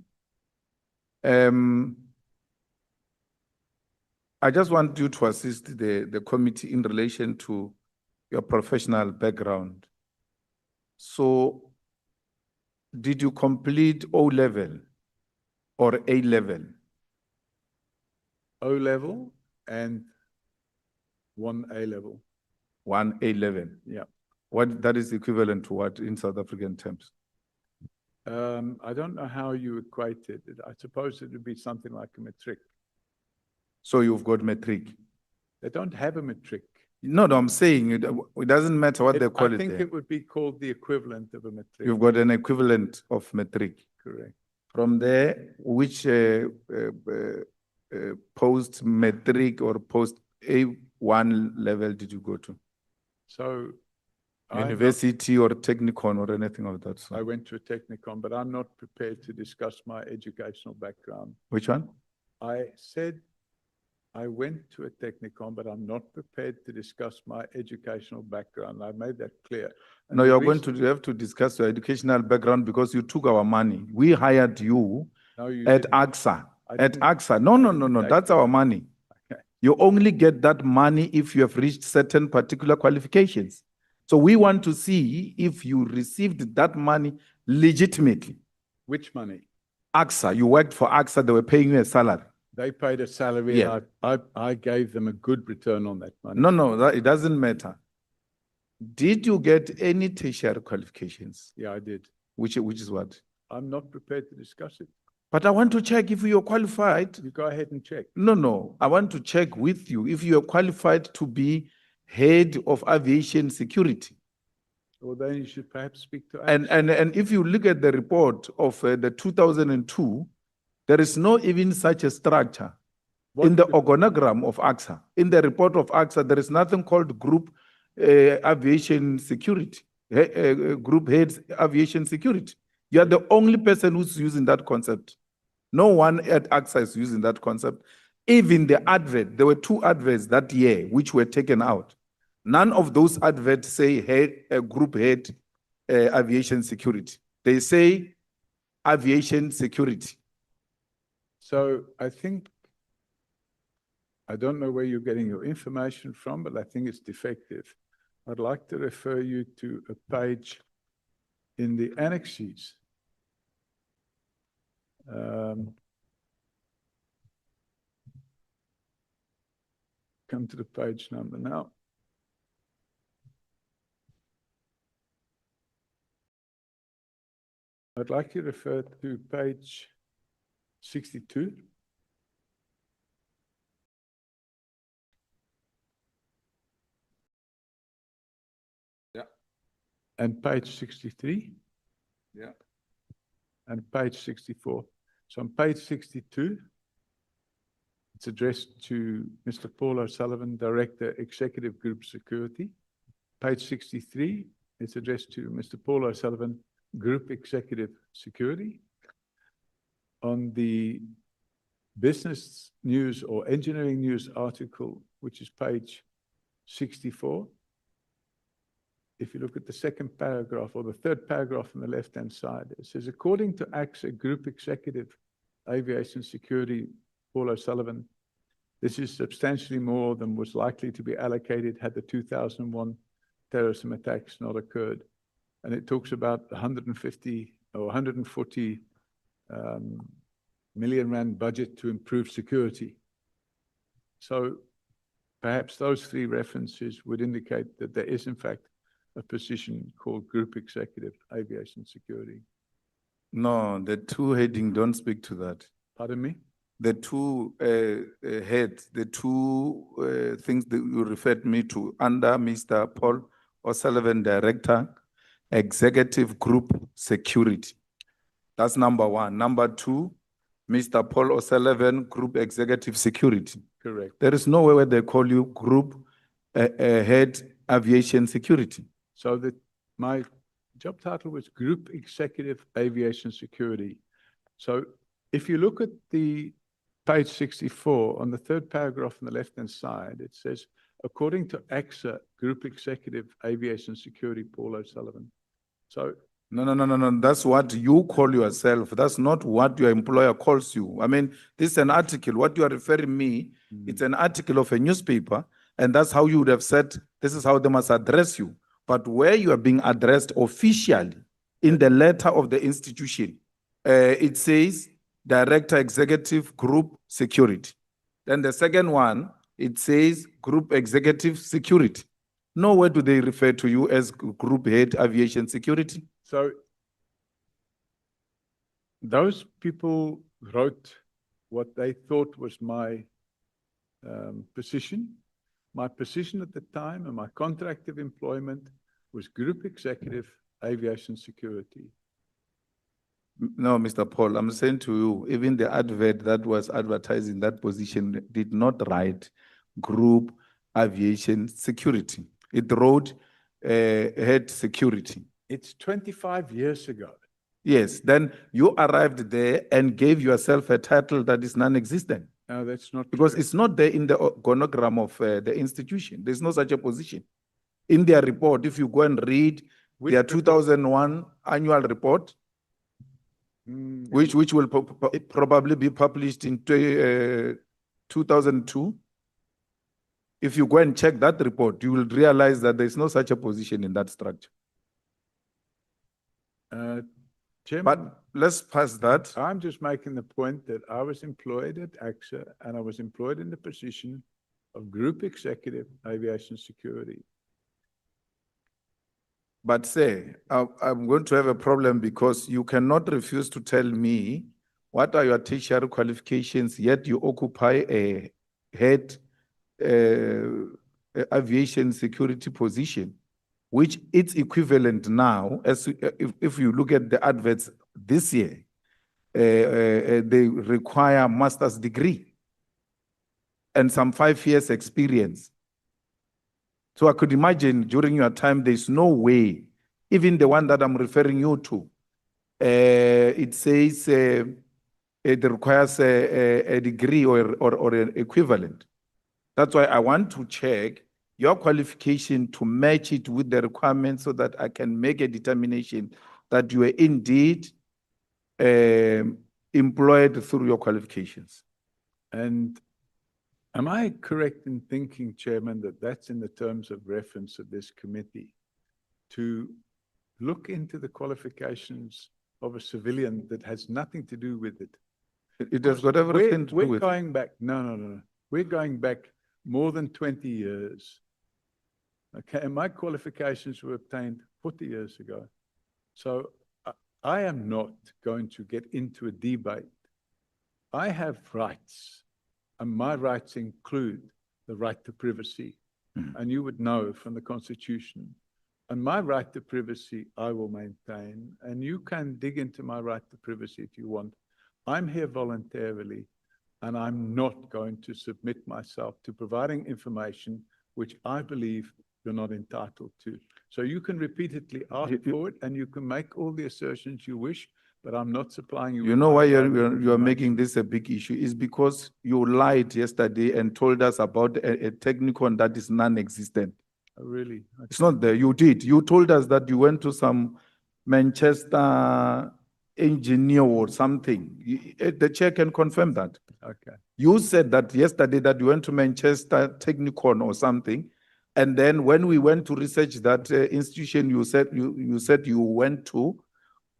I just want you to assist the committee in relation to your professional background. So, did you complete O level or A level?
O level and 1A level.
1A level.
Yeah.
What that is equivalent to what in South African terms?
I don't know how you equate it. I suppose it would be something like a matric.
So you've got matric.
They don't have a matric.
No, I'm saying it doesn't matter what they call it.
I think
there.
it would be called the equivalent of a matric.
You've got an equivalent of matric.
Correct.
From there, which post-matric or post-A1 level did you go to?
So
University or technicon or anything of that sort?
I went to a technicon, but I'm not prepared to discuss my educational background.
Which one?
I said I went to a technicon, but I'm not prepared to discuss my educational background. I made that clear. And
No,
the
you're going
reason-
to have to discuss your educational background because you took our money. We hired you
No, you
at
didn't.
AXA.
I
At
didn't-
AXA. No.
take
That's
the
our money.
Okay.
You only get that money if you have reached certain particular qualifications. So we want to see if you received that money legitimately.
Which money?
AXA, you worked for AXA, they were paying you a salary.
They paid a salary.
Yeah.
And I gave them a good return on that money.
No, it doesn't matter. Did you get any tertiary qualifications?
Yeah, I did.
Which is what?
I'm not prepared to discuss it.
But I want to check if you're qualified.
You go ahead and check.
No. I want to check with you if you are qualified to be head of aviation security.
Well, then you should perhaps speak to
And if you look at the report of the 2002, there is no even such a structure in the organogram of AXA. In the report of AXA, there is nothing called group aviation security, group heads aviation security. You are the only person who's using that concept. No one at AXA is using that concept. Even the advert, there were 2 adverts that year which were taken out. None of those adverts say group head aviation security. They say aviation security.
So I think, I don't know where you're getting your information from, but I think it's defective. I'd like to refer you to a page in the annexes. Come to the page number now. I'd like you to refer to page 62.
Yeah.
And page 63.
Yeah.
And page 64. So on page 62, it's addressed to Mr. Paul O'Sullivan, Director, Executive Group Security. Page 63, it's addressed to Mr. Paul O'Sullivan, Group Executive Security. On the business news or engineering news article, which is page 64, if you look at the second paragraph or the third paragraph on the left-hand side, it says, according to AXA Group Executive Aviation Security, Paul O'Sullivan, this is substantially more than was likely to be allocated had the 2001 terrorism attacks not occurred. And it talks about 150 or 140 million rand budget to improve security. So perhaps those 3 references would indicate that there is in fact a position called Group Executive Aviation Security.
No, the 2 heading don't speak to that.
Pardon me?
the two heads, the two things that you referred me to under Mr. Paul O'Sullivan, Director, Executive Group Security. That's number one. Number two, Mr. Paul O'Sullivan, Group Executive Security.
Correct.
There is nowhere where they call you Group Head Aviation Security.
So my job title was Group Executive Aviation Security. So if you look at the page 64, on the third paragraph on the left-hand side, it says, according to AXA, Group Executive Aviation Security, Paul O'Sullivan. So
No. That's what you call yourself. That's not what your employer calls you. I mean, this is an article. What you are referring me, it's an article of a newspaper, and that's how you would have said, this is how they must address you. But where you are being addressed officially in the letter of the institution, it says Director Executive Group Security. Then the second one, it says Group Executive Security. Nowhere do they refer to you as Group Head Aviation Security.
So those people wrote what they thought was my position. My position at the time and my contract of employment was Group Executive Aviation Security.
No, Mr. Paul, I'm saying to you, even the advert that was advertising that position did not write Group Aviation Security. It wrote Head Security.
It's 25 years ago.
Yes, then you arrived there and gave yourself a title that is non-existent.
No, that's not
Because
true.
it's not there in the organogram of the institution. There's no such a position. In their report, if you go and read their 2001 annual report, which will probably be published in 2002, if you go and check that report, you will realize that there's no such a position in that structure.
Chairman,
But let's pass that.
I'm just making the point that I was employed at AXA and I was employed in the position of Group Executive Aviation Security.
But say, I'm going to have a problem because you cannot refuse to tell me what are your tertiary qualifications, yet you occupy a head aviation security position, which it's equivalent now, as if you look at the adverts this year, they require a master's degree and some 5 years experience. So I could imagine during your time, there's no way, even the one that I'm referring you to, it says it requires a degree or an equivalent. That's why I want to check your qualification to match it with the requirements so that I can make a determination that you are indeed employed through your qualifications.
And am I correct in thinking, Chairman, that that's in the terms of reference of this committee to look into the qualifications of a civilian that has nothing to do with it?
It has got everything to do with it.
We're going back, no. We're going back more than 20 years. Okay, and my qualifications were obtained 40 years ago. So I am not going to get into a debate. I have rights, and my rights include the right to privacy. And you would know from the Constitution. And my right to privacy, I will maintain. And you can dig into my right to privacy if you want. I'm here voluntarily, and I'm not going to submit myself to providing information which I believe you're not entitled to. So you can repeatedly ask for it, and you can make all the assertions you wish, but I'm not supplying you.
You know why you're making this a big issue is because you lied yesterday and told us about a technicon that is non-existent.
Oh, really? Okay.
It's not there. You did. You told us that you went to some Manchester engineer or something. The chair can confirm that.
Okay.
You said that yesterday that you went to Manchester Technicon or something. And then when we went to research that institution, you said you went to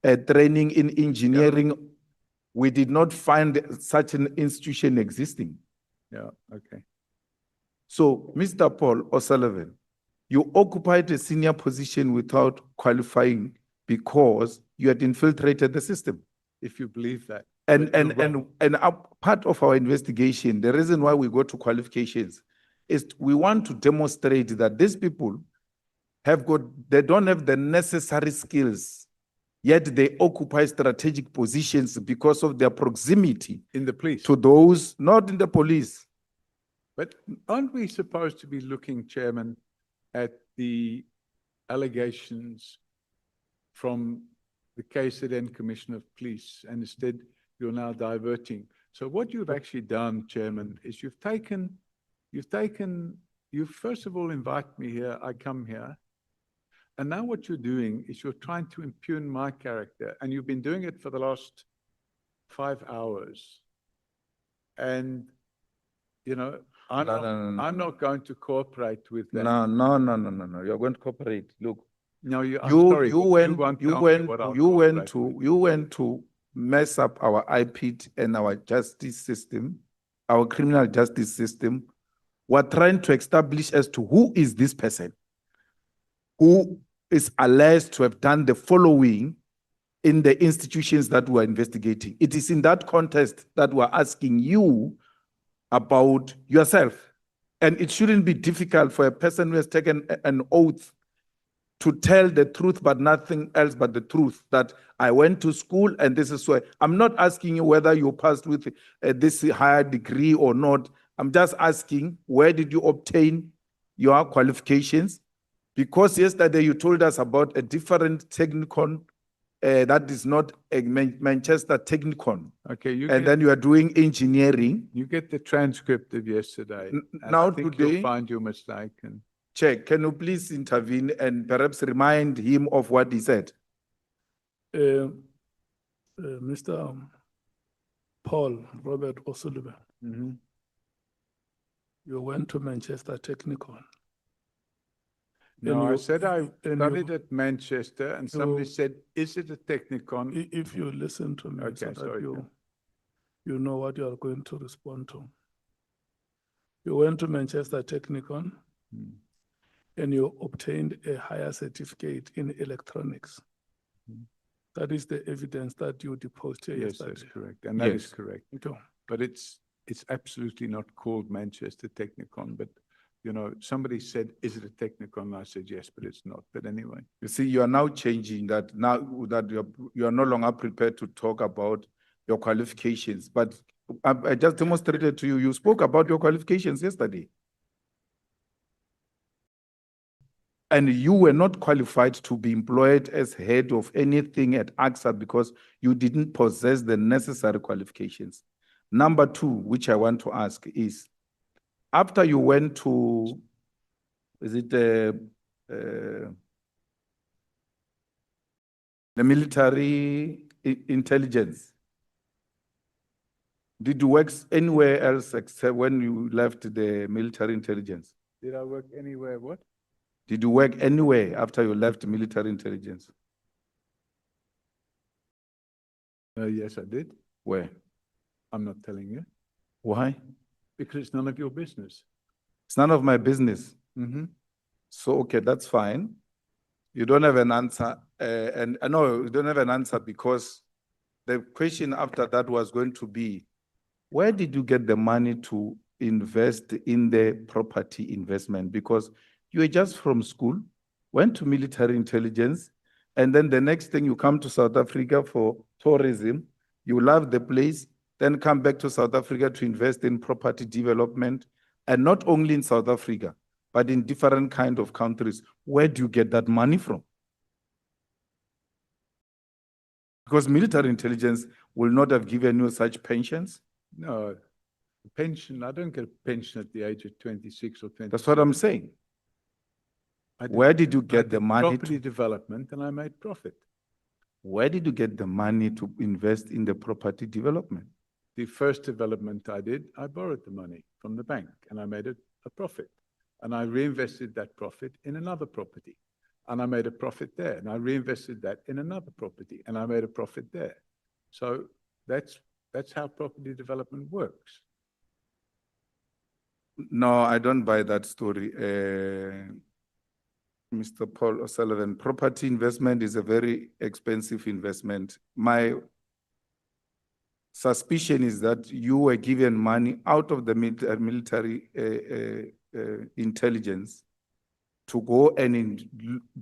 a training in engineering. Yeah. We did not find such an institution existing.
Yeah, okay.
So, Mr. Paul O'Sullivan, you occupied a senior position without qualifying because you had infiltrated the system.
If you believe that.
And part of our investigation, the reason why we go to qualifications is we want to demonstrate that these people they don't have the necessary skills, yet they occupy strategic positions because of their proximity
In the police.
to those, not in the police.
But aren't we supposed to be looking, Chairman, at the allegations from the KZN Commissioner of Police, and instead you're now diverting? So what you've actually done, Chairman, is you first of all invite me here, I come here, and now what you're doing is you're trying to impugn my character, and you've been doing it for the last 5 hours. And, you know, I'm not going to cooperate with that.
No. You're going to cooperate. Look,
No, I'm
you
sorry,
you
but
went
won't
you
tell me
went
what I'll
you went
cooperate
to
with.
you went to mess up our IPT and our justice system, our criminal justice system. We're trying to establish as to who is this person who is alleged to have done the following in the institutions that we're investigating. It is in that context that we're asking you about yourself. And it shouldn't be difficult for a person who has taken an oath to tell the truth, but nothing else but the truth, that I went to school and this is why. I'm not asking you whether you passed with this higher degree or not. I'm just asking, where did you obtain your qualifications? Because yesterday you told us about a different technicon that is not a Manchester technicon.
Okay,
And then you are doing engineering.
You get the transcript of yesterday. and
Now
I think
today-
you'll find your mistake. And
Chair, can you please intervene and perhaps remind him of what he said?
Mr. Paul Robert O'Sullivan, you went to Manchester Technikon.
No, I said I
and
studied at Manchester, and somebody
you-
said, "Is it a technicon?"
If you listen to me, so
Okay,
that
sorry,
you know what you are going to respond to. You went to Manchester Technikon and you obtained a higher certificate in electronics. That is the evidence that you deposed here
Yes,
yesterday.
that's correct, and that is
Yes.
correct.
Okay.
But it's absolutely not called Manchester Technicon. But you know, somebody said, "Is it a Technicon?" I said, "Yes," but it's not. But anyway,
You see, you are now changing that, now that you are no longer prepared to talk about your qualifications. But I just demonstrated to you, you spoke about your qualifications yesterday. And you were not qualified to be employed as head of anything at AXA because you didn't possess the necessary qualifications. Number two, which I want to ask is, after you went to, is it the military intelligence, did you work anywhere else except when you left the military intelligence?
did I work anywhere? What?
Did you work anywhere after you left military intelligence?
Yes, I did.
Where?
I'm not telling you
Why?
because it's none of your business.
It's none of my business.
Mm-hmm.
So, okay, that's fine. You don't have an answer. And I know you don't have an answer because the question after that was going to be, where did you get the money to invest in the property investment? Because you were just from school, went to military intelligence, and then the next thing you come to South Africa for tourism, you love the place, then come back to South Africa to invest in property development, and not only in South Africa, but in different kind of countries. Where do you get that money from? Because military intelligence will not have given you such pensions.
No, pension. I don't get a pension at the age of 26 or 20.
That's what I'm saying. Where did you get the money?
Property development, and I made profit.
Where did you get the money to invest in the property development?
The first development I did, I borrowed the money from the bank, and I made it a profit. And I reinvested that profit in another property. And I made a profit there. And I reinvested that in another property. And I made a profit there. So that's how property development works.
No, I don't buy that story. Mr. Paul O'Sullivan, property investment is a very expensive investment. suspicion is that you were given money out of the military intelligence to go and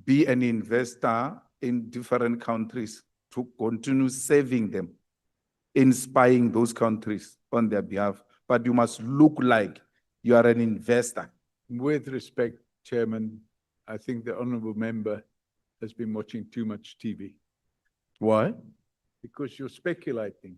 be an investor in different countries to continue saving them, in spying those countries on their behalf. But you must look like you are an investor.
With respect, Chairman, I think the honourable member has been watching too much TV.
Why?
Because you're speculating.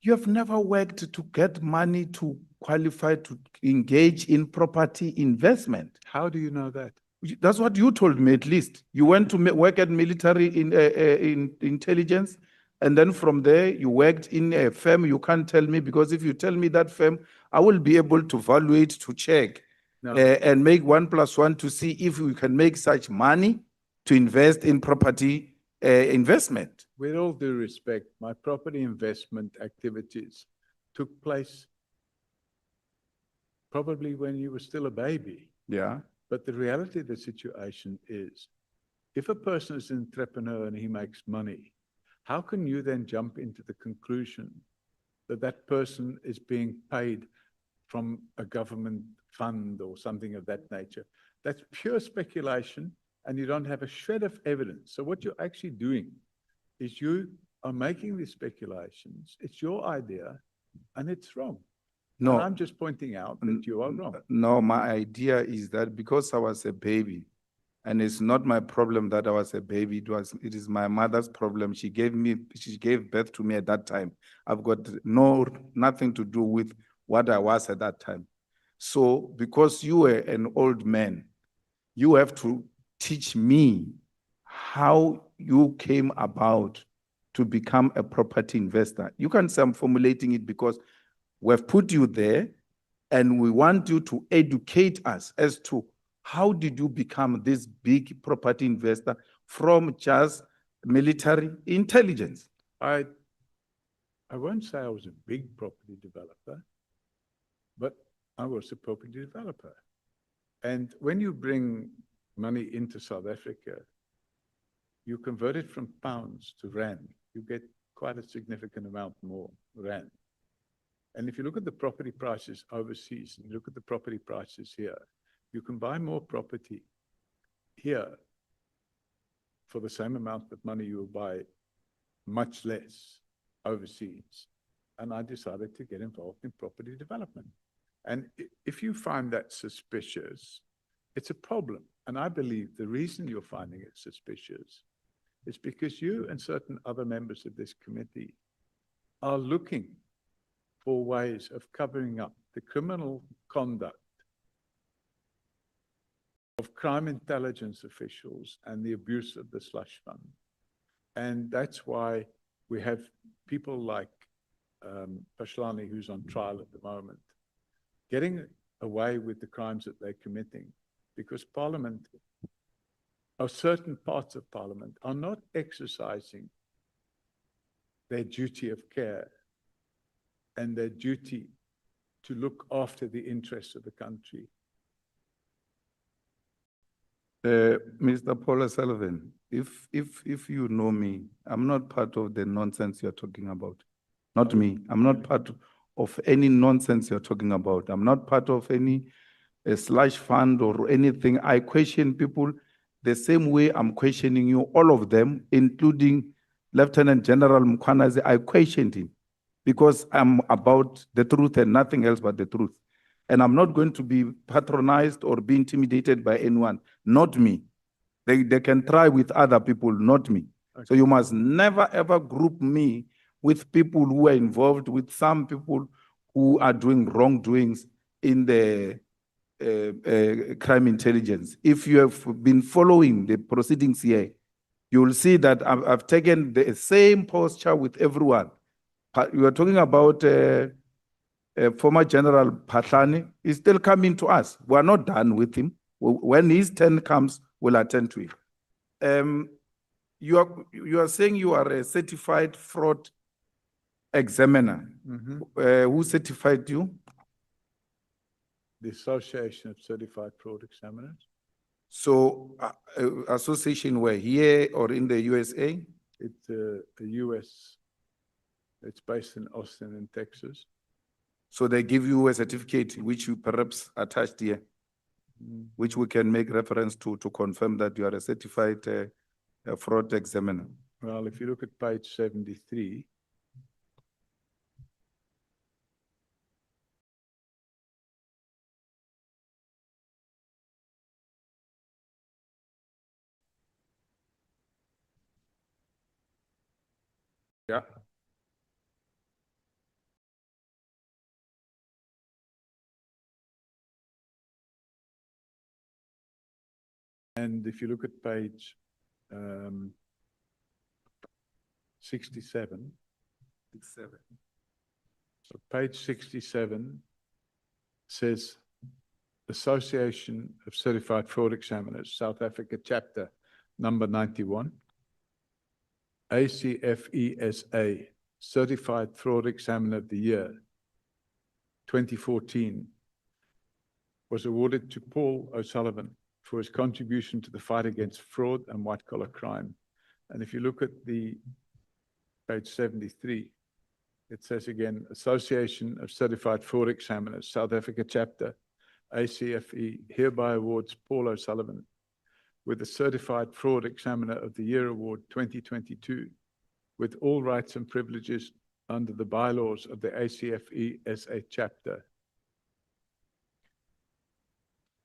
You have never worked to get money to qualify to engage in property investment.
How do you know that?
That's what you told me, at least. You went to work at military in intelligence, and then from there you worked in a firm. You can't tell me, because if you tell me that firm, I will be able to evaluate, to check, and make 1 + 1 to see if we can make such money to invest in property investment.
With all due respect, my property investment activities took place probably when you were still a baby.
Yeah.
But the reality of the situation is, if a person is an entrepreneur and he makes money, how can you then jump into the conclusion that that person is being paid from a government fund or something of that nature? That's pure speculation, and you don't have a shred of evidence. So what you're actually doing is you are making these speculations. It's your idea, and it's wrong.
No.
And I'm just pointing out that you are wrong.
No, my idea is that because I was a baby, and it's not my problem that I was a baby, it is my mother's problem. She gave birth to me at that time. I've got nothing to do with what I was at that time. So because you were an old man, you have to teach me how you came about to become a property investor. You can say I'm formulating it because we've put you there, and we want you to educate us as to how did you become this big property investor from just military intelligence.
I won't say I was a big property developer, but I was a property developer. And when you bring money into South Africa, you convert it from pounds to rand, you get quite a significant amount more rand. And if you look at the property prices overseas and you look at the property prices here, you can buy more property here for the same amount of money you will buy much less overseas. And I decided to get involved in property development. And if you find that suspicious, it's a problem. And I believe the reason you're finding it suspicious is because you and certain other members of this committee are looking for ways of covering up the criminal conduct of crime intelligence officials and the abuse of the slush fund. And that's why we have people like Pashlani, who's on trial at the moment, getting away with the crimes that they're committing, because Parliament, or certain parts of Parliament, are not exercising their duty of care and their duty to look after the interests of the country.
Mr. Paula Sullivan, if you know me, I'm not part of the nonsense you're talking about. Not me. I'm not part of any nonsense you're talking about. I'm not part of any slush fund or anything. I question people the same way I'm questioning you, all of them, including Lieutenant General Mkhwanazi. I questioned him because I'm about the truth and nothing else but the truth. And I'm not going to be patronized or be intimidated by anyone, not me. They can try with other people, not me. Okay. So you must never ever group me with people who are involved with some people who are doing wrongdoings in the crime intelligence. If you have been following the proceedings here, you will see that I've taken the same posture with everyone. You are talking about former General Patlani. He's still coming to us. We are not done with him. When his turn comes, we'll attend to it. You are saying you are a certified fraud examiner. Who certified you?
The Association of Certified Fraud Examiners.
So, association where, here or in the USA?
It's a US It's based in Austin in Texas.
So they give you a certificate which you perhaps attached here, which we can make reference to confirm that you are a certified fraud examiner.
Well, if you look at page 73, yeah. And if you look at page 67. So page 67 says Association of Certified Fraud Examiners, South Africa chapter number 91. ACFESA, Certified Fraud Examiner of the Year, 2014, was awarded to Paul O'Sullivan for his contribution to the fight against fraud and white-collar crime. And if you look at the page 73, it says again, Association of Certified Fraud Examiners, South Africa chapter, ACFE, hereby awards Paul O'Sullivan with the Certified Fraud Examiner of the Year Award 2022, with all rights and privileges under the bylaws of the ACFE SA chapter.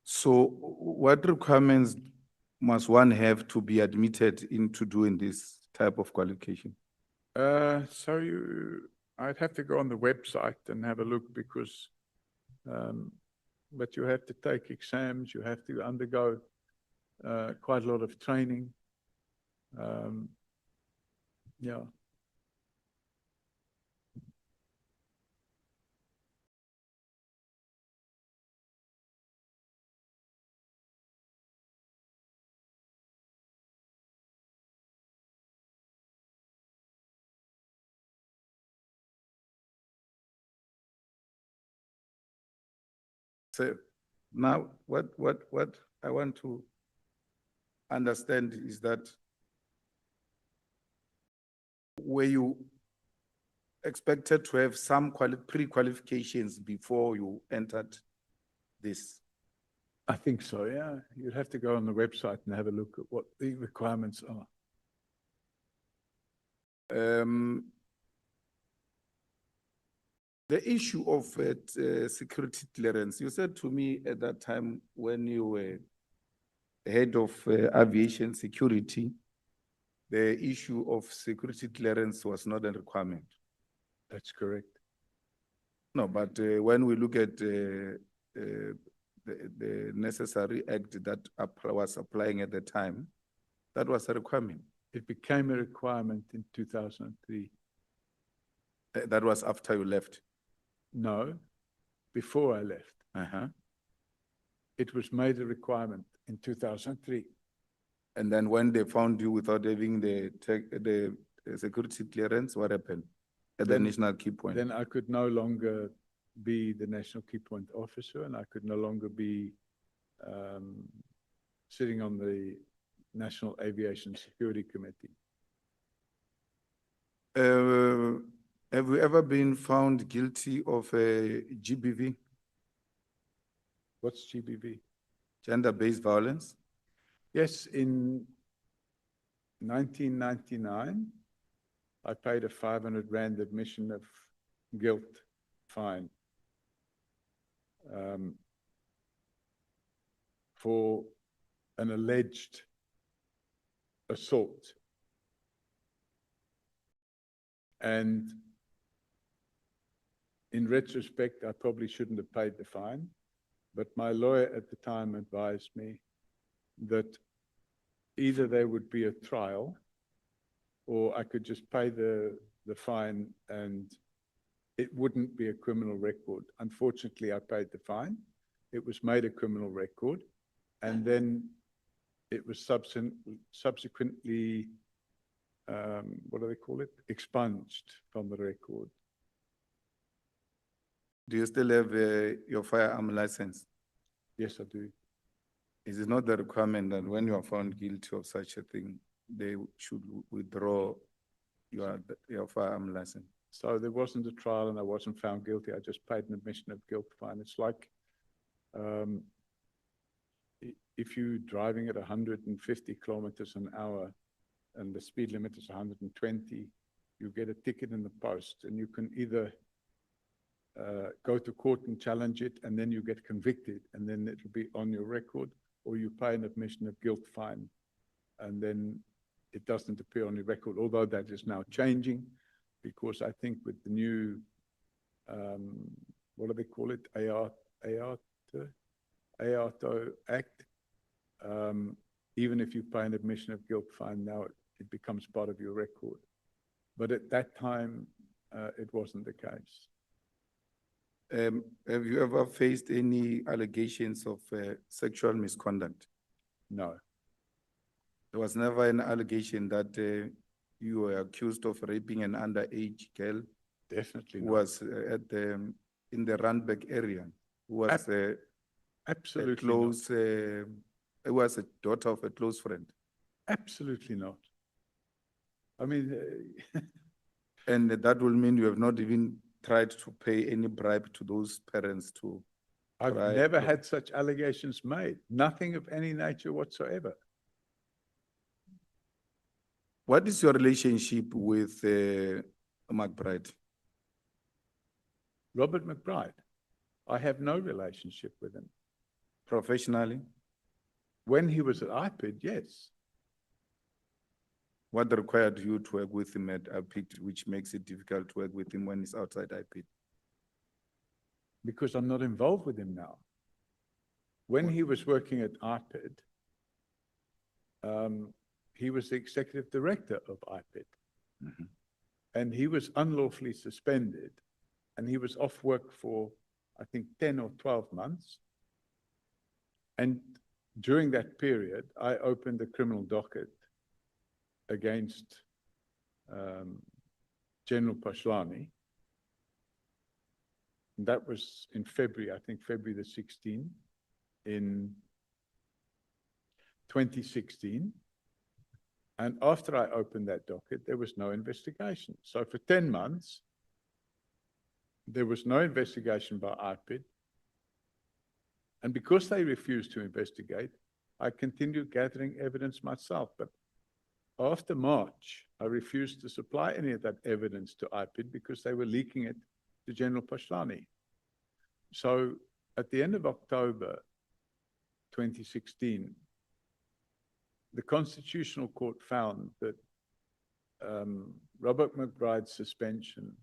So what requirements must one have to be admitted into doing this type of qualification?
I'd have to go on the website and have a look because, but you have to take exams, you have to undergo quite a lot of training. Yeah.
So now what I want to understand is that were you expected to have some pre-qualifications before you entered this?
I think so, yeah. You'd have to go on the website and have a look at what the requirements are.
The issue of security clearance, you said to me at that time when you were head of aviation security, the issue of security clearance was not a requirement.
That's correct.
No, but when we look at the necessary act that was applying at the time, that was a requirement.
It became a requirement in 2003.
That was after you left?
No, before I left. It was made a requirement in 2003.
And then when they found you without having the security clearance, what happened at the national key point?
Then I could no longer be the national key point officer, and I could no longer be sitting on the National Aviation Security Committee.
Have you ever been found guilty of a GBV?
What's GBV?
Gender-based violence?
Yes, in 1999, I paid a 500 Rand admission of guilt fine for an alleged assault. And in retrospect, I probably shouldn't have paid the fine, but my lawyer at the time advised me that either there would be a trial or I could just pay the fine and it wouldn't be a criminal record. Unfortunately, I paid the fine. It was made a criminal record, and then it was subsequently, what do they call it? Expunged from the record.
Do you still have your firearm license?
Yes, I do.
Is it not the requirement that when you are found guilty of such a thing, they should withdraw your firearm license?
So there wasn't a trial and I wasn't found guilty. I just paid an admission of guilt fine. It's like if you're driving at 150 kilometers an hour and the speed limit is 120, you get a ticket in the post and you can either go to court and challenge it and then you get convicted and then it'll be on your record, or you pay an admission of guilt fine and then it doesn't appear on your record, although that is now changing because I think with the new, what do they call it, AARTO Act, even if you pay an admission of guilt fine now, it becomes part of your record. But at that time, it wasn't the case.
Have you ever faced any allegations of sexual misconduct?
No.
There was never an allegation that you were accused of raping an underage girl?
Definitely
who
not.
was in the Randburg area, who was
absolutely
a close, who was a daughter of a close friend?
Absolutely not. I mean,
and that will mean you have not even tried to pay any bribe to those parents to.
I've never had such allegations made. Nothing of any nature whatsoever.
What is your relationship with McBride?
Robert McBride. I have no relationship with him.
Professionally?
When he was at IPID, yes.
What required you to work with him at IPID, which makes it difficult to work with him when he's outside IPID?
Because I'm not involved with him now. When he was working at IPID, he was the executive director of IPID.
Mm-hmm.
And he was unlawfully suspended. And he was off work for, I think, 10 or 12 months. And during that period, I opened a criminal docket against General Pashlani. And that was in February, I think February the 16th in 2016. And after I opened that docket, there was no investigation. So for 10 months, there was no investigation by IPID. And because they refused to investigate, I continued gathering evidence myself. But after March, I refused to supply any of that evidence to IPID because they were leaking it to General Pashlani. So at the end of October 2016, the Constitutional Court found that Robert McBride's suspension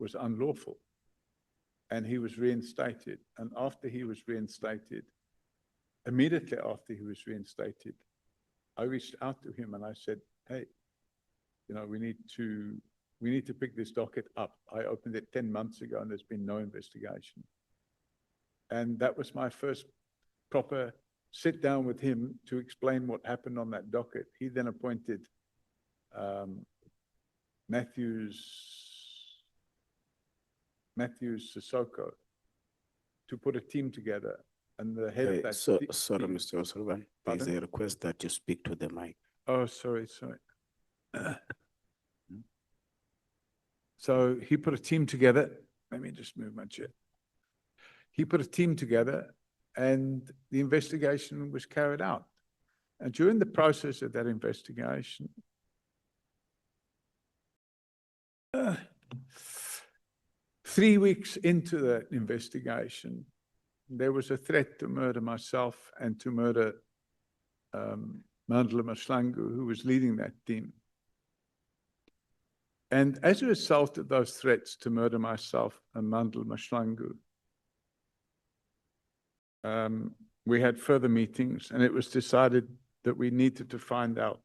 was unlawful and he was reinstated. And after he was reinstated, immediately after he was reinstated, I reached out to him and I said, hey, you know, we need to pick this docket up. I opened it 10 months ago and there's been no investigation. And that was my first proper sit down with him to explain what happened on that docket. He then appointed Matthews Sissoko to put a team together. And the head of that
sorry,
team,
Mr. O'Sullivan, there's
Pardon?
a request that you speak to the mic.
Oh, sorry. So he put a team together. Let me just move my chair. He put a team together and the investigation was carried out. And during the process of that investigation, 3 weeks into the investigation, there was a threat to murder myself and to murder Mandla Mashlangu, who was leading that team. And as a result of those threats to murder myself and Mandla Mashlangu, we had further meetings and it was decided that we needed to find out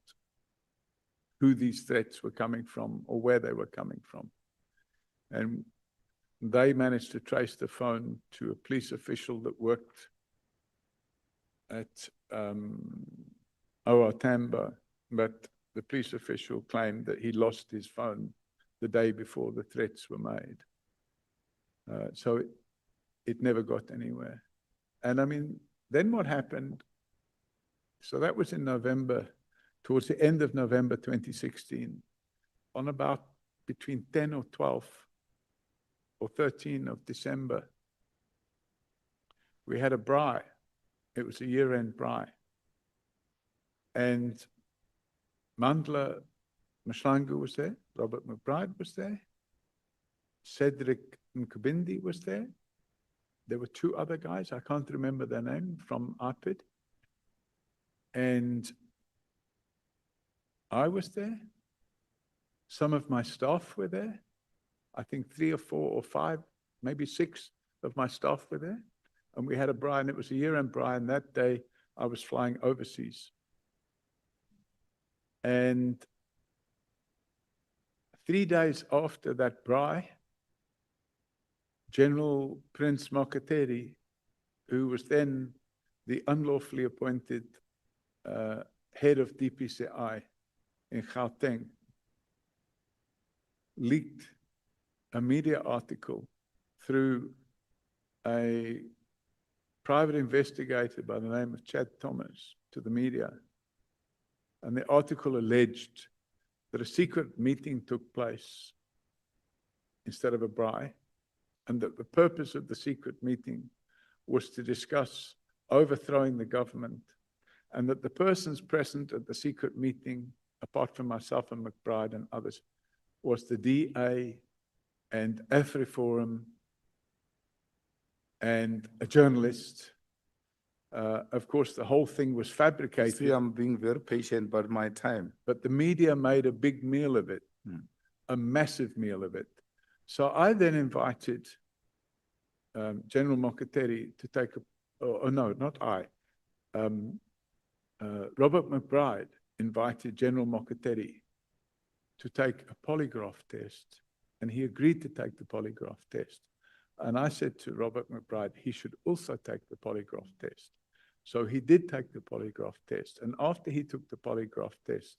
who these threats were coming from or where they were coming from. And they managed to trace the phone to a police official that worked at OR Tambo, but the police official claimed that he lost his phone the day before the threats were made. So it never got anywhere. And I mean, then what happened, so that was in November, towards the end of November 2016, on about between 10 or 12 or 13 of December, we had a braai. It was a year-end braai. And Mandla Mashlangu was there, Robert McBride was there, Cedric Nkabindi was there. There were two other guys, I can't remember their name, from IPID. And I was there. Some of my staff were there. I think 3 or 4 or 5, maybe 6 of my staff were there. And we had a braai, and it was a year-end braai, and that day I was flying overseas. And 3 days after that braai, General Prince Mokateri, who was then the unlawfully appointed head of DPCI in Gauteng, leaked a media article through a private investigator by the name of Chad Thomas to the media. And the article alleged that a secret meeting took place instead of a braai, and that the purpose of the secret meeting was to discuss overthrowing the government, and that the persons present at the secret meeting, apart from myself and McBride and others, was the DA and AfriForum and a journalist. Of course, the whole thing was fabricated.
See, I'm being very patient, but my time.
But the media made a big meal of it, a massive meal of it. So I then invited General Mokateri to take no, not I. Robert McBride invited General Mokateri to take a polygraph test, and he agreed to take the polygraph test. And I said to Robert McBride, he should also take the polygraph test. So he did take the polygraph test. And after he took the polygraph test,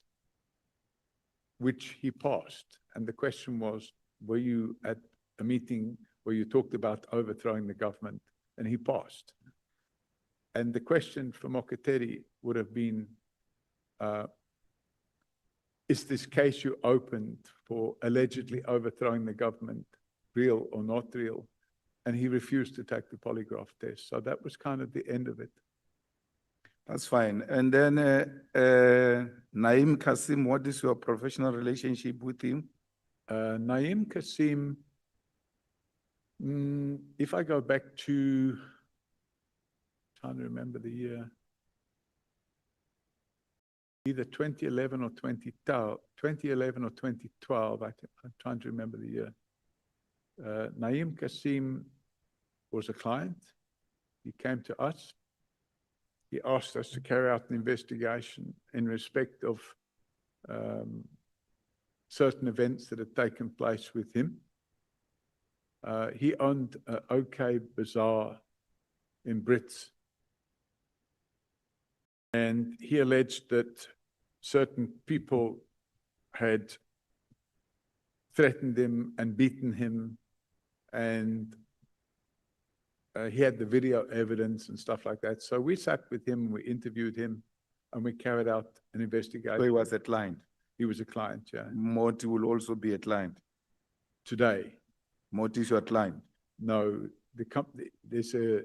which he passed, and the question was, were you at a meeting where you talked about overthrowing the government? And he passed. And the question for Mokateri would have been, is this case you opened for allegedly overthrowing the government real or not real? And he refused to take the polygraph test. So that was kind of the end of it.
That's fine. And then Naim Kasim, what is your professional relationship with him?
Naim Kasim, if I go back to, trying to remember the year, either 2011 or 2012, I'm trying to remember the year. Naim Kasim was a client. He came to us. He asked us to carry out an investigation in respect of certain events that had taken place with him. He owned an OK Bazaar in Brits. And he alleged that certain people had threatened him and beaten him, and he had the video evidence and stuff like that. So we sat with him, we interviewed him, and we carried out an investigation.
So he was a client?
He was a client, yeah.
Moti will also be a client?
Today.
Moti is your client?
No, the company, there's a,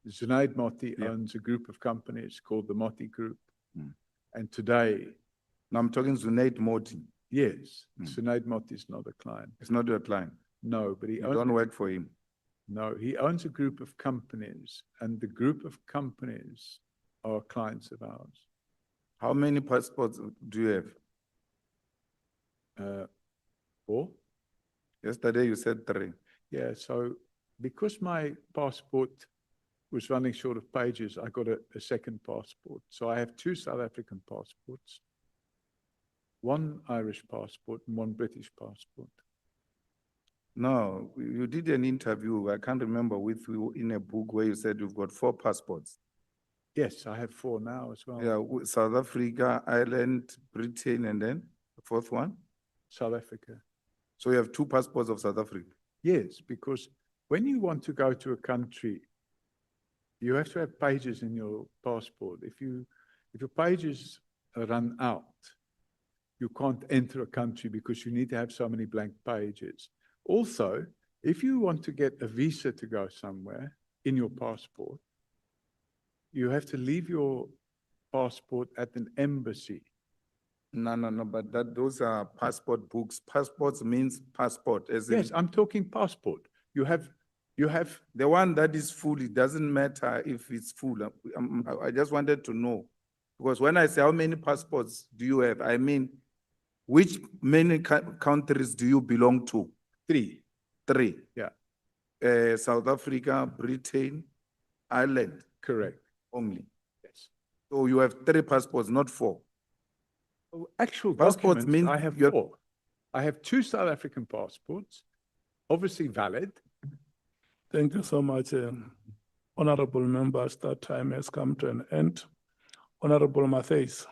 Zunaid Moti owns a group of companies called the Moti Group. And today...
Now I'm talking Zunaid Moti.
Yes, Zunaid Moti is not a client.
It's not your client?
No, but
You don't work for him?
No, he owns a group of companies, and the group of companies are clients of ours.
How many passports do you have?
4.
Yesterday you said 3.
Yeah, so because my passport was running short of pages, I got a second passport. So I have 2 South African passports, 1 Irish passport and 1 British passport.
No, you did an interview, I can't remember, with you in a book where you said you've got 4 passports.
Yes, I have 4 now as well.
Yeah, South Africa, Ireland, Britain, and then the 4th one?
South Africa.
So you have 2 passports of South Africa?
Yes, because when you want to go to a country, you have to have pages in your passport. If your pages run out, you can't enter a country because you need to have so many blank pages. Also, If you want to get a visa to go somewhere in your passport, you have to leave your passport at an embassy.
No, but those are passport books. Passports means passport, as in.
Yes, I'm talking passport. You have,
The one that is full, it doesn't matter if it's full. I just wanted to know. Because when I say how many passports do you have, I mean, which many countries do you belong to?
three.
Three.
Yeah,
South Africa, Britain, Ireland.
correct.
Only.
Yes.
So you have 3 passports, not 4.
Actual
Passports
documents,
mean
I have
you're-
4. I have 2 South African passports, obviously valid.
Thank you so much, honorable members. That time has come to an end. Honorable Matthys.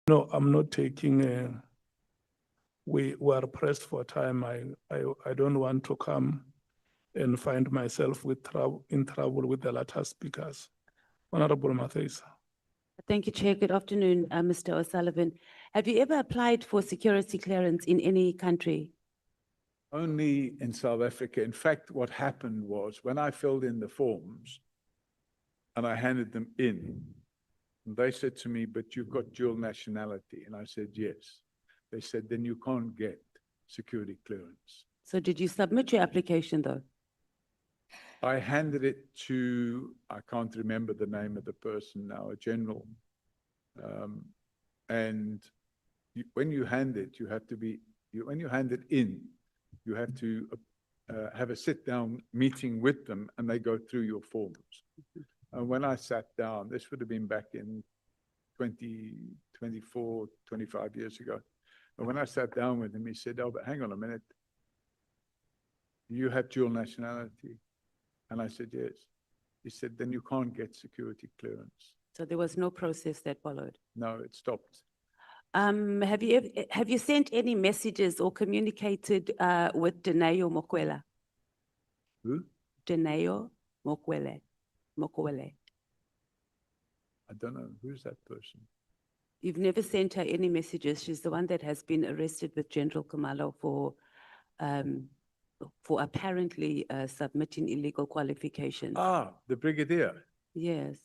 No, I'm not taking, we are pressed for time. I don't want to come and find myself in trouble with the latter speakers. Honorable Matthys.
Thank you, Chair. Good afternoon, Mr. O'Sullivan. Have you ever applied for security clearance in any country?
Only in South Africa. In fact, what happened was when I filled in the forms and I handed them in, they said to me, but you've got dual nationality. And I said, yes. They said, then you can't get security clearance.
So did you submit your application though?
I handed it to, I can't remember the name of the person now, a general. When you hand it, you have to be, when you hand it in, you have to have a sit-down meeting with them and they go through your forms. And when I sat down, this would have been back in 24, 25 years ago. And when I sat down with him, he said, oh, but hang on a minute. You have dual nationality. And I said, yes. He said, then you can't get security clearance.
So there was no process that followed?
No, it stopped.
Have you sent any messages or communicated with Dineo Mkhwanazi?
Who?
Dineo Mkhwanazi.
I don't know. Who's that person?
You've never sent her any messages. She's the one that has been arrested with General Khumalo for apparently submitting illegal qualifications.
Ah, the brigadier.
Yes.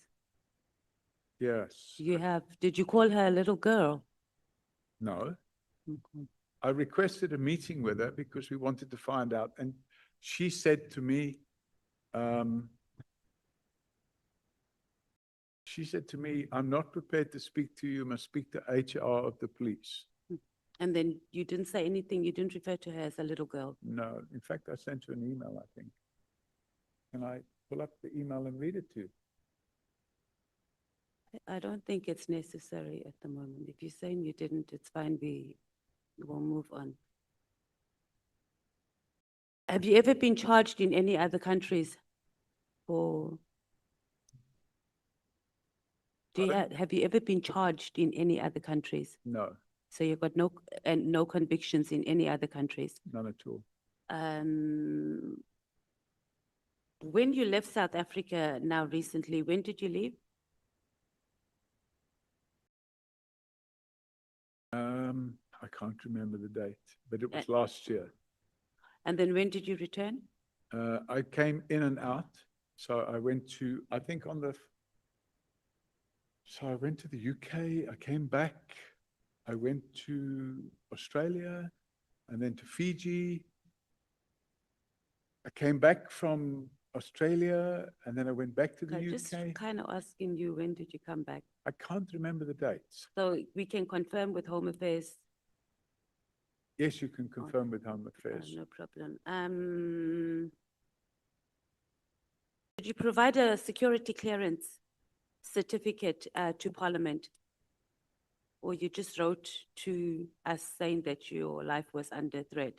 Yes.
Did you call her a little girl?
No.
Okay.
I requested a meeting with her because we wanted to find out. And she said to me, I'm not prepared to speak to you. You must speak to HR of the police.
And then you didn't say anything. You didn't refer to her as a little girl.
No. In fact, I sent her an email, I think. Can I pull up the email and read it to you?
I don't think it's necessary at the moment. If you're saying you didn't, it's fine. We will move on. Have you ever been charged in any other countries? Or have you ever been charged in any other countries?
No,
So you've got no convictions in any other countries?
none at all.
When you left South Africa now recently, when did you leave?
I can't remember the date, but it was last year.
And then when did you return?
I came in and out. So I went to, I think so I went to the UK, I came back, I went to Australia and then to Fiji. I came back from Australia and then I went back to the
I'm
UK.
just kind of asking you, when did you come back?
I can't remember the dates.
So we can confirm with Home Affairs.
Yes, you can confirm with Home Affairs.
No problem. Did you provide a security clearance certificate to Parliament? Or you just wrote to us saying that your life was under threat?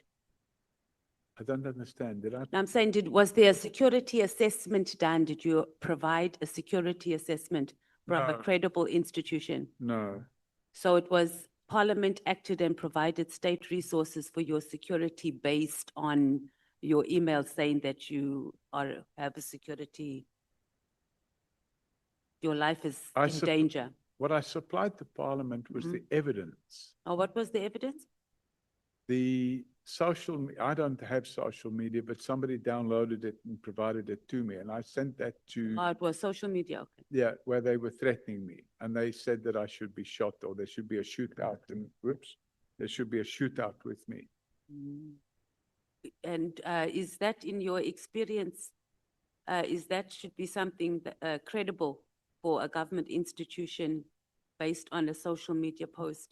I don't understand. Did I?
I'm saying, was there a security assessment done? Did you provide a security assessment from a
No.
credible institution?
No.
So it was Parliament acted and provided state resources for your security based on your email saying that you have a security, your life is in danger.
What I supplied to Parliament was the evidence.
Oh, what was the evidence?
The I don't have social media, but somebody downloaded it and provided it to me, and I sent that to.
Oh, it was social media, okay.
Yeah, where they were threatening me, and they said that I should be shot or there should be a shootout, and whoops, there should be a shootout with me.
And is that in your experience, is that should be something that, credible for a government institution based on a social media post?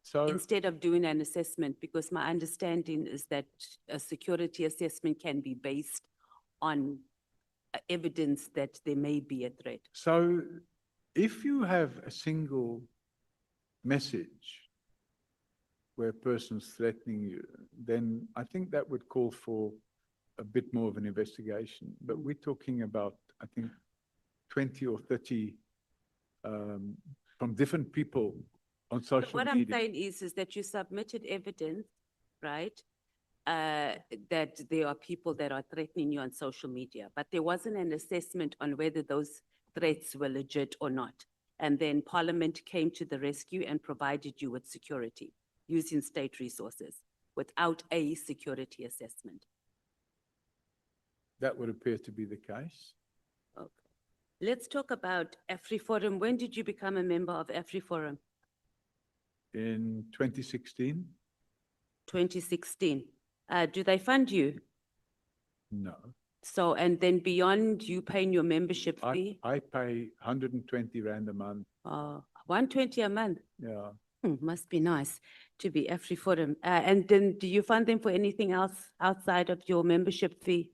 So
instead of doing an assessment, because my understanding is that a security assessment can be based on evidence that there may be a threat.
So if you have a single message where a person's threatening you, then I think that would call for a bit more of an investigation. But we're talking about, I think, 20 or 30 from different people on social
What
media.
I'm saying is that you submitted evidence, right? That there are people that are threatening you on social media, but there wasn't an assessment on whether those threats were legit or not. And then Parliament came to the rescue and provided you with security using state resources without a security assessment.
That would appear to be the case.
Okay. Let's talk about AfriForum. When did you become a member of AfriForum?
In 2016?
2016. Do they fund you?
No.
So, and then beyond you paying your membership fee?
I pay 120 Rand a month.
120 a month?
Yeah.
Must be nice to be AfriForum. And then do you fund them for anything else outside of your membership fee?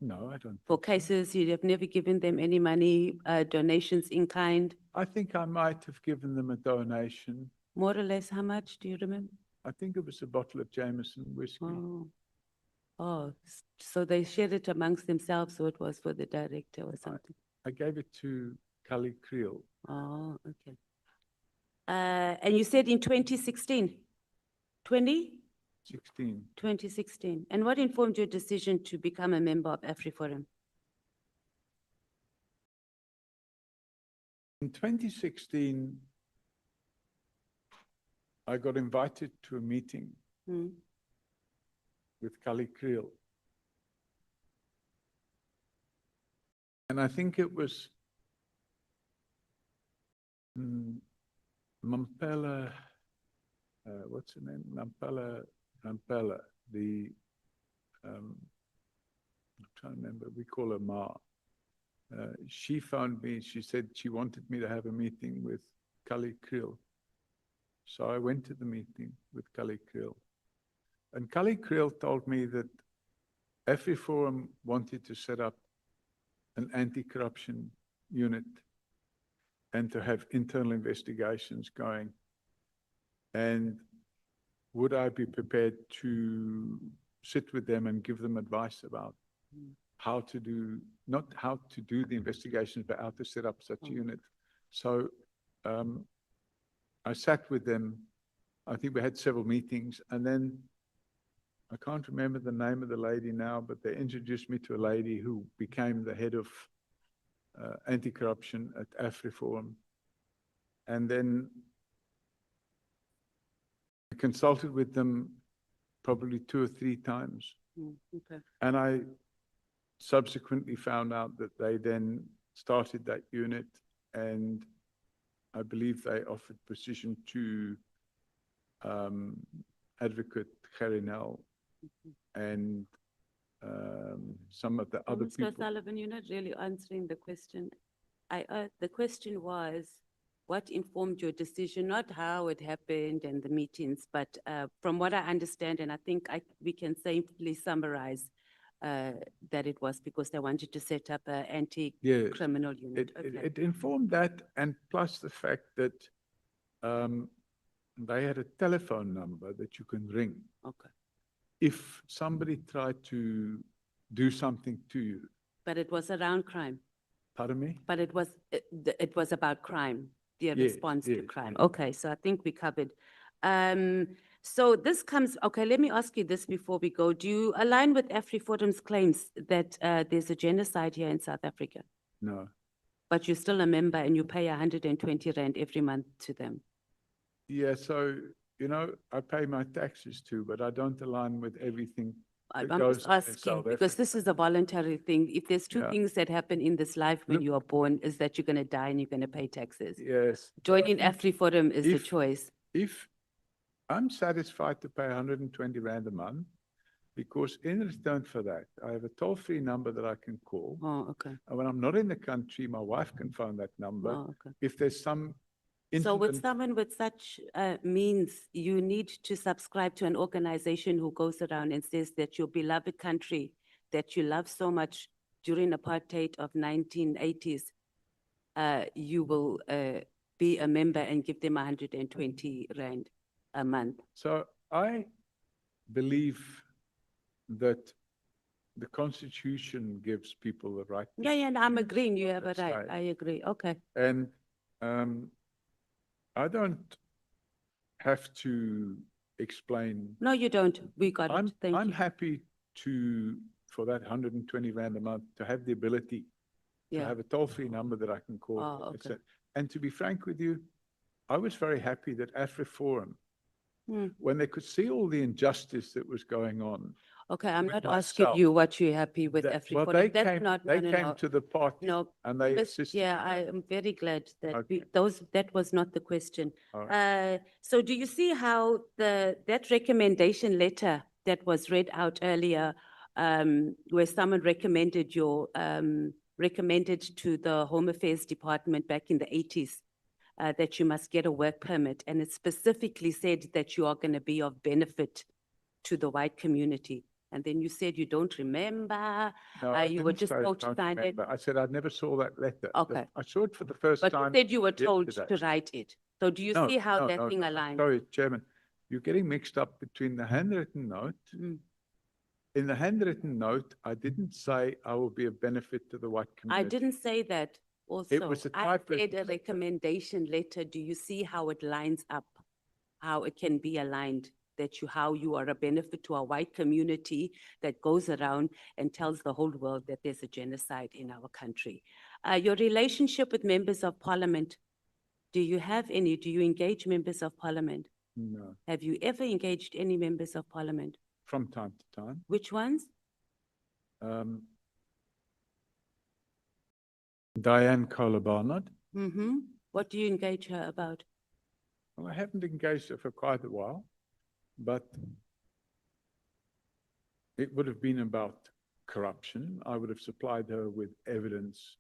No, I don't.
For cases you have never given them any money, donations in kind?
I think I might have given them a donation.
More or less, how much, do you remember?
I think it was a bottle of Jameson whiskey.
So they shared it amongst themselves, or it was for the director or something?
I gave it to Kali Creel.
Oh, okay. And you said in 2016? 2016. And what informed your decision to become a member of AfriForum?
In 2016, I got invited to a meeting with Kali Creel. And I think it was Mampela, what's her name? Mampela, I'm trying to remember, we call her Ma. She found me, she said she wanted me to have a meeting with Kali Creel. So I went to the meeting with Kali Creel. And Kali Creel told me that AfriForum wanted to set up an anti-corruption unit and to have internal investigations going. And would I be prepared to sit with them and give them advice about how to do, not how to do the investigations, but how to set up such a unit. So I sat with them. I think we had several meetings, and then I can't remember the name of the lady now, but they introduced me to a lady who became the head of anti-corruption at AfriForum. And then I consulted with them probably 2 or 3 times.
Okay.
And I subsequently found out that they then started that unit, and I believe they offered position to Advocate Gerinel and some of the other
Mr.
people.
Sullivan, you're not really answering the question. The question was, what informed your decision, not how it happened and the meetings, but from what I understand, and I think we can safely summarize that it was because they wanted to set up an anti-criminal unit.
It informed that, and plus the fact that they had a telephone number that you can ring.
Okay.
If somebody tried to do something to you.
But it was around crime.
Pardon me?
But it was about crime, their
Yes,
response to
yes,
crime.
yes.
Okay, so I think we covered. So this comes, okay, let me ask you this before we go. Do you align with AfriForum's claims that there's a genocide here in South Africa?
No.
But you're still a member and you pay 120 Rand every month to them?
Yeah, so, you know, I pay my taxes too, but I don't align with everything that
I'm
goes
just
on in
asking,
South
because this is a voluntary thing. If there's two
Yeah.
things that happen in this life when you are born, is that you're gonna die and you're gonna pay taxes.
Yes.
Joining AfriForum is the
If-
choice.
If I'm satisfied to pay 120 Rand a month, because in return for that, I have a toll-free number that I can call.
Oh, okay.
And when I'm not in the country, my wife can phone that number.
Oh, okay.
If there's some
So with
incident,
someone with such means, you need to subscribe to an organization who goes around and says that your beloved country that you love so much during apartheid of 1980s, you will be a member and give them 120 Rand a month.
so I believe that the Constitution gives people the right. to
Yeah, yeah, and I'm
choose
agreeing, you
what
have a
they
right,
say.
I agree, okay.
And I don't have to explain.
No, you don't, we got it, thank
I'm
you.
happy for that 120 Rand a month, to have the ability to
Yeah.
have a toll-free number that I can call.
Oh, okay.
And to be frank with you, I was very happy that AfriForum,
Hmm.
when they could see all the injustice that was going on.
Okay, I'm
with
not asking
myself,
you what you're happy with
Well,
AfriForum.
they
That's
came,
not,
they
no, no,
came
no.
to the party
No,
and they
But
assisted.
yeah, I am very glad that
Okay.
that was not the question.
All
So do you see how that recommendation letter that was read out earlier, where someone recommended recommended to the Home Affairs Department back in the 80s, that you must get a work permit, and it specifically said that you are going to be of benefit to the white community. And then you said you don't remember,
No, I
you were
didn't
just
say I
told to
don't
sign it.
remember. I said I never saw that letter.
Okay.
I saw it for the first
But you
time.
said you were told
yesterday.
to write it. So do you
No,
see how
no,
that
no,
thing
no,
aligns?
Sorry, Chairman, you're getting mixed up between the handwritten note.
Mm.
In the handwritten note, I didn't say I will be of benefit to the white
I
community.
didn't say that also.
was a
I
typewritten
said a recommendation letter. Do you see how it lines up? How it can be aligned, that how you are a benefit to a white community that goes around and tells the whole world that there's a genocide in our country. Your relationship with members of parliament, do you have any? Do you engage members of parliament?
No,
Have you ever engaged any members of parliament?
from time to time.
Which ones?
Diane Kohler-Barnard.
Mm-hmm. What do you engage her about?
Well, I haven't engaged her for quite a while, but it would have been about corruption. I would have supplied her with evidence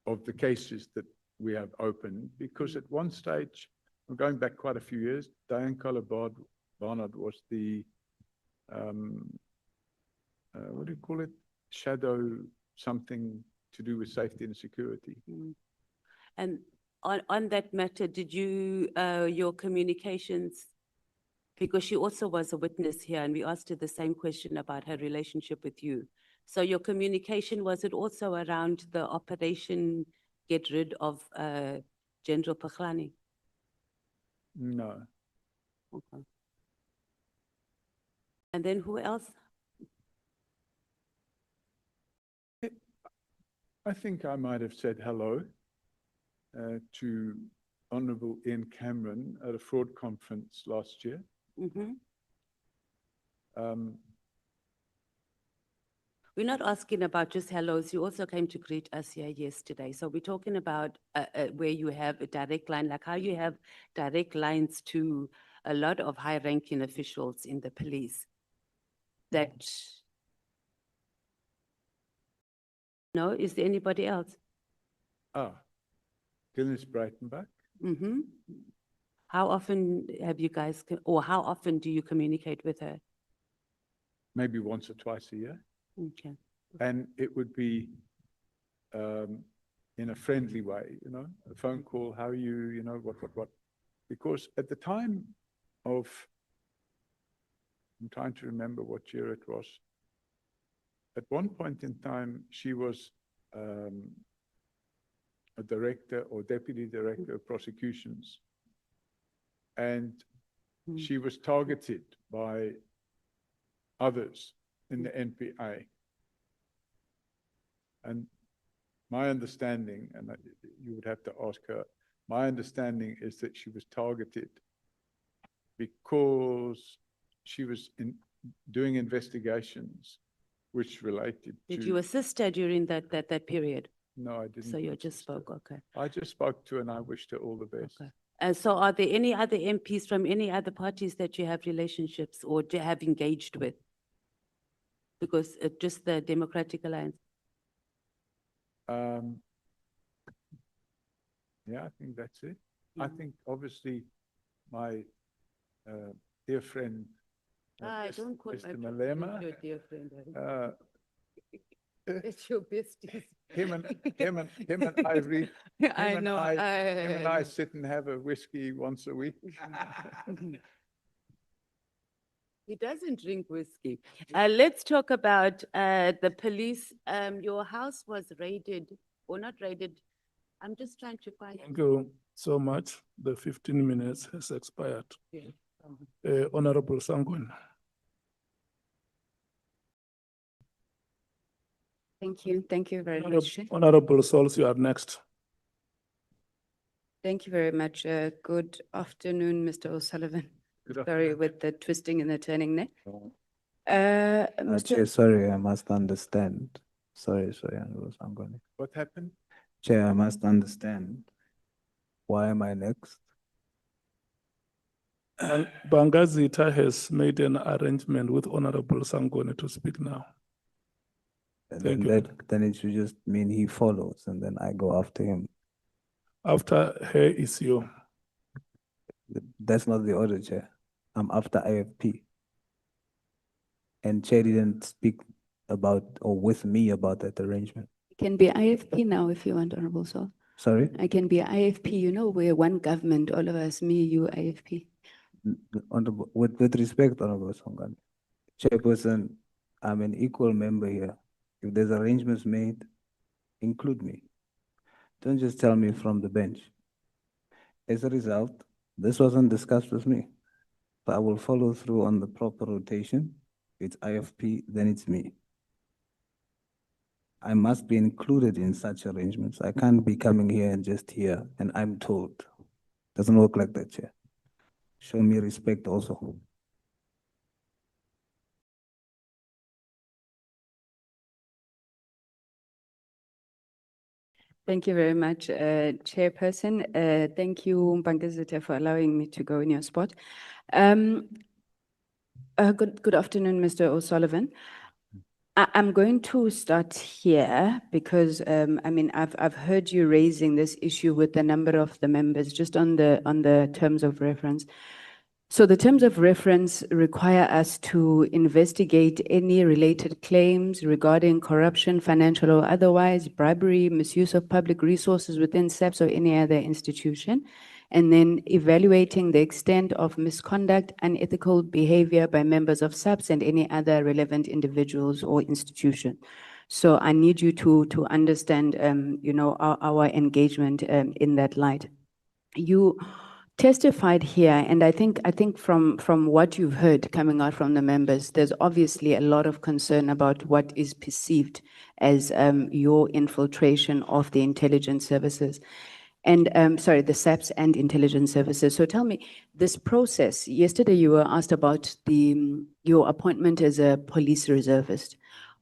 of the cases that we have opened, because at one stage, I'm going back quite a few years, Diane Kohler-Barnard was the, what do you call it? Shadow something to do with safety and security.
Mm. And on that matter, did you, your communications, because she also was a witness here and we asked her the same question about her relationship with you. So your communication, was it also around the operation get rid of General Mkhwanazi?
No.
Okay. And then who else?
I think I might have said hello to Honorable Ian Cameron at a fraud conference last year.
Mm-hmm. We're not asking about just hellos. You also came to greet us here yesterday. So we're talking about where you have a direct line, like how you have direct lines to a lot of high-ranking officials in the police. That, no, is there anybody else?
Gillis Breitenbach.
Mm-hmm. How often have you guys, or how often do you communicate with her?
Maybe once or twice a year.
Okay.
And it would be in a friendly way, you know, a phone call, how are you, you know, what. Because at the time of, I'm trying to remember what year it was. At one point in time, she was a director or deputy director of prosecutions. And she was targeted by others in the NPA. And my understanding, and you would have to ask her, my understanding is that she was targeted because she was doing investigations which related to.
Did you assist her during that period?
No, I didn't.
So you just spoke, okay.
I just spoke to her and I wished her all the best.
Okay. And so are there any other MPs from any other parties that you have relationships or have engaged with? Because just the Democratic Alliance.
Yeah, I think that's it. I think obviously my dear friend,
Don't call
Mr.
my
Malema,
your dear friend.
uh,
It's your besties.
him and Ivory,
I know.
him and I sit and have a whiskey once a week.
He doesn't drink whiskey. Let's talk about the police. Your house was raided, or not raided. I'm just trying to find.
Thank you so much. The 15 minutes has expired.
Yeah.
Honorable Sangwen.
Thank you. Thank you very much.
Honorable Souls, you are next.
Thank you very much. Good afternoon, Mr. O'Sullivan. Sorry with the twisting and the turning there.
Chair, sorry, I must understand. Sorry, I'm going.
What happened?
Chair, I must understand. Why am I next?
Bangazita has made an arrangement with Honorable Sangone to speak now. Thank you.
Then it should just mean he follows and then I go after him.
After her is you.
That's not the order, Chair. I'm after IFP. And Chair didn't speak about or with me about that arrangement.
It can be IFP now if you want, Honorable Sol.
Sorry?
I can be IFP, you know, we're one government, all of us, me, you, IFP.
With respect, Honorable Songani, Chairperson, I'm an equal member here. If there's arrangements made, include me. Don't just tell me from the bench. As a result, this wasn't discussed with me. So I will follow through on the proper rotation. If it's IFP, then it's me. I must be included in such arrangements. I can't be coming here and just here and I'm told. Doesn't work like that, Chair. Show me respect also.
Thank you very much, Chairperson. Thank you, Mbangazita, for allowing me to go in your spot. Good afternoon, Mr. O'Sullivan. I'm going to start here because I mean I've heard you raising this issue with a number of the members just on the terms of reference. So the terms of reference require us to investigate any related claims regarding corruption, financial or otherwise, bribery, misuse of public resources within SAPS or any other institution, and then evaluating the extent of misconduct, unethical behavior by members of SAPS and any other relevant individuals or institution. So I need you to understand, you know, our engagement in that light. You testified here, and I think from what you've heard coming out from the members, there's obviously a lot of concern about what is perceived as your infiltration of the intelligence services. And sorry, the SAPS and intelligence services. So tell me, this process, yesterday you were asked about your appointment as a police reservist.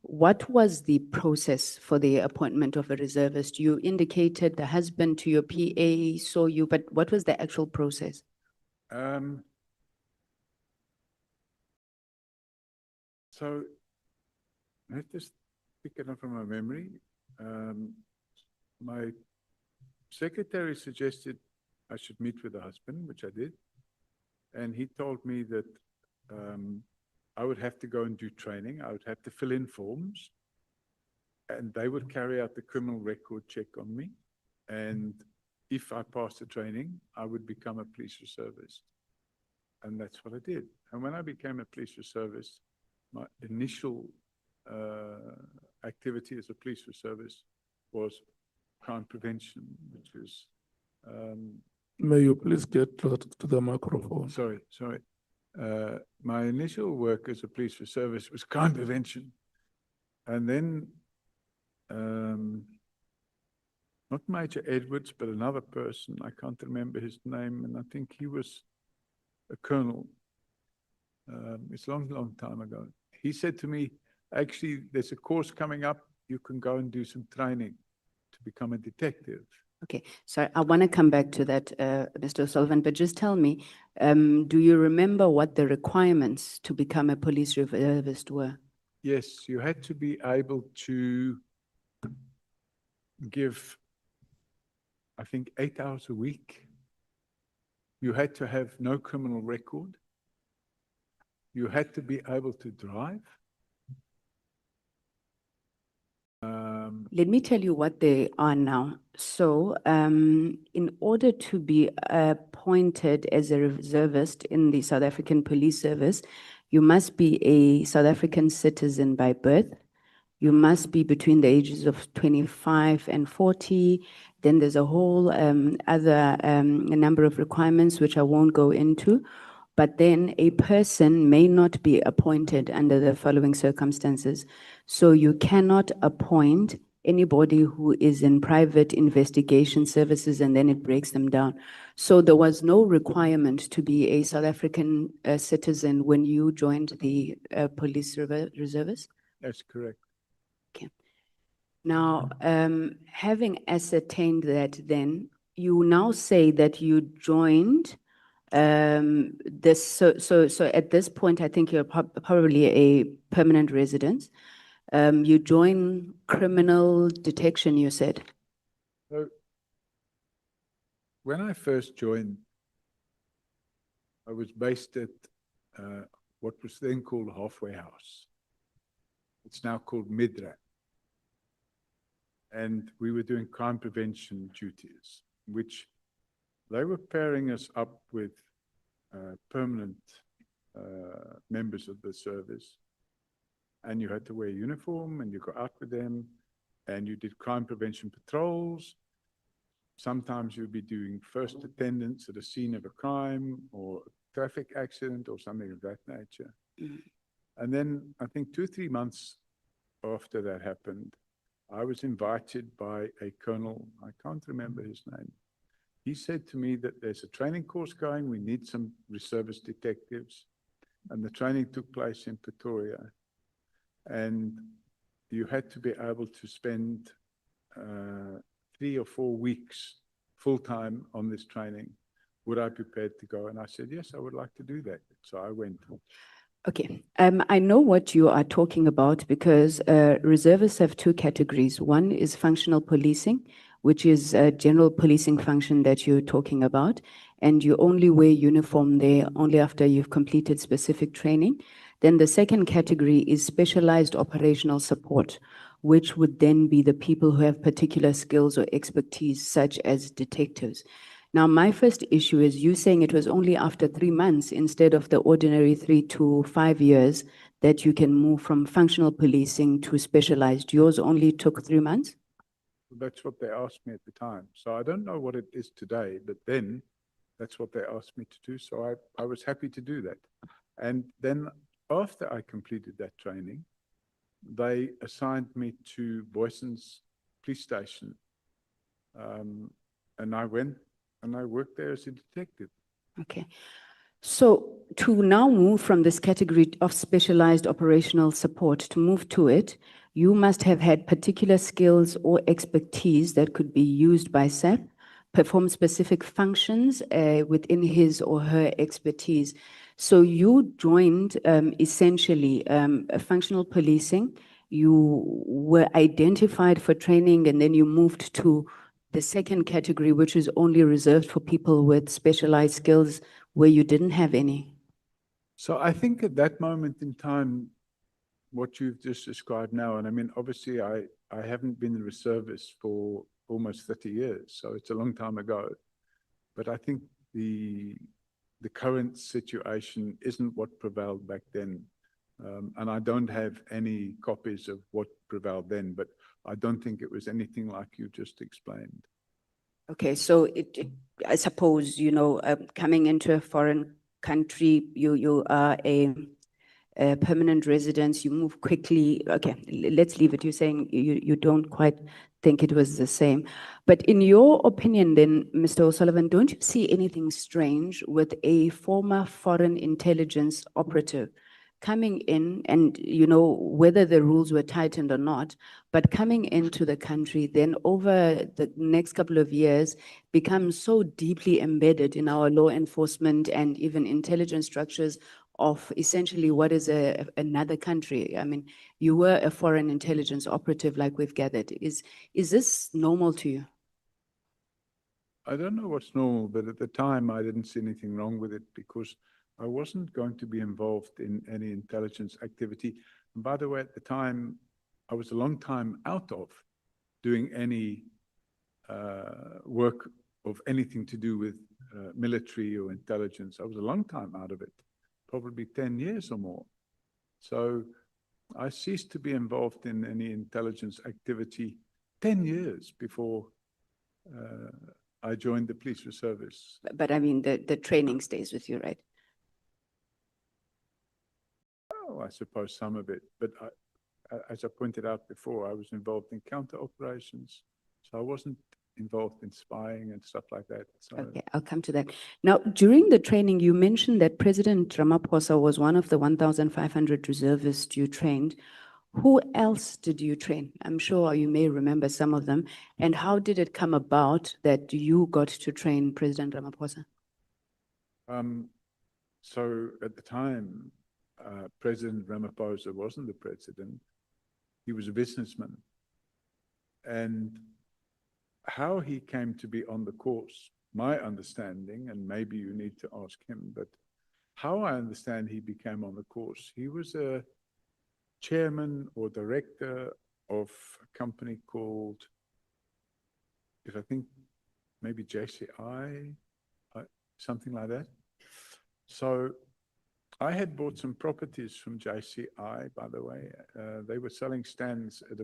What was the process for the appointment of a reservist? You indicated the husband to your PA saw you, but what was the actual process?
So let's just pick it up from my memory. My secretary suggested I should meet with the husband, which I did. And he told me that I would have to go and do training. I would have to fill in forms. And they would carry out the criminal record check on me. And if I passed the training, I would become a police reservist. And that's what I did. And when I became a police reservist, my initial activity as a police reservist was crime prevention, which is...
May you please get closer to the microphone?
Sorry. My initial work as a police reservist was crime prevention. And then, not Major Edwards, but another person, I can't remember his name, and I think he was a colonel. It's a long, long time ago. He said to me, actually, there's a course coming up. You can go and do some training to become a detective.
Okay, so I want to come back to that, Mr. O'Sullivan, but just tell me, do you remember what the requirements to become a police reservist were?
Yes, you had to be able to give, I think, 8 hours a week. You had to have no criminal record. You had to be able to drive.
Let me tell you what they are now. So, in order to be appointed as a reservist in the South African Police Service, you must be a South African citizen by birth. You must be between the ages of 25 and 40. Then there's a whole other a number of requirements which I won't go into. But then a person may not be appointed under the following circumstances. So you cannot appoint anybody who is in private investigation services and then it breaks them down. So there was no requirement to be a South African citizen when you joined the police reservists?
That's correct.
Okay. Now, having ascertained that, then you now say that you joined this. So at this point, I think you're probably a permanent resident. You join criminal detection, you said.
So when I first joined, I was based at what was then called Halfway House. It's now called Midrand. And we were doing crime prevention duties, which they were pairing us up with permanent members of the service. And you had to wear a uniform and you go out with them and you did crime prevention patrols. Sometimes you'd be doing first attendance at a scene of a crime or a traffic accident or something of that nature. And then I think 2 or 3 months after that happened, I was invited by a colonel, I can't remember his name. He said to me that there's a training course going, we need some reservist detectives. And the training took place in Pretoria. And you had to be able to spend 3 or 4 weeks full-time on this training. Would I be prepared to go? And I said, yes, I would like to do that. So I went.
Okay, I know what you are talking about because reservists have 2 categories. One is functional policing, which is a general policing function that you're talking about, and you only wear uniform there only after you've completed specific training. Then the second category is specialized operational support, which would then be the people who have particular skills or expertise, such as detectives. Now, my first issue is you saying it was only after 3 months instead of the ordinary 3 to 5 years that you can move from functional policing to specialized. Yours only took 3 months?
That's what they asked me at the time. So I don't know what it is today, but then that's what they asked me to do. So I was happy to do that. And then after I completed that training, they assigned me to Boyson's police station. And I went and I worked there as a detective.
Okay. So to now move from this category of specialized operational support, to move to it, you must have had particular skills or expertise that could be used by SAP, perform specific functions within his or her expertise. So you joined essentially functional policing, you were identified for training, and then you moved to the second category, which is only reserved for people with specialized skills where you didn't have any.
So I think at that moment in time, what you've just described now, and I mean, obviously I haven't been in the reservists for almost 30 years, so it's a long time ago. But I think the current situation isn't what prevailed back then. And I don't have any copies of what prevailed then, but I don't think it was anything like you just explained.
Okay, so I suppose, you know, coming into a foreign country, you are a permanent resident, you move quickly. Okay, let's leave it. You're saying you don't quite think it was the same. But in your opinion then, Mr. O'Sullivan, don't you see anything strange with a former foreign intelligence operative coming in and, you know, whether the rules were tightened or not, but coming into the country, then over the next couple of years, becomes so deeply embedded in our law enforcement and even intelligence structures of essentially what is another country? I mean, you were a foreign intelligence operative like we've gathered. Is this normal to you?
I don't know what's normal, but at the time I didn't see anything wrong with it because I wasn't going to be involved in any intelligence activity. And by the way, at the time, I was a long time out of doing any work of anything to do with military or intelligence. I was a long time out of it, probably 10 years or more. So I ceased to be involved in any intelligence activity 10 years before I joined the police service.
But I mean, the training stays with you, right?
I suppose some of it, but as I pointed out before, I was involved in counter operations, so I wasn't involved in spying and stuff like that. So.
Okay, I'll come to that. Now, during the training, you mentioned that President Ramaphosa was one of the 1,500 reservists you trained. Who else did you train? I'm sure you may remember some of them. And how did it come about that you got to train President Ramaphosa?
So at the time, President Ramaphosa wasn't the president. He was a businessman. And how he came to be on the course, my understanding, and maybe you need to ask him, but how I understand he became on the course, he was a chairman or director of a company called, if I think, maybe JCI, something like that. So I had bought some properties from JCI, by the way. They were selling stands at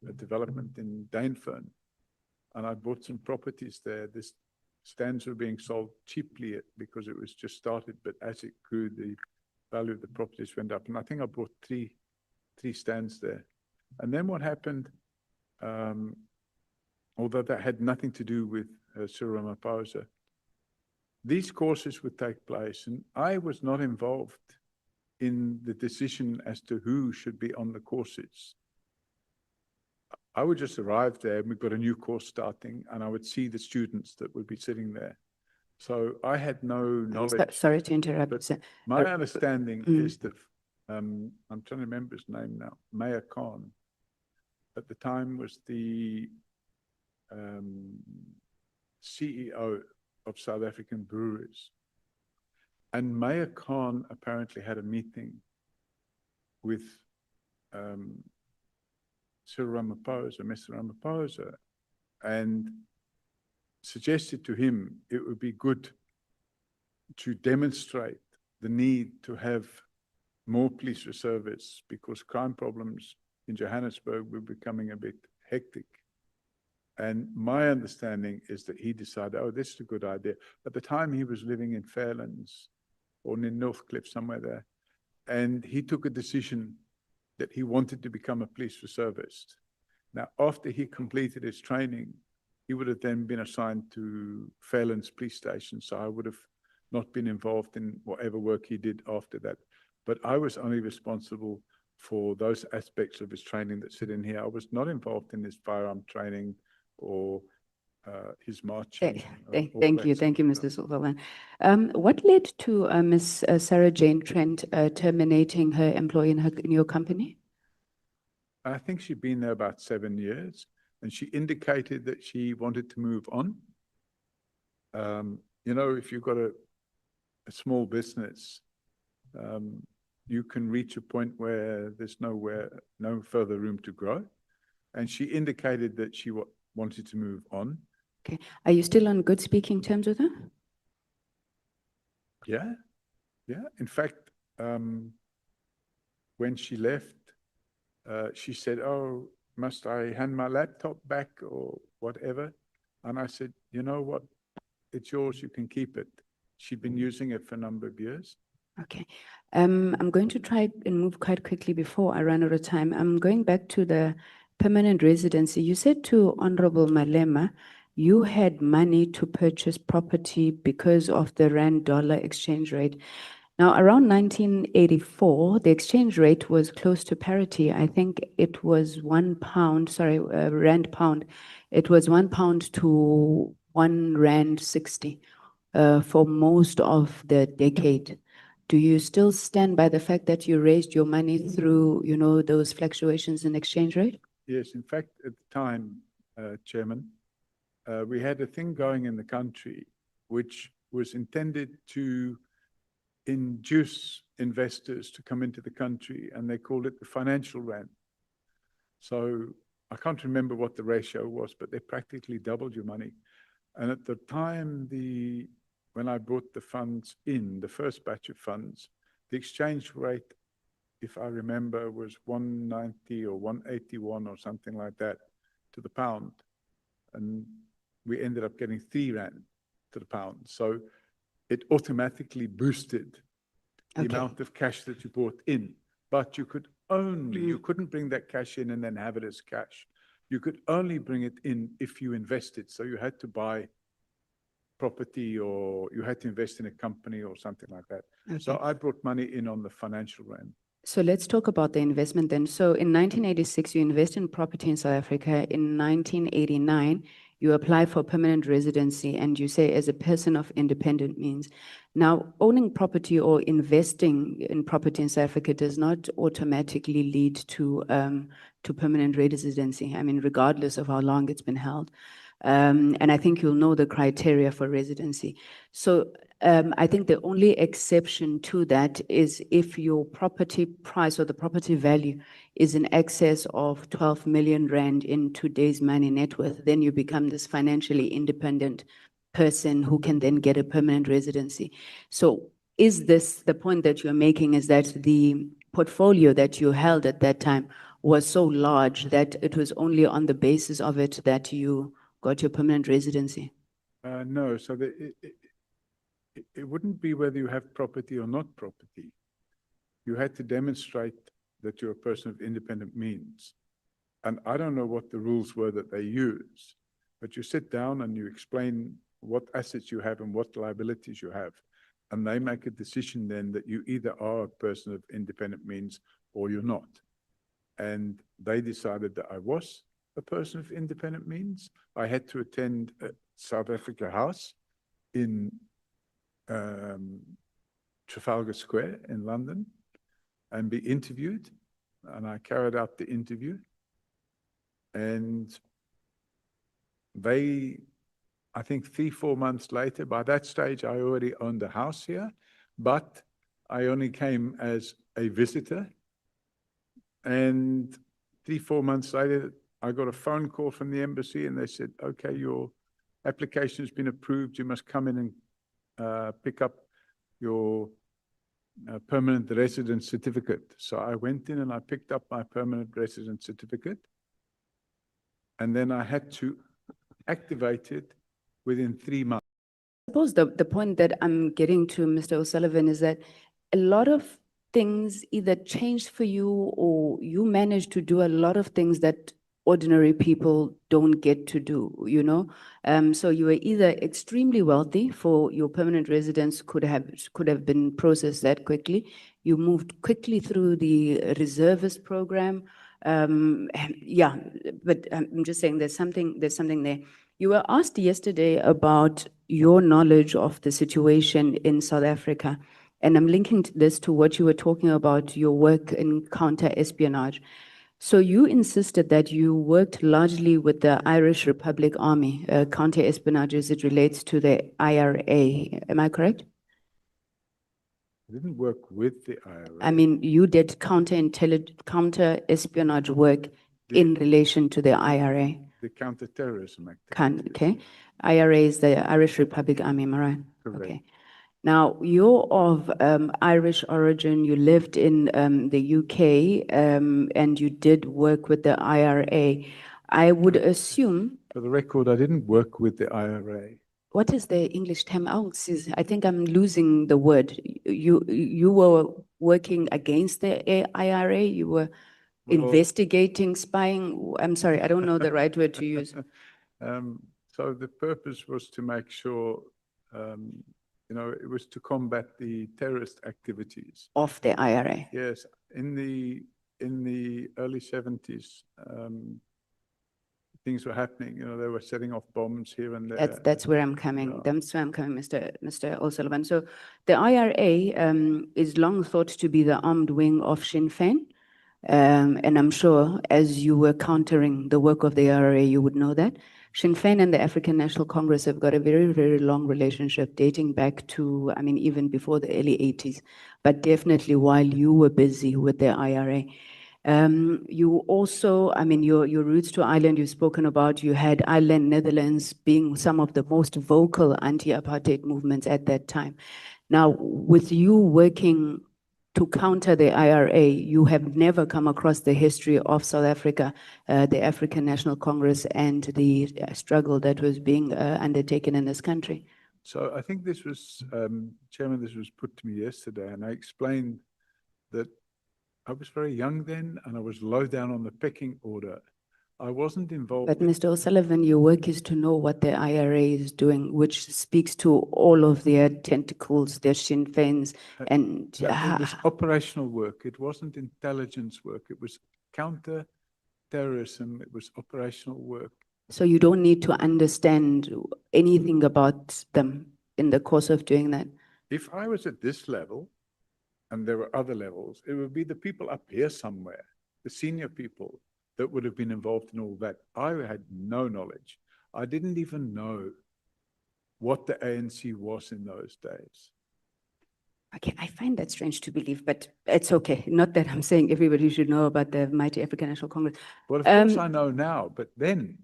a development in Dainfern. And I bought some properties there. These stands were being sold cheaply because it was just started, but as it grew, the value of the properties went up. And I think I bought three stands there. And then what happened, although that had nothing to do with Cyril Ramaphosa, these courses would take place, and I was not involved in the decision as to who should be on the courses. I would just arrive there, and we've got a new course starting, and I would see the students that would be sitting there. So I had no knowledge.
Sorry to interrupt.
My understanding is that, I'm trying to remember his name now, Mayor Khan, at the time was the CEO of South African breweries. And Mayor Khan apparently had a meeting with Cyril Ramaphosa, Mr. Ramaphosa, and suggested to him it would be good to demonstrate the need to have more police reservists because crime problems in Johannesburg were becoming a bit hectic. And my understanding is that he decided, oh, this is a good idea. At the time, he was living in Fairlands or in Northcliffe, somewhere there. And he took a decision that he wanted to become a police reservist. Now, after he completed his training, he would have then been assigned to Fairlands Police Station. So I would have not been involved in whatever work he did after that. But I was only responsible for those aspects of his training that sit in here. I was not involved in his firearm training or his marching.
Thank you, Mr. Sullivan. What led to Ms. Sarah Jane Trent terminating her employee in your company?
I think she'd been there about 7 years, and she indicated that she wanted to move on. You know, if you've got a small business, you can reach a point where there's no further room to grow. And she indicated that she wanted to move on.
Okay. Are you still on good speaking terms with her?
Yeah. In fact, when she left, she said, oh, must I hand my laptop back or whatever? And I said, you know what? It's yours. You can keep it. She'd been using it for a number of years.
Okay. I'm going to try and move quite quickly before I run out of time. I'm going back to the permanent residency, you said to Honorable Malema, you had money to purchase property because of the rand-dollar exchange rate. Now, around 1984, the exchange rate was close to parity. I think it was £1, rand pound. It was £1 to R1.60 for most of the decade. Do you still stand by the fact that you raised your money through, those fluctuations in exchange rate?
Yes, in fact, at the time, Chairman, we had a thing going in the country which was intended to induce investors to come into the country, and they called it the financial rand. So I can't remember what the ratio was, but they practically doubled your money. And at the time, when I brought the funds in, the first batch of funds, the exchange rate, if I remember, was 190 or 181 or something like that to the pound. And we ended up getting 3 rand to the pound. So it automatically boosted the amount of cash that you brought in. But you couldn't bring that cash in and then have it as cash. You could only bring it in if you invested. So you had to buy property or you had to invest in a company or something like that. So I brought money in on the financial rand.
So let's talk about the investment then. So in 1986, you invest in property in South Africa. In 1989, you apply for permanent residency and you say as a person of independent means. Now, owning property or investing in property in South Africa does not automatically lead to permanent residency. I mean, regardless of how long it's been held. And I think you'll know the criteria for residency. So I think the only exception to that is if your property price or the property value is in excess of 12 million rand in today's money net worth, then you become this financially independent person who can then get a permanent residency. So is this the point that you're making, is that the portfolio that you held at that time was so large that it was only on the basis of it that you got your permanent residency?
No, so it wouldn't be whether you have property or not property. You had to demonstrate that you're a person of independent means. And I don't know what the rules were that they used, but you sit down and you explain what assets you have and what liabilities you have. And they make a decision then that you either are a person of independent means or you're not. And they decided that I was a person of independent means. I had to attend South Africa House in Trafalgar Square in London and be interviewed. And I carried out the interview. And I think 3-4 months later, by that stage, I already owned a house here, but I only came as a visitor. And 3-4 months later, I got a phone call from the embassy and they said, okay, your application has been approved. You must come in and pick up your permanent residence certificate. So I went in and I picked up my permanent residence certificate. And then I had to activate it within 3 months.
I suppose the point that I'm getting to, Mr. O'Sullivan, is that a lot of things either changed for you or you managed to do a lot of things that ordinary people don't get to do, So you were either extremely wealthy for your permanent residence could have been processed that quickly. You moved quickly through the reservist program. Yeah, but I'm just saying there's something there. You were asked yesterday about your knowledge of the situation in South Africa, and I'm linking this to what you were talking about, your work in counter-espionage. So you insisted that you worked largely with the Irish Republic Army, counter-espionage as it relates to the IRA. Am I correct?
I didn't work with the IRA.
I mean, you did counter-espionage work in relation to the IRA.
The counter-terrorism activity.
Okay. IRA is the Irish Republic Army, am I right?
Correct.
Okay. Now, you're of Irish origin, you lived in the UK, and you did work with the IRA. I would assume...
For the record, I didn't work with the IRA.
What is the English term? I think I'm losing the word. You were working against the IRA? You were investigating, spying? I'm sorry, I don't know the right word to use.
So the purpose was to make sure, it was to combat the terrorist activities
of the IRA.
Yes, in the early 70s, things were happening. They were setting off bombs here and there.
That's where I'm coming. That's where I'm coming, Mr. O'Sullivan. So the IRA is long thought to be the armed wing of Sinn Féin. And I'm sure as you were countering the work of the IRA, you would know that. Sinn Féin and the African National Congress have got a very, very long relationship dating back to, even before the early 80s, but definitely while you were busy with the IRA. You also, your roots to Ireland, you've spoken about, you had Ireland, Netherlands being some of the most vocal anti-apartheid movements at that time. Now, with you working to counter the IRA, you have never come across the history of South Africa, the African National Congress, and the struggle that was being undertaken in this country.
So I think this was, Chairman, this was put to me yesterday, and I explained that I was very young then, and I was low down on the pecking order. I wasn't involved.
But Mr. O'Sullivan, your work is to know what the IRA is doing, which speaks to all of their tentacles, their Sinn Féins, and
It was operational work. It wasn't intelligence work. It was counter-terrorism. It was operational work.
So you don't need to understand anything about them in the course of doing that.
If I was at this level, and there were other levels, it would be the people up here somewhere, the senior people, that would have been involved in all that. I had no knowledge. I didn't even know what the ANC was in those days.
Okay, I find that strange to believe, but it's okay. Not that I'm saying everybody should know about the mighty African National Congress.
Well, of course I know now, but then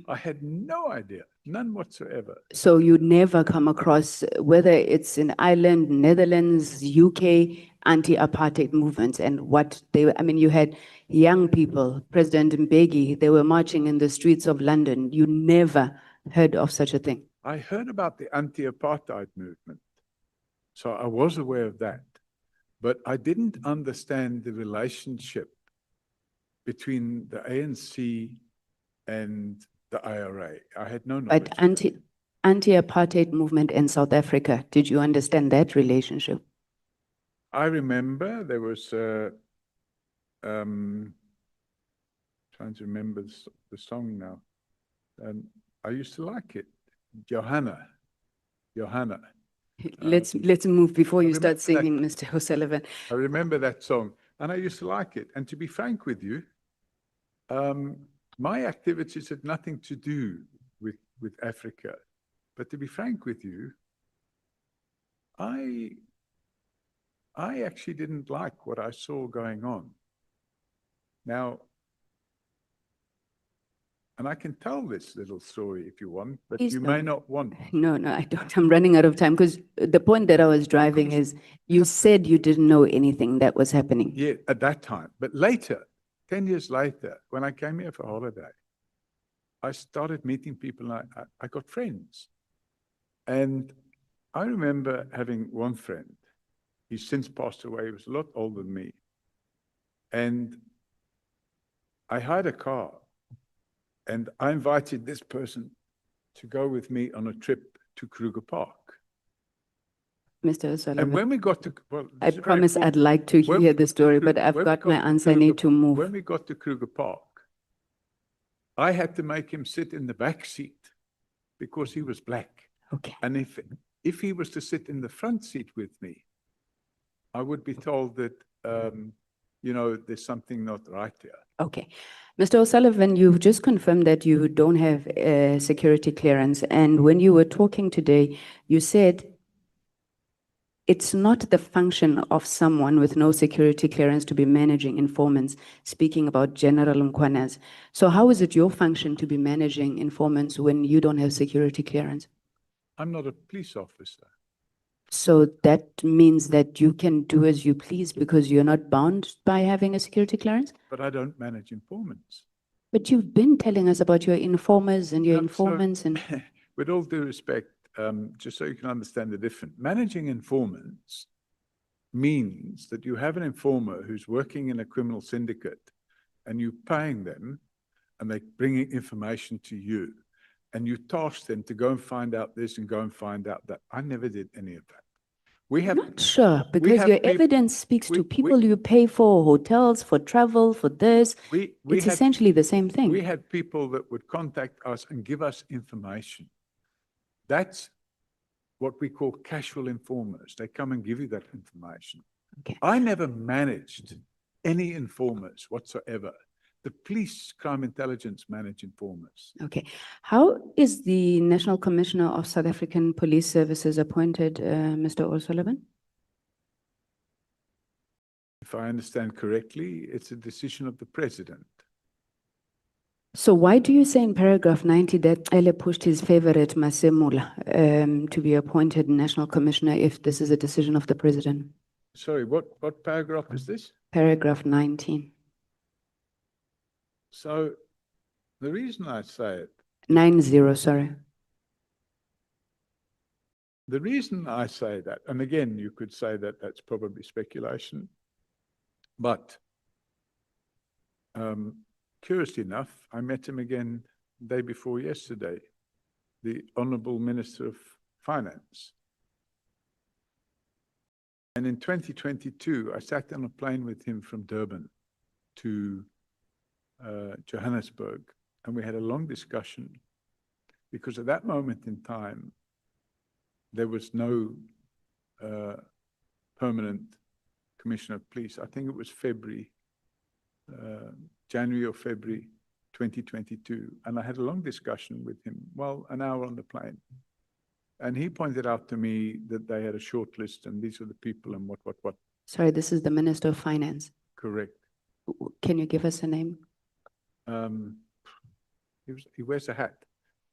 I had no idea, none whatsoever.
So you'd never come across, whether it's in Ireland, Netherlands, UK, anti-apartheid movements and what they were. You had young people, President Mbeki, they were marching in the streets of London. You never heard of such a thing.
I heard about the anti-apartheid movement. So I was aware of that, but I didn't understand the relationship between the ANC and the IRA. I had no knowledge.
But anti-apartheid movement in South Africa, did you understand that relationship?
I remember there was, trying to remember the song now. I used to like it, Johanna.
Let's move before you start singing, Mr. O'Sullivan.
I remember that song, and I used to like it. And to be frank with you, my activities had nothing to do with Africa. But to be frank with you, I actually didn't like what I saw going on. Now, and I can tell this little story if you want, but you may not want.
No, I don't. I'm running out of time because the point that I was driving is you said you didn't know anything that was happening.
Yeah, at that time. But later, 10 years later, when I came here for holiday, I started meeting people and I got friends. And I remember having one friend. He's since passed away. He was a lot older than me. And I hired a car. And I invited this person to go with me on a trip to Kruger Park.
Mr. O'Sullivan.
And when we got to,
I promise I'd like to hear the story, but I've got my answer. I need to move.
When we got to Kruger Park, I had to make him sit in the back seat because he was black.
Okay.
And if he was to sit in the front seat with me, I would be told that, there's something not right here.
Okay. Mr. O'Sullivan, you've just confirmed that you don't have a security clearance. And when you were talking today, you said it's not the function of someone with no security clearance to be managing informants, speaking about General Mkhwanazi. So how is it your function to be managing informants when you don't have security clearance?
I'm not a police officer.
So that means that you can do as you please because you're not bound by having a security clearance?
But I don't manage informants.
But you've been telling us about your informers and your informants and...
With all due respect, just so you can understand the difference, managing informants means that you have an informer who's working in a criminal syndicate and you're paying them and they're bringing information to you and you task them to go and find out this and go and find out that. I never did any of that. We have
Not sure, because
have
your
peop-
evidence speaks to people you pay for, hotels, for travel, for this.
we
It's
had-
essentially the same thing.
We had people that would contact us and give us information. That's what we call casual informers. They come and give you that information.
Okay.
I never managed any informers whatsoever. The police, crime intelligence manage informers.
Okay. How is the National Commissioner of South African Police Services appointed, Mr. O'Sullivan?
If I understand correctly, it's a decision of the president.
So why do you say in paragraph 90 that Ele pushed his favorite Masemula to be appointed National Commissioner if this is a decision of the president?
Sorry, what paragraph is this?
Paragraph 19.
So the reason I say it,
90, sorry.
the reason I say that, and again, you could say that that's probably speculation, but curiously enough, I met him again the day before yesterday, the Honourable Minister of Finance. And in 2022, I sat on a plane with him from Durban to Johannesburg, and we had a long discussion because at that moment in time, there was no permanent commissioner of police. I think it was January or February 2022. And I had a long discussion with him, well, an hour on the plane. And he pointed out to me that they had a short list and these are the people and what.
Sorry, this is the Minister of Finance.
Correct.
Can you give us a name?
He wears a hat.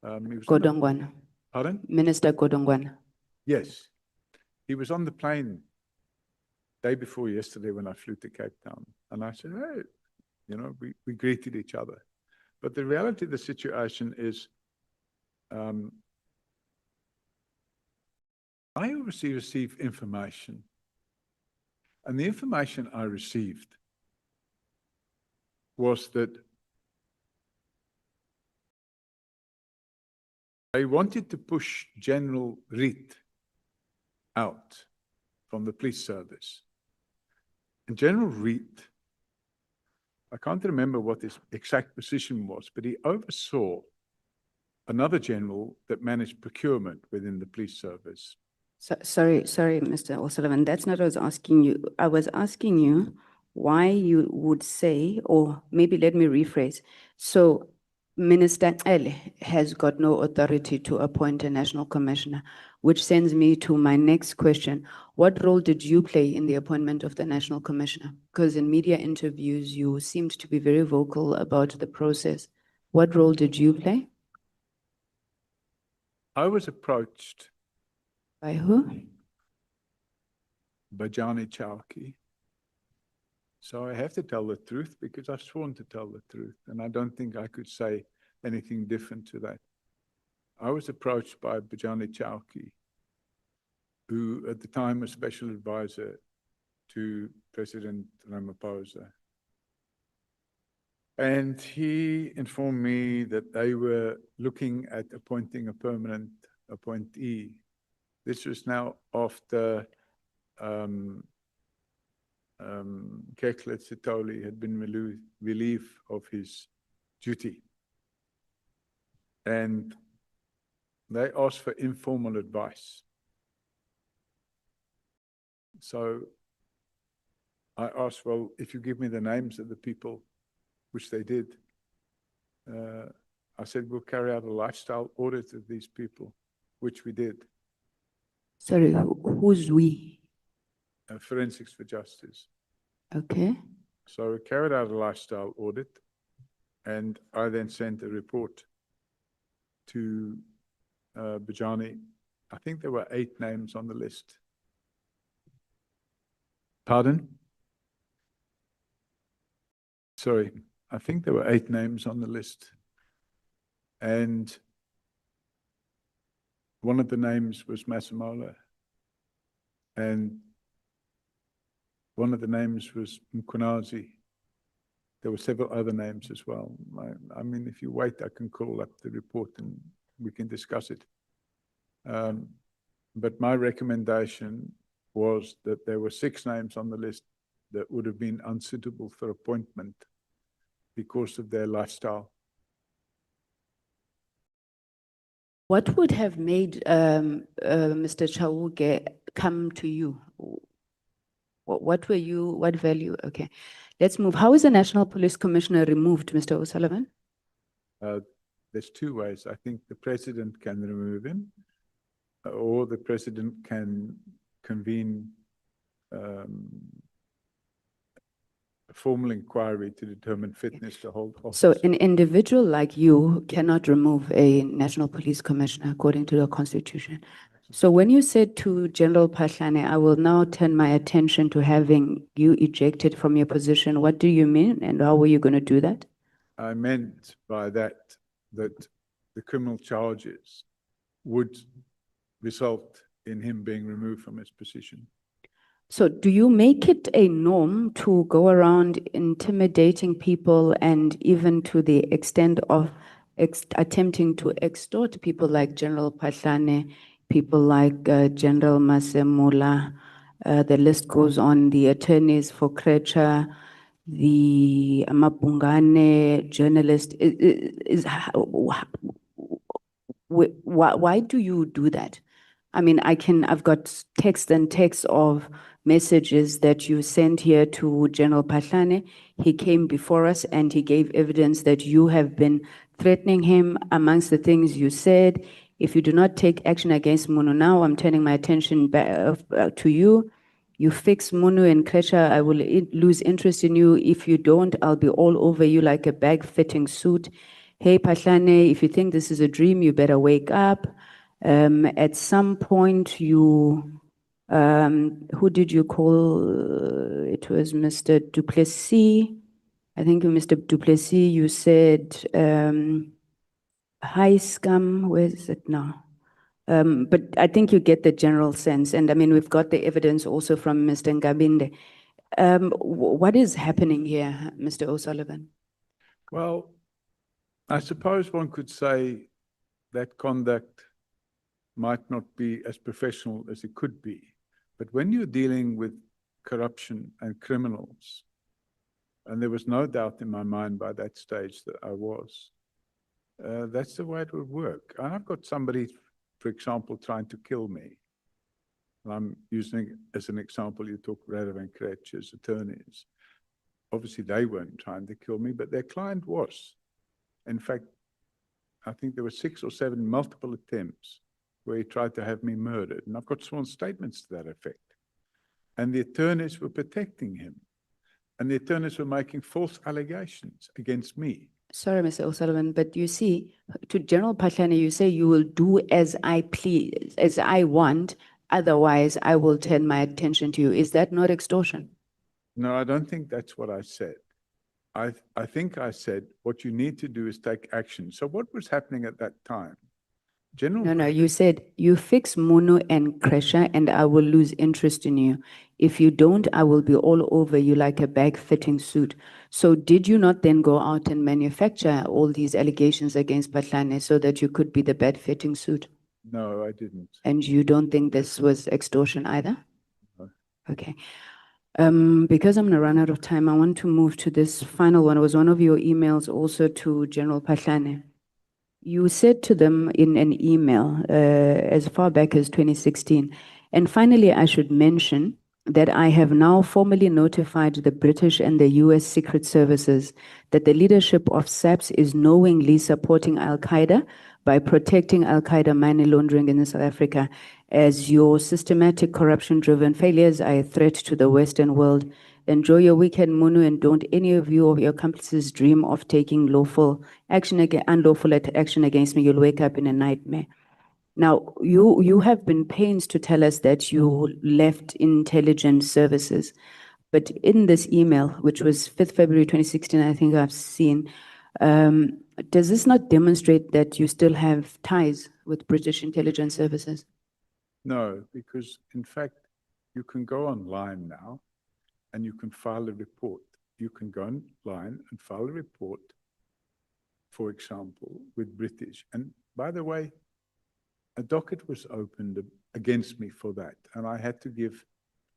He was on the-
Godongwana.
Pardon?
Minister Godongwana.
Yes. He was on the plane day before yesterday when I flew to Cape Town. And I said, hey, you know, we greeted each other. But the reality of the situation is, I obviously receive information. And the information I received was that they wanted to push General Reed out from the police service. And General Reed, I can't remember what his exact position was, but he oversaw another general that managed procurement within the police service.
Sorry, Mr. O'Sullivan, that's not what I was asking you. I was asking you why you would say, or maybe let me rephrase. So Minister Ele has got no authority to appoint a national commissioner, which sends me to my next question. What role did you play in the appointment of the national commissioner? Because in media interviews, you seemed to be very vocal about the process. What role did you play?
I was approached
by who?
By Johnny Chowkey. So I have to tell the truth because I've sworn to tell the truth, and I don't think I could say anything different to that. I was approached by Bajani Chowkey, who at the time was special advisor to President Ramaphosa. And he informed me that they were looking at appointing a permanent appointee. This was now after Kekle Sitoli had been relieved of his duty. And they asked for informal advice. So I asked, well, if you give me the names of the people, which they did, I said, we'll carry out a lifestyle audit of these people, which we did.
Sorry, who's we?
Forensics for Justice.
Okay.
So we carried out a lifestyle audit, and I then sent a report to Bajani. I think there were 8 names on the list. Pardon? Sorry, I think there were 8 names on the list. And one of the names was Masemola. And one of the names was Mkhwanazi. There were several other names as well. I mean, if you wait, I can call up the report and we can discuss it. But my recommendation was that there were 6 names on the list that would have been unsuitable for appointment because of their lifestyle.
What would have made Mr. Chauke come to you? What value? Okay, let's move. How is the National Police Commissioner removed, Mr. O'Sullivan?
There's 2 ways. I think the president can remove him, or the president can convene a formal inquiry to determine fitness to hold office.
So an individual like you cannot remove a National Police Commissioner according to the Constitution. So when you said to General Phahlane, I will now turn my attention to having you ejected from your position, what do you mean and how were you going to do that?
I meant by that the criminal charges would result in him being removed from his position.
So do you make it a norm to go around intimidating people and even to the extent of attempting to extort people like General Phahlane, people like General Masemula, the list goes on, the attorneys for Krecha, the Amapungane journalist, why do you do that? I mean, I've got text and text of messages that you sent here to General Phahlane. He came before us and he gave evidence that you have been threatening him. Amongst the things you said, if you do not take action against Munu now, I'm turning my attention back to you. You fix Munu and Krecha, I will lose interest in you. If you don't, I'll be all over you like a bag-fitting suit. Hey, Phahlane, if you think this is a dream, you better wake up. At some point, you, who did you call? It was Mr. Du Plessis. I think Mr. Du Plessis, you said, hi, scum, where is it now? But I think you get the general sense. And I mean, we've got the evidence also from Mr. Ngabinde. What is happening here, Mr. O'Sullivan?
Well, I suppose one could say that conduct might not be as professional as it could be. But when you're dealing with corruption and criminals, and there was no doubt in my mind by that stage that I was, that's the way it would work. And I've got somebody, for example, trying to kill me. And I'm using as an example, you talk Radovan and Kretsch's attorneys. Obviously, they weren't trying to kill me, but their client was. In fact, I think there were 6 or 7 multiple attempts where he tried to have me murdered. And I've got sworn statements to that effect. And the attorneys were protecting him. And the attorneys were making false allegations against me.
Sorry, Mr. O'Sullivan, but you see, to General Phahlane, you say you will do as I please, as I want, otherwise I will turn my attention to you. Is that not extortion?
No, I don't think that's what I said. I think I said what you need to do is take action. So what was happening at that time?
No, you said you fix Munu and Kresha and I will lose interest in you. If you don't, I will be all over you like a bag-fitting suit. So did you not then go out and manufacture all these allegations against Phahlane so that you could be the bag-fitting suit?
No, I didn't.
And you don't think this was extortion either?
No.
Okay. Because I'm going to run out of time, I want to move to this final one. It was one of your emails also to General Phahlane. You said to them in an email as far back as 2016, and finally I should mention that I have now formally notified the British and the US Secret Services that the leadership of SAPS is knowingly supporting Al-Qaeda by protecting Al-Qaeda money laundering in South Africa. As your systematic corruption-driven failures are a threat to the Western world. Enjoy your weekend, Munu, and don't any of you or your accomplices dream of taking unlawful action against me. You'll wake up in a nightmare. Now, you have been pains to tell us that you left intelligence services, but in this email, which was 5th February 2016, I think I've seen, does this not demonstrate that you still have ties with British intelligence services?
No, because in fact, you can go online now and you can file a report you can go online and file a report, for example, with British. And by the way, a docket was opened against me for that. And I had to give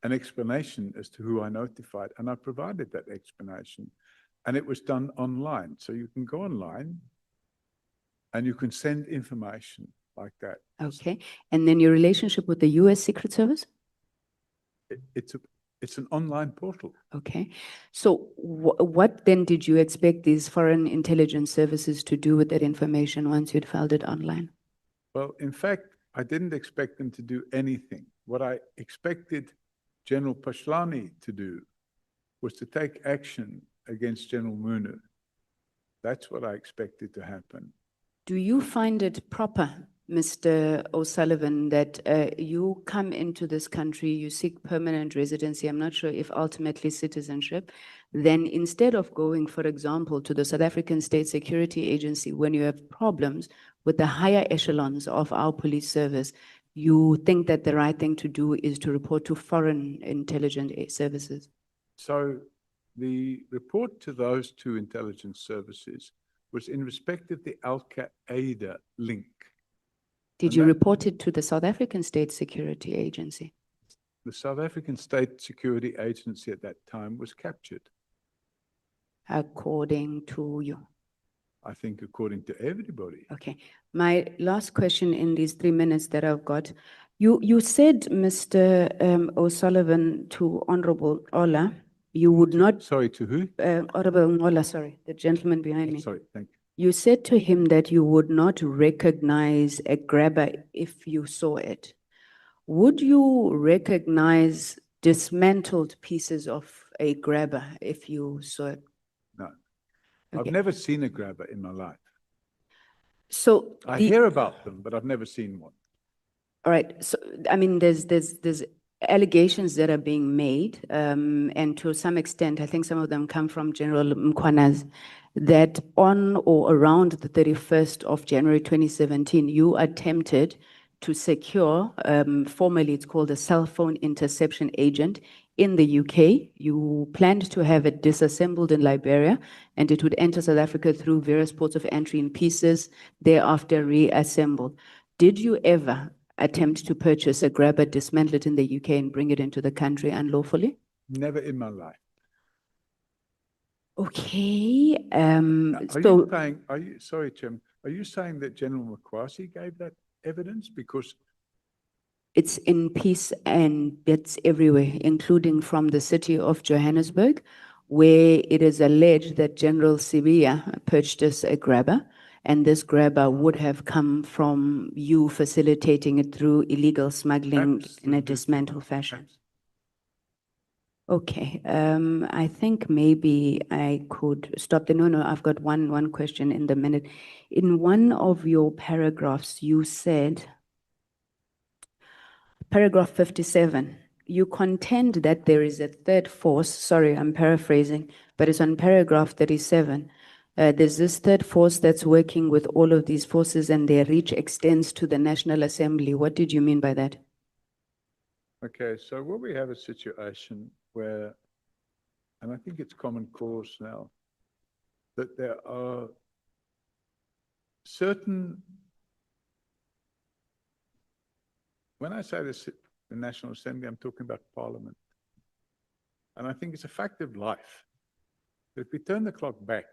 an explanation as to who I notified. And I provided that explanation. And it was done online. So you can go online and you can send information like that.
Okay. And then your relationship with the US Secret Service?
It's an online portal.
Okay. So what then did you expect these foreign intelligence services to do with that information once you'd filed it online?
Well, in fact, I didn't expect them to do anything. What I expected General Pashlani to do was to take action against General Munu. That's what I expected to happen.
Do you find it proper, Mr. O'Sullivan, that you come into this country, you seek permanent residency, I'm not sure if ultimately citizenship, then instead of going, for example, to the South African State Security Agency when you have problems with the higher echelons of our police service, you think that the right thing to do is to report to foreign intelligence services?
So the report to those two intelligence services was in respect of the Al-Qaeda link.
Did you report it to the South African State Security Agency?
The South African State Security Agency at that time was captured.
According to you?
I think according to everybody.
Okay. My last question in these 3 minutes that I've got, you said, Mr. O'Sullivan, to Honorable Ola, you would not...
Sorry, to who?
Honorable Ola, sorry, the gentleman behind me.
Sorry, thank you.
You said to him that you would not recognize a grabber if you saw it. Would you recognize dismantled pieces of a grabber if you saw it?
No. I've never seen a grabber in my life.
So
I hear about them, but I've never seen one.
All right. So, I mean, there's allegations that are being made, and to some extent, I think some of them come from General Mkhwanazi, that on or around the 31st of January 2017, you attempted to secure, formally it's called a cell phone interception agent in the UK. You planned to have it disassembled in Liberia, and it would enter South Africa through various ports of entry in pieces, thereafter reassembled. Did you ever attempt to purchase a grabber, dismantle it in the UK and bring it into the country unlawfully?
Never in my life.
Okay.
Sorry, Chairman, are you saying that General Mkhwanazi gave that evidence? Because
it's in piece and bits everywhere, including from the city of Johannesburg, where it is alleged that General Sibiya purchased a grabber, and this grabber would have come from you facilitating it through illegal smuggling in a dismantled fashion. Okay, I think maybe I could stop there. No, I've got one question in the minute. In one of your paragraphs, you said, paragraph 57, you contend that there is a third force. Sorry, I'm paraphrasing, but it's on paragraph 37. There's this third force that's working with all of these forces and their reach extends to the National Assembly. What did you mean by that?
okay, so what we have a situation where, and I think it's common cause now, that there are certain, when I say this, the National Assembly, I'm talking about Parliament. And I think it's a fact of life that if we turn the clock back,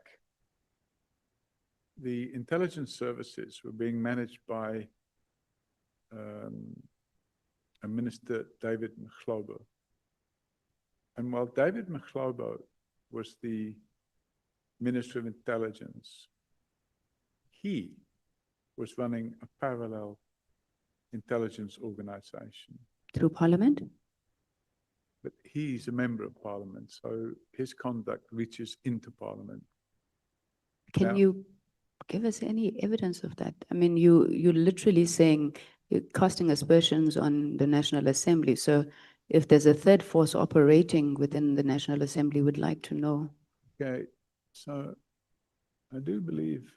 the intelligence services were being managed by a minister, David Mkhwanazi. And while David Mkhwanazi was the Minister of Intelligence, he was running a parallel intelligence organization.
Through Parliament?
But he's a member of Parliament, so his conduct reaches into Parliament.
Can you give us any evidence of that? I mean, you're literally saying you're casting aspersions on the National Assembly. So if there's a third force operating within the National Assembly, we'd like to know.
Okay, so I do believe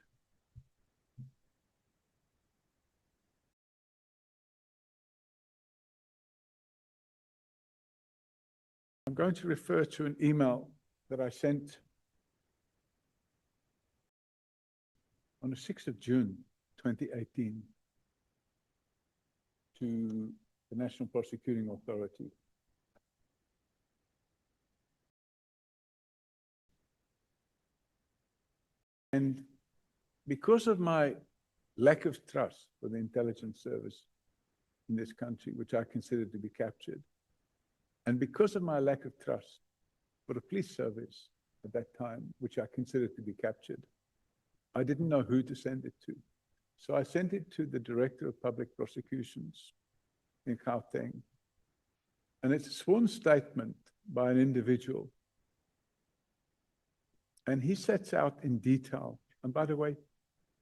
I'm going to refer to an email that I sent on the 6th of June, 2018, to the National Prosecuting Authority. And because of my lack of trust for the intelligence service in this country, which I consider to be captured, and because of my lack of trust for the police service at that time, which I considered to be captured, I didn't know who to send it to. So I sent it to the Director of Public Prosecutions in Gauteng. And it's a sworn statement by an individual. And he sets out in detail, and by the way,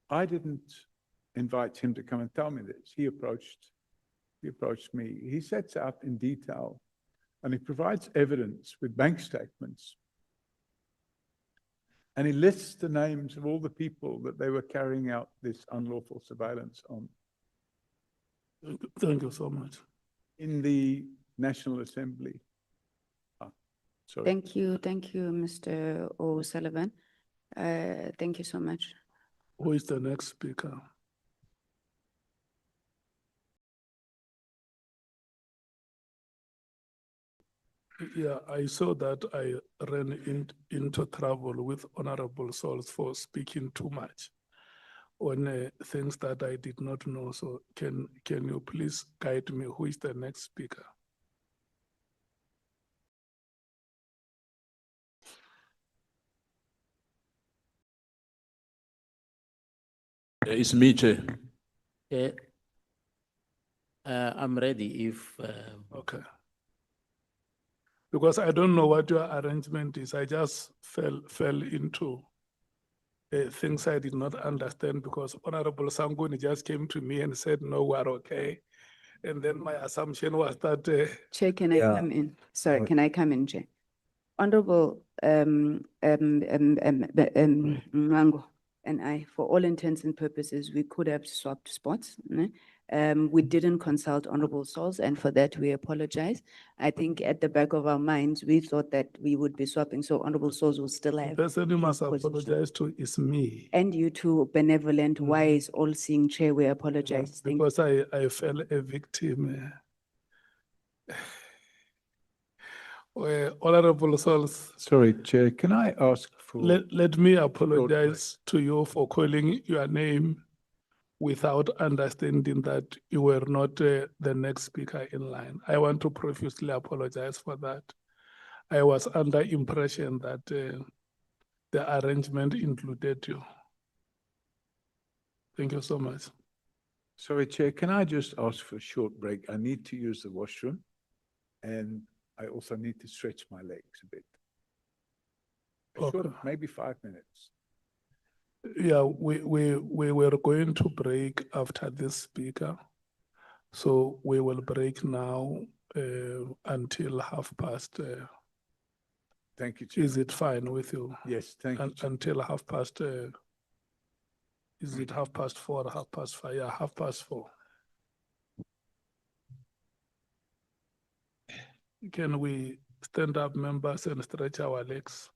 I didn't invite him to come and tell me this. He approached me. He sets out in detail, and he provides evidence with bank statements. And he lists the names of all the people that they were carrying out this unlawful surveillance on.
Thank you so much.
In the National Assembly. Sorry.
Thank you, Mr. O'Sullivan. Thank you so much.
Who is the next speaker? Yeah, I saw that I ran into trouble with Honorable Souls for speaking too much on things that I did not know. So can you please guide me? Who is the next speaker?
It's me, Chair.
Yeah. I'm ready if.
Okay. Because I don't know what your arrangement is. I just fell into things I did not understand because Honorable Sanguni just came to me and said, no, we're okay. And then my assumption was that.
Chair, can I come in? Sorry, can I come in, Chair? Honorable Mngango and I, for all intents and purposes, we could have swapped spots. Ne? We didn't consult Honorable Souls, and for that we apologize. I think at the back of our minds, we thought that we would be swapping, so Honorable Souls will still have.
The person you must apologize to is me.
And you too, benevolent, wise, all-seeing Chair, we apologize. Thank
Because I fell a victim. Honorable Souls.
Sorry, Chair, can I ask for...
Let me apologize to you for calling your name without understanding that you were not the next speaker in line. I want to profusely apologize for that. I was under impression that the arrangement included you. Thank you so much.
Sorry, Chair, can I just ask for a short break? I need to use the washroom, and I also need to stretch my legs a bit. Short, maybe 5 minutes.
Yeah, we were going to break after this speaker. So we will break now until past.
Thank you, Chair.
Is it fine with you?
Yes, thank you.
Until past. Is it 4:30 or 5:30? Yeah, 4:30. Can we stand up, members, and stretch our legs?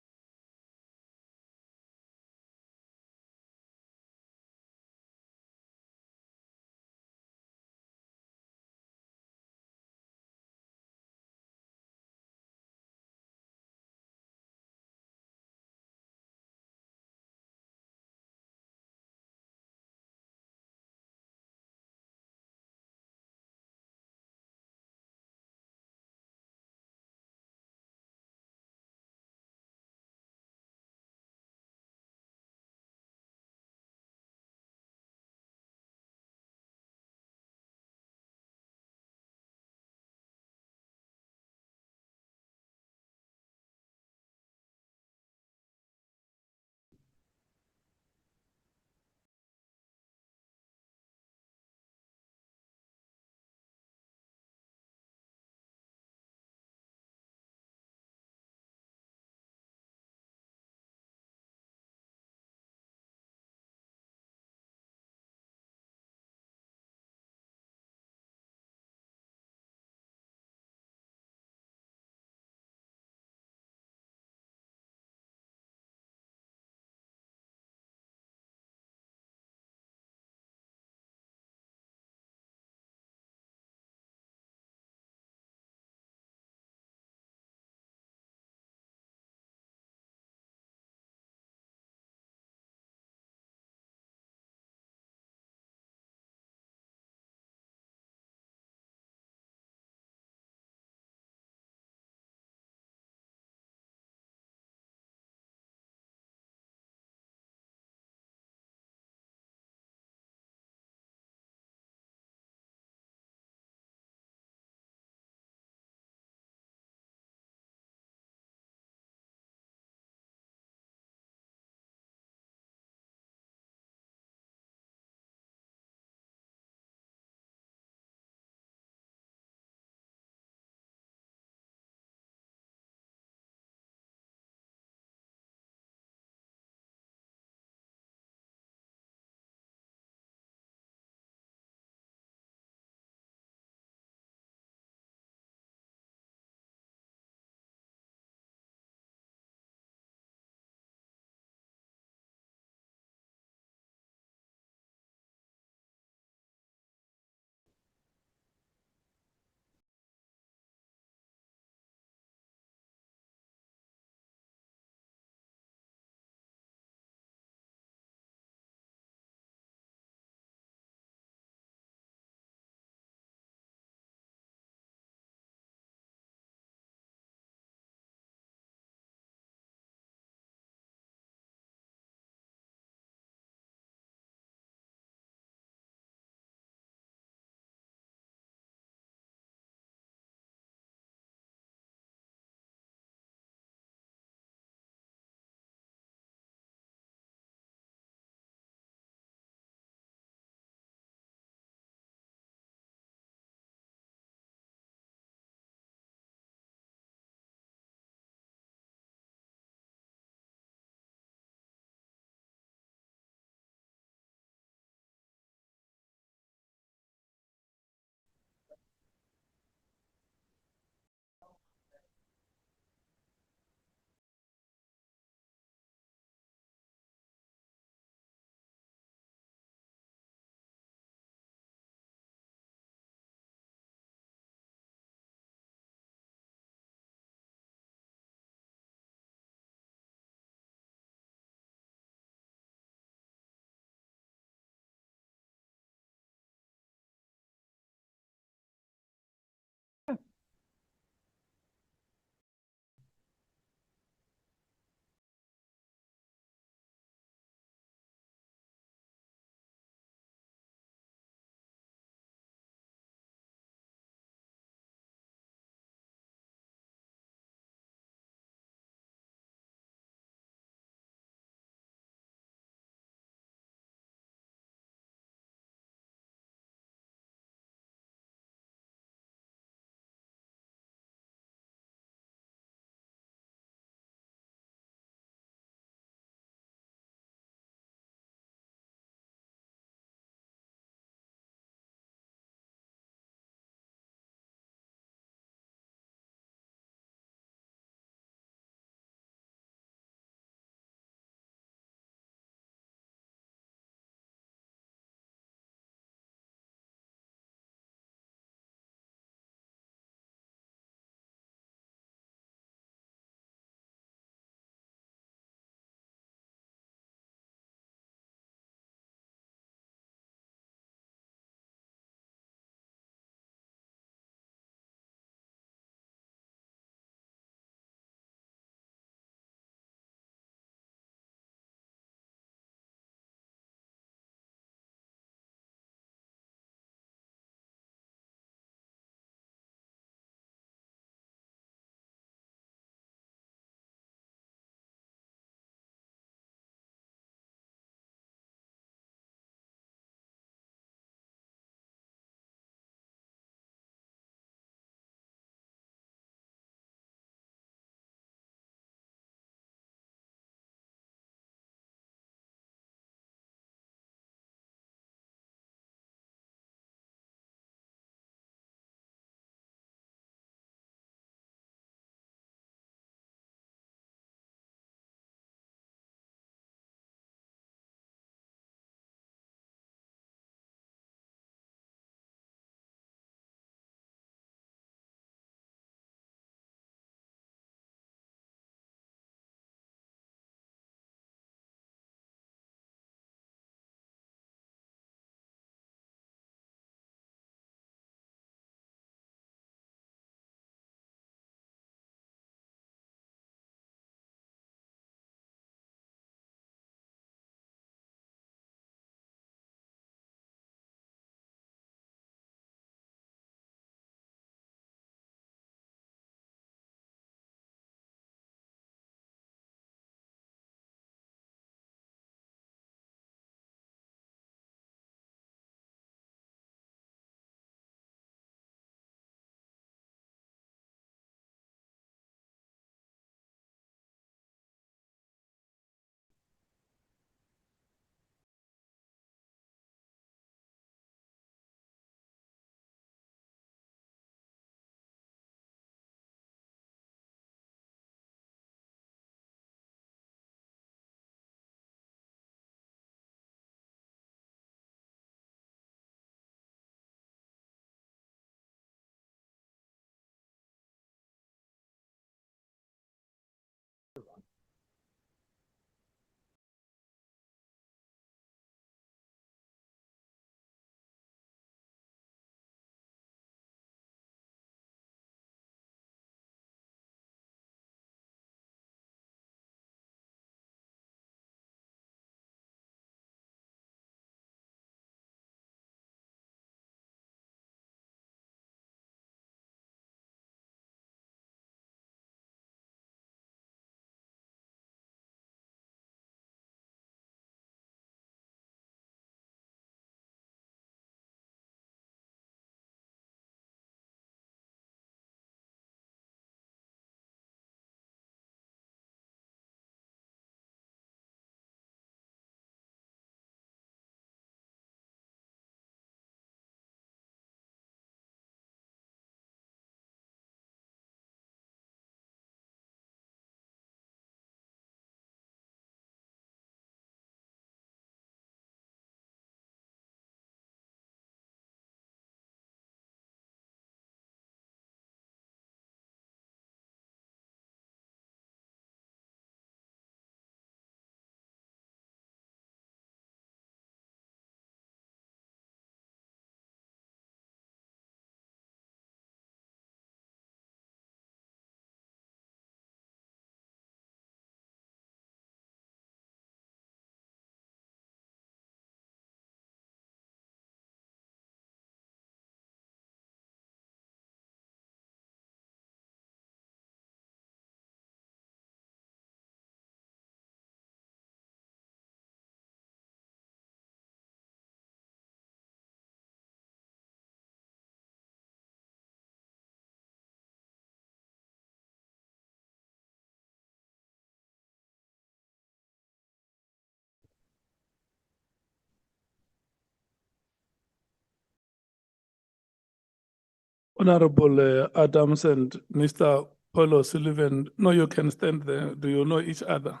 Honorable Adams and Mr. Paul O'Sullivan, no, you can stand there. Do you know each other?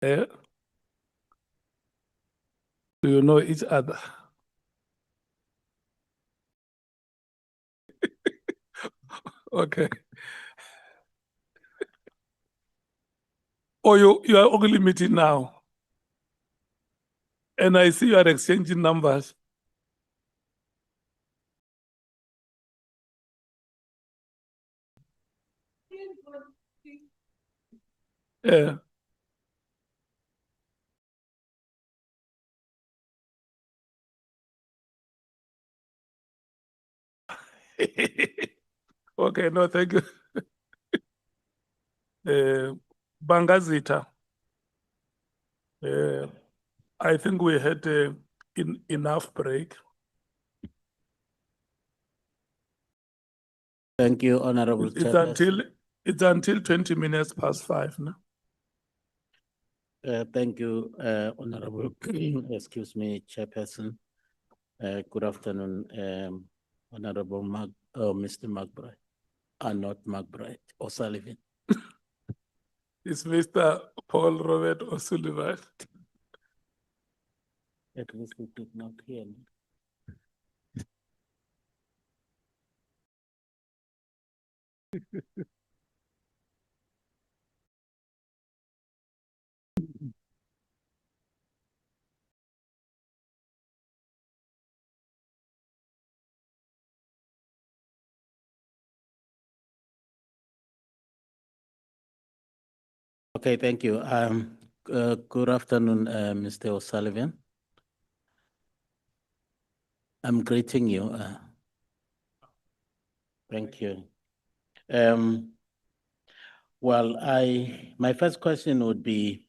Eh? Do you know each other? Okay. Or you are only meeting now? And I see you are exchanging numbers. Yeah. Okay, no, thank you. Bangazita. I think we had enough break.
Thank you, Honorable Chairperson.
It's until 20 minutes past 5, no?
Thank you, Honorable, excuse me, Chairperson. Good afternoon, Honorable Mr. McBride. Not McBride, O'Sullivan.
It's Mr. Paul Robert O'Sullivan.
At least we did not hear. Okay, thank you. Good afternoon, Mr. O'Sullivan. I'm greeting you. Thank you. Well, my first question would be,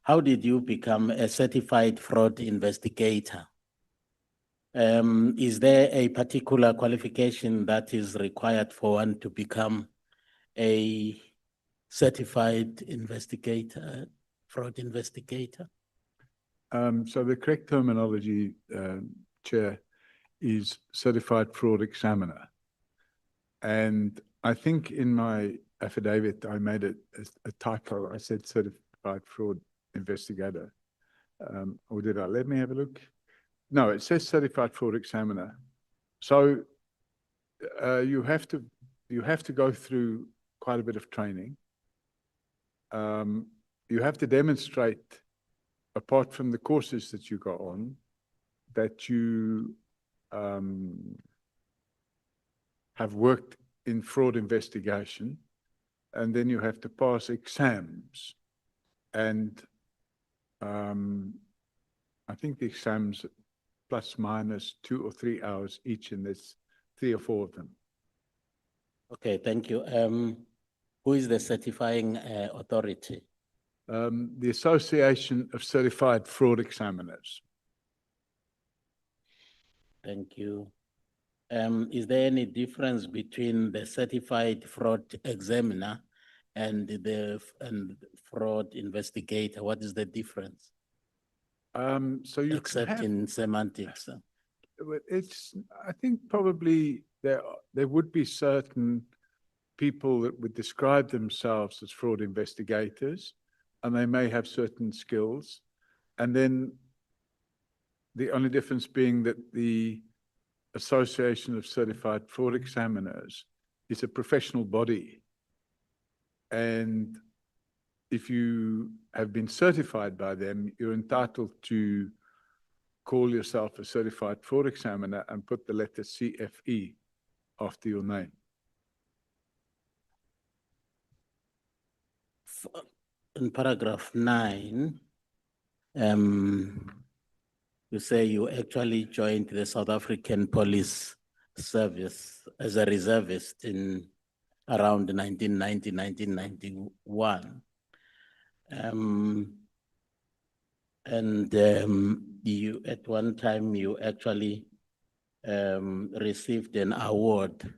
how did you become a certified fraud investigator? Is there a particular qualification that is required for one to become a certified investigator, fraud investigator?
So the correct terminology, Chair, is certified fraud examiner. And I think in my affidavit, I made a typo. I said certified fraud investigator. Or did I? Let me have a look. No, it says certified fraud examiner. So you have to go through quite a bit of training. You have to demonstrate, apart from the courses that you go on, that you have worked in fraud investigation, and then you have to pass exams. And I think the exams plus minus 2 or 3 hours each, and there's 3 or 4 of them.
Okay, thank you. Who is the certifying authority?
The Association of Certified Fraud Examiners.
Thank you. Is there any difference between the certified fraud examiner and the fraud investigator? What is the difference?
So you
except in semantics.
I think probably there would be certain people that would describe themselves as fraud investigators, and they may have certain skills. And then the only difference being that the Association of Certified Fraud Examiners is a professional body. And if you have been certified by them, you're entitled to call yourself a certified fraud examiner and put the letter CFE after your name.
In paragraph 9, you say you actually joined the South African Police Service as a reservist in around 1990, 1991. You, at one time, you actually received an award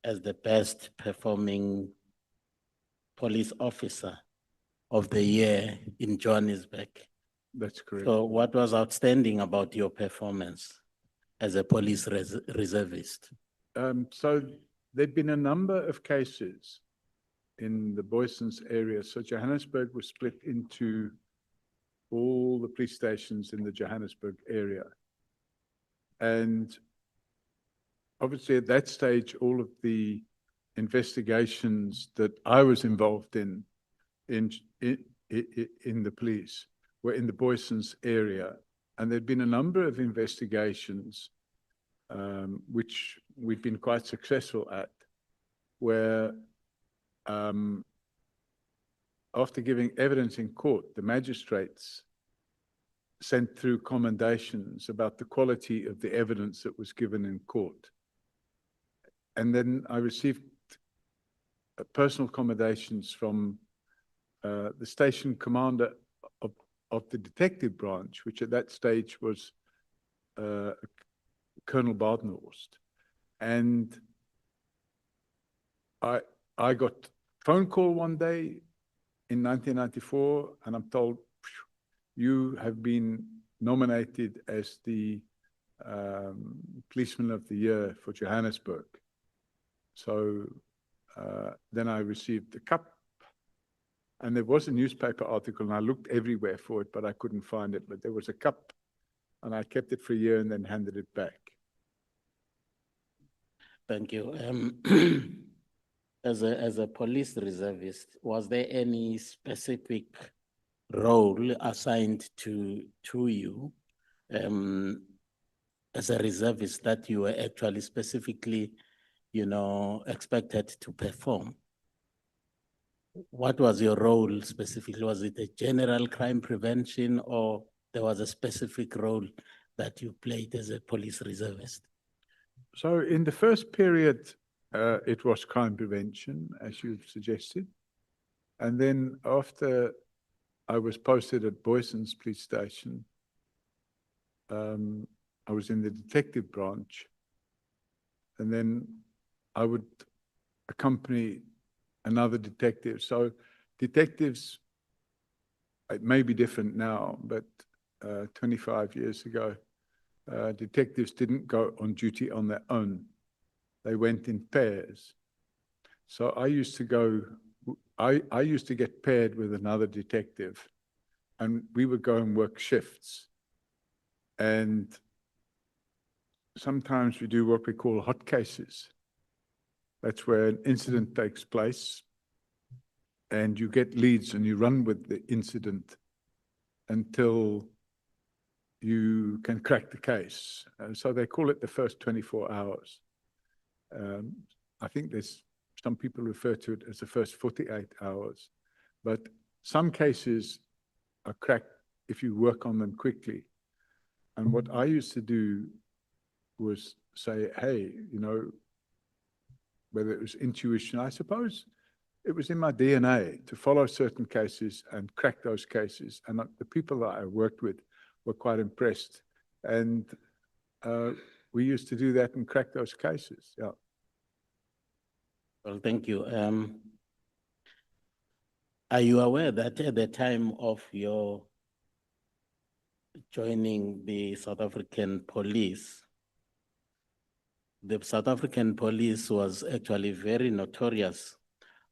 as the best performing police officer of the year in Johannesburg.
That's correct.
So what was outstanding about your performance as a police reservist?
So there'd been a number of cases in the Boysons area. So Johannesburg was split into all the police stations in the Johannesburg area. And obviously at that stage, all of the investigations that I was involved in the police were in the Boysons area. And there'd been a number of investigations which we've been quite successful at, where after giving evidence in court, the magistrates sent through commendations about the quality of the evidence that was given in court. And then I received personal commendations from the station commander of the detective branch, which at that stage was Colonel Badenhorst. And I got a phone call one day in 1994, and I'm told, you have been nominated as the Policeman of the Year for Johannesburg. So then I received the cup, and there was a newspaper article, and I looked everywhere for it, but I couldn't find it. But there was a cup, and I kept it for a year and then handed it back.
Thank you. As a police reservist, was there any specific role assigned to you as a reservist that you were actually specifically, expected to perform? What was your role specifically? Was it a general crime prevention, or there was a specific role that you played as a police reservist?
So in the first period, it was crime prevention, as you've suggested. And then after I was posted at Boysons Police Station, I was in the detective branch. And then I would accompany another detective. So detectives, it may be different now, but 25 years ago, detectives didn't go on duty on their own. They went in pairs. So I used to go, I used to get paired with another detective, and we would go and work shifts. And sometimes we do what we call hot cases. That's where an incident takes place, and you get leads and you run with the incident until you can crack the case. So they call it the first 24 hours. I think some people refer to it as the first 48 hours, but some cases are cracked if you work on them quickly. And what I used to do was say, hey, whether it was intuition, I suppose it was in my DNA to follow certain cases and crack those cases. And the people that I worked with were quite impressed. And we used to do that and crack those cases, yeah.
Well, thank you. Are you aware that at the time of your joining the South African police, the South African police was actually very notorious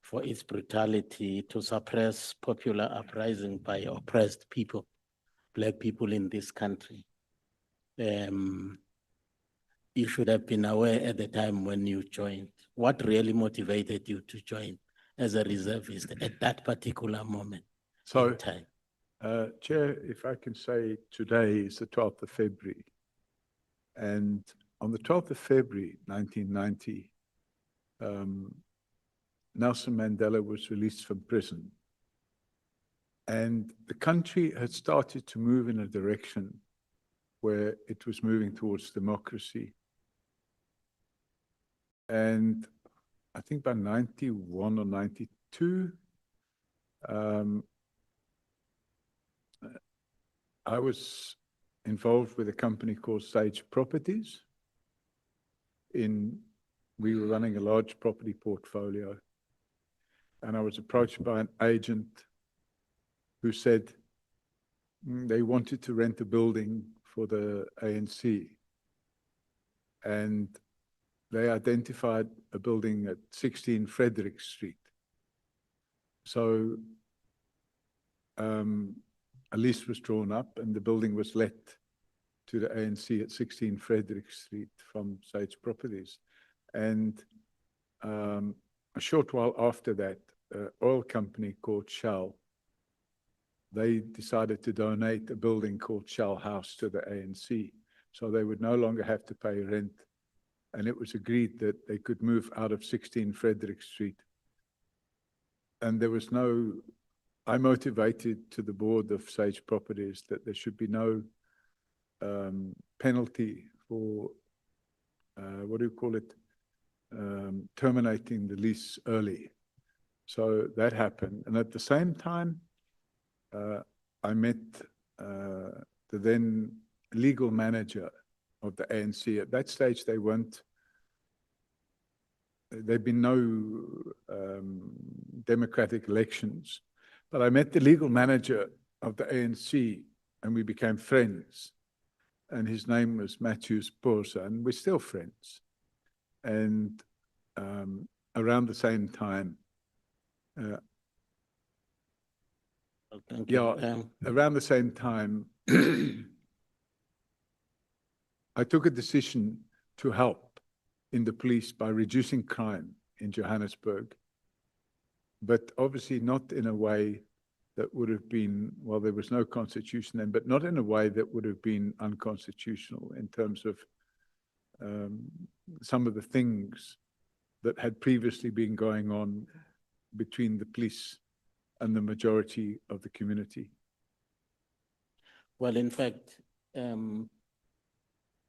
for its brutality to suppress popular uprising by oppressed people, Black people in this country? You should have been aware at the time when you joined. What really motivated you to join as a reservist at that particular moment in time?
Chair, if I can say, today is the 12th of February. And on the 12th of February, 1990, Nelson Mandela was released from prison. And the country had started to move in a direction where it was moving towards democracy. And I think by 91 or 92, I was involved with a company called Sage Properties. We were running a large property portfolio. And I was approached by an agent who said, They wanted to rent a building for the ANC. And they identified a building at 16 Frederick Street. So a lease was drawn up and the building was let to the ANC at 16 Frederick Street from Sage Properties. And a short while after that, an oil company called Shell, they decided to donate a building called Shell House to the ANC. So they would no longer have to pay rent. And it was agreed that they could move out of 16 Frederick Street. And there was no, I motivated to the board of Sage Properties that there should be no penalty for, what do you call it, terminating the lease early. So that happened. And at the same time, I met the then legal manager of the ANC. At that stage, there'd been no democratic elections. But I met the legal manager of the ANC and we became friends. And his name was Matthew Sposa, and we're still friends. And around the same time, around the same time, I took a decision to help in the police by reducing crime in Johannesburg, but obviously not in a way that would have been, well, there was no constitution then, but not in a way that would have been unconstitutional in terms of some of the things that had previously been going on between the police and the majority of the community.
Well, in fact,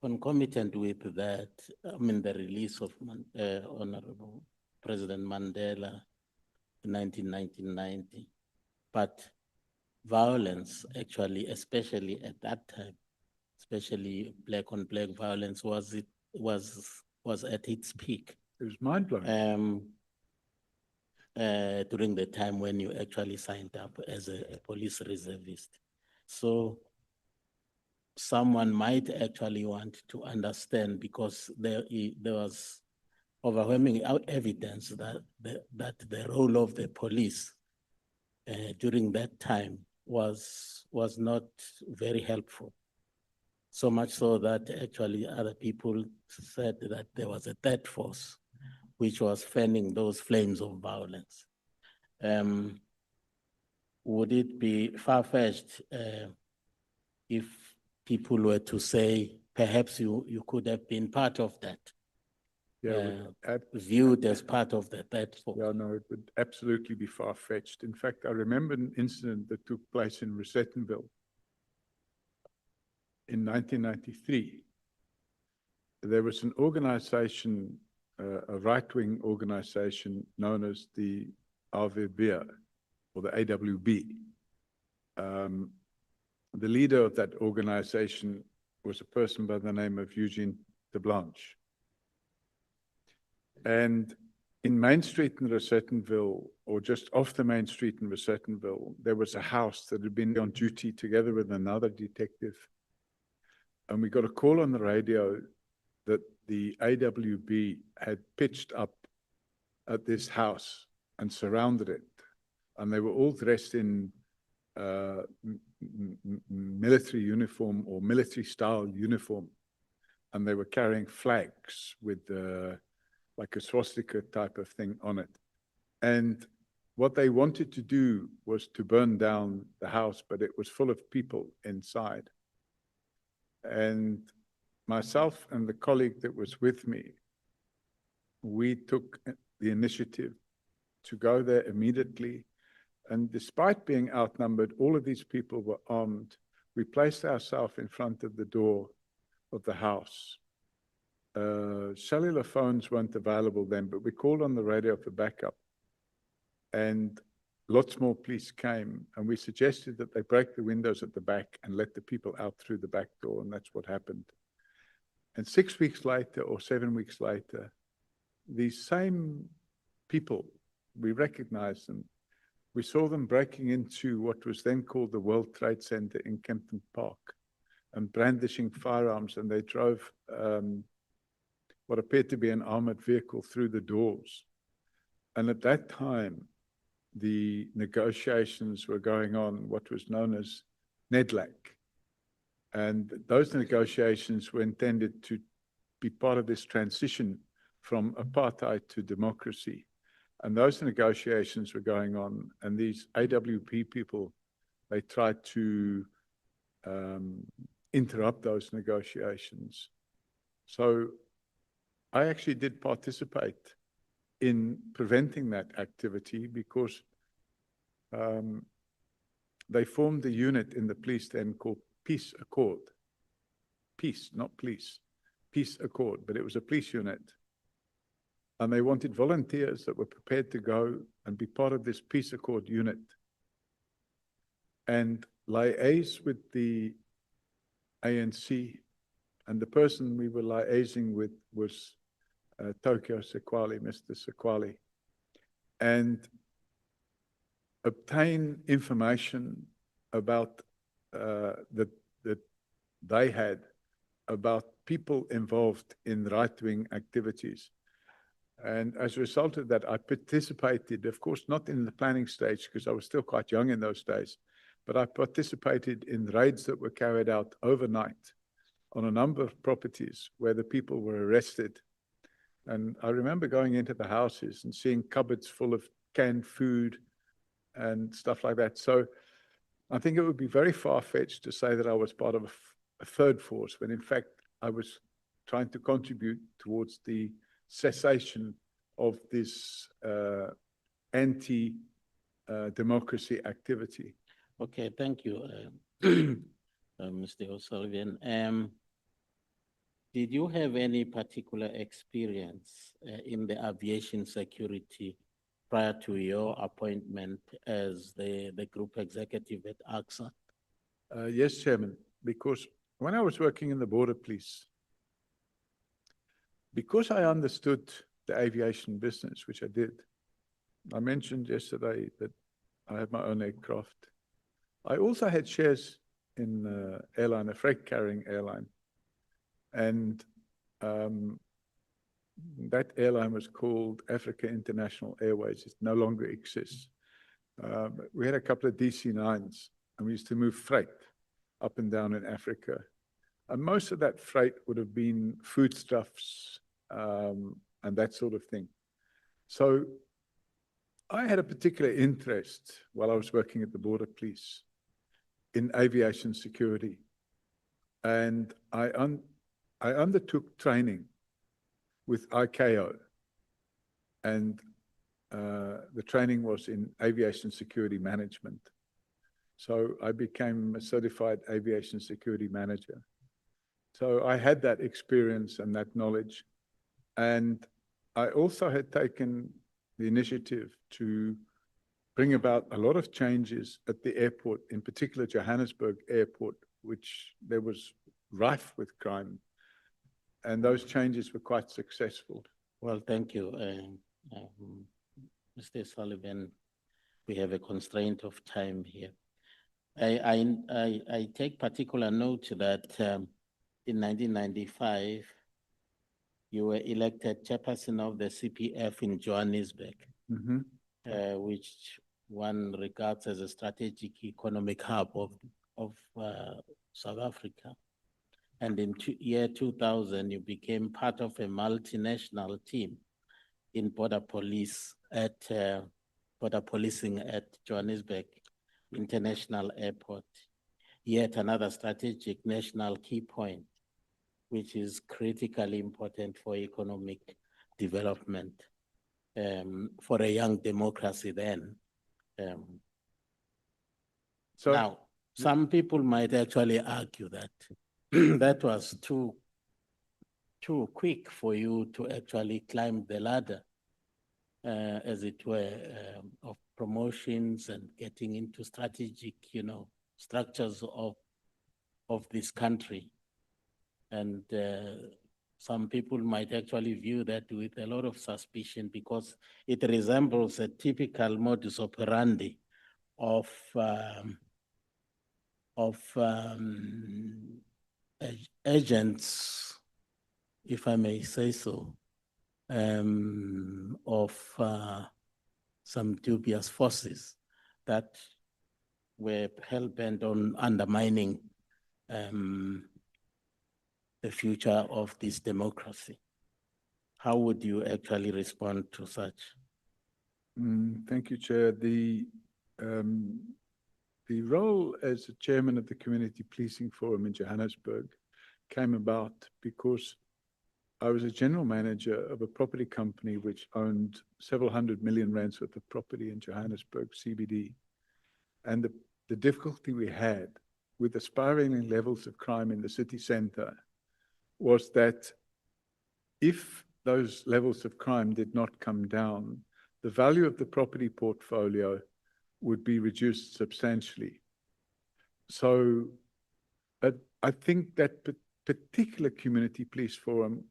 concomitant with that, I mean, the release of Honorable President Mandela in 1990, but violence actually, especially at that time, especially black on black violence was at its peak.
It was mind-blowing.
During the time when you actually signed up as a police reservist. So someone might actually want to understand, because there was overwhelming evidence that the role of the police during that time was not very helpful. So much so that actually other people said that there was a third force which was fanning those flames of violence. Would it be far-fetched if people were to say, perhaps you could have been part of that, viewed as part of the third force?
Yeah, no, it would absolutely be far-fetched. In fact, I remember an incident that took place in Rosettenville in 1993. There was an organization, a right-wing organization known as the RVB, or the AWB. The leader of that organization was a person by the name of Eugene de Blanche. And in Main Street in Rosettenville, or just off the Main Street in Rosettenville, there was a house that had been on duty together with another detective. And we got a call on the radio that the AWB had pitched up at this house and surrounded it. And they were all dressed in military uniform or military style uniform. And they were carrying flags with like a swastika type of thing on it. And what they wanted to do was to burn down the house, but it was full of people inside. And myself and the colleague that was with me, we took the initiative to go there immediately. And despite being outnumbered, all of these people were armed. We placed ourselves in front of the door of the house. Cellular phones weren't available then, but we called on the radio for backup. And lots more police came, and we suggested that they break the windows at the back and let the people out through the back door, and that's what happened. And 6 weeks later, or 7 weeks later, these same people, we recognized them, we saw them breaking into what was then called the World Trade Center in Kempton Park and brandishing firearms, and they drove what appeared to be an armored vehicle through the doors. And at that time, the negotiations were going on, what was known as NEDLAC. And those negotiations were intended to be part of this transition from apartheid to democracy. And those negotiations were going on, and these AWP people, they tried to interrupt those negotiations. So I actually did participate in preventing that activity because they formed a unit in the police then called Peace Accord. Peace, not police. Peace Accord, but it was a police unit. And they wanted volunteers that were prepared to go and be part of this Peace Accord unit and liaise with the ANC. And the person we were liaising with was Tokyo Sekwali, Mr. Sekwali, and obtain information about that they had about people involved in right-wing activities. And as a result of that, I participated, of course, not in the planning stage because I was still quite young in those days, but I participated in raids that were carried out overnight on a number of properties where the people were arrested. And I remember going into the houses and seeing cupboards full of canned food and stuff like that. So I think it would be very far-fetched to say that I was part of a third force, when in fact I was trying to contribute towards the cessation of this anti-democracy activity.
Okay, thank you, Mr. O'Sullivan. Did you have any particular experience in the aviation security prior to your appointment as the group executive at AXA?
Yes, Chairman, because when I was working in the border police, because I understood the aviation business, which I did, I mentioned yesterday that I had my own aircraft. I also had shares in an airline, a freight carrying airline. And that airline was called Africa International Airways. It no longer exists. We had a couple of DC-9s, and we used to move freight up and down in Africa. And most of that freight would have been foodstuffs and that sort of thing. So I had a particular interest while I was working at the border police in aviation security. And I undertook training with ICAO, and the training was in aviation security management. So I became a certified aviation security manager. So I had that experience and that knowledge. And I also had taken the initiative to bring about a lot of changes at the airport, in particular Johannesburg Airport, which there was rife with crime. And those changes were quite successful.
Well, thank you, Mr. Sullivan. We have a constraint of time here. I take particular note that in 1995, you were elected chairperson of the CPF in Johannesburg, which one regards as a strategic economic hub of South Africa. And in year 2000, you became part of a multinational team in border policing at Johannesburg International Airport. Yet another strategic national key point, which is critically important for economic development for a young democracy then. Now, some people might actually argue that that was too quick for you to actually climb the ladder, as it were, of promotions and getting into strategic, structures of this country. And some people might actually view that with a lot of suspicion because it resembles a typical modus operandi of agents, if I may say so, of some dubious forces that were hell-bent on undermining the future of this democracy. How would you actually respond to such?
Thank you, Chair. The role as the chairman of the Community Policing Forum in Johannesburg came about because I was a general manager of a property company which owned several hundred million rands worth of property in Johannesburg, CBD. And the difficulty we had with the spiraling levels of crime in the city center was that if those levels of crime did not come down, the value of the property portfolio would be reduced substantially. So I think that particular community police forum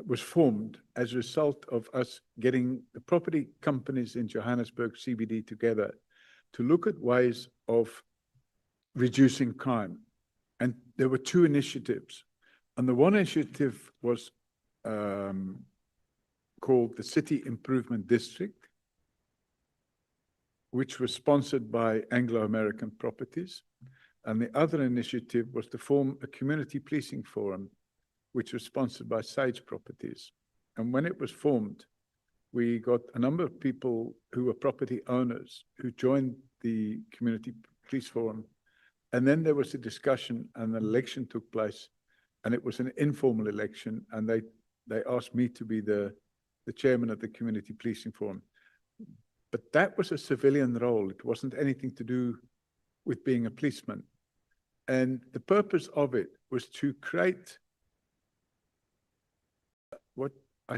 was formed as a result of us getting the property companies in Johannesburg CBD together to look at ways of reducing crime. And there were two initiatives. And the one initiative was called the City Improvement District, which was sponsored by Anglo-American Properties. And the other initiative was to form a community policing forum, which was sponsored by Sage Properties. And when it was formed, we got a number of people who were property owners who joined the community police forum. And then there was a discussion and an election took place, and it was an informal election. And they asked me to be the chairman of the community policing forum. But that was a civilian role. It wasn't anything to do with being a policeman. And the purpose of it was to create what I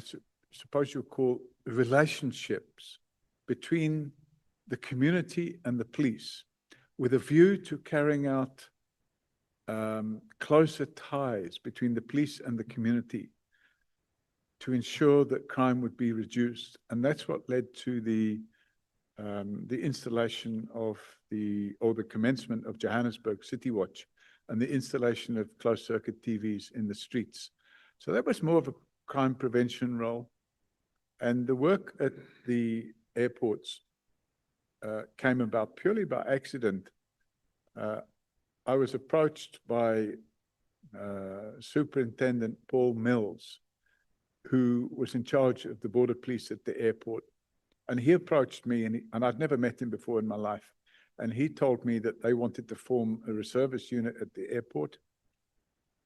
suppose you call relationships between the community and the police, with a view to carrying out closer ties between the police and the community to ensure that crime would be reduced. And that's what led to the installation of the commencement of Johannesburg City Watch and the installation of closed-circuit TVs in the streets. So that was more of a crime prevention role. And the work at the airports came about purely by accident. I was approached by Superintendent Paul Mills, who was in charge of the border police at the airport. And he approached me, and I'd never met him before in my life. And he told me that they wanted to form a reservist unit at the airport.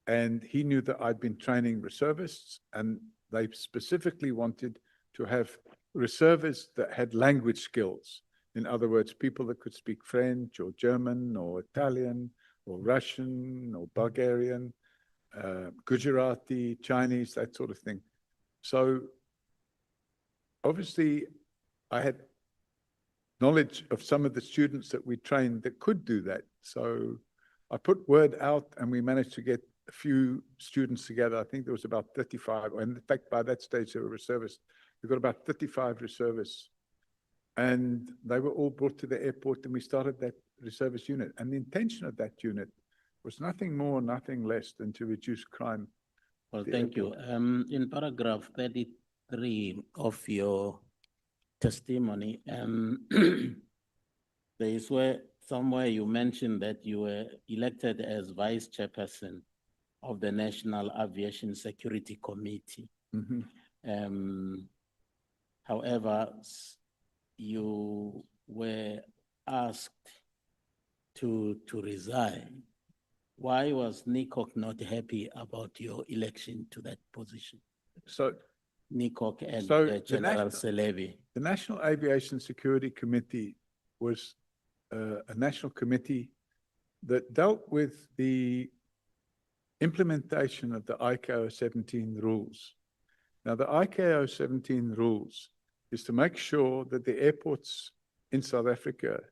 And he knew that I'd been training reservists, and they specifically wanted to have reservists that had language skills. In other words, people that could speak French or German or Italian or Russian or Bulgarian, Gujarati, Chinese, that sort of thing. So obviously I had knowledge of some of the students that we trained that could do that. So I put word out and we managed to get a few students together. I think there was about 35, and in fact, by that stage, they were reservists. We got about 35 reservists, and they were all brought to the airport, and we started that reservist unit. And the intention of that unit was nothing more, nothing less than to reduce crime.
Well, thank you. In paragraph 33 of your testimony, there is somewhere you mentioned that you were elected as vice chairperson of the National Aviation Security Committee. However, you were asked to resign. Why was NICOC not happy about your election to that position?
So
NICOC and
The
General Selebi.
The National Aviation Security Committee was a national committee that dealt with the implementation of the ICAO 17 rules. Now, the ICAO 17 rules is to make sure that the airports in South Africa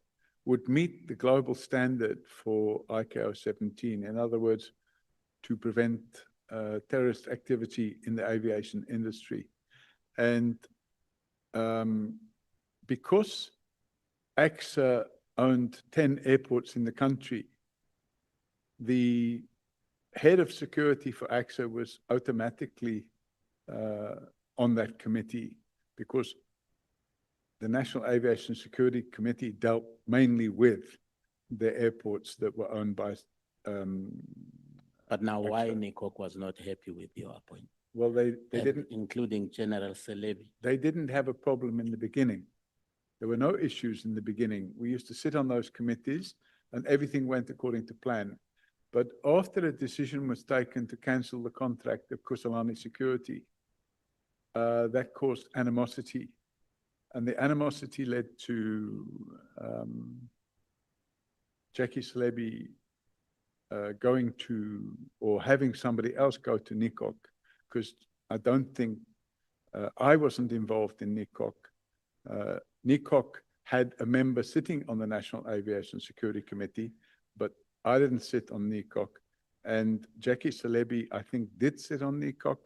would meet the global standard for ICAO 17. In other words, to prevent terrorist activity in the aviation industry. And because AXA owned 10 airports in the country, the head of security for AXA was automatically on that committee because the National Aviation Security Committee dealt mainly with the airports that were owned by
But now why NICOC was not happy with your appointment?
Well, they didn't,
including General Celebi.
they didn't have a problem in the beginning. There were no issues in the beginning. We used to sit on those committees and everything went according to plan. But after a decision was taken to cancel the contract of Kusalani Security, that caused animosity. And the animosity led to Jackie Celebi going to, or having somebody else go to NICOC, because I don't think, I wasn't involved in NICOC. NICOC had a member sitting on the National Aviation Security Committee, but I didn't sit on NICOC. And Jackie Celebi, I think, did sit on NICOC,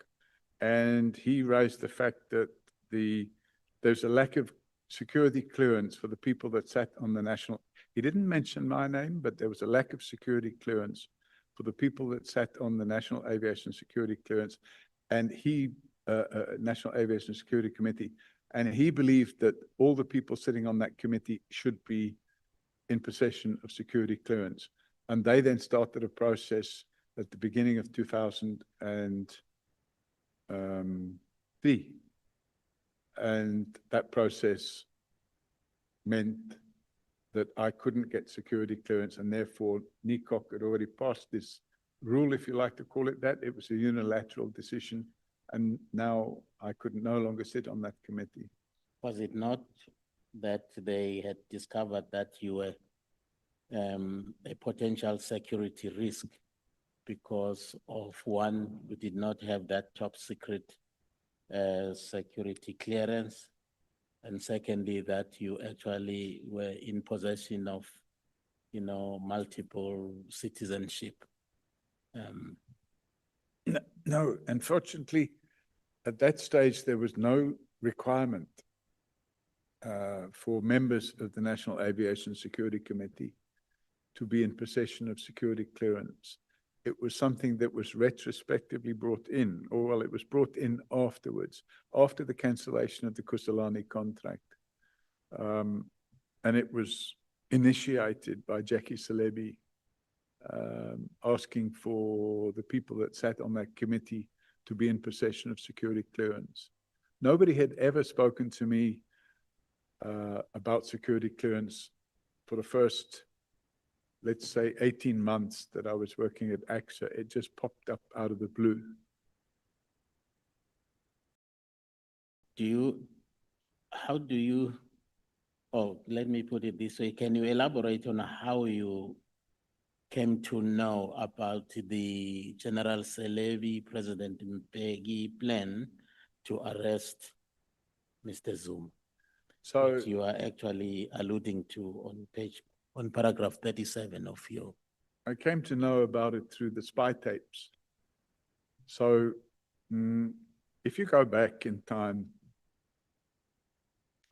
and he raised the fact that there's a lack of security clearance for the people that sat on the national. He didn't mention my name, but there was a lack of security clearance for the people that sat on the National Aviation Security Clearance, and National Aviation Security Committee, and he believed that all the people sitting on that committee should be in possession of security clearance. And they then started a process at the beginning of 2003. And that process meant that I couldn't get security clearance, and therefore NICOC had already passed this rule, if you like to call it that. It was a unilateral decision, and now I could no longer sit on that committee.
Was it not that they had discovered that you were a potential security risk because of one, you did not have that top secret security clearance, and secondly, that you actually were in possession of, multiple citizenship?
No, unfortunately, at that stage, there was no requirement for members of the National Aviation Security Committee to be in possession of security clearance. It was something that was retrospectively brought in, or well, it was brought in afterwards, after the cancellation of the Kusalani contract. And it was initiated by Jackie Celebi, asking for the people that sat on that committee to be in possession of security clearance. Nobody had ever spoken to me about security clearance for the first, let's say, 18 months that I was working at AXA. It just popped up out of the blue.
Let me put it this way. Can you elaborate on how you came to know about the General Celebi, President Mpegi plan to arrest Mr. Zuma?
So
which you are actually alluding to on paragraph 37 of your.
I came to know about it through the spy tapes. So if you go back in time,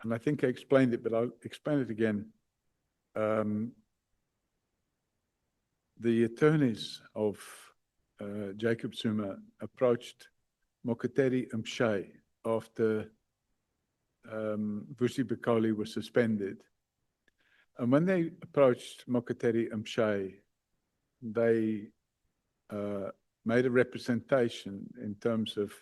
and I think I explained it, but I'll explain it again. The attorneys of Jacob Zuma approached Mokoteri Mshai after Vusi Bikoli was suspended. And when they approached Mokoteri Mshai, they made a representation in terms of,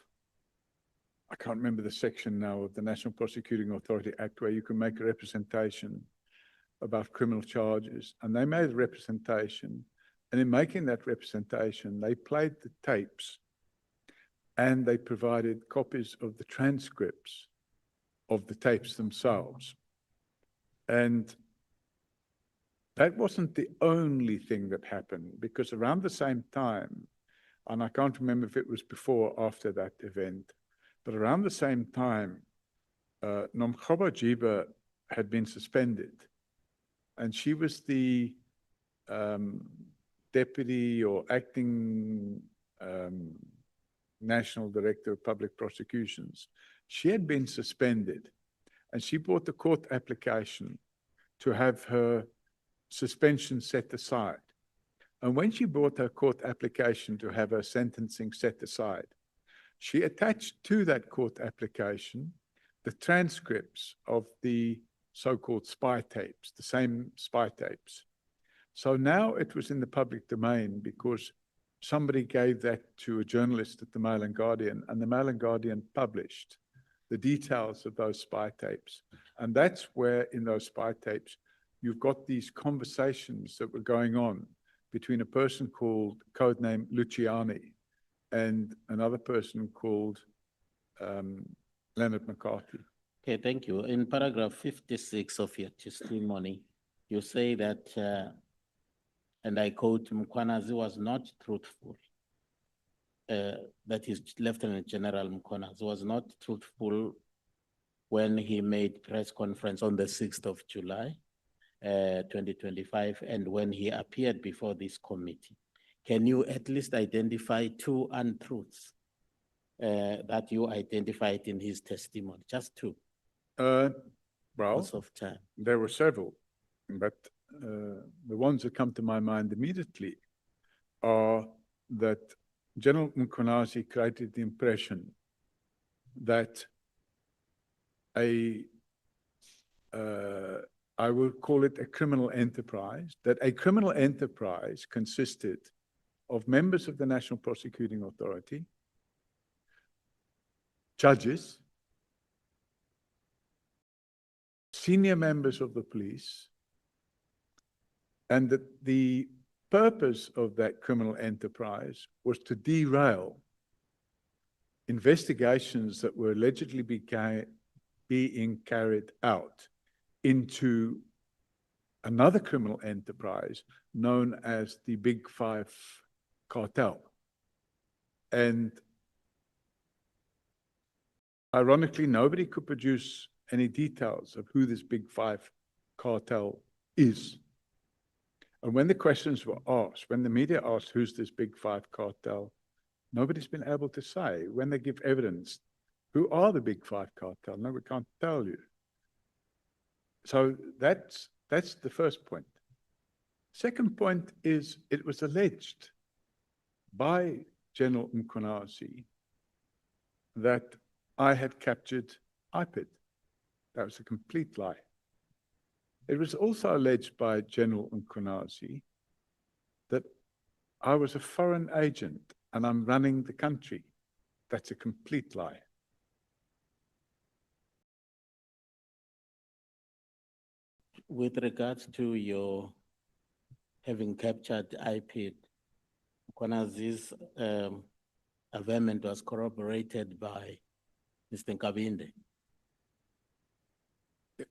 I can't remember the section now of the National Prosecuting Authority Act, where you can make a representation about criminal charges. And they made a representation, and in making that representation, they played the tapes and they provided copies of the transcripts of the tapes themselves. And that wasn't the only thing that happened, because around the same time, and I can't remember if it was before or after that event, but around the same time, Nomkhoba Jiba had been suspended, and she was the deputy or acting National Director of Public Prosecutions. She had been suspended, and she brought a court application to have her suspension set aside. And when she brought her court application to have her sentencing set aside, she attached to that court application the transcripts of the so-called spy tapes, the same spy tapes. So now it was in the public domain because somebody gave that to a journalist at the Mail and Guardian, and the Mail and Guardian published the details of those spy tapes. And that's where in those spy tapes, you've got these conversations that were going on between a person called codename Luciani and another person called Leonard McCarthy.
Okay, thank you. In paragraph 56 of your testimony, you say that, and I quote, Mkhwanazi was not truthful. That is Lieutenant General Mkhwanazi was not truthful when he made press conference on the 6th of July, 2025, and when he appeared before this committee. Can you at least identify two untruths that you identified in his testimony? Just two.
Well,
of time.
There were several, but the ones that come to my mind immediately are that General Mkhwanazi created the impression that I would call it a criminal enterprise, that a criminal enterprise consisted of members of the National Prosecuting Authority, judges, senior members of the police, and that the purpose of that criminal enterprise was to derail investigations that were allegedly being carried out into another criminal enterprise known as the Big Five cartel. And ironically, nobody could produce any details of who this Big Five cartel is. And when the questions were asked, when the media asked who's this Big Five cartel, nobody's been able to say. When they give evidence, who are the Big Five cartel? No, we can't tell you. So that's the first point. Second point is it was alleged by General Mkhwanazi that I had captured IPID. That was a complete lie. It was also alleged by General Mkhwanazi that I was a foreign agent and I'm running the country. That's a complete lie.
With regards to your having captured IPID, Mkhwanazi's averment was corroborated by Mr. Nkabinde.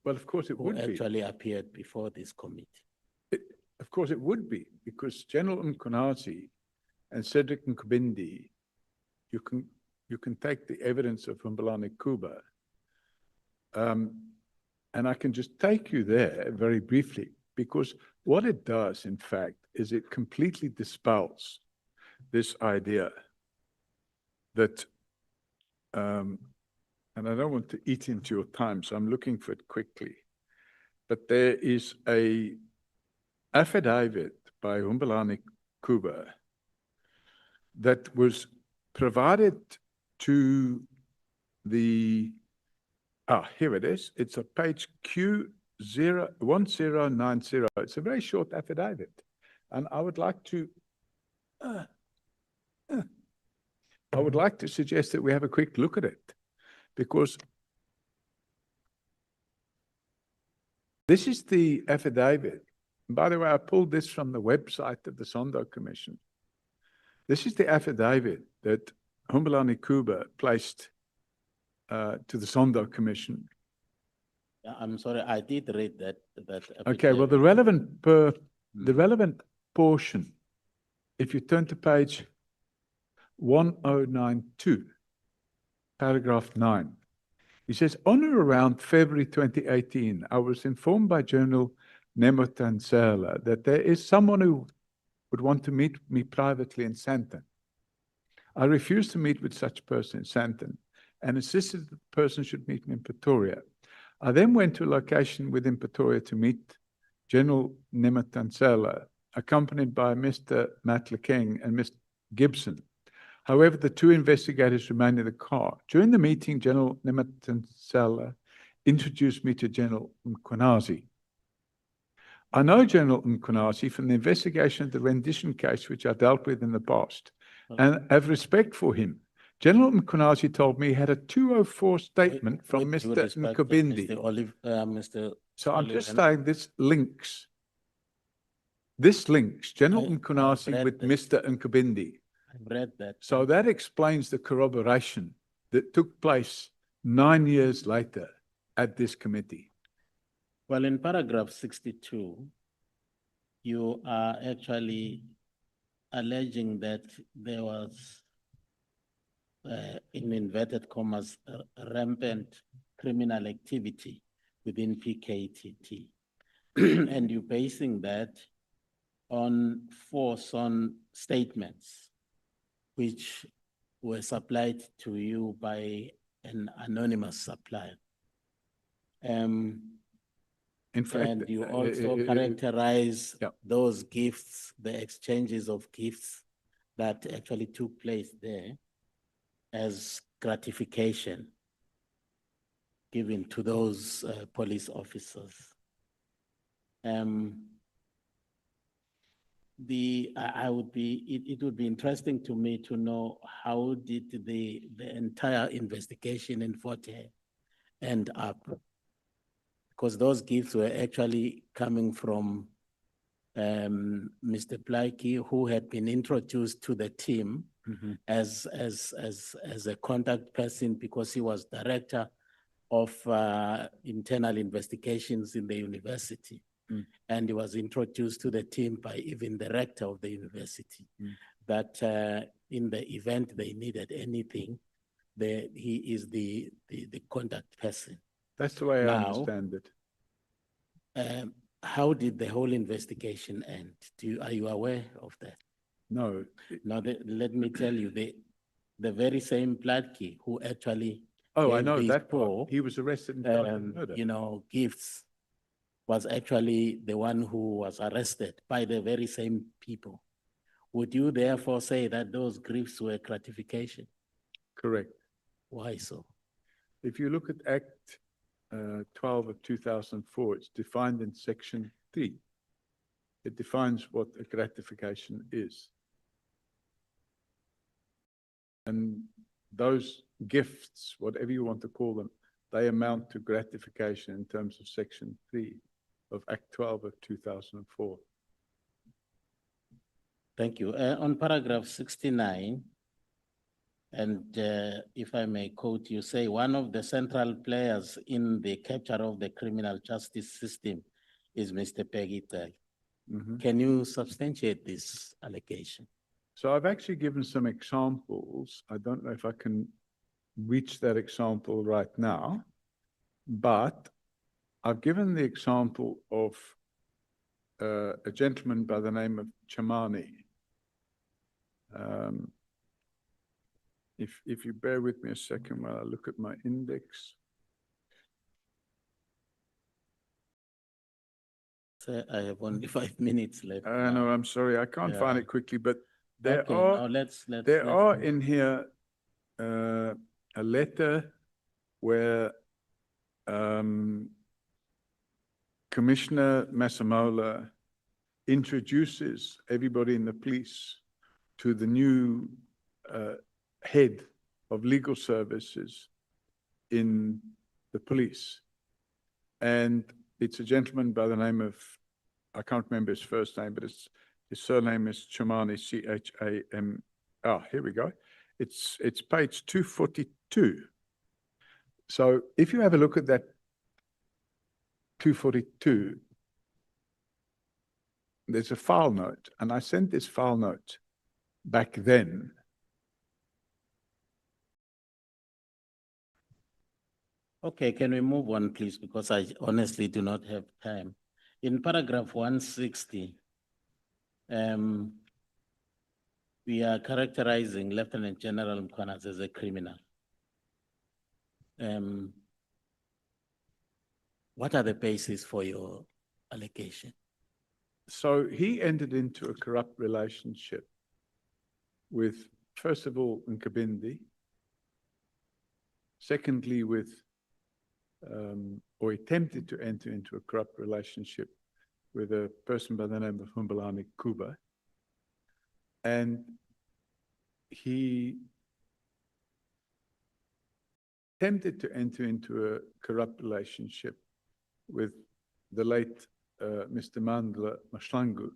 Well, of course it would be.
Who actually appeared before this committee.
Of course it would be, because General Mkhwanazi and Cedric Nkabinde, you can take the evidence of Humbalani Kuba, and I can just take you there very briefly, because what it does, in fact, is it completely dispels this idea that, and I don't want to eat into your time, so I'm looking for it quickly, but there is a affidavit by Humbalani Kuba that was provided to the, here it is. It's a page Q1090. It's a very short affidavit. And I would like to, suggest that we have a quick look at it, because this is the affidavit. By the way, I pulled this from the website of the Sondo Commission. This is the affidavit that Humbalani Kuba placed to the Sondo Commission.
Yeah, I'm sorry, I did read that.
Okay, well, the relevant portion, if you turn to page 1092, paragraph 9, he says, on or around February 2018, I was informed by General Nemo Tansela that there is someone who would want to meet me privately in Sandton. I refused to meet with such person in Sandton and insisted that the person should meet me in Pretoria. I then went to a location within Pretoria to meet General Nematansela, accompanied by Mr. Matt Lekeng and Mr. Gibson. However, the two investigators remained in the car. During the meeting, General Nematansela introduced me to General Mkhwanazi. I know General Mkhwanazi from the investigation of the rendition case, which I dealt with in the past, and have respect for him. General Mkhwanazi told me he had a 204 statement from Mr. Nkobindi. So I'm just saying this links General Mkhwanazi with Mr. Nkobindi.
I've read that.
So that explains the corroboration that took place 9 years later at this committee.
Well, in paragraph 62, you are actually alleging that there was, in inverted commas, rampant criminal activity within PKTT. And you're basing that on 4 sworn statements, which were supplied to you by an anonymous supplier.
In fact,
and you also characterize those gifts, the exchanges of gifts that actually took place there as gratification given to those police officers. It would be interesting to me to know how did the entire investigation in Fort Hare end up? Because those gifts were actually coming from Mr. Blakey, who had been introduced to the team as a contact person because he was director of internal investigations in the university. And he was introduced to the team by even the rector of the university, that in the event they needed anything, he is the contact person.
That's the way I understand it.
How did the whole investigation end? Are you aware of that?
No.
Now, let me tell you, the very same Blakey who actually
I
gave
know
these
that
poor,
part. He was arrested in murder.
Gifts, was actually the one who was arrested by the very same people. Would you therefore say that those gifts were gratification?
Correct.
Why so?
If you look at Act 12 of 2004, it's defined in Section 3. It defines what a gratification is. And those gifts, whatever you want to call them, they amount to gratification in terms of Section 3 of Act 12 of 2004.
Thank you. On paragraph 69, and if I may quote, you say, one of the central players in the capture of the criminal justice system is Mr. Peggy Tel. Can you substantiate this allegation?
So I've actually given some examples. I don't know if I can reach that example right now, but I've given the example of a gentleman by the name of Chamani. If you bear with me a second while I look at my index.
I have only 5 minutes left.
No, I'm sorry, I can't find it quickly, but there
Okay,
are
now let's
in here a letter where Commissioner Masemola introduces everybody in the police to the new head of legal services in the police. And it's a gentleman by the name of, I can't remember his first name, but his surname is Chamani, C-H-A-M. Here we go. It's page 242. So if you have a look at that 242, there's a file note, and I sent this file note back then.
Okay, can we move on, please? Because I honestly do not have time. In paragraph 160, we are characterizing Lieutenant General Mkhwanazi as a criminal. What are the basis for your allegation?
So he entered into a corrupt relationship with, first of all, Nkabindi, secondly with, or attempted to enter into a corrupt relationship with a person by the name of Humbalani Kuba. And he attempted to enter into a corrupt relationship with the late Mr. Mandla Mashlangu.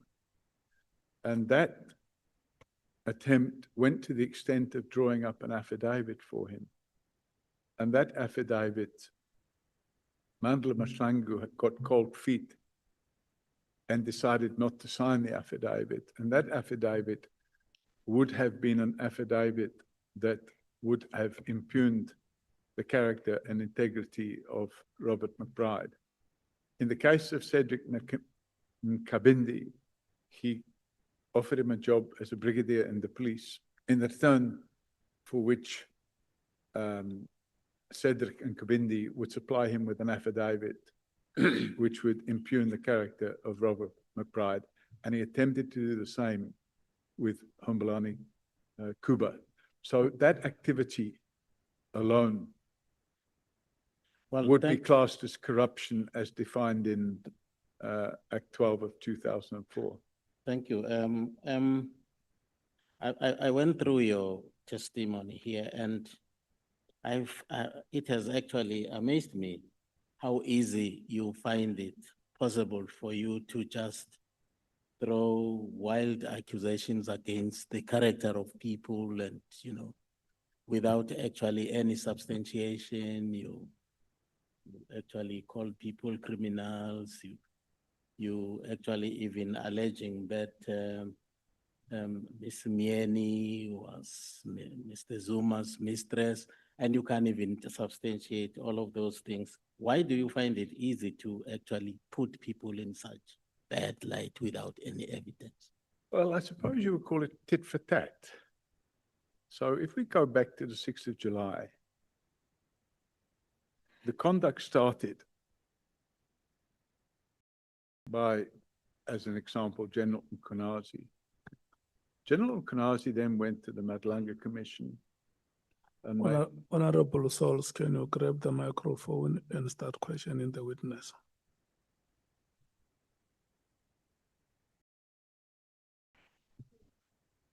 And that attempt went to the extent of drawing up an affidavit for him. And that affidavit, Mandla Mashlangu had got cold feet and decided not to sign the affidavit. And that affidavit would have been an affidavit that would have impugned the character and integrity of Robert McBride. In the case of Cedric Nkabindi, he offered him a job as a brigadier in the police, in return for which Cedric Nkabindi would supply him with an affidavit which would impugn the character of Robert McBride. And he attempted to do the same with Humbalani Kuba. So that activity alone would be classed as corruption as defined in Act 12 of 2004.
Thank you. I went through your testimony here, and it has actually amazed me how easy you find it possible for you to just throw wild accusations against the character of people, and without actually any substantiation. You actually call people criminals. You actually even alleging that Ms. Mieni was Mr. Zuma's mistress, and you can't even substantiate all of those things. Why do you find it easy to actually put people in such bad light without any evidence?
Well, I suppose you would call it tit for tat. So if we go back to the 6th of July, the conduct started by, as an example, General Mkhwanazi. General Mkhwanazi then went to the Madlanga Commission. And
Honorable Souls, can you grab the microphone and start questioning the witness?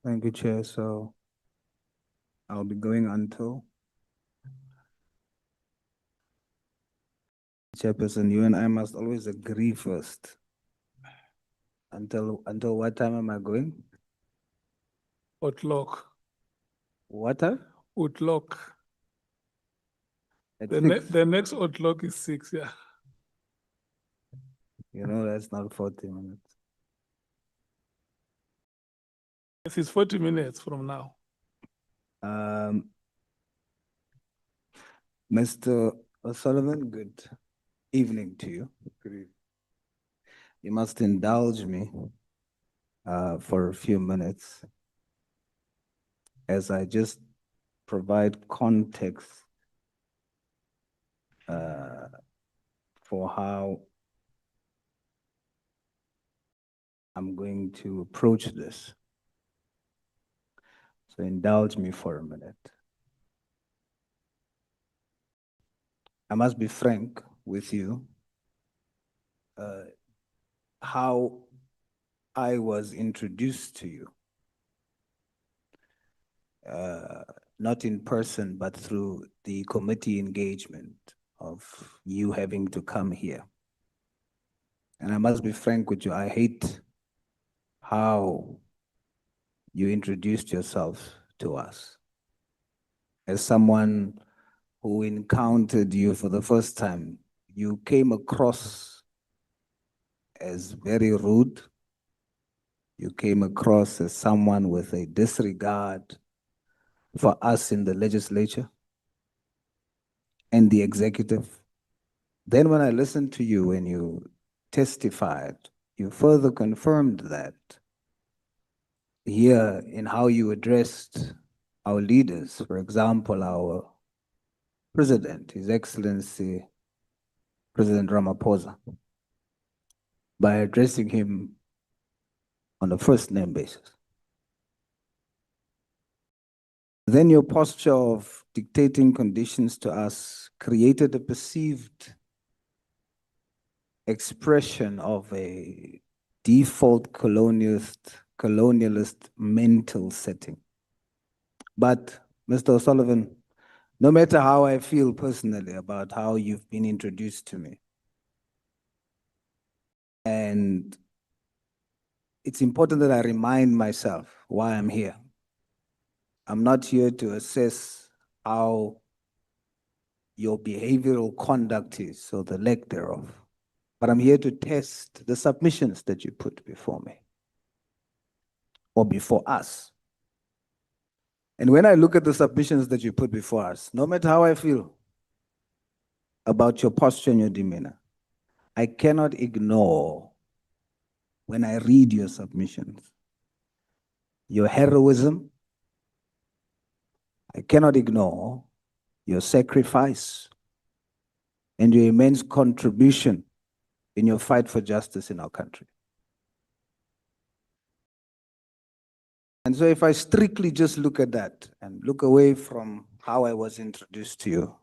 Thank you, Chair. So I'll be going until Chairperson, you and I must always agree first. Until what time am I going?
O'clock.
What time?
O'clock.
At
The
6?
the next o'clock is 6, yeah.
You know, that's not 40 minutes.
This is 40 minutes from now.
Mr. O'Sullivan, good evening to you.
Good evening.
You must indulge me for a few minutes as I just provide context for how I'm going to approach this. So indulge me for a minute. I must be frank with you. How I was introduced to you, not in person, but through the committee engagement of you having to come here. And I must be frank with you, I hate how you introduced yourself to us. As someone who encountered you for the first time, you came across as very rude. You came across as someone with a disregard for us in the legislature and the executive. Then when I listened to you and you testified, you further confirmed that here in how you addressed our leaders, for example, our President, His Excellency President Ramaphosa by addressing him on a first name basis. Then your posture of dictating conditions to us created a perceived expression of a default colonialist mental setting. But Mr. O'Sullivan, no matter how I feel personally about how you've been introduced to me, and it's important that I remind myself why I'm here. I'm not here to assess how your behavioral conduct is or the lack thereof, but I'm here to test the submissions that you put before me or before us. And when I look at the submissions that you put before us, no matter how I feel about your posture and your demeanor, I cannot ignore, when I read your submissions, your heroism. I cannot ignore your sacrifice and your immense contribution in your fight for justice in our country. And so if I strictly just look at that and look away from how I was introduced to you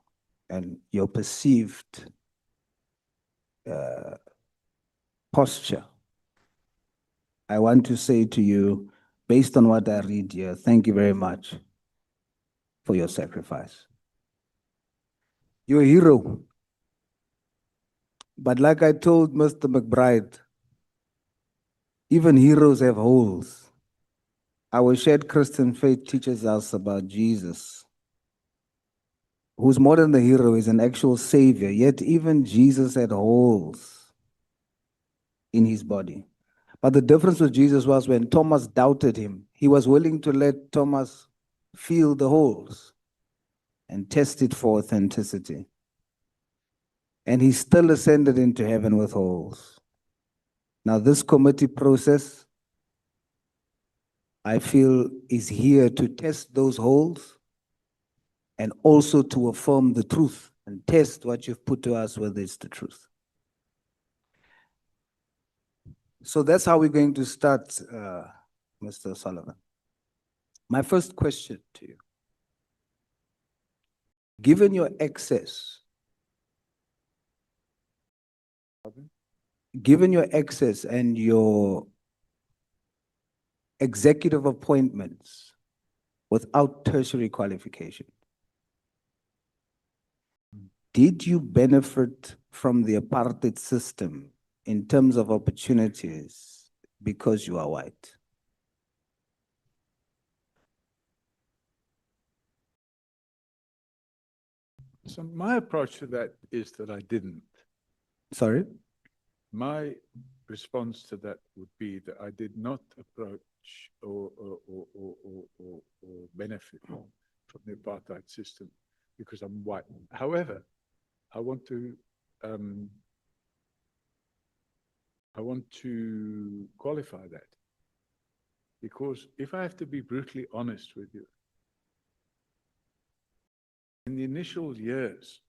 and your perceived posture, I want to say to you, based on what I read here, thank you very much for your sacrifice. You're a hero. But like I told Mr. McBride, even heroes have holes. Our shared Christian faith teaches us about Jesus, who's more than the hero, is an actual savior. Yet even Jesus had holes in his body. But the difference with Jesus was when Thomas doubted him, he was willing to let Thomas feel the holes and test it for authenticity. And he still ascended into heaven with holes. Now this committee process, I feel, is here to test those holes and also to affirm the truth and test what you've put to us, whether it's the truth. So that's how we're going to start, Mr. O'Sullivan. My first question to you, given your access and your executive appointments without tertiary qualification, did you benefit from the apartheid system in terms of opportunities because you are white?
So my approach to that is that I didn't.
Sorry?
My response to that would be that I did not approach or benefit from the apartheid system because I'm white. However, I want to qualify that, because if I have to be brutally honest with you, in the initial years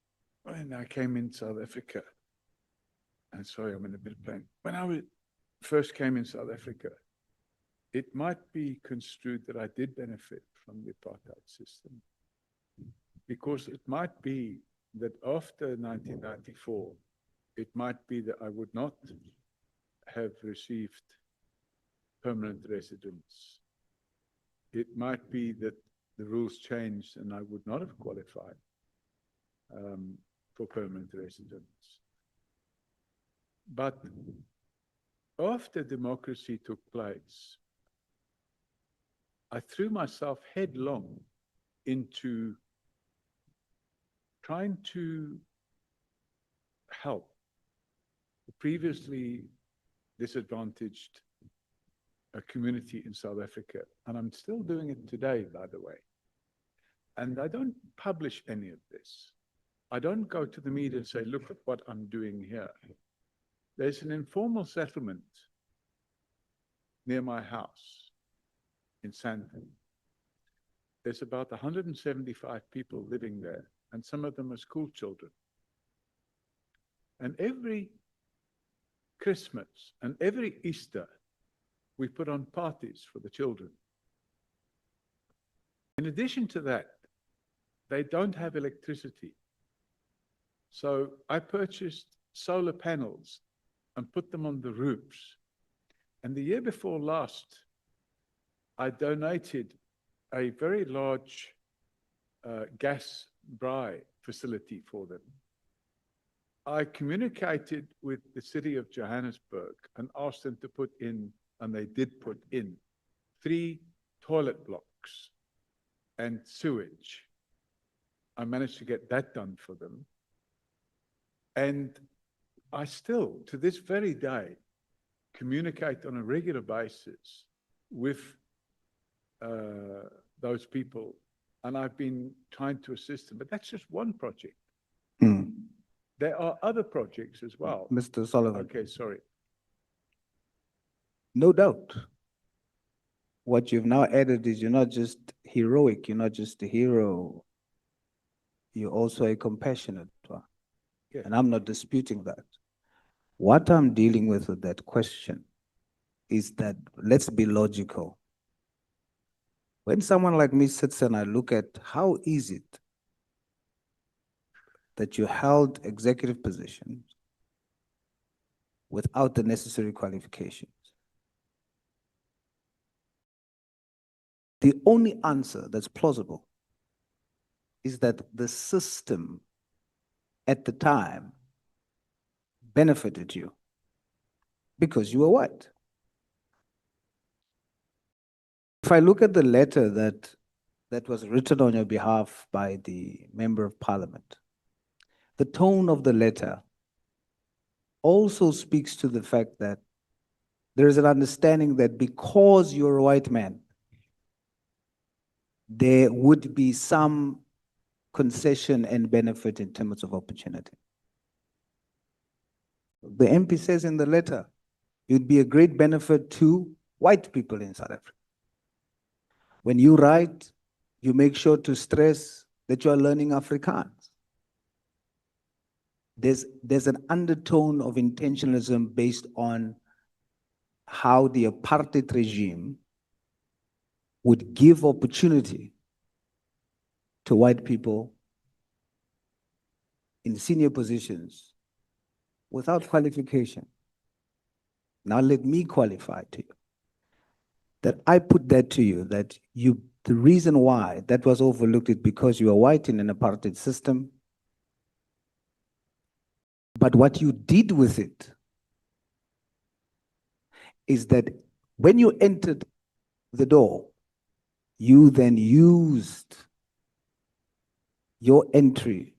when I came in South Africa, and sorry, I'm in a bit of pain. When I first came in South Africa, it might be construed that I did benefit from the apartheid system, because it might be that after 1994, it might be that I would not have received permanent residence. It might be that the rules changed and I would not have qualified for permanent residence. But after democracy took place, I threw myself headlong into trying to help the previously disadvantaged community in South Africa. And I'm still doing it today, by the way. And I don't publish any of this. I don't go to the media and say, look at what I'm doing here. There's an informal settlement near my house in Sandton. There's about 175 people living there, and some of them are school children. And every Christmas and every Easter, we put on parties for the children. In addition to that, they don't have electricity. So I purchased solar panels and put them on the roofs. And the year before last, I donated a very large gas braai facility for them. I communicated with the city of Johannesburg and asked them to put in, and they did put in, 3 toilet blocks and sewage. I managed to get that done for them. And I still, to this very day, communicate on a regular basis with those people. And I've been trying to assist them, but that's just one project. There are other projects as well.
Mr. Sullivan.
Okay, sorry.
No doubt. What you've now added is you're not just heroic, you're not just a hero, you're also a compassionate one.
Yeah.
And I'm not disputing that. What I'm dealing with that question is that, let's be logical. When someone like me sits and I look at how is it that you held executive positions without the necessary qualifications, the only answer that's plausible is that the system at the time benefited you because you were white. If I look at the letter that was written on your behalf by the Member of Parliament, the tone of the letter also speaks to the fact that there is an understanding that because you're a white man, there would be some concession and benefit in terms of opportunity. The MP says in the letter, it would be a great benefit to white people in South Africa. When you write, you make sure to stress that you are learning Afrikaans. There's an undertone of intentionalism based on how the apartheid regime would give opportunity to white people in senior positions without qualification. Now let me qualify to you. That I put that to you, that the reason why that was overlooked is because you are white in an apartheid system. But what you did with it is that when you entered the door, you then used your entry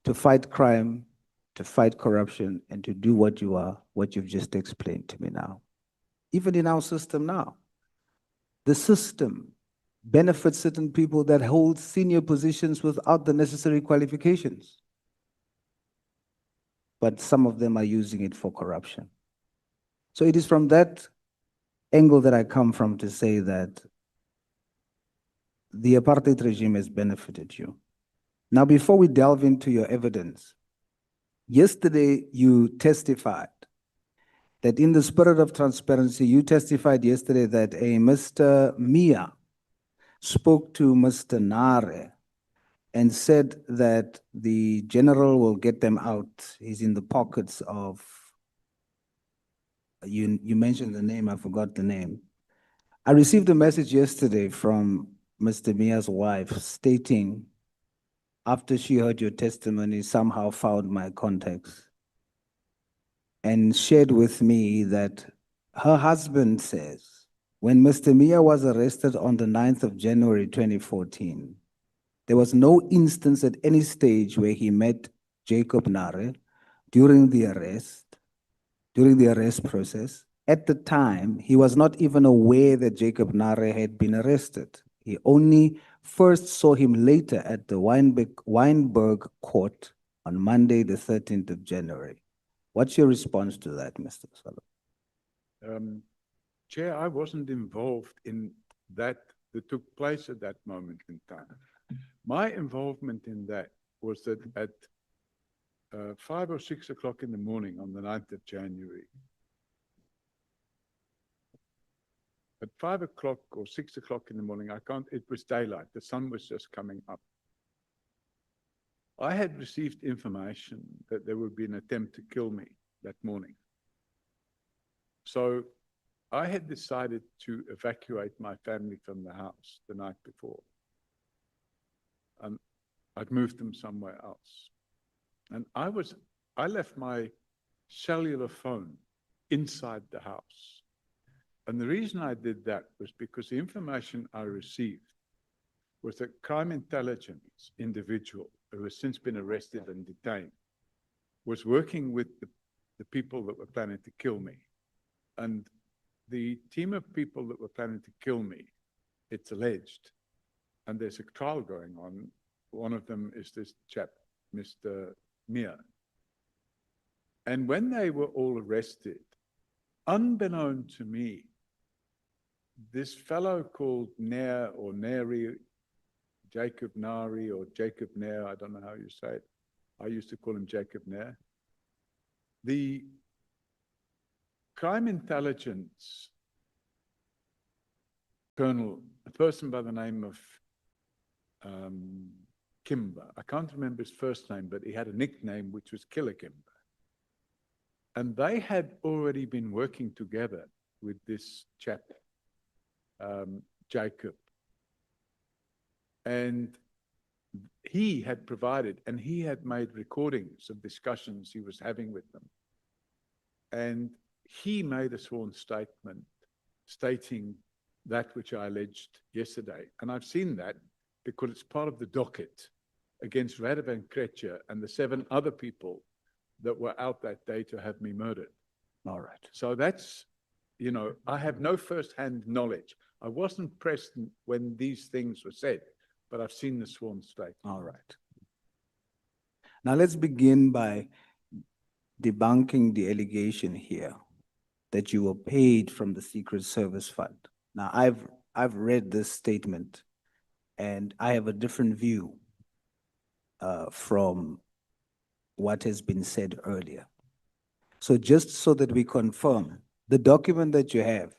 to fight crime, to fight corruption, and to do what you've just explained to me now. Even in our system now, the system benefits certain people that hold senior positions without the necessary qualifications. But some of them are using it for corruption. So it is from that angle that I come from to say that the apartheid regime has benefited you. Now, before we delve into your evidence, yesterday you testified that in the spirit of transparency, you testified yesterday that a Mr. Mia spoke to Mr. Nare and said that the general will get them out. He's in the pockets of, you mentioned the name, I forgot the name. I received a message yesterday from Mr. Mia's wife stating, after she heard your testimony, somehow found my contacts and shared with me that her husband says, when Mr. Mia was arrested on the 9th of January 2014, there was no instance at any stage where he met Jacob Nare during the arrest process. At the time, he was not even aware that Jacob Nare had been arrested. He only first saw him later at the Wynberg court on Monday, the 13th of January. What's your response to that, Mr. Sullivan?
Chair, I wasn't involved in that took place at that moment in time. My involvement in that was that at 5 or 6 o'clock in the morning on the 9th of January. At 5 o'clock or 6 o'clock in the morning, it was daylight. The sun was just coming up. I had received information that there would be an attempt to kill me that morning. So I had decided to evacuate my family from the house the night before. I'd moved them somewhere else. And I left my cellular phone inside the house. And the reason I did that was because the information I received was a crime intelligence individual who has since been arrested and detained, was working with the people that were planning to kill me. And the team of people that were planning to kill me, it's alleged, and there's a trial going on. One of them is this chap, Mr. Mia. And when they were all arrested, unbeknown to me, this fellow called Nair or Neri, Jacob Nari or Jacob Nair, I don't know how you say it. I used to call him Jacob Nair. The crime intelligence colonel, a person by the name of Kimber, I can't remember his first name, but he had a nickname which was Killer Kimber. And they had already been working together with this chap, Jacob. And he had provided, and he had made recordings of discussions he was having with them. And he made a sworn statement stating that which I alleged yesterday. And I've seen that because it's part of the docket against Radovan Krejcir and the 7 other people that were out that day to have me murdered.
All right.
So that's, you know, I have no first-hand knowledge. I wasn't present when these things were said, but I've seen the sworn statement.
All right. Now let's begin by debunking the allegation here that you were paid from the Secret Service Fund. Now I've read this statement and I have a different view from what has been said earlier. So just so that we confirm, the document that you have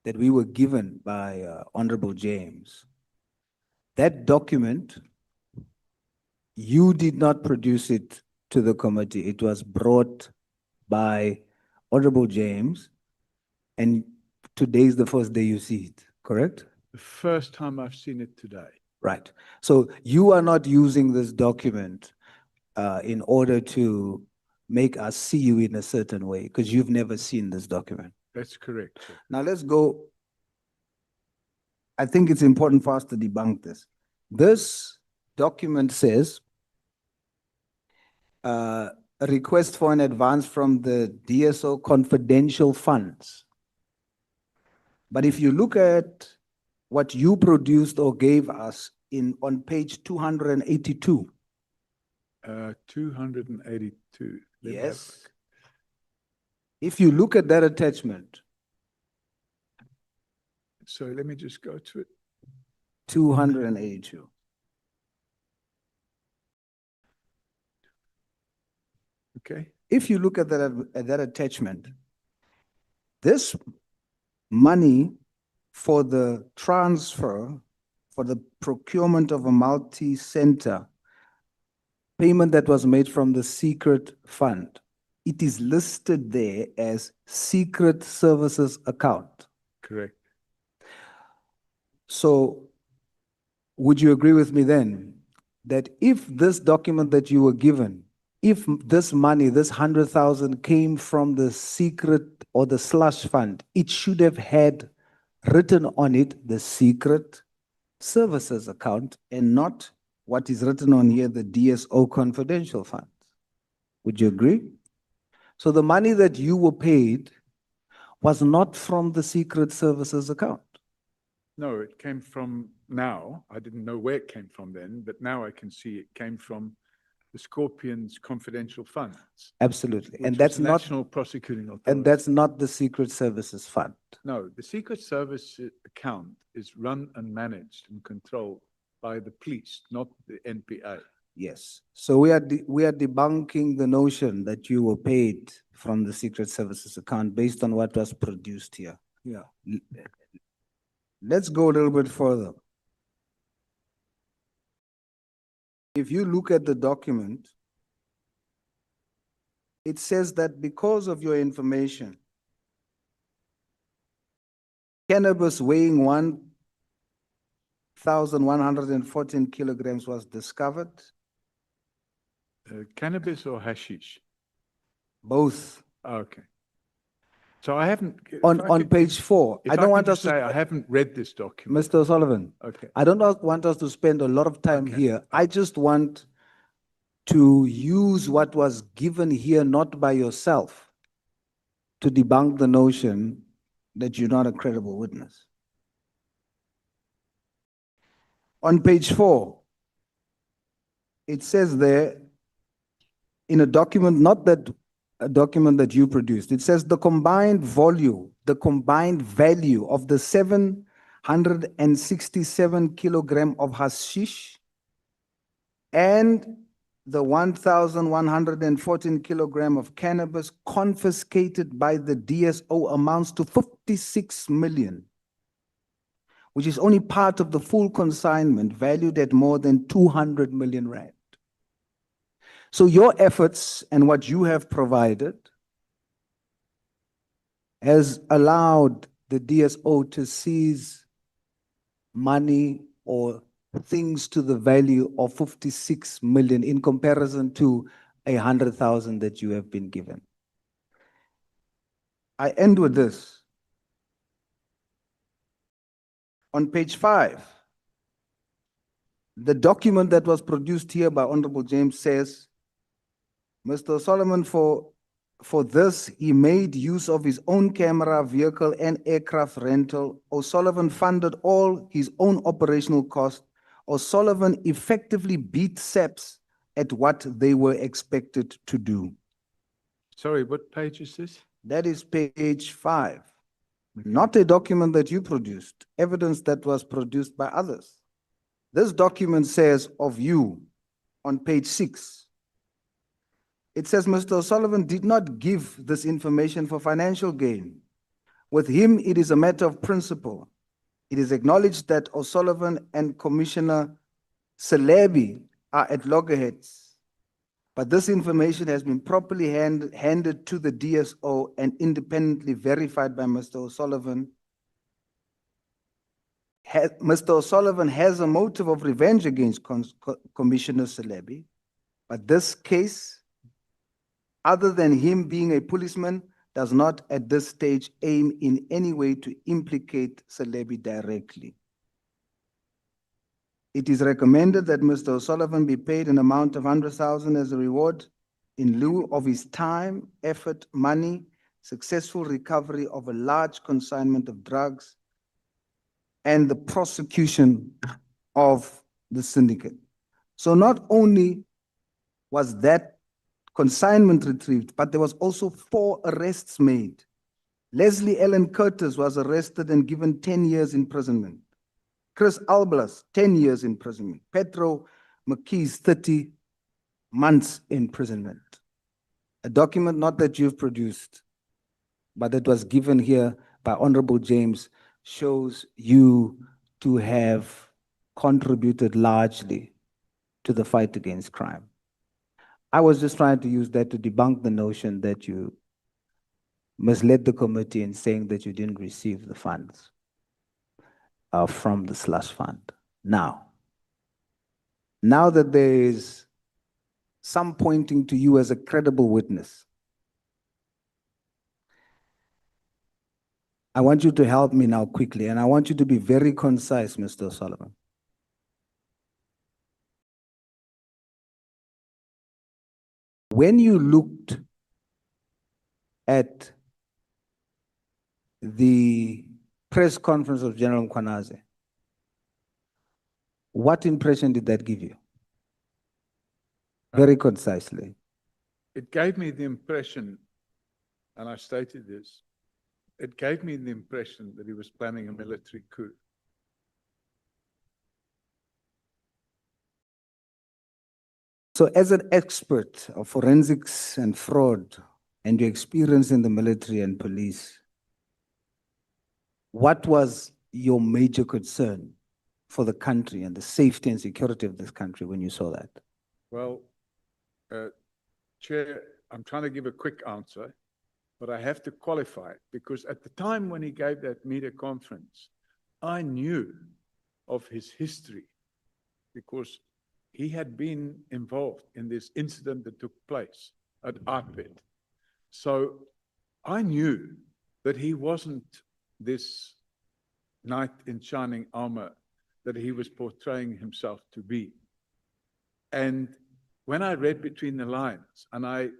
that we were given by Honorable James, that document, you did not produce it to the committee. It was brought by Honorable James, and today is the first day you see it, correct?
The first time I've seen it today.
Right. So you are not using this document in order to make us see you in a certain way, because you've never seen this document.
That's correct, sir.
Now let's go. I think it's important for us to debunk this. This document says, a request for an advance from the DSO confidential funds. But if you look at what you produced or gave us on page 282.
282.
Yes. If you look at that attachment.
So let me just go to it.
282.
Okay.
If you look at that attachment, this money for the transfer, for the procurement of a multi-center payment that was made from the secret fund, it is listed there as secret services account.
Correct.
So would you agree with me then that if this document that you were given, if this money, this 100,000 came from the secret or the slush fund, it should have had written on it the secret services account and not what is written on here, the DSO confidential funds. Would you agree? So the money that you were paid was not from the secret services account.
No, it came from now. I didn't know where it came from then, but now I can see it came from the Scorpion's confidential funds.
Absolutely.
Which
And that's
was the
not
National Prosecuting Authority.
And that's not the Secret Services Fund.
No, the Secret Service account is run and managed and controlled by the police, not the NPA.
Yes. So we are debunking the notion that you were paid from the Secret Services account based on what was produced here.
Yeah.
Let's go a little bit further. If you look at the document, it says that because of your information, cannabis weighing 1,114 kilograms was discovered.
Cannabis or hashish?
Both.
Okay. So I haven't.
On page 4, I don't want us to
say I haven't read this document.
Mr. O'Sullivan.
Okay.
I don't want us to spend a lot of time here. I just want to use what was given here, not by yourself, to debunk the notion that you're not a credible witness. On page 4, it says there, in a document, not that a document that you produced, it says the combined value of the 767 kilogram of hashish and the 1,114 kilogram of cannabis confiscated by the DSO amounts to 56 million, which is only part of the full consignment valued at more than 200 million rand. So your efforts and what you have provided has allowed the DSO to seize money or things to the value of 56 million in comparison to 100,000 that you have been given. I end with this. On page 5, the document that was produced here by Honorable James says, Mr. Solomon, for this, he made use of his own camera, vehicle, and aircraft rental. O'Sullivan funded all his own operational costs. O'Sullivan effectively beat SAPS at what they were expected to do.
Sorry, what page is this?
That is page 5. Not a document that you produced, evidence that was produced by others. This document says of you on page 6, it says Mr. O'Sullivan did not give this information for financial gain. With him, it is a matter of principle. It is acknowledged that O'Sullivan and Commissioner Celebi are at loggerheads, but this information has been properly handed to the DSO and independently verified by Mr. O'Sullivan. Mr. O'Sullivan has a motive of revenge against Commissioner Celebi, but this case, other than him being a policeman, does not at this stage aim in any way to implicate Celebi directly. It is recommended that Mr. O'Sullivan be paid an amount of 100,000 as a reward in lieu of his time, effort, money, successful recovery of a large consignment of drugs, and the prosecution of the syndicate. So not only was that consignment retrieved, but there was also 4 arrests made. Leslie Ellen Curtis was arrested and given 10 years imprisonment. Chris Alblas, 10 years imprisonment. Petro McKee's 30 months imprisonment. A document not that you've produced, but that was given here by Honorable James, shows you to have contributed largely to the fight against crime. I was just trying to use that to debunk the notion that you misled the committee in saying that you didn't receive the funds from the slush fund. Now that there is some pointing to you as a credible witness, I want you to help me now quickly, and I want you to be very concise, Mr. O'Sullivan. When you looked at the press conference of General Mkhwanazi, what impression did that give you? Very concisely.
It gave me the impression, and I stated this, it gave me the impression that he was planning a military coup.
So as an expert of forensics and fraud and your experience in the military and police, what was your major concern for the country and the safety and security of this country when you saw that?
Well, Chair, I'm trying to give a quick answer, but I have to qualify it because at the time when he gave that media conference, I knew of his history because he had been involved in this incident that took place at IPED. So I knew that he wasn't this knight in shining armor that he was portraying himself to be. And when I read between the lines, and I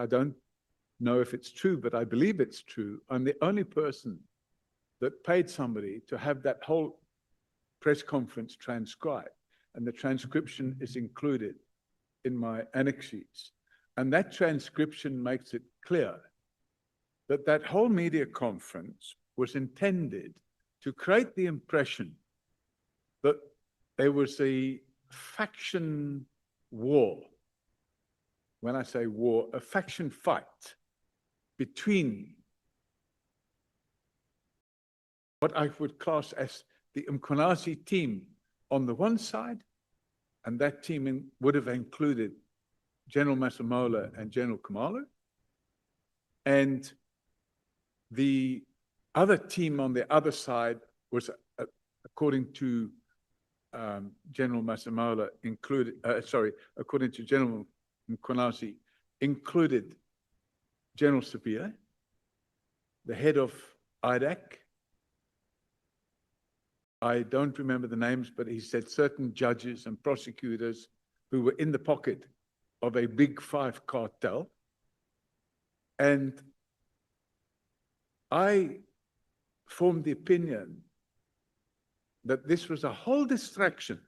don't know if it's true, but I believe it's true, I'm the only person that paid somebody to have that whole press conference transcribed. And the transcription is included in my annex sheets. And that transcription makes it clear that that whole media conference was intended to create the impression that there was a faction war. When I say war, a faction fight between what I would class as the Mkhwanazi team on the one side, and that team would have included General Masemola and General Khumalo, and the other team on the other side was, according to General Masemola, according to General Mkhwanazi, included General Sabia, the head of IDAC. I don't remember the names, but he said certain judges and prosecutors who were in the pocket of a big five cartel. And I formed the opinion that this was a whole distraction.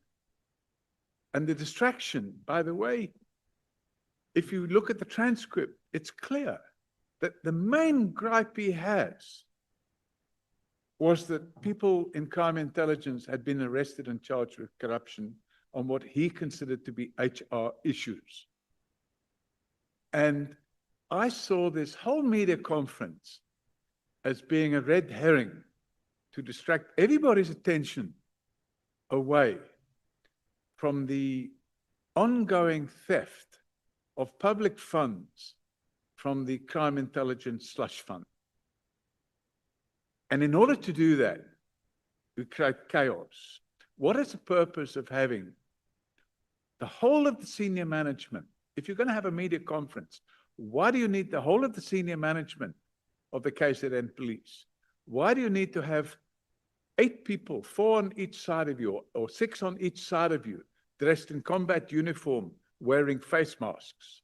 And the distraction, by the way, if you look at the transcript, it's clear that the main gripe he has was that people in crime intelligence had been arrested and charged with corruption on what he considered to be HR issues. And I saw this whole media conference as being a red herring to distract everybody's attention away from the ongoing theft of public funds from the crime intelligence slush fund. And in order to do that, we create chaos. What is the purpose of having the whole of the senior management? If you're going to have a media conference, why do you need the whole of the senior management of the KZN police? Why do you need to have 8 people, 4 on each side of you, or 6 on each side of you, dressed in combat uniform, wearing face masks?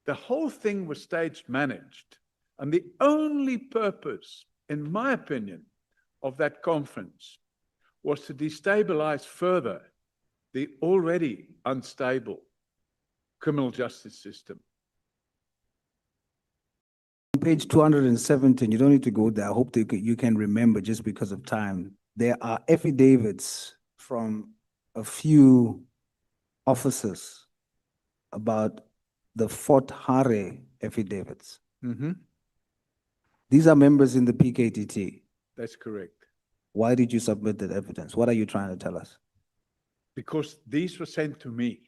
The whole thing was staged managed. And the only purpose, in my opinion, of that conference was to destabilize further the already unstable criminal justice system.
On page 217, you don't need to go there. I hope that you can remember just because of time. There are affidavits from a few officers about the Fort Hare affidavits.
Mm-hmm.
These are members in the PKTT.
That's correct.
Why did you submit that evidence? What are you trying to tell us?
Because these were sent to me.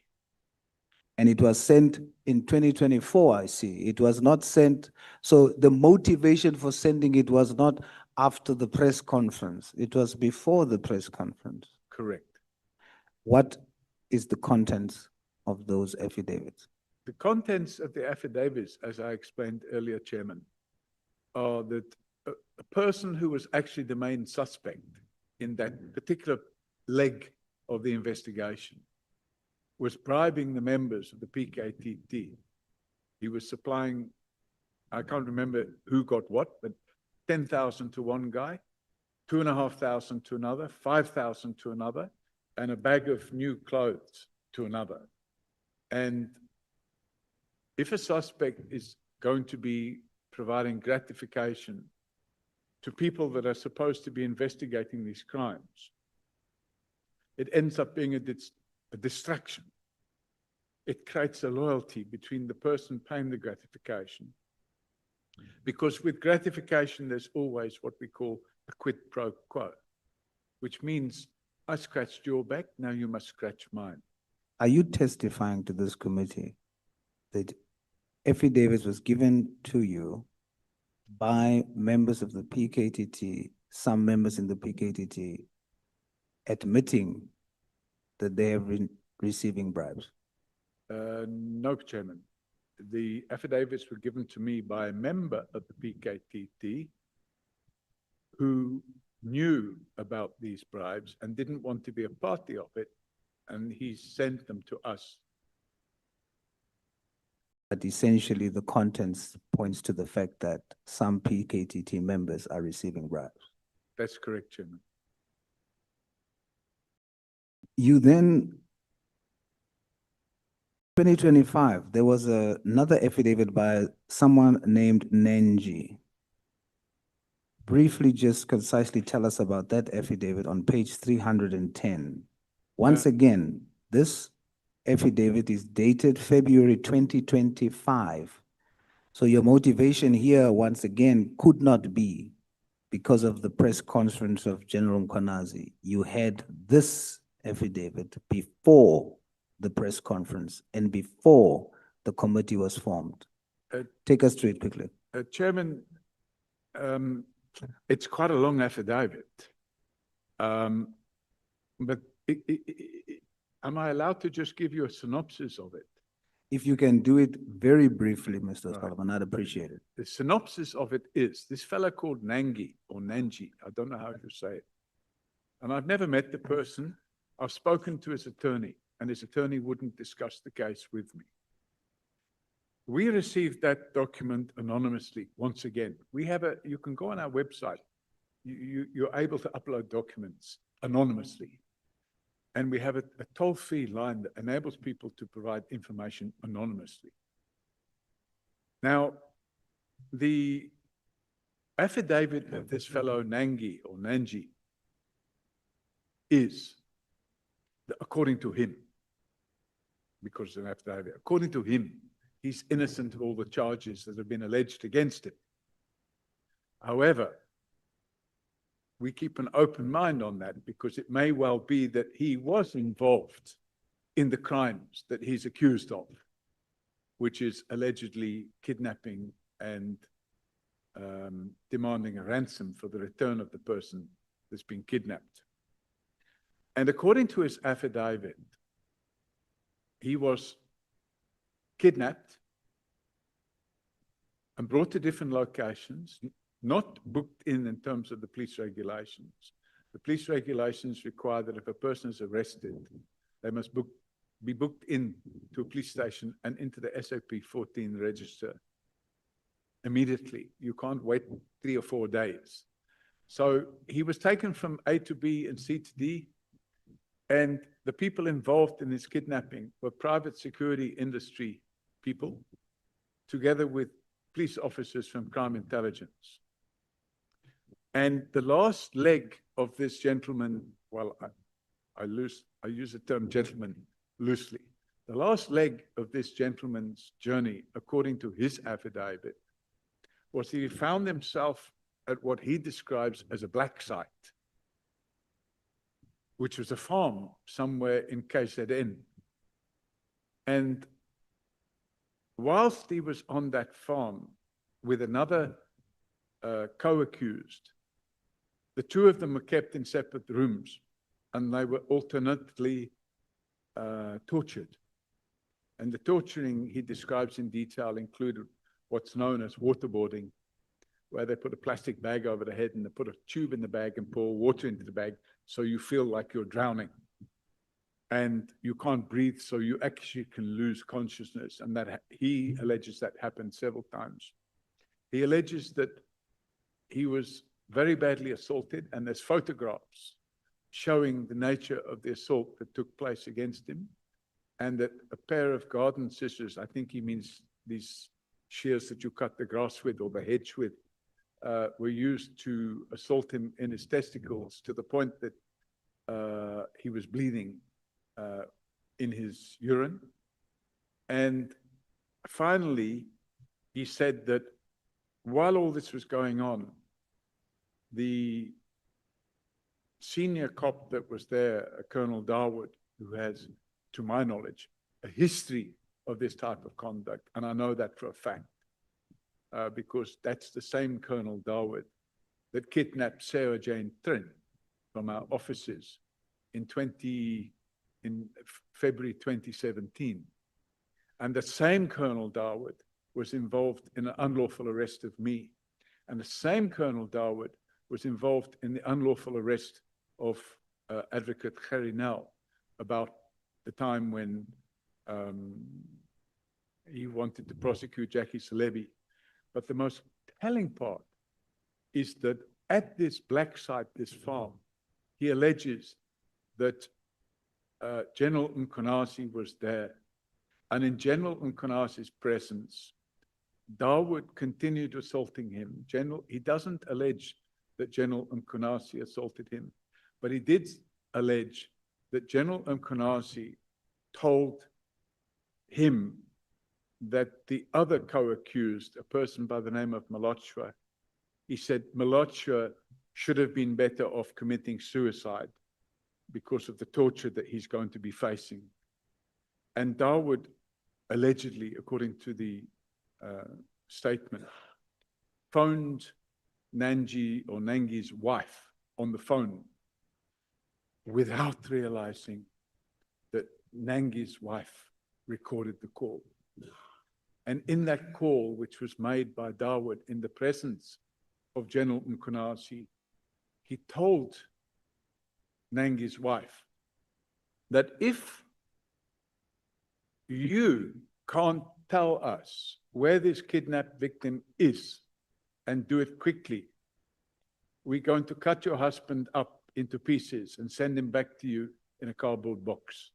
And it was sent in 2024, I see. It was not sent. So the motivation for sending it was not after the press conference. It was before the press conference.
Correct.
What is the contents of those affidavits?
The contents of the affidavits, as I explained earlier, Chairman, are that a person who was actually the main suspect in that particular leg of the investigation was bribing the members of the PKTT. He was supplying, I can't remember who got what, but 10,000 to one guy, 2,500 to another, 5,000 to another, and a bag of new clothes to another. And if a suspect is going to be providing gratification to people that are supposed to be investigating these crimes, it ends up being a distraction. it creates a loyalty between the person paying the gratification. Because with gratification, there's always what we call a quid pro quo, which means I scratched your back, now you must scratch mine.
Are you testifying to this committee that affidavit was given to you by members of the PKTT, some members in the PKTT, admitting that they have been receiving bribes?
No, Chairman. The affidavits were given to me by a member of the PKTT who knew about these bribes and didn't want to be a party of it, and he sent them to us.
But essentially the contents points to the fact that some PKTT members are receiving bribes.
That's correct, Chairman.
You then, 2025, there was another affidavit by someone named Nenji. Briefly, just concisely tell us about that affidavit on page 310. Once again, this affidavit is dated February 2025. So your motivation here, once again, could not be because of the press conference of General Mkhwanazi. You had this affidavit before the press conference and before the committee was formed. Take us through it quickly.
Chairman, it's quite a long affidavit. But am I allowed to just give you a synopsis of it?
If you can do it very briefly, Mr. Solomon, I'd appreciate it.
The synopsis of it is, this fellow called Nangi, or Nanji, I don't know how to say it. And I've never met the person. I've spoken to his attorney, and his attorney wouldn't discuss the case with me. We received that document anonymously, once again. We have you can go on our website. You're able to upload documents anonymously. And we have a toll-free line that enables people to provide information anonymously. Now, the affidavit of this fellow Nangi or Nanji is, according to him, because it's an affidavit, according to him, he's innocent of all the charges that have been alleged against him. However, we keep an open mind on that because it may well be that he was involved in the crimes that he's accused of, which is allegedly kidnapping and demanding a ransom for the return of the person that's been kidnapped. And according to his affidavit, he was kidnapped and brought to different locations, not booked in terms of the police regulations. The police regulations require that if a person is arrested, they must be booked in to a police station and into the SAP 14 register immediately. You can't wait 3 or 4 days. So he was taken from A to B and C to D, and the people involved in his kidnapping were private security industry people, together with police officers from crime intelligence. And the last leg of this gentleman, well, I use the term gentleman loosely. The last leg of this gentleman's journey, according to his affidavit, was he found himself at what he describes as a black site, which was a farm somewhere in KZN. And whilst he was on that farm with another co-accused, the two of them were kept in separate rooms and they were alternately tortured. And the torturing he describes in detail included what's known as waterboarding, where they put a plastic bag over the head and they put a tube in the bag and pour water into the bag so you feel like you're drowning. And you can't breathe, so you actually can lose consciousness. And that he alleges that happened several times. He alleges that he was very badly assaulted, and there's photographs showing the nature of the assault that took place against him, and that a pair of garden scissors, I think he means these shears that you cut the grass with or the hedge with, were used to assault him in his testicles to the point that he was bleeding in his urine. And finally, he said that while all this was going on, the senior cop that was there, Colonel Darwood, who has, to my knowledge, a history of this type of conduct, and I know that for a fact, because that's the same Colonel Darwood that kidnapped Sarah Jane Trin from our offices in February 2017. And the same Colonel Darwood was involved in an unlawful arrest of me. And the same Colonel Darwood was involved in the unlawful arrest of Advocate Gerrie Nel about the time when he wanted to prosecute Jackie Celebi. But the most telling part is that at this black site, this farm, he alleges that General Mkhwanazi was there. And in General Mkhwanazi's presence, Darwood continued assaulting him. He doesn't allege that General Mkhwanazi assaulted him, but he did allege that General Mkhwanazi told him that the other co-accused, a person by the name of Malotshwa, he said Malotshwa should have been better off committing suicide because of the torture that he's going to be facing. And Darwood allegedly, according to the statement, phoned Nangi's wife on the phone without realizing that Nangi's wife recorded the call. And in that call, which was made by Darwood in the presence of General Mkhwanazi, he told Nangi's wife that if you can't tell us where this kidnapped victim is and do it quickly, we're going to cut your husband up into pieces and send him back to you in a cardboard box.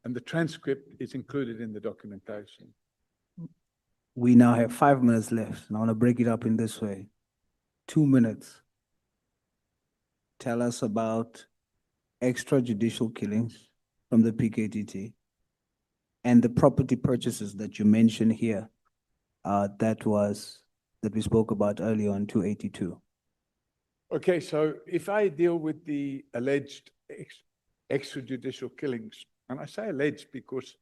And the transcript is included in the documentation.
We now have 5 minutes left, and I want to break it up in this way. 2 minutes. Tell us about extrajudicial killings from the PKTT and the property purchases that you mentioned here, that we spoke about earlier on 282.
Okay, so if I deal with the alleged extrajudicial killings, and I say alleged because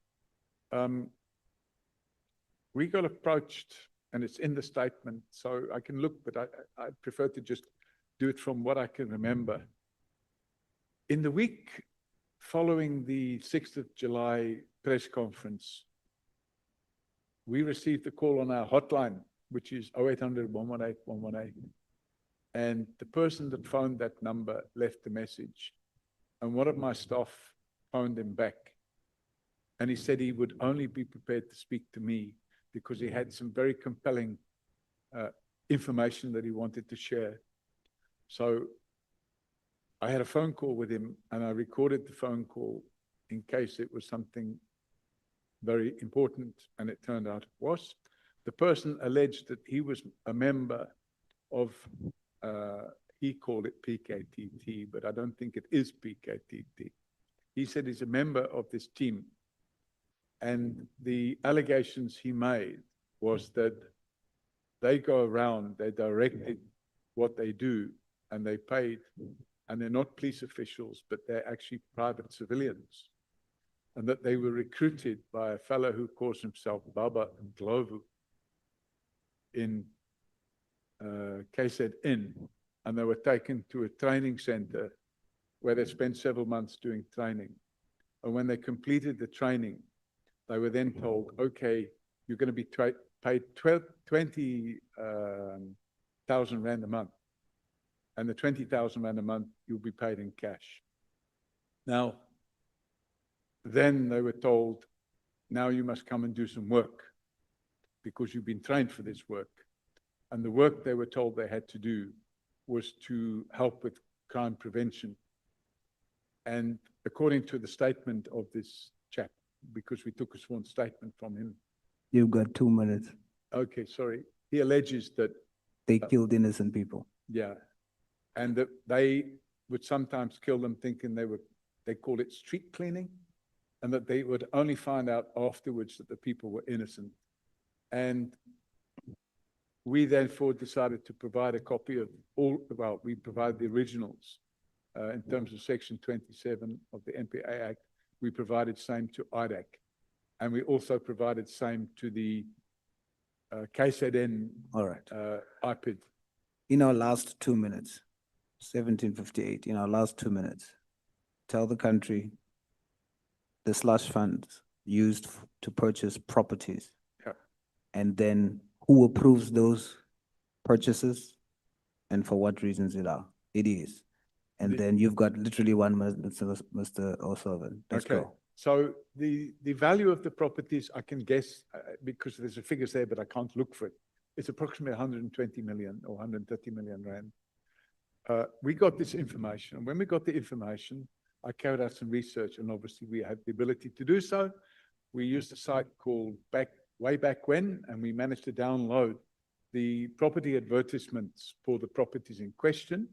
we got approached, and it's in the statement, so I can look, but I prefer to just do it from what I can remember. In the week following the 6th of July press conference, we received a call on our hotline, which is 0800 118 118. And the person that phoned that number left a message. And one of my staff phoned him back. And he said he would only be prepared to speak to me because he had some very compelling information that he wanted to share. So I had a phone call with him, and I recorded the phone call in case it was something very important, and it turned out it was. The person alleged that he was a member of, he called it PKTT, but I don't think it is PKTT. He said he's a member of this team. And the allegations he made was that they go around, they directed what they do, and they paid, and they're not police officials, but they're actually private civilians. And that they were recruited by a fellow who calls himself Baba Ndlovu in KZN, and they were taken to a training center where they spent several months doing training. And when they completed the training, they were then told, okay, you're going to be paid 20,000 Rand a month. And the 20,000 Rand a month, you'll be paid in cash. Now, then they were told, now you must come and do some work because you've been trained for this work. And the work they were told they had to do was to help with crime prevention. And according to the statement of this chap, because we took a sworn statement from him.
You've got 2 minutes.
Okay, sorry. He alleges that
they killed innocent people.
Yeah. And that they would sometimes kill them thinking they called it street cleaning. and that they would only find out afterwards that the people were innocent. And we therefore decided to provide a copy of we provide the originals in terms of Section 27 of the MPA Act. We provided same to IDAC, and we also provided same to the KZN
All right.
IPID.
In our last 2 minutes, 1758, in our last 2 minutes, tell the country the slush funds used to purchase properties.
Yeah.
And then who approves those purchases and for what reasons it is. And then you've got literally 1 minute, Mr. O'Sullivan. Let's
Okay.
go.
So the value of the properties, I can guess, because there's a figures there, but I can't look for it. It's approximately 120 million or 130 million rand. We got this information. And when we got the information, I carried out some research, and obviously we had the ability to do so. We used a site called Way Back When, and we managed to download the property advertisements for the properties in question.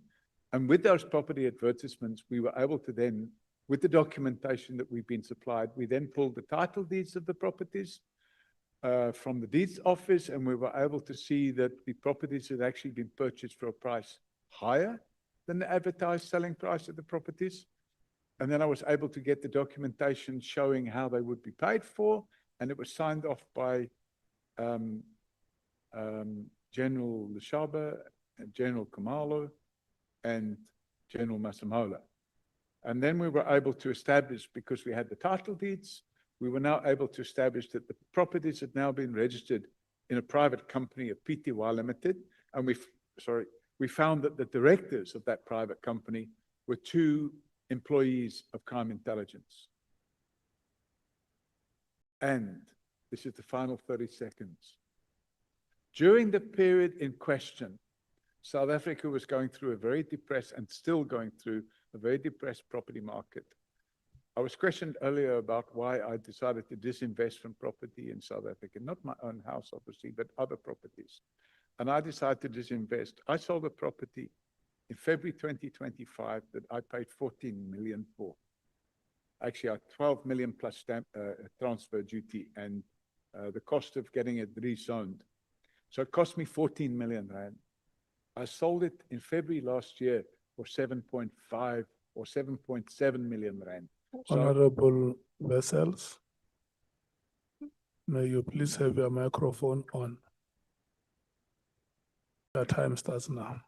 And with those property advertisements, we were able to then, with the documentation that we've been supplied, we then pulled the title deeds of the properties from the deeds office, and we were able to see that the properties had actually been purchased for a price higher than the advertised selling price of the properties. And then I was able to get the documentation showing how they would be paid for, and it was signed off by General Leshaba, and General Kamalo, and General Masemola. And then we were able to establish, because we had the title deeds, we were now able to establish that the properties had now been registered in a private company, a PTY Limited, and we found that the directors of that private company were 2 employees of crime intelligence. And this is the final 30 seconds. During the period in question, South Africa was going through a very depressed, and still going through a very depressed property market. I was questioned earlier about why I decided to disinvest from property in South Africa, not my own house, obviously, but other properties. And I decided to disinvest. I sold a property in February 2025 that I paid 14 million for. Actually, 12 million plus stamp transfer duty and the cost of getting it rezoned. So it cost me 14 million rand. I sold it in February last year for 7.5 or 7.7 million rand. So,
Honorable Wessels, may you please have your microphone on? The time starts now.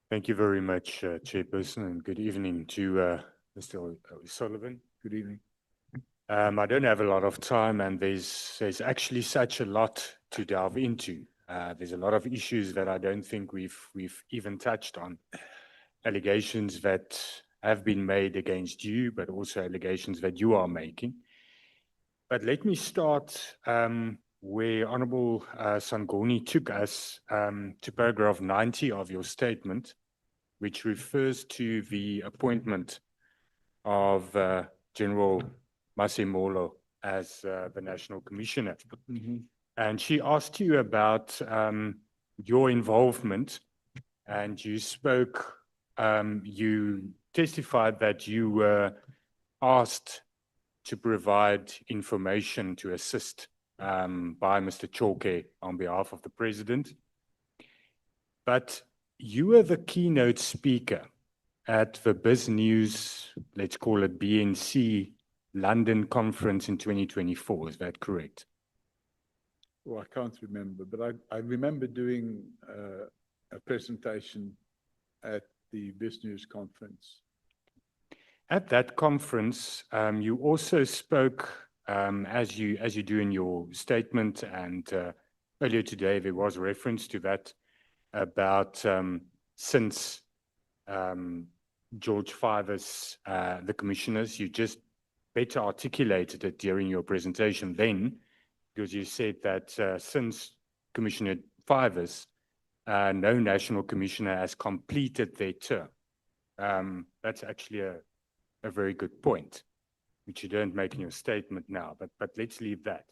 Thank you very much, Chairperson, and good evening to Mr. O'Sullivan.
Good evening.
I don't have a lot of time, and there's actually such a lot to delve into. There's a lot of issues that I don't think we've even touched on. Allegations that have been made against you, but also allegations that you are making. But let me start where Honorable Sangoni took us to paragraph 90 of your statement, which refers to the appointment of General Masemola as the National Commissioner.
Mm-hmm.
And she asked you about your involvement, and you spoke, you testified that you were asked to provide information to assist by Mr. Chauke on behalf of the President. But you were the keynote speaker at the BizNews, let's call it BNC, London conference in 2024, is that correct?
Well, I can't remember, but I remember doing a presentation at the BizNews conference.
At that conference, you also spoke, as you do in your statement, and earlier today there was reference to that, about since George Fiver's, the commissioners, you just better articulated it during your presentation then, because you said that since Commissioner Fiver's, no national commissioner has completed their term. That's actually a very good point, which you don't make in your statement now, but let's leave that.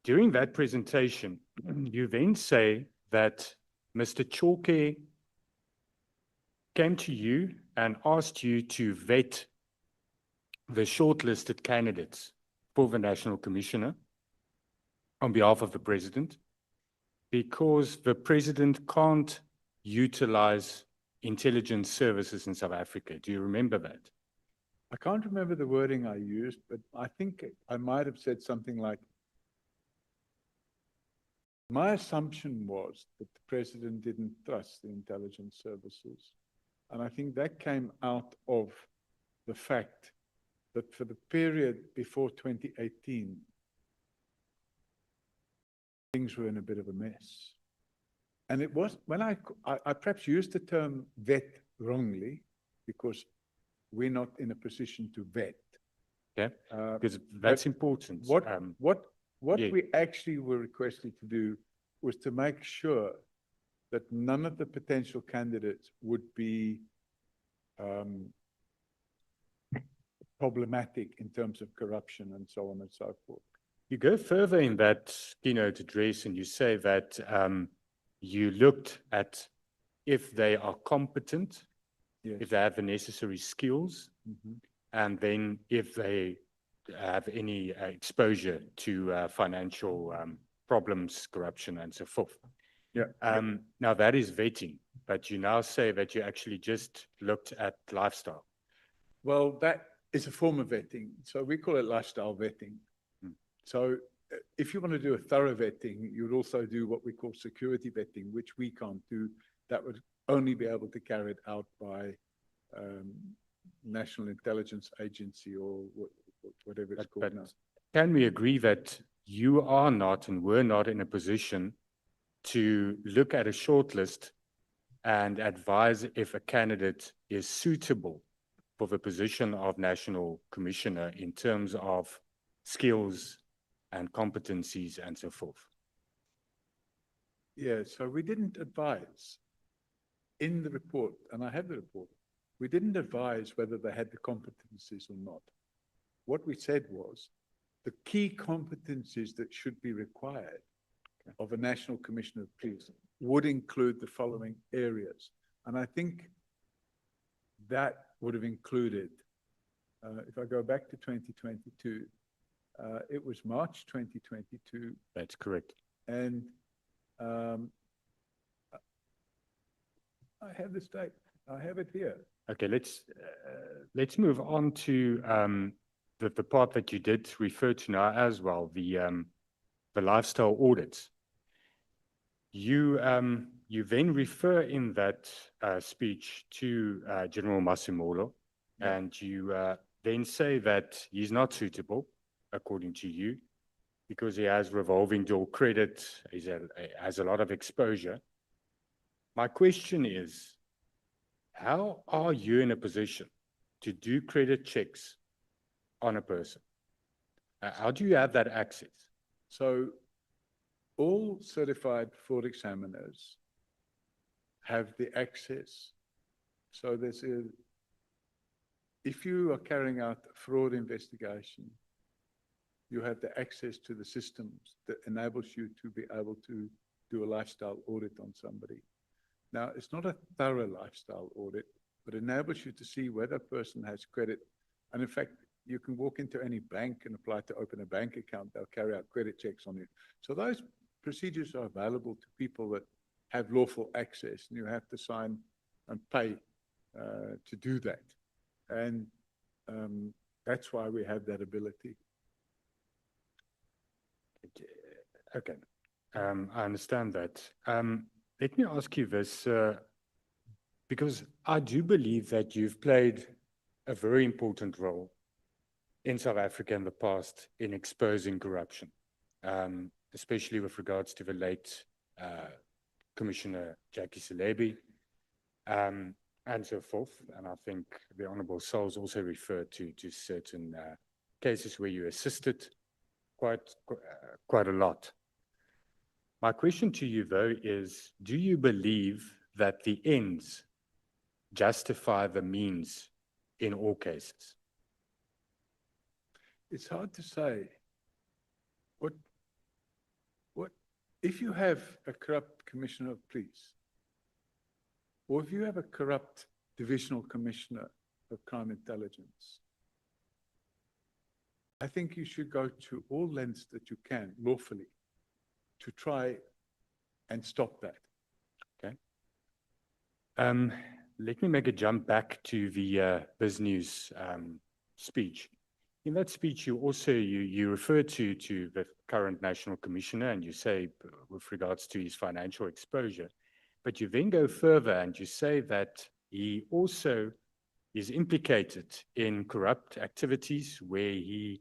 During that presentation, you then say that Mr. Chauke came to you and asked you to vet the shortlisted candidates for the National Commissioner on behalf of the President, because the President can't utilize intelligence services in South Africa. Do you remember that?
I can't remember the wording I used, but I think I might have said something like, my assumption was that the President didn't trust the intelligence services. And I think that came out of the fact that for the period before 2018, things were in a bit of a mess. And it was, when I perhaps used the term vet wrongly, because we're not in a position to vet.
Okay, because that's important.
What
Yeah.
we actually were requested to do was to make sure that none of the potential candidates would be problematic in terms of corruption and so on and so forth.
You go further in that keynote address and you say that you looked at if they are competent,
Yes.
if they have the necessary skills,
Mhm.
and then if they have any exposure to financial problems, corruption, and so forth.
Yeah.
Now that is vetting, but you now say that you actually just looked at lifestyle.
Well, that is a form of vetting. So we call it lifestyle vetting. So if you want to do a thorough vetting, you would also do what we call security vetting, which we can't do. That would only be able to carry it out by National Intelligence Agency or whatever it's called now.
Can we agree that you are not and were not in a position to look at a shortlist and advise if a candidate is suitable for the position of National Commissioner in terms of skills and competencies and so forth?
Yeah, so we didn't advise in the report, and I have the report, we didn't advise whether they had the competencies or not. What we said was the key competencies that should be required of a National Commissioner of Police would include the following areas. And I think that would have included, if I go back to 2022, it was March 2022.
That's correct.
And I have this date. I have it here.
Okay, let's move on to the part that you did refer to now as well, the lifestyle audits. You then refer in that speech to General Masimolo, and you then say that he's not suitable, according to you, because he has revolving door credit, he has a lot of exposure. My question is, how are you in a position to do credit checks on a person? How do you have that access?
So all certified fraud examiners have the access. So if you are carrying out a fraud investigation, you have the access to the systems that enables you to be able to do a lifestyle audit on somebody. Now, it's not a thorough lifestyle audit, but enables you to see whether a person has credit. And in fact, you can walk into any bank and apply to open a bank account. They'll carry out credit checks on you. So those procedures are available to people that have lawful access, and you have to sign and pay to do that. And that's why we have that ability.
Okay, I understand that. Let me ask you this, because I do believe that you've played a very important role in South Africa in the past in exposing corruption, especially with regards to the late Commissioner Jackie Selebi, and so forth. And I think the Honourable Souls also referred to certain cases where you assisted quite a lot. My question to you, though, is, do you believe that the ends justify the means in all cases?
It's hard to say. If you have a corrupt commissioner of police, or if you have a corrupt divisional commissioner of crime intelligence, I think you should go to all lengths that you can lawfully to try and stop that.
Okay. Let me make a jump back to the BizNews speech. In that speech, you also you refer to the current National Commissioner, and you say with regards to his financial exposure, but you then go further and you say that he also is implicated in corrupt activities where he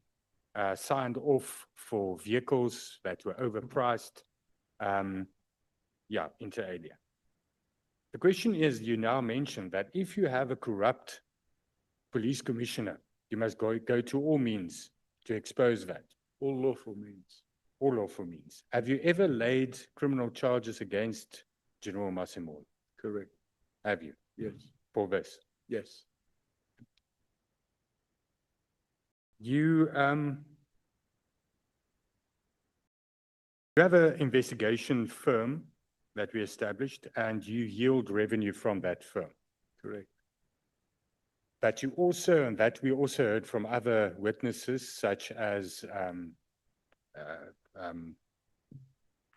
signed off for vehicles that were overpriced, inter alia. The question is, you now mentioned that if you have a corrupt police commissioner, you must go to all means to expose that.
All lawful means.
All lawful means. Have you ever laid criminal charges against General Masemola?
Correct.
Have you?
Yes.
For this?
Yes.
You have an investigation firm that we established, and you yield revenue from that firm.
Correct.
But you also, and that we also heard from other witnesses, such as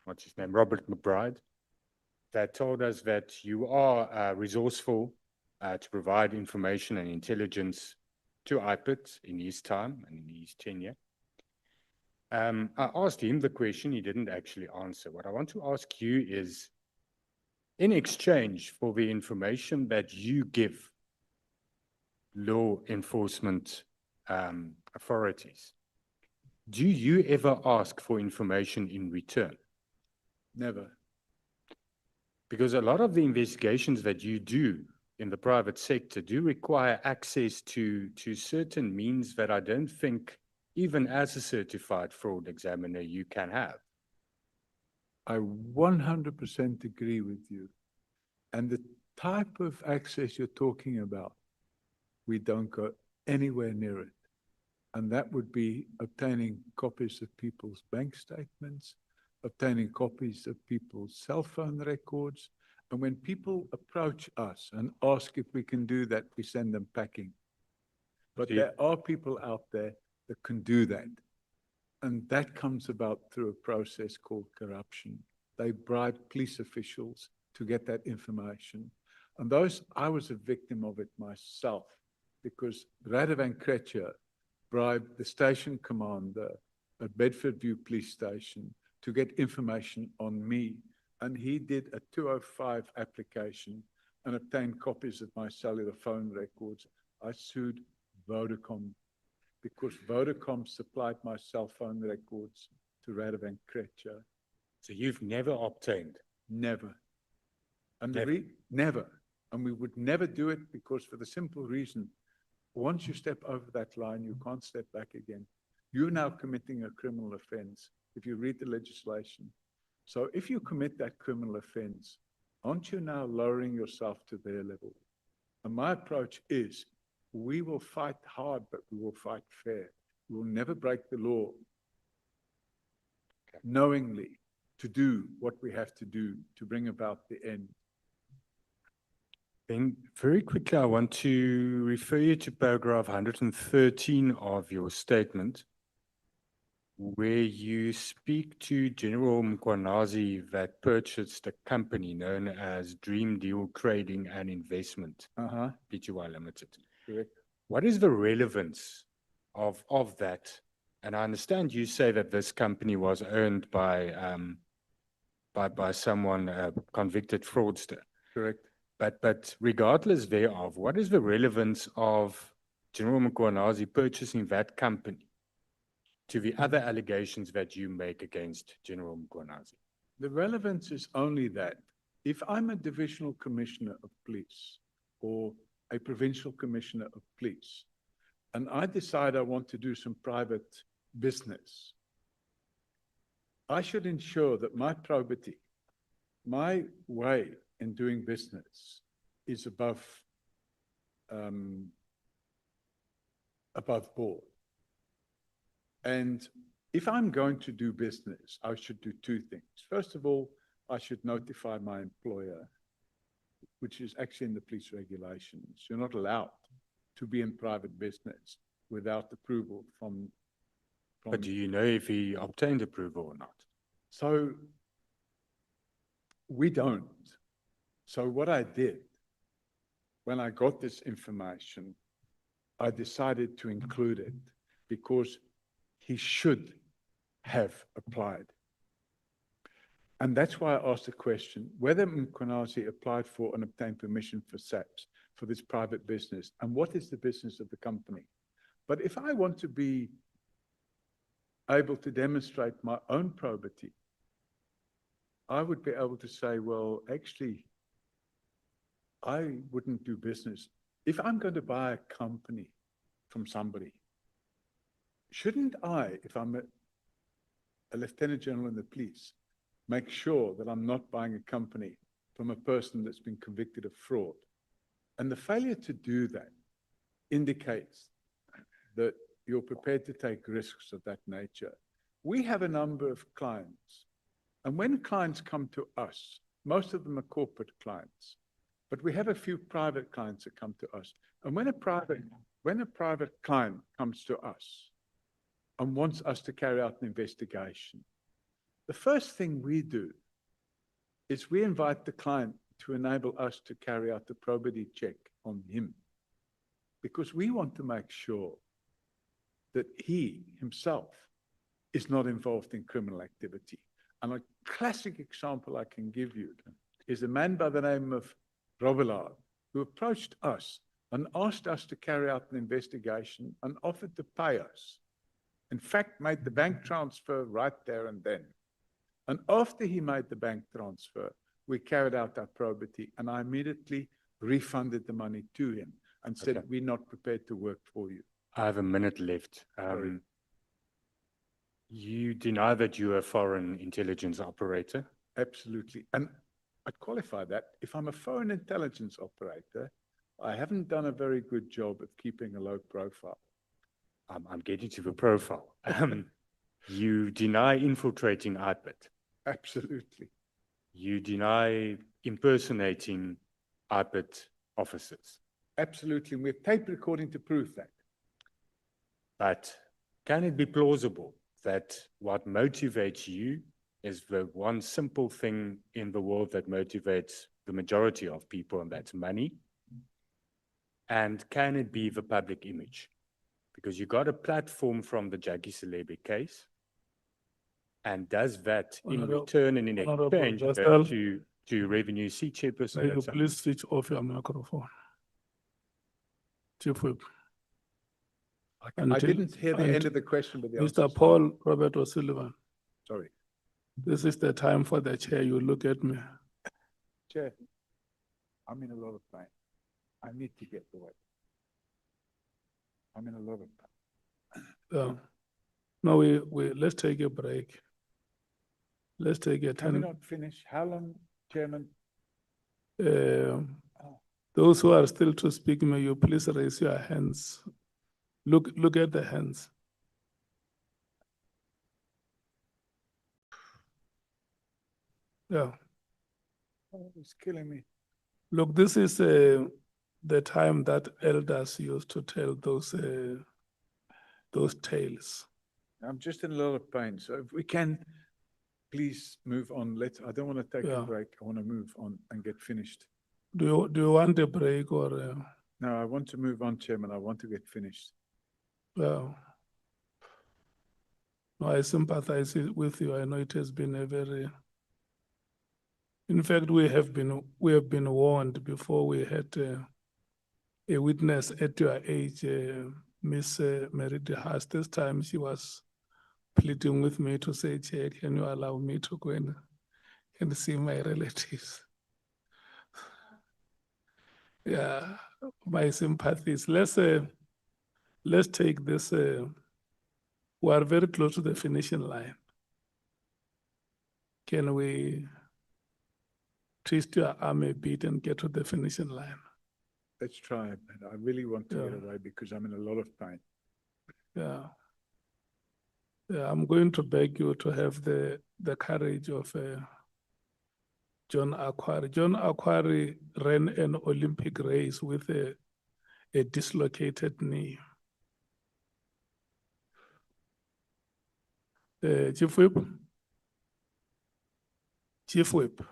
what's his name, Robert McBride, that told us that you are resourceful to provide information and intelligence to IPIT in his time and in his tenure. I asked him the question, he didn't actually answer. What I want to ask you is, in exchange for the information that you give law enforcement authorities, do you ever ask for information in return?
Never.
Because a lot of the investigations that you do in the private sector do require access to certain means that I don't think, even as a certified fraud examiner, you can have.
I 100% agree with you. And the type of access you're talking about, we don't go anywhere near it. And that would be obtaining copies of people's bank statements, obtaining copies of people's cell phone records. And when people approach us and ask if we can do that, we send them packing. But there are people out there that can do that. And that comes about through a process called corruption. They bribe police officials to get that information. And I was a victim of it myself, because Radovan Krejcir bribed the station commander at Bedford View Police Station to get information on me. And he did a 205 application and obtained copies of my cellular phone records. I sued Vodacom because Vodacom supplied my cell phone records to Radovan Krejcir.
So you've never obtained?
Never. And
Never.
Never. And we would never do it because, for the simple reason, once you step over that line, you can't step back again. You're now committing a criminal offense if you read the legislation. So if you commit that criminal offense, aren't you now lowering yourself to their level? And my approach is, we will fight hard, but we will fight fair. We will never break the law knowingly to do what we have to do to bring about the end.
Then very quickly, I want to refer you to paragraph 113 of your statement, where you speak to General Mkhwanazi that purchased a company known as Dream Deal Trading and Investment, Pty Limited.
Correct.
What is the relevance of that? And I understand you say that this company was owned by someone, a convicted fraudster.
Correct.
But regardless thereof, what is the relevance of General Mkhwanazi purchasing that company to the other allegations that you make against General Mkhwanazi?
The relevance is only that if I'm a divisional commissioner of police or a provincial commissioner of police, and I decide I want to do some private business, I should ensure that my probity, my way in doing business is above board. And if I'm going to do business, I should do two things. First of all, I should notify my employer, which is actually in the police regulations. You're not allowed to be in private business without approval from
But do you know if he obtained approval or not?
So we don't. So what I did, when I got this information, I decided to include it because he should have applied. And that's why I asked the question, whether Mkhwanazi applied for and obtained permission for SAPS, for this private business, and what is the business of the company? But if I want to be able to demonstrate my own probity, I would be able to say, well, actually, I wouldn't do business. If I'm going to buy a company from somebody, shouldn't I, if I'm a lieutenant general in the police, make sure that I'm not buying a company from a person that's been convicted of fraud? And the failure to do that indicates that you're prepared to take risks of that nature. We have a number of clients, and when clients come to us, most of them are corporate clients, but we have a few private clients that come to us. And when a private client comes to us and wants us to carry out an investigation, the first thing we do is we invite the client to enable us to carry out the probity check on him, because we want to make sure that he himself is not involved in criminal activity. And a classic example I can give you is a man by the name of Robillard, who approached us and asked us to carry out an investigation and offered to pay us. In fact, made the bank transfer right there and then. And after he made the bank transfer, we carried out our probity, and I immediately refunded the money to him and said, we're not prepared to work for you.
I have a minute left. You deny that you're a foreign intelligence operator?
Absolutely. And I'd qualify that. If I'm a foreign intelligence operator, I haven't done a very good job of keeping a low profile.
I'm getting to the profile. You deny infiltrating IPID?
Absolutely.
You deny impersonating IPID officers?
Absolutely. And we have tape recording to prove that.
But can it be plausible that what motivates you is the one simple thing in the world that motivates the majority of people, and that's money? And can it be the public image? Because you got a platform from the Jackie Celebi case, and does that in return and in exchange to revenue? See, Chairperson.
May you please switch off your microphone. Chief Whip.
I didn't hear the end of the question, but the
Mr. Paul Robert O'Sullivan.
Sorry.
This is the time for the chair. You look at me.
Chair, I'm in a lot of pain. I need to get away. I'm in a lot of pain.
No, we let's take a break. Let's take a 10.
Can we not finish? How long, Chairman?
Those who are still to speak, may you please raise your hands. Look at the hands. Yeah.
Oh, it's killing me.
Look, this is the time that elders used to tell those tales.
I'm just in a lot of pain. So if we can please move on. I don't want to take a break. I want to move on and get finished.
Do you want a break or?
No, I want to move on, Chairman. I want to get finished.
Well, no, I sympathize with you. I know it has been a very. In fact, we have been warned before. We had a witness at your age, Miss Mary DeHaas. This time she was pleading with me to say, Chair, can you allow me to go and see my relatives? Yeah, my sympathies. Let's take this. We are very close to the finishing line. Can we twist your arm a bit and get to the finishing line?
Let's try it. I really want to get away because I'm in a lot of pain.
Yeah. Yeah, I'm going to beg you to have the courage of John Aquari. John Aquari ran an Olympic race with a dislocated knee. Chief Whip? Chief Whip?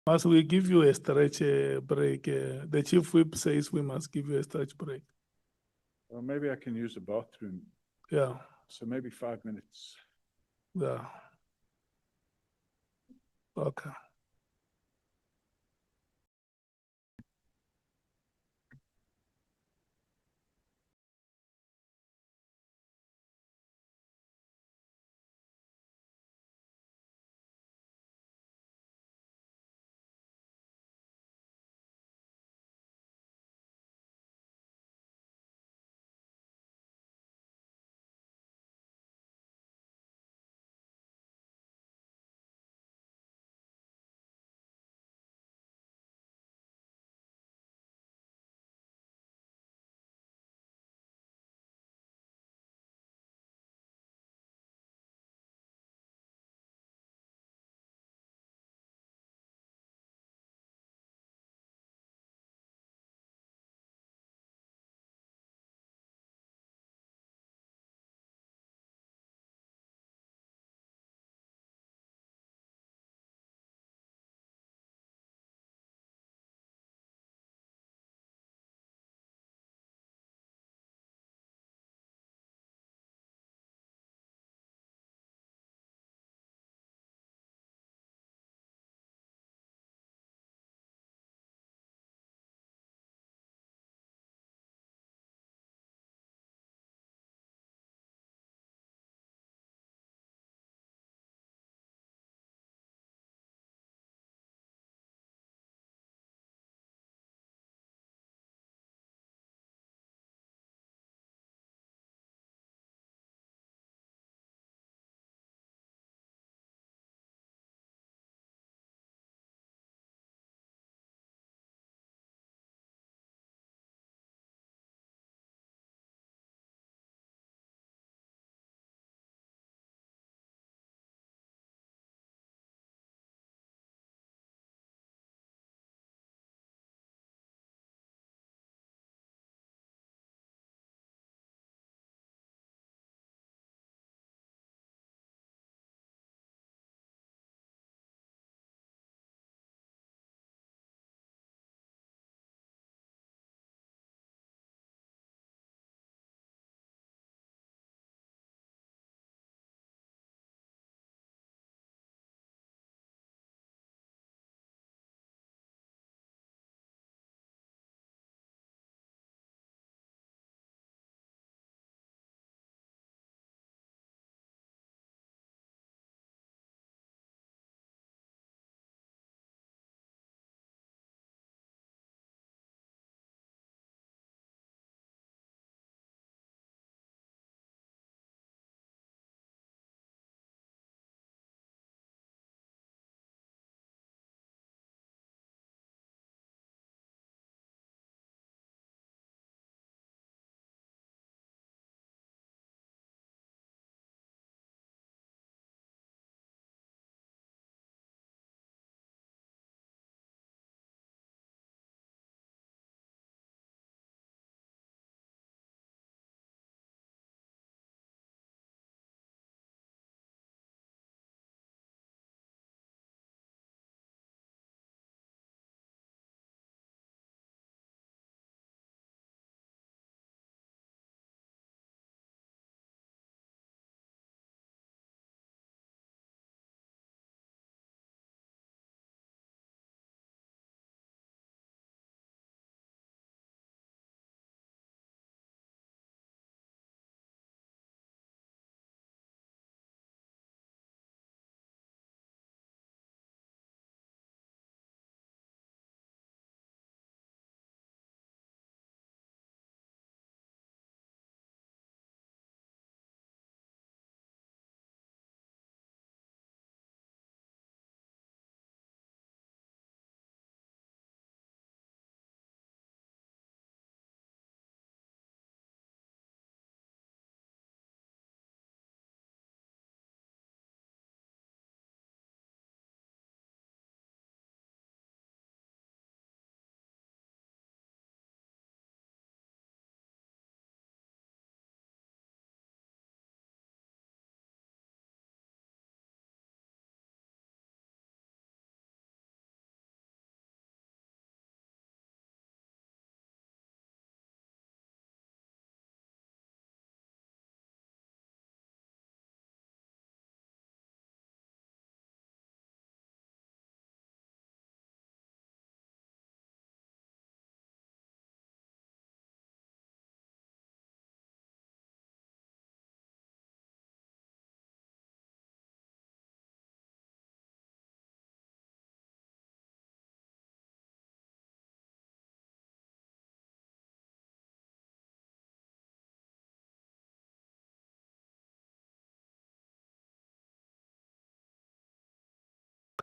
Must we give you a stretch break? The Chief Whip says we must give you a stretch break.
Well, maybe I can use the bathroom.
Yeah,
So maybe 5 minutes.
yeah. Okay.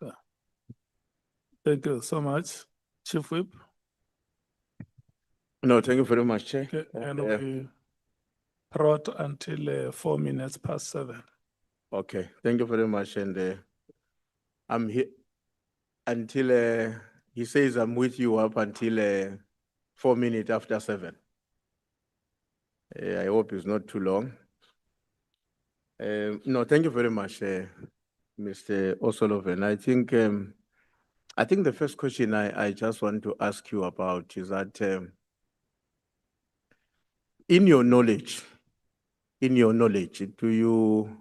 Okay. Thank you so much, Chief Whip.
No, thank you very much, Chair.
Okay, and we brought until 4 minutes past 7.
Okay, thank you very much. And I'm here until he says I'm with you up until 4 minutes after 7. I hope it's not too long. No, thank you very much, Mr. O'Sullivan. I think the first question I just want to ask you about is that in your knowledge, do you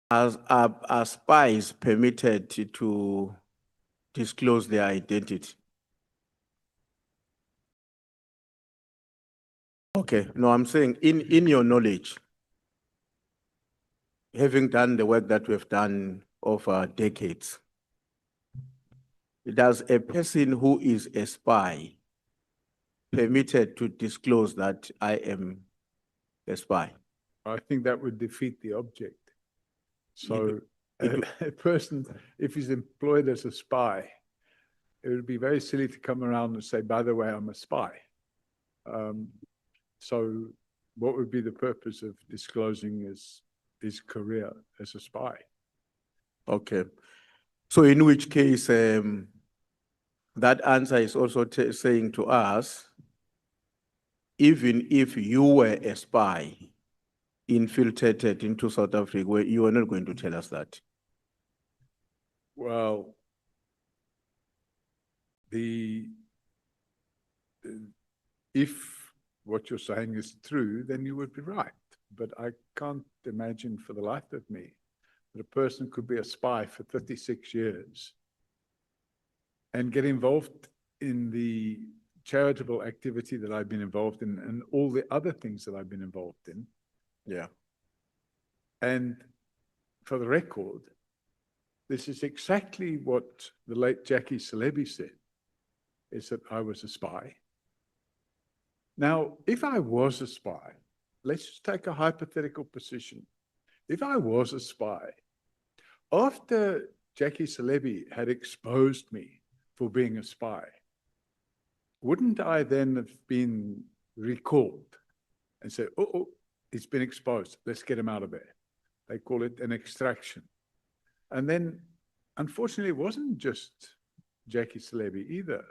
are spies permitted to disclose their identity? Okay, no, I'm saying in your knowledge, having done the work that we've done over decades, does a person who is a spy permitted to disclose that I am a spy?
I think that would defeat the object. So a person, if he's employed as a spy, it would be very silly to come around and say, by the way, I'm a spy. So what would be the purpose of disclosing his career as a spy?
Okay. So in which case, that answer is also saying to us, even if you were a spy infiltrated into South Africa, you are not going to tell us that.
Well, if what you're saying is true, then you would be right. But I can't imagine for the life of me that a person could be a spy for 36 years and get involved in the charitable activity that I've been involved in and all the other things that I've been involved in.
Yeah.
And for the record, this is exactly what the late Jackie Celebi said, is that I was a spy. Now, if I was a spy, let's just take a hypothetical position. If I was a spy, after Jackie Celebi had exposed me for being a spy, wouldn't I then have been recalled and said, oh, he's been exposed, let's get him out of there? They call it an extraction. And then, unfortunately, it wasn't just Jackie Celebi either,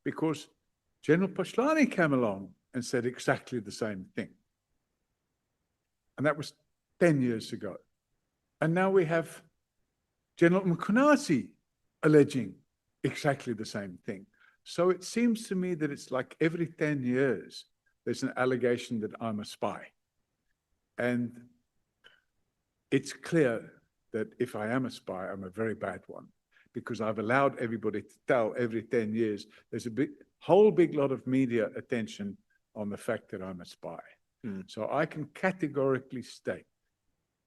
because General Pashlani came along and said exactly the same thing. And that was 10 years ago. And now we have General Mkhwanazi alleging exactly the same thing. So it seems to me that it's like every 10 years, there's an allegation that I'm a spy. And it's clear that if I am a spy, I'm a very bad one, because I've allowed everybody to tell every 10 years, there's a whole big lot of media attention on the fact that I'm a spy. So I can categorically state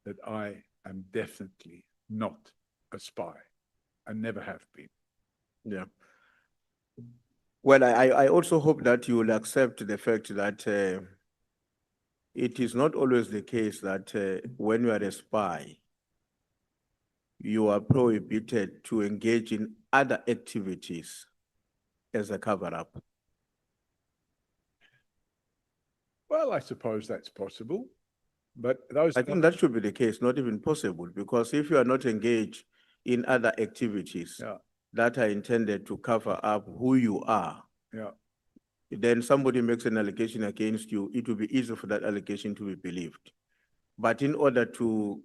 that I am definitely not a spy. I never have been.
Yeah. Well, I also hope that you will accept the fact that it is not always the case that when you are a spy, you are prohibited to engage in other activities as a cover-up.
Well, I suppose that's possible, but
I think that should be the case, not even possible, because if you are not engaged in other activities that are intended to cover up who you are, then somebody makes an allegation against you, it will be easy for that allegation to be believed. But in order to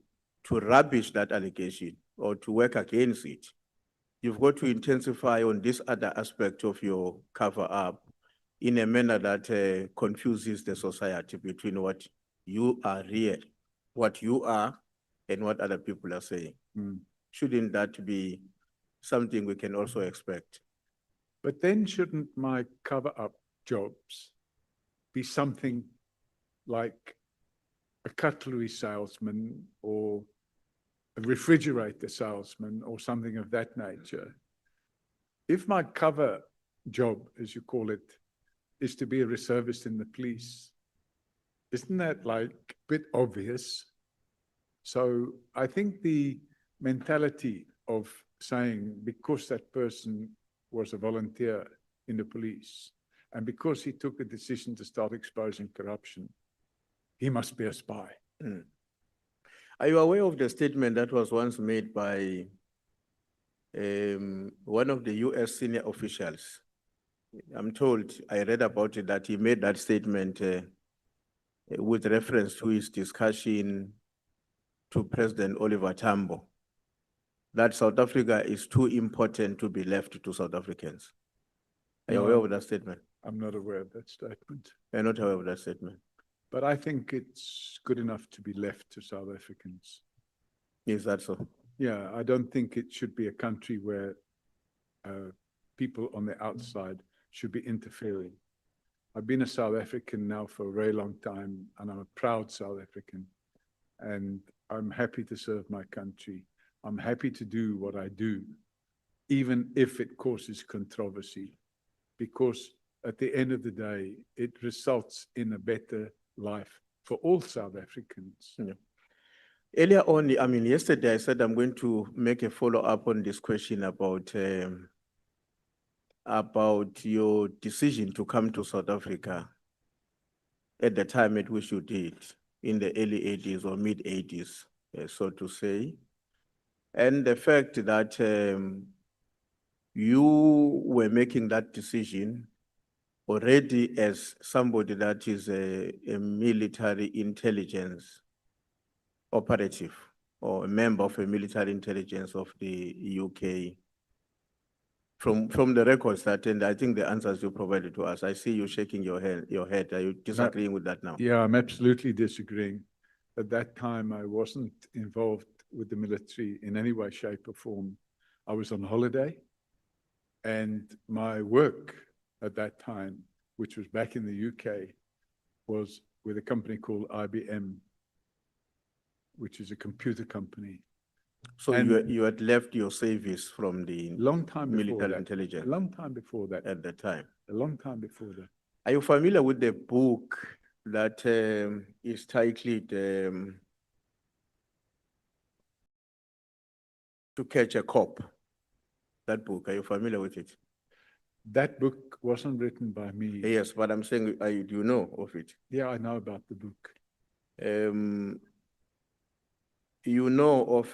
rubbish that allegation or to work against it, you've got to intensify on this other aspect of your cover-up in a manner that confuses the society between what you are what you are, and what other people are saying. Shouldn't that be something we can also expect?
But then shouldn't my cover-up jobs be something like a cutlery salesman or a refrigerator salesman or something of that nature? If my cover job, as you call it, is to be a reservist in the police, isn't that like a bit obvious So I think the mentality of saying because that person was a volunteer in the police and because he took a decision to start exposing corruption, he must be a spy.
Are you aware of the statement that was once made by one of the US senior officials? I'm told, I read about it, that he made that statement with reference to his discussion to President Oliver Tambo, that South Africa is too important to be left to South Africans. Are you aware of that statement?
I'm not aware of that statement.
You're not aware of that statement?
But I think it's good enough to be left to South Africans.
Is that so?
Yeah, I don't think it should be a country where people on the outside should be interfering. I've been a South African now for a very long time, and I'm a proud South African. And I'm happy to serve my country. I'm happy to do what I do, even if it causes controversy, because at the end of the day, it results in a better life for all South Africans.
Yeah. Earlier on, yesterday I said I'm going to make a follow-up on this question about your decision to come to South Africa at the time at which you did, in the early 80s or mid 80s, so to say. And the fact that you were making that decision already as somebody that is a military intelligence operative or a member of a military intelligence of the UK. From the records that, and I think the answers you provided to us, I see you shaking your head. Are you disagreeing with that now?
Yeah, I'm absolutely disagreeing. At that time, I wasn't involved with the military in any way, shape, or form. I was on holiday, and my work at that time, which was back in the UK, was with a company called IBM, which is a computer company.
So you had left your service from the
long time
military intelligence?
A long time before that.
At the time?
A long time before that.
Are you familiar with the book that is titled To Catch a Cop? That book, are you familiar with it?
That book wasn't written by me.
Yes, but I'm saying, do you know of it?
Yeah, I know about the book.
You know of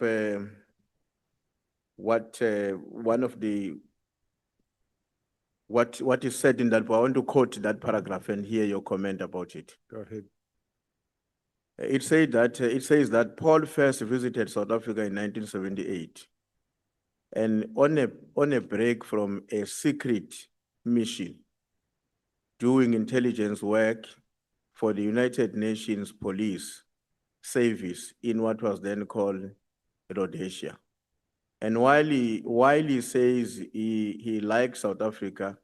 what is said in that book? I want to quote that paragraph and hear your comment about it.
Go ahead.
It says that Paul first visited South Africa in 1978, and on a break from a secret mission, doing intelligence work for the United Nations Police Service in what was then called Rhodesia. And while he says he likes South Africa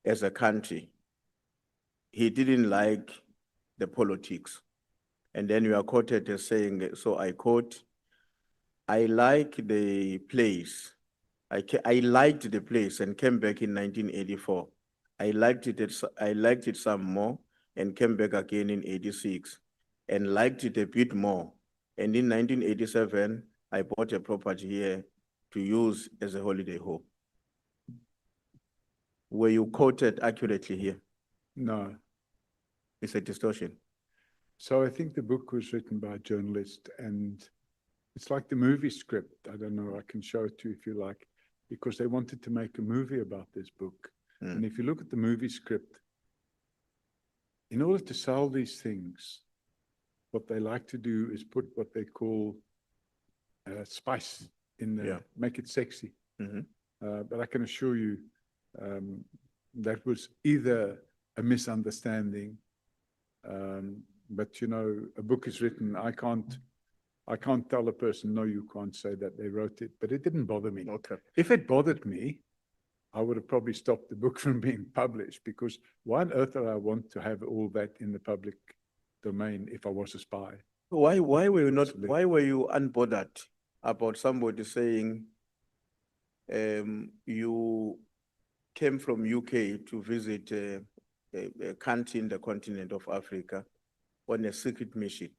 as a country, he didn't like the politics. And then you are quoted as saying, so I quote, I like the place. I liked the place and came back in 1984. I liked it some more and came back again in 86 and liked it a bit more. And in 1987, I bought a property here to use as a holiday home. Were you quoted accurately here?
No.
It's a distortion.
So I think the book was written by a journalist, and it's like the movie script. I don't know, I can show it to you if you like, because they wanted to make a movie about this book. And if you look at the movie script, in order to sell these things, what they like to do is put what they call spice in there, make it sexy. But I can assure you that was either a misunderstanding, but you know, a book is written. I can't tell a person, no, you can't say that they wrote it, but it didn't bother me.
Okay.
If it bothered me, I would have probably stopped the book from being published, because why on earth would I want to have all that in the public domain if I was a spy?
Why were you not? Why were you unbothered about somebody saying you came from UK to visit a country in the continent of Africa on a secret mission,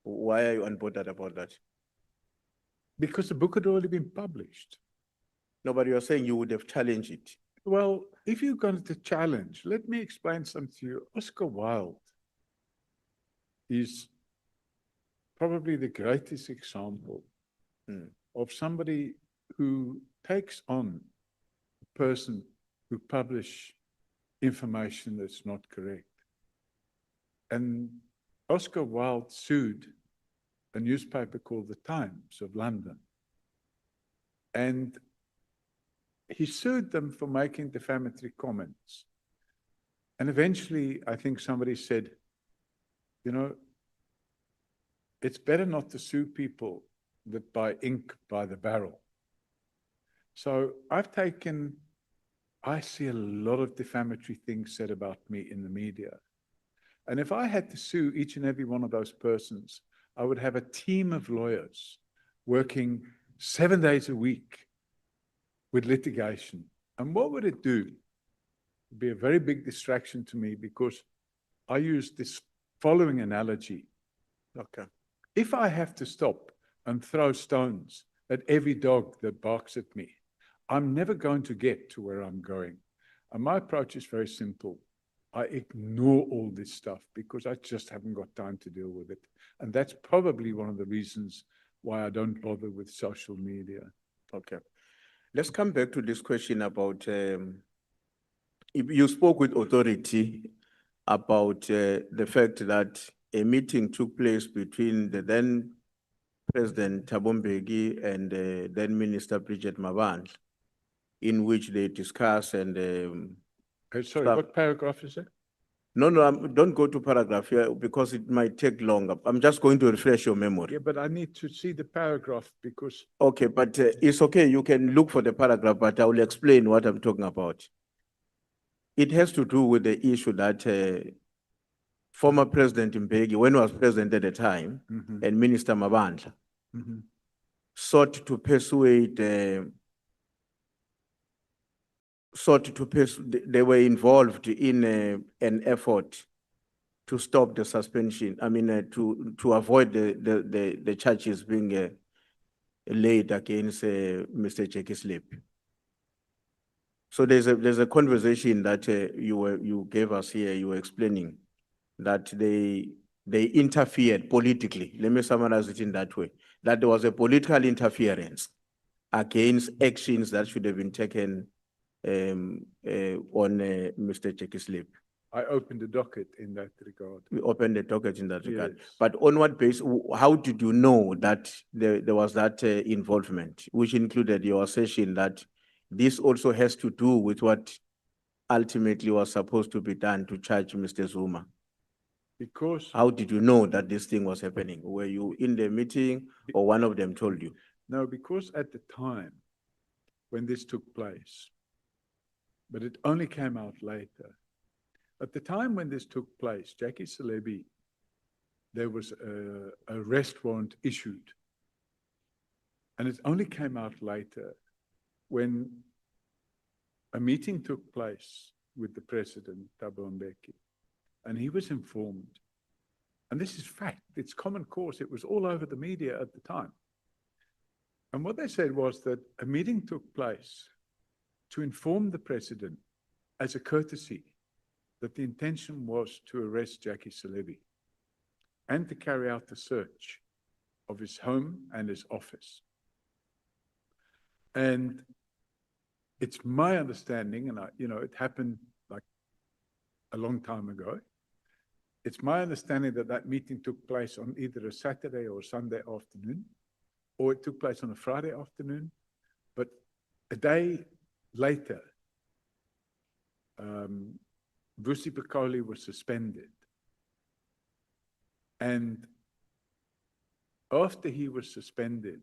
Why are you unbothered about that?
Because the book had already been published.
No, but you're saying you would have challenged it.
Well, if you're going to challenge, let me explain something to you. Oscar Wilde is probably the greatest example of somebody who takes on a person who publish information that's not correct. And Oscar Wilde sued a newspaper called The Times of London. And he sued them for making defamatory comments. And eventually, I think somebody said, you know, it's better not to sue people that buy ink by the barrel. So I see a lot of defamatory things said about me in the media. And if I had to sue each and every one of those persons, I would have a team of lawyers working 7 days a week with litigation. And what would it do? It would be a very big distraction to me because I use this following analogy.
Okay.
If I have to stop and throw stones at every dog that barks at me, I'm never going to get to where I'm going. And my approach is very simple. I ignore all this stuff because I just haven't got time to deal with it. And that's probably one of the reasons why I don't bother with social media.
Okay. Let's come back to this question about, if you spoke with authority about the fact that a meeting took place between the then President Thabo Mbeki and then Minister Bridget Mabandla, in which they discuss and
sorry, what paragraph is it?
No, don't go to paragraph here because it might take longer. I'm just going to refresh your memory.
Yeah, but I need to see the paragraph because...
Okay, but it's okay. You can look for the paragraph, but I will explain what I'm talking about. It has to do with the issue that former President Mbeki, when he was president at the time, and Minister Mabandla, sought to persuade, they were involved in an effort to stop the suspension. I mean, to avoid the charges being laid against Mr. Jackie Sleep. So there's a conversation that you gave us here. You were explaining that they interfered politically. Let me summarize it in that way. That there was a political interference against actions that should have been taken on Mr. Jackie Sleep.
I opened the docket in that regard.
We opened the docket in that regard.
Yes.
But on what basis, how did you know that there was that involvement, which included your assertion that this also has to do with what ultimately was supposed to be done to charge Mr. Zuma?
Because...
How did you know that this thing was happening? Were you in the meeting or one of them told you?
No, because at the time when this took place, but it only came out later. At the time when this took place, Jackie Celebi, there was an arrest warrant issued. And it only came out later when a meeting took place with the president, Thabo Mbeki, and he was informed. And this is fact, it's common course. It was all over the media at the time. And what they said was that a meeting took place to inform the president as a courtesy that the intention was to arrest Jackie Celebi and to carry out the search of his home and his office. And it's my understanding, and it happened like a long time ago. It's my understanding that that meeting took place on either a Saturday or Sunday afternoon, or it took place on a Friday afternoon. But a day later, Vusi Pikoli was suspended. And after he was suspended,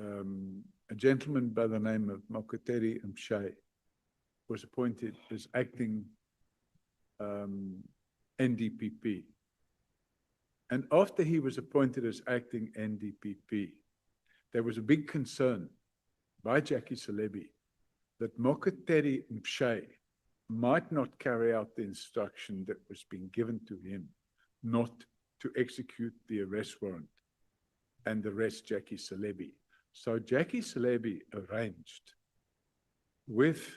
a gentleman by the name of Mkhwanazi Mshai was appointed as acting NDPP. And after he was appointed as acting NDPP, there was a big concern by Jackie Celebi that Mkhwanazi Mshai might not carry out the instruction that was being given to him not to execute the arrest warrant and arrest Jackie Celebi. So Jackie Celebi arranged with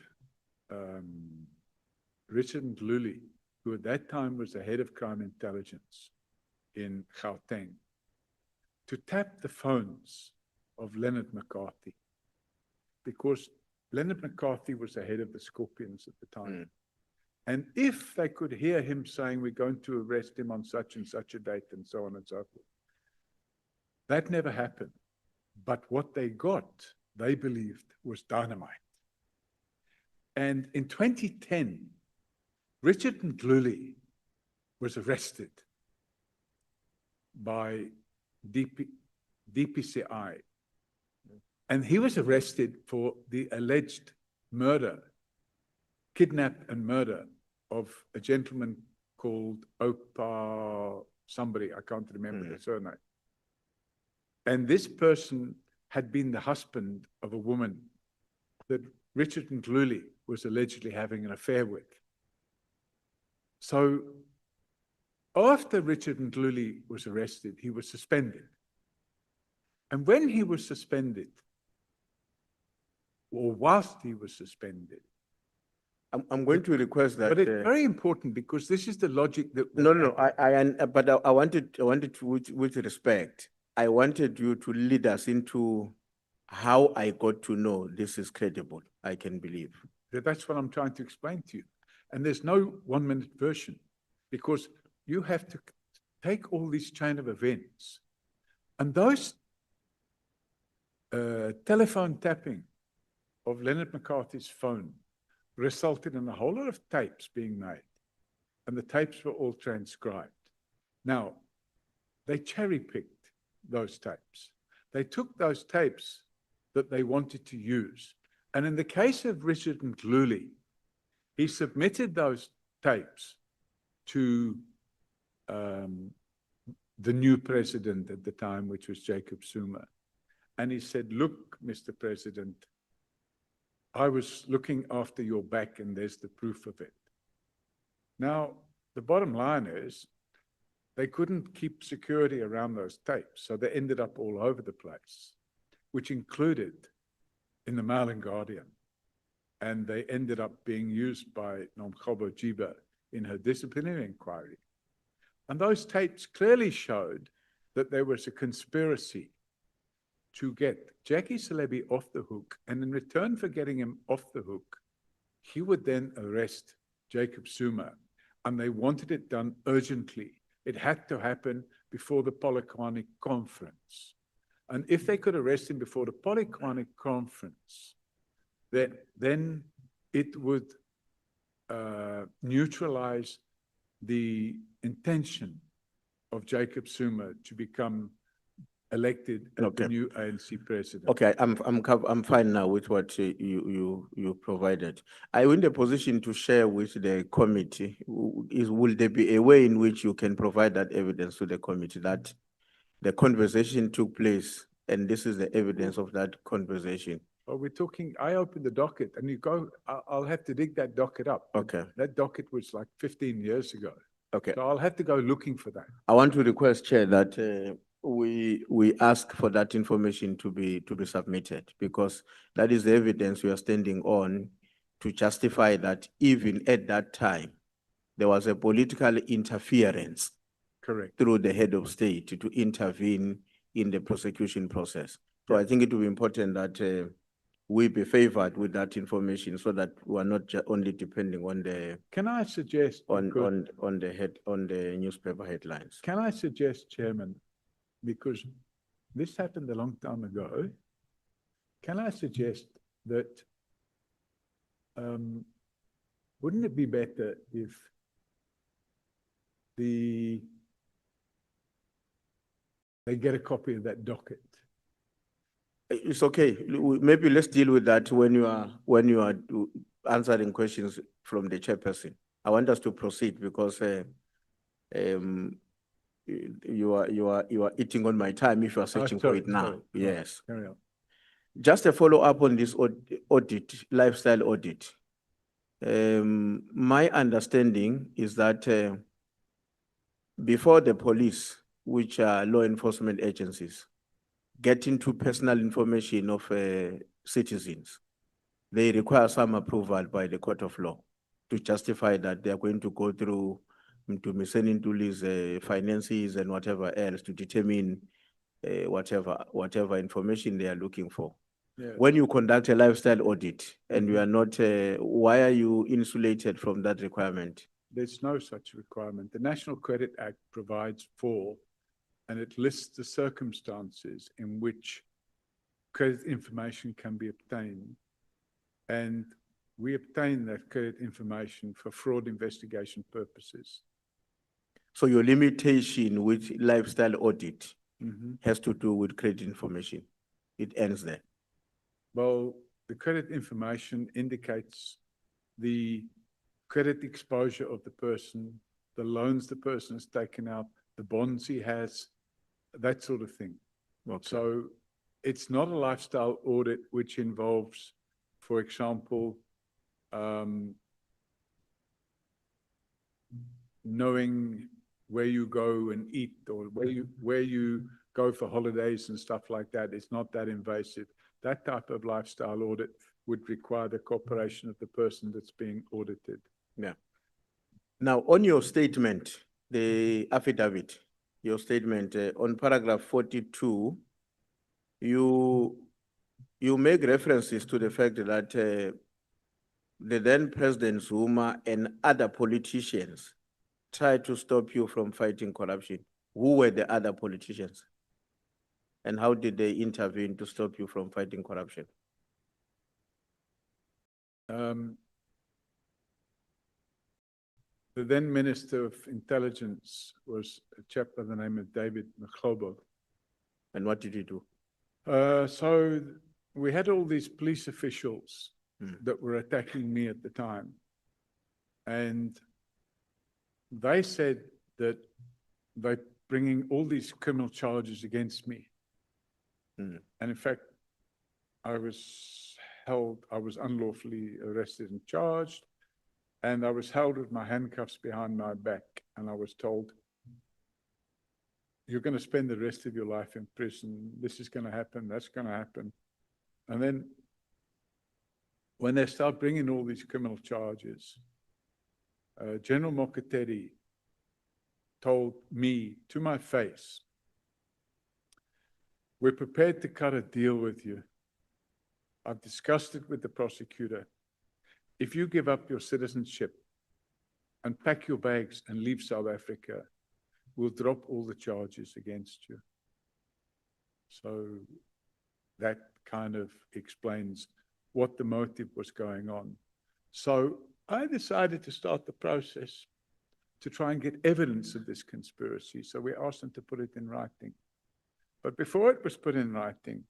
Richard Ndluli, who at that time was the head of crime intelligence in Gauteng, to tap the phones of Leonard McCarthy, because Leonard McCarthy was the head of the Scorpions at the time. And if they could hear him saying, we're going to arrest him on such and such a date and so on and so forth, that never happened. But what they got, they believed, was dynamite. And in 2010, Richard Ndluli was arrested by DPCI. And he was arrested for the alleged murder, kidnap and murder of a gentleman called Opa somebody, I can't remember the surname. And this person had been the husband of a woman that Richard Ndluli was allegedly having an affair with. So after Richard Ndluli was arrested, he was suspended. And when he was suspended, or whilst he was suspended,
I'm going to request that.
but it's very important because this is the logic that.
But I wanted with respect, I wanted you to lead us into how I got to know this is credible, I can believe.
That's what I'm trying to explain to you. And there's no 1 minute version, because you have to take all these chain of events, and those telephone tapping of Leonard McCarthy's phone resulted in a whole lot of tapes being made, and the tapes were all transcribed. Now, they cherry-picked those tapes. They took those tapes that they wanted to use. And in the case of Richard Ndluli, he submitted those tapes to the new president at the time, which was Jacob Zuma. And he said, look, Mr. President, I was looking after your back and there's the proof of it. Now, the bottom line is they couldn't keep security around those tapes, so they ended up all over the place, which included in the Mail and Guardian. And they ended up being used by Nomkhobo Jiba in her disciplinary inquiry. And those tapes clearly showed that there was a conspiracy to get Jackie Celebi off the hook, and in return for getting him off the hook, he would then arrest Jacob Zuma, and they wanted it done urgently. It had to happen before the Polokwane conference. And if they could arrest him before the Polokwane conference, then it would neutralize the intention of Jacob Zuma to become elected as the new ANC president.
Okay, I'm fine now with what you provided. Are you in the position to share with the committee? Will there be a way in which you can provide that evidence to the committee that the conversation took place and this is the evidence of that conversation?
Well, we're talking, I opened the docket and you go, I'll have to dig that docket up.
Okay.
That docket was like 15 years ago.
Okay.
So I'll have to go looking for that.
I want to request, Chair, that we ask for that information to be submitted, because that is the evidence we are standing on to justify that even at that time there was a political interference,
correct,
through the head of state to intervene in the prosecution process. So I think it will be important that we be favored with that information so that we are not only depending on the.
Can I suggest
on the newspaper headlines?
Can I suggest, Chairman, because this happened a long time ago, can I suggest that wouldn't it be better if they get a copy of that docket?
It's okay. Maybe let's deal with that when you are answering questions from the chairperson. I want us to proceed because you are eating on my time if you are searching for it now. Yes.
Carry on.
Just a follow-up on this audit, lifestyle audit. My understanding is that before the police, which are law enforcement agencies, get into personal information of citizens, they require some approval by the court of law to justify that they are going to go through to Msenintul's finances and whatever else to determine whatever information they are looking for.
Yes.
When you conduct a lifestyle audit and you are not, why are you insulated from that requirement?
There's no such requirement. The National Credit Act provides for, and it lists the circumstances in which credit information can be obtained. And we obtain that credit information for fraud investigation purposes.
So your limitation with lifestyle audit
Mhm.
has to do with credit information. It ends there.
Well, the credit information indicates the credit exposure of the person, the loans the person has taken out, the bonds he has, that sort of thing.
Okay.
So it's not a lifestyle audit which involves, for example, knowing where you go and eat or where you go for holidays and stuff like that. It's not that invasive. That type of lifestyle audit would require the cooperation of the person that's being audited.
Yeah. Now, on your statement, the affidavit, your statement on paragraph 42, you make references to the fact that the then President Zuma and other politicians tried to stop you from fighting corruption. Who were the other politicians? And how did they intervene to stop you from fighting corruption?
The then Minister of Intelligence was a chap by the name of David Mkhwanazi.
And what did he do?
So we had all these police officials that were attacking me at the time. And they said that they're bringing all these criminal charges against me. And in fact, I was unlawfully arrested and charged, and I was held with my handcuffs behind my back, and I was told, you're going to spend the rest of your life in prison. This is going to happen, that's going to happen. And then when they start bringing all these criminal charges, General Mokateri told me to my face, we're prepared to cut a deal with you. I've discussed it with the prosecutor. If you give up your citizenship and pack your bags and leave South Africa, we'll drop all the charges against you. So that kind of explains what the motive was going on. So I decided to start the process to try and get evidence of this conspiracy. So we asked them to put it in writing. But before it was put in writing,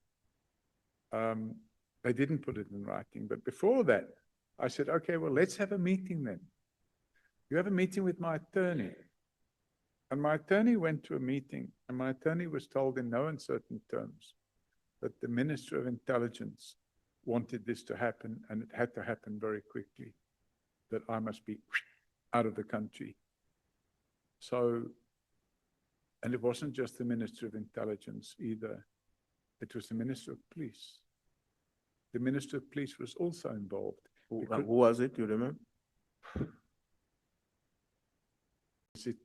they didn't put it in writing. But before that, I said, okay, well, let's have a meeting then. You have a meeting with my attorney. And my attorney went to a meeting, and my attorney was told in no uncertain terms that the Minister of Intelligence wanted this to happen, and it had to happen very quickly, that I must be out of the country. So, and it wasn't just the Minister of Intelligence either. It was the Minister of Police. The Minister of Police was also involved.
Who was it, you remember?
Is it,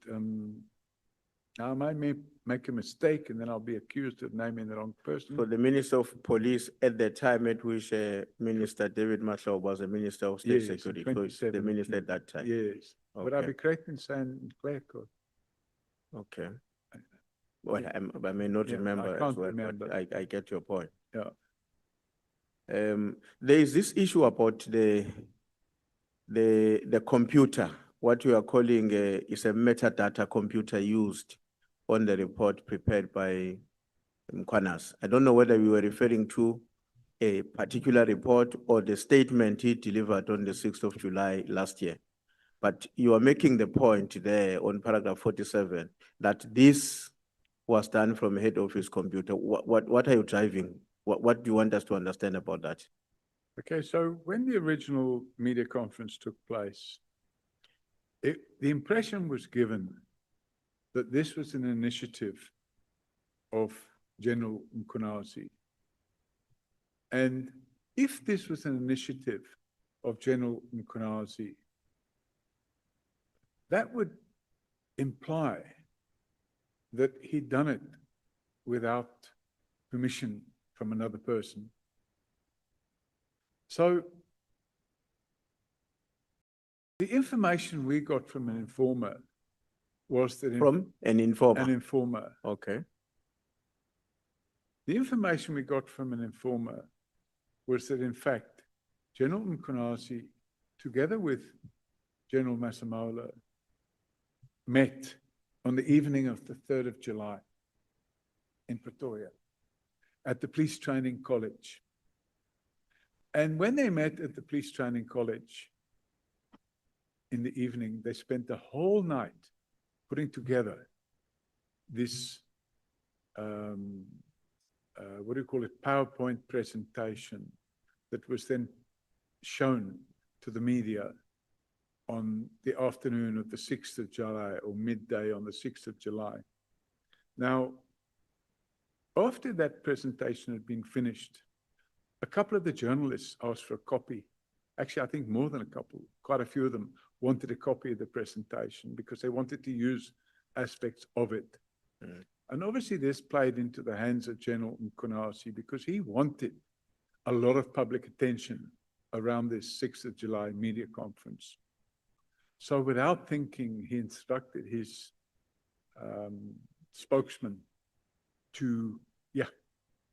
I may make a mistake and then I'll be accused of naming the wrong person.
So the Minister of Police at the time at which Minister David Mashale was a Minister of State
Yes,
Security, so the minister at that time.
Yes, but I'll be correct in saying clerical.
Okay. Well, I may not
Yeah,
remember
I can't
as well,
remember.
but I get your point.
Yeah.
There is this issue about the computer, what you are calling is a metadata computer used on the report prepared by Mkhwanazi. I don't know whether we were referring to a particular report or the statement he delivered on the 6th of July last year. But you are making the point there on paragraph 47 that this was done from a head office computer. What are you driving? What do you want us to understand about that?
Okay, so when the original media conference took place, the impression was given that this was an initiative of General Mkhwanazi. And if this was an initiative of General Mkhwanazi, that would imply that he'd done it without permission from another person. So the information we got from an informer was that...
From an informer?
An informer.
Okay.
The information we got from an informer was that, in fact, General Mkhwanazi, together with General Masemola, met on the evening of the 3rd of July in Pretoria at the Police Training College. And when they met at the Police Training College in the evening, they spent the whole night putting together this, what do you call it, PowerPoint presentation that was then shown to the media on the afternoon of the 6th of July, or midday on the 6th of July. Now, after that presentation had been finished, a couple of the journalists asked for a copy. Actually, I think more than a couple, quite a few of them wanted a copy of the presentation because they wanted to use aspects of it. And obviously this played into the hands of General Mkhwanazi because he wanted a lot of public attention around this 6th of July media conference. So without thinking, he instructed his spokesman to,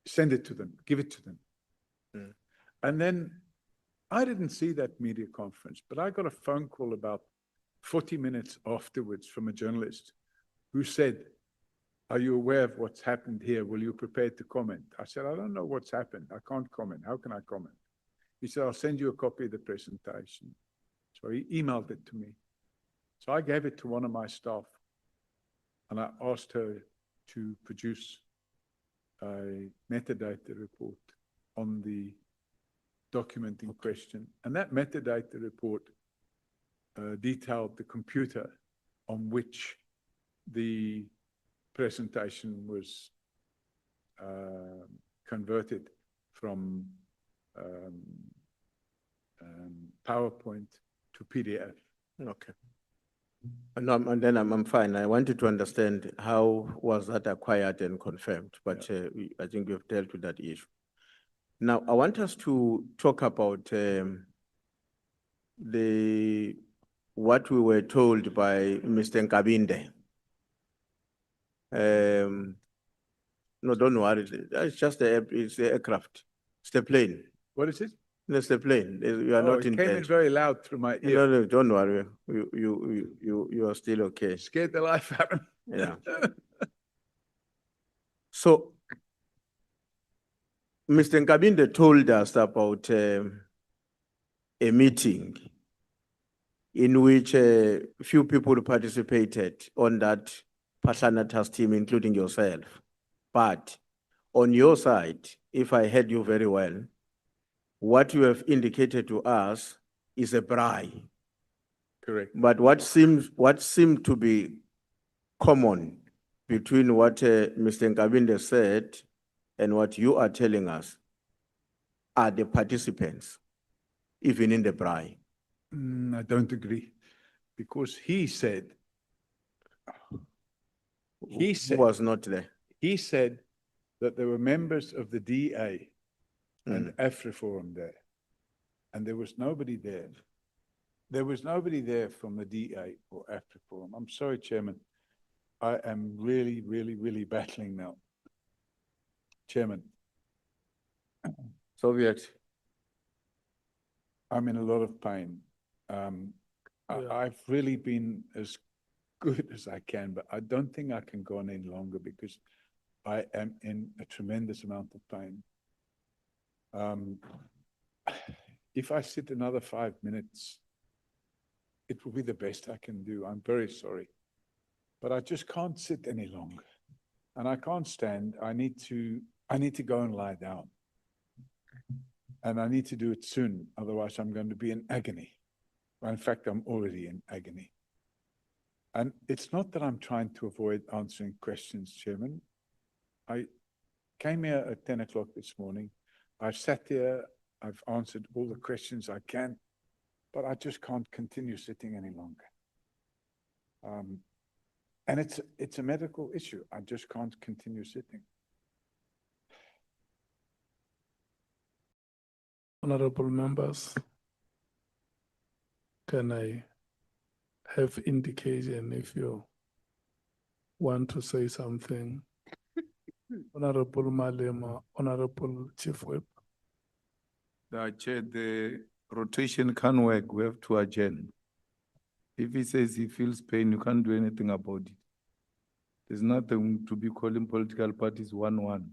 send it to them, give it to them. And then I didn't see that media conference, but I got a phone call about 40 minutes afterwards from a journalist who said, "Are you aware of what's happened here? Will you prepare to comment?" I said, "I don't know what's happened. I can't comment. How can I comment?" He said, "I'll send you a copy of the presentation." So he emailed it to me. So I gave it to one of my staff and I asked her to produce a metadata report on the document in question. And that metadata report detailed the computer on which the presentation was converted from PowerPoint to PDF.
Okay. And then I'm fine. I wanted to understand how was that acquired and confirmed, but I think we've dealt with that issue. Now, I want us to talk about what we were told by Mr. Nkabinde. No, don't worry. It's just it's the aircraft. It's the plane.
What is it?
It's the plane. You are not in
it came in
bed.
very loud through my ear.
No, don't worry. You are still okay.
Scared the life out of me.
Yeah. So, Mr. Nkabinde told us about a meeting in which a few people participated on that Pahlana task team, including yourself. But on your side, if I heard you very well, what you have indicated to us is a bribe.
Correct.
But what seemed to be common between what Mr. Nkabinde said and what you are telling us are the participants, even in the bribe.
I don't agree, because he said
Who was not there?
He said that there were members of the DA and AfriForum there, and there was nobody there. There was nobody there from the DA or AfriForum. I'm sorry, Chairman. I am really, really, really battling now. Chairman.
Soviet.
I'm in a lot of pain. I've really been as good as I can, but I don't think I can go on any longer because I am in a tremendous amount of pain. If I sit another 5 minutes, it will be the best I can do. I'm very sorry, but I just can't sit any longer, and I can't stand. I need to go and lie down, and I need to do it soon. Otherwise, I'm going to be in agony. Well, in fact, I'm already in agony. And it's not that I'm trying to avoid answering questions, Chairman. I came here at 10 o'clock this morning. I've sat here, I've answered all the questions I can, but I just can't continue sitting any longer. And it's a medical issue. I just can't continue sitting.
Honorable members, can I have indication if you want to say something? Honorable Malema, Honorable Chief Whip.
Chair, the rotation can't work. We have to adjourn. If he says he feels pain, you can't do anything about it. There's nothing to be calling political parties 1-1.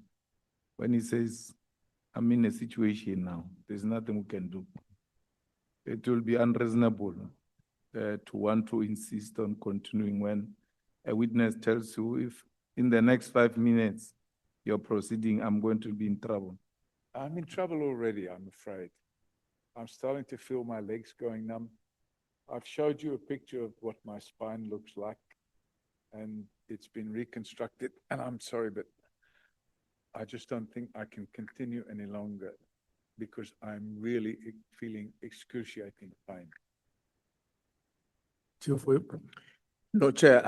When he says, I'm in a situation now, there's nothing we can do. It will be unreasonable to want to insist on continuing when a witness tells you, if in the next 5 minutes you're proceeding, I'm going to be in trouble.
I'm in trouble already, I'm afraid. I'm starting to feel my legs going numb. I've showed you a picture of what my spine looks like, and it's been reconstructed. And I'm sorry, but I just don't think I can continue any longer because I'm really feeling excruciating pain.
Chief Whip.
No, Chair,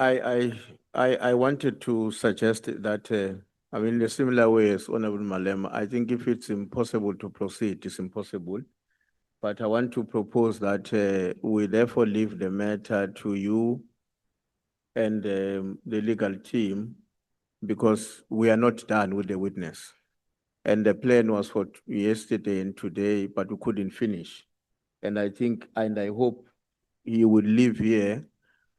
I wanted to suggest that, I mean, in a similar way as Honorable Malema, I think if it's impossible to proceed, it's impossible. But I want to propose that we therefore leave the matter to you and the legal team because we are not done with the witness. And the plan was for yesterday and today, but we couldn't finish. And I think, and I hope he will leave here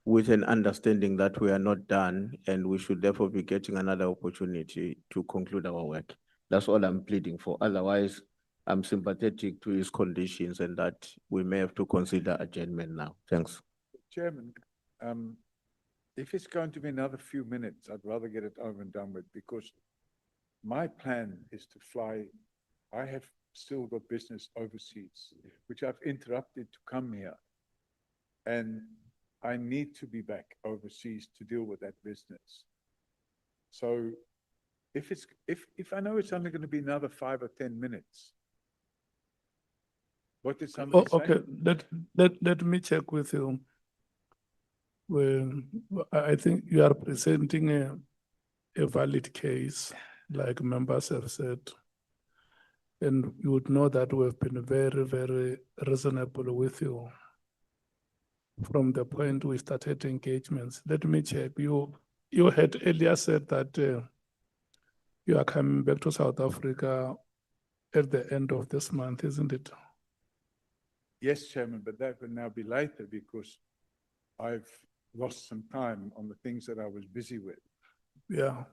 with an understanding that we are not done and we should therefore be getting another opportunity to conclude our work. That's all I'm pleading for. Otherwise, I'm sympathetic to his conditions and that we may have to consider adjournment now. Thanks.
Chairman, if it's going to be another few minutes, I'd rather get it over and done with because my plan is to fly. I have still got business overseas, which I've interrupted to come here. And I need to be back overseas to deal with that business. So if I know it's only going to be another 5 or 10 minutes, what did somebody say?
Okay, let me check with you. Well, I think you are presenting a valid case, like members have said. And you would know that we have been very, very reasonable with you from the point we started engagements. Let me check. You had earlier said that you are coming back to South Africa at the end of this month, isn't it?
Yes, Chairman, but that will now be later because I've lost some time on the things that I was busy with.
Yeah.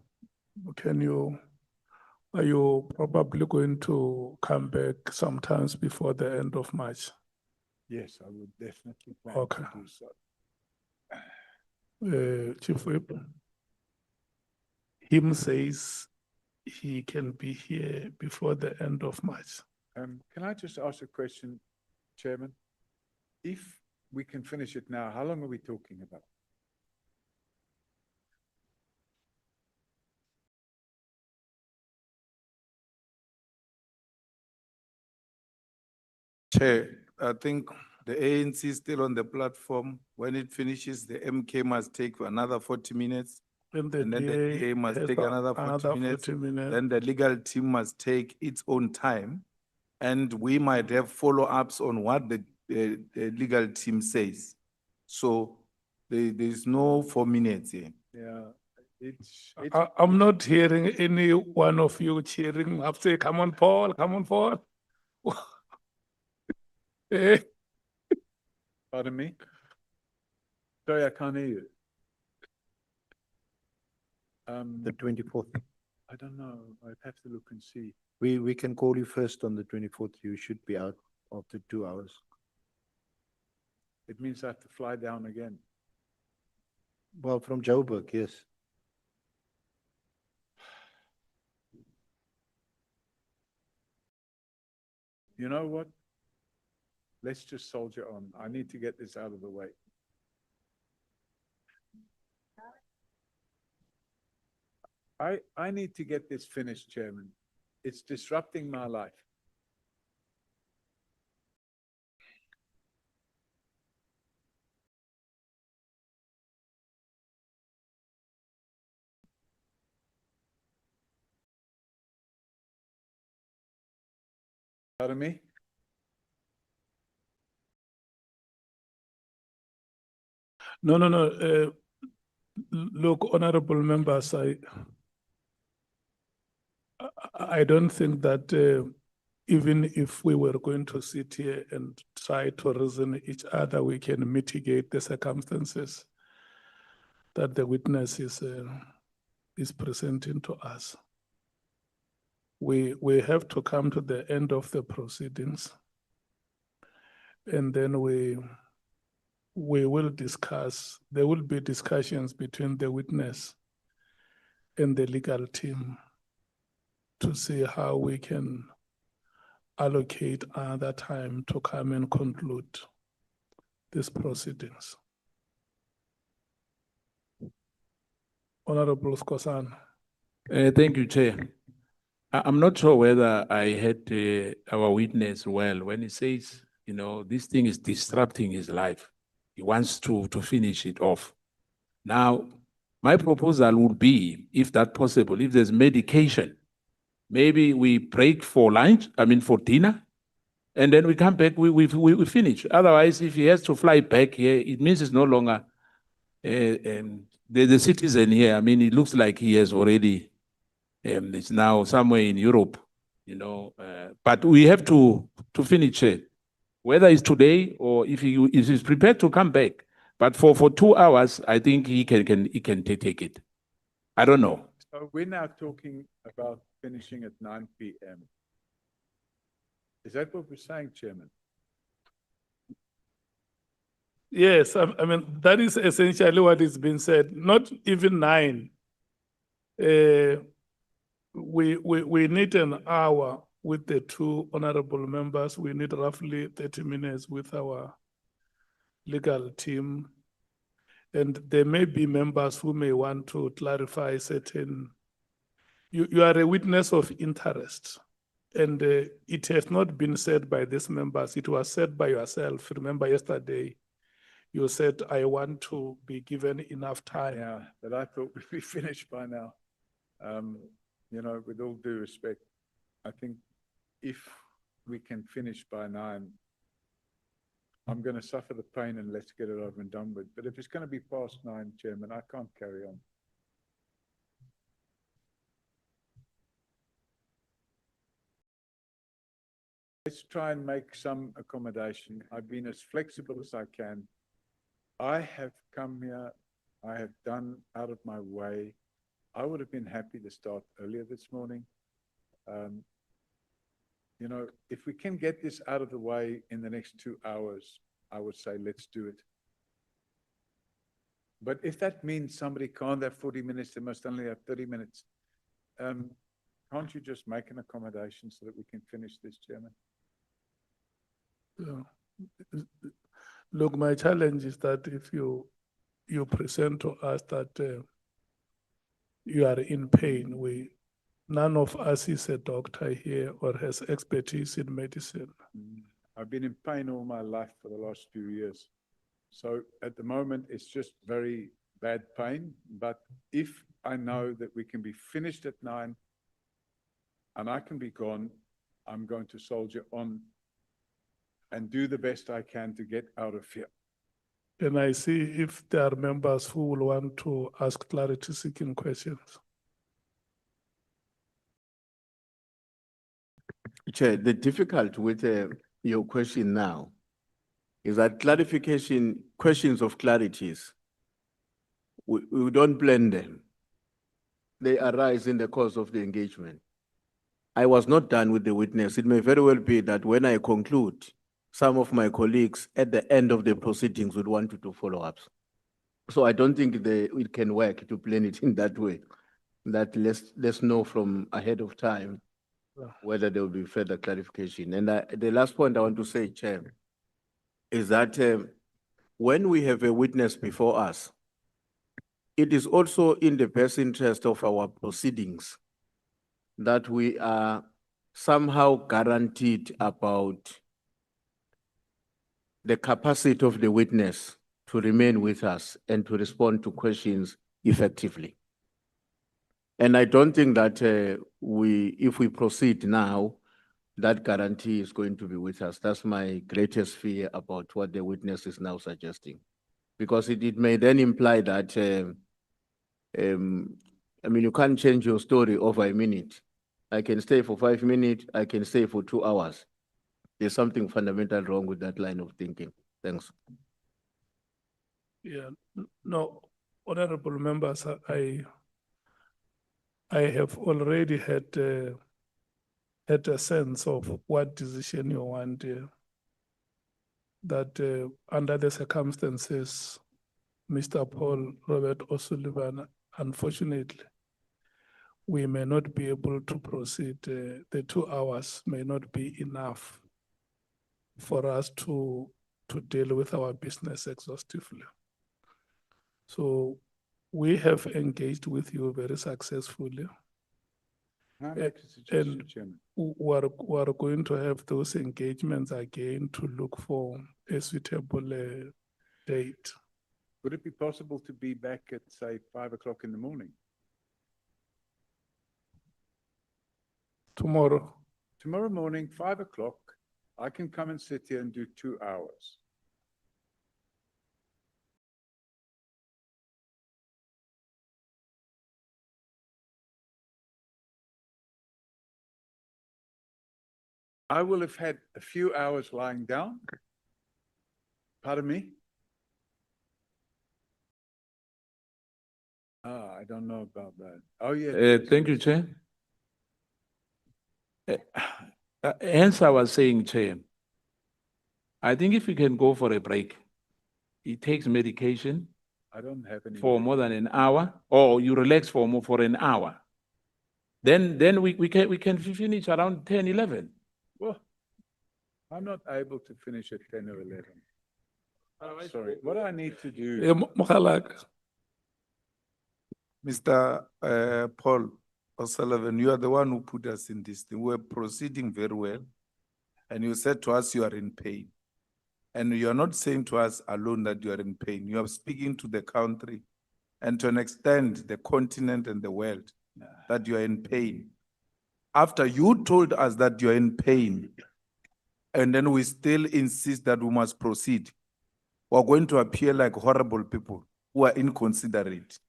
Are you probably going to come back sometimes before the end of March?
Yes, I would definitely plan
Okay.
to do so.
Chief Whip, him says he can be here before the end of March.
Can I just ask a question, Chairman? If we can finish it now, how long are we talking about?
Chair, I think the ANC is still on the platform. When it finishes, the MK must take another 40 minutes.
And
then the DA must take another 40 minutes. Then the legal team must take its own time. And we might have follow-ups on what the legal team says. So there's no 4 minutes here.
Yeah,
I'm not hearing any one of you cheering up, say, come on, Paul, come on, Paul.
Pardon me? Sorry, I can't hear you.
The 24th.
I don't know. I'd have to look and see.
We can call you first on the 24th. You should be out after 2 hours.
It means I have to fly down again.
Well, from Joburg, yes.
You know what? Let's just soldier on. I need to get this out of the way. I need to get this finished, Chairman. It's disrupting my life. Pardon me?
No. Look, honorable members, I don't think that even if we were going to sit here and try to reason each other, we can mitigate the circumstances that the witness is presenting to us. We have to come to the end of the proceedings, and then we will discuss. There will be discussions between the witness and the legal team to see how we can allocate other time to come and conclude these proceedings. Honorable Skosan.
Thank you, Chair. I'm not sure whether I heard our witness well when he says, you know, this thing is disrupting his life. He wants to finish it off. Now, my proposal would be, if that's possible, if there's medication, maybe we break for lunch, for dinner, and then we come back, we finish. Otherwise, if he has to fly back here, it means it's no longer the citizen here. It looks like he has already, it's now somewhere in Europe, you know, but we have to finish it, whether it's today or if he's prepared to come back. But for 2 hours, I think he can take it. I don't know.
So we're now talking about finishing at 9 p.m. Is that what we're saying, Chairman?
Yes, that is essentially what is being said. Not even 9. We need an hour with the 2 honorable members. We need roughly 30 minutes with our legal team. And there may be members who may want to clarify certain. You are a witness of interest. And it has not been said by these members. It was said by yourself. Remember yesterday, you said, I want to be given enough time.
Yeah, but I thought we'd be finished by now. You know, with all due respect, I think if we can finish by 9, I'm going to suffer the pain and let's get it over and done with. But if it's going to be past 9, Chairman, I can't carry on. Let's try and make some accommodation. I've been as flexible as I can. I have come here, I have done out of my way. I would have been happy to start earlier this morning. You know, if we can get this out of the way in the next 2 hours, I would say let's do it. But if that means somebody can't have 40 minutes, they must only have 30 minutes. Can't you just make an accommodation so that we can finish this, Chairman?
Yeah. Look, my challenge is that if you present to us that you are in pain, none of us is a doctor here or has expertise in medicine.
I've been in pain all my life for the last few years. So at the moment, it's just very bad pain. But if I know that we can be finished at 9 and I can be gone, I'm going to soldier on and do the best I can to get out of here.
And I see if there are members who will want to ask clarity-seeking questions.
Chair, the difficulty with your question now is that questions of clarities, we don't blend them. They arise in the course of the engagement. I was not done with the witness. It may very well be that when I conclude, some of my colleagues at the end of the proceedings would want to do follow-ups. So I don't think it can work to plan it in that way. That let's know from ahead of time whether there will be further clarification. And the last point I want to say, Chair, is that when we have a witness before us, it is also in the best interest of our proceedings that we are somehow guaranteed about the capacity of the witness to remain with us and to respond to questions effectively. And I don't think that if we proceed now, that guarantee is going to be with us. That's my greatest fear about what the witness is now suggesting. Because it may then imply that, I mean, you can't change your story over a minute. I can stay for 5 minutes, I can stay for 2 hours. There's something fundamental wrong with that line of thinking. Thanks.
Yeah, no, honorable members, I have already had a sense of what decision you want. That under the circumstances, Mr. Paul Robert O'Sullivan, unfortunately, we may not be able to proceed. The 2 hours may not be enough for us to deal with our business exhaustively. So we have engaged with you very successfully.
Can I make a suggestion,
And
Chairman?
we are going to have those engagements again to look for a suitable date.
Would it be possible to be back at, say, 5 o'clock in the morning?
Tomorrow.
Tomorrow morning, 5 o'clock, I can come and sit here and do 2 hours. I will have had a few hours lying down. Pardon me? I don't know about that. Oh, yeah.
Thank you, Chair. Hence, I was saying, Chair, I think if we can go for a break, he takes medication
I don't have any.
for more than an hour, or you relax for an hour. Then we can finish around 10, 11.
Well, I'm not able to finish at 10 or 11. Sorry, what I need to do.
Mr. Paul O'Sullivan, you are the one who put us in this thing. We're proceeding very well. And you said to us you are in pain. And you are not saying to us alone that you are in pain. You are speaking to the country and to an extent the continent and the world that you are in pain. After you told us that you are in pain, and then we still insist that we must proceed, we're going to appear like horrible people who are inconsiderate.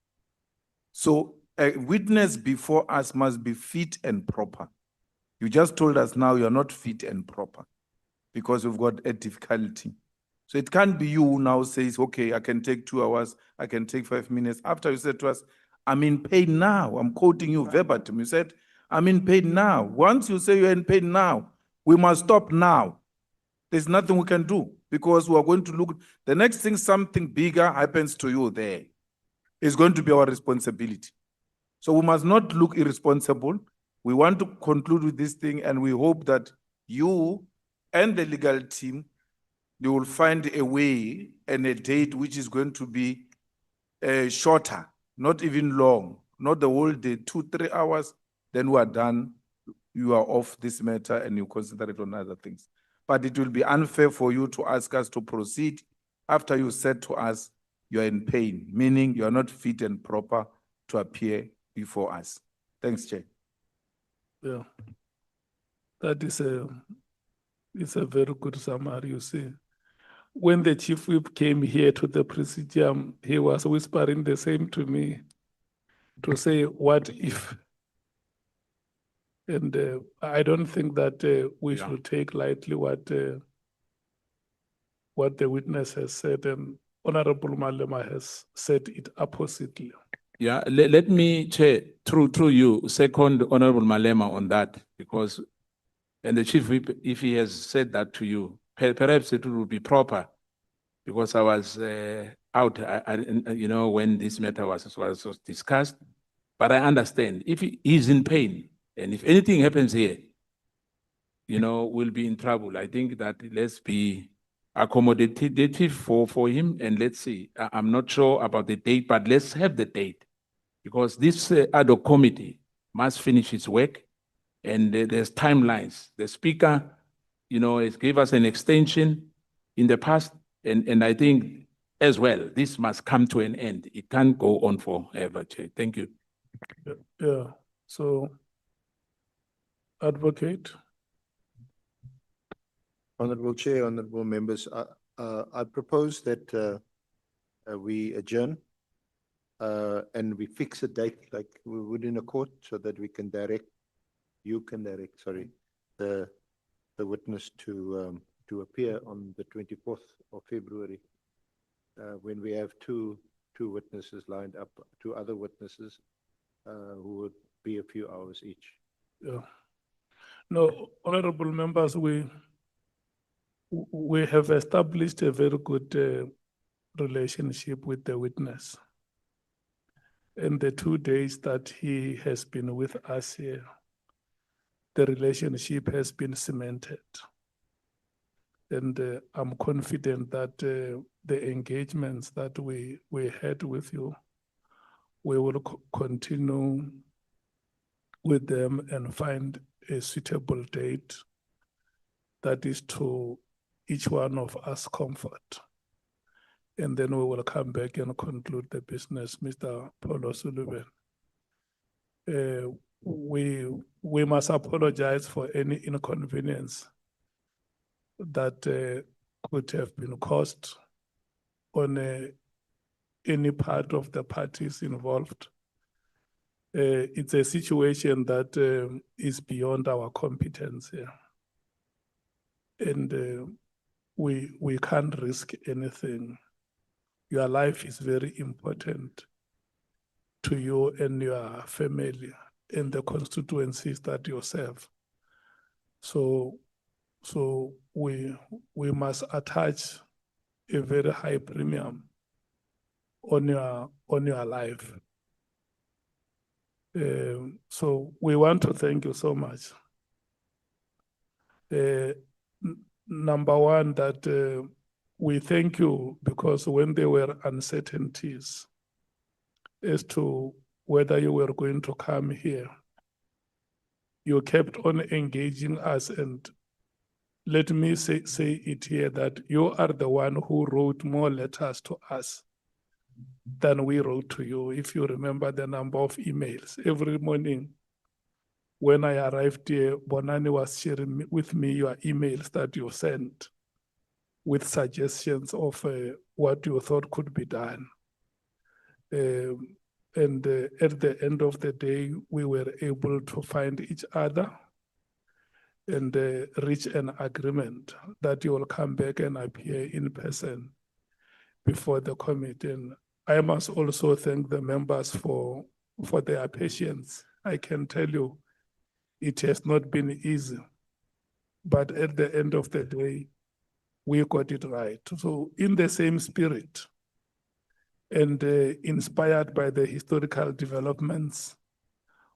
So a witness before us must be fit and proper. You just told us now you're not fit and proper because you've got a difficulty. So it can't be you who now says, okay, I can take 2 hours, I can take 5 minutes. After you said to us, I'm in pain now. I'm quoting you verbatim. You said, I'm in pain now. Once you say you're in pain now, we must stop now. There's nothing we can do because we are going to look. The next thing, something bigger happens to you there. It's going to be our responsibility. So we must not look irresponsible. We want to conclude with this thing, and we hope that you and the legal team, you will find a way and a date which is going to be shorter, not even long, not the whole day, 2-3 hours, then we are done. You are off this matter and you concentrate on other things. But it will be unfair for you to ask us to proceed after you said to us you are in pain, meaning you are not fit and proper to appear before us. Thanks, Chair.
Yeah, that is it's a very good summary, you see. When the chief whip came here to the presidium, he was whispering the same to me to say, what if? And I don't think that we should take lightly what the witness has said, and Honorable Malema has said it oppositely.
Yeah, let me, Chair, through you, second Honorable Malema on that, because, and the Chief Whip, if he has said that to you, perhaps it would be proper, because I was out, you know, when this matter was discussed, but I understand, if he is in pain, and if anything happens here, you know, we'll be in trouble. I think that let's be accommodative for him, and let's see. I'm not sure about the date, but let's have the date, because this ad hoc committee must finish its work, and there's timelines. The speaker, has gave us an extension in the past, and I think as well, this must come to an end. It can't go on forever, Chair. Thank you.
Yeah, so Advocate.
Honorable Chair, honorable members, I propose that we adjourn and we fix a date like we would in a court, so that we can you can direct, the witness to appear on the 24th of February, when we have two witnesses lined up, two other witnesses who would be a few hours each.
Yeah. No, honorable members, we have established a very good relationship with the witness. In the 2 days that he has been with us here, the relationship has been cemented. And I'm confident that the engagements that we had with you, we will continue with them and find a suitable date that is to each one of us comfort. And then we will come back and conclude the business, Mr. Paulo Sullivan. We must apologize for any inconvenience that could have been caused on any part of the parties involved. It's a situation that is beyond our competence here. And we can't risk anything. Your life is very important to you and your family and the constituencies that you serve. So we must attach a very high premium on your life. So we want to thank you so much. Number one, that we thank you because when there were uncertainties as to whether you were going to come here, you kept on engaging us. And let me say it here, that you are the one who wrote more letters to us than we wrote to you. If you remember the number of emails every morning when I arrived here, Bonani was sharing with me your emails that you sent with suggestions of what you thought could be done. And at the end of the day, we were able to find each other and reach an agreement that you will come back and appear in person before the committee. And I must also thank the members for their patience. I can tell you, it has not been easy, but at the end of the day, we got it right. So in the same spirit and inspired by the historical developments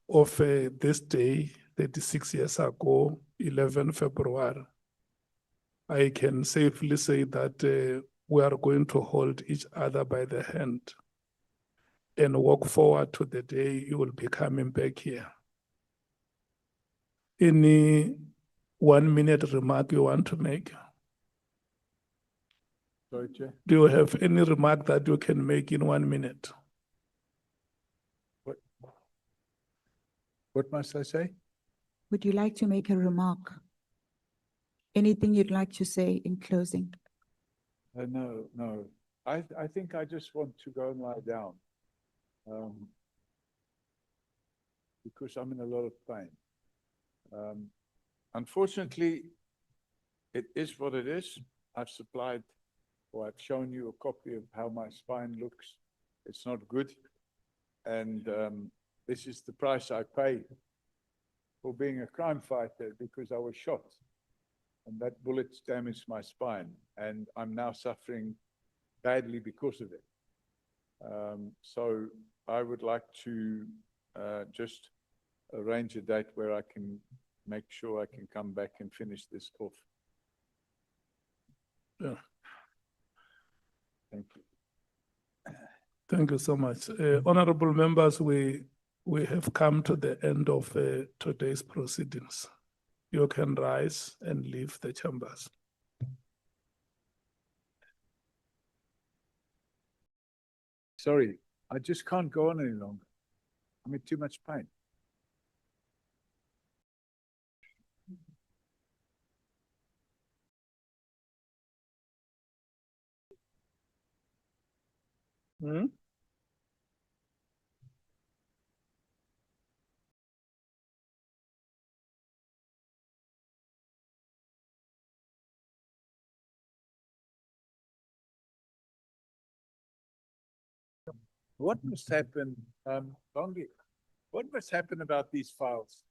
of this day, 36 years ago, 11 February, I can safely say that we are going to hold each other by the hand and walk forward to the day you will be coming back here. Any 1 minute remark you want to make?
Sorry, Chair.
Do you have any remark that you can make in 1 minute?
What must I say?
Would you like to make a remark? Anything you'd like to say in closing?
No. I think I just want to go and lie down because I'm in a lot of pain. Unfortunately, it is what it is. I've supplied, or I've shown you a copy of how my spine looks. It's not good. And this is the price I pay for being a crime fighter, because I was shot and that bullet damaged my spine, and I'm now suffering badly because of it. So I would like to just arrange a date where I can make sure I can come back and finish this off.
Yeah.
Thank you.
Thank you so much. Honorable members, we have come to the end of today's proceedings. You can rise and leave the chambers.
Sorry, I just can't go on any longer. I'm in too much pain.
Hmm?
What must happen, Bongi, what must happen about these files?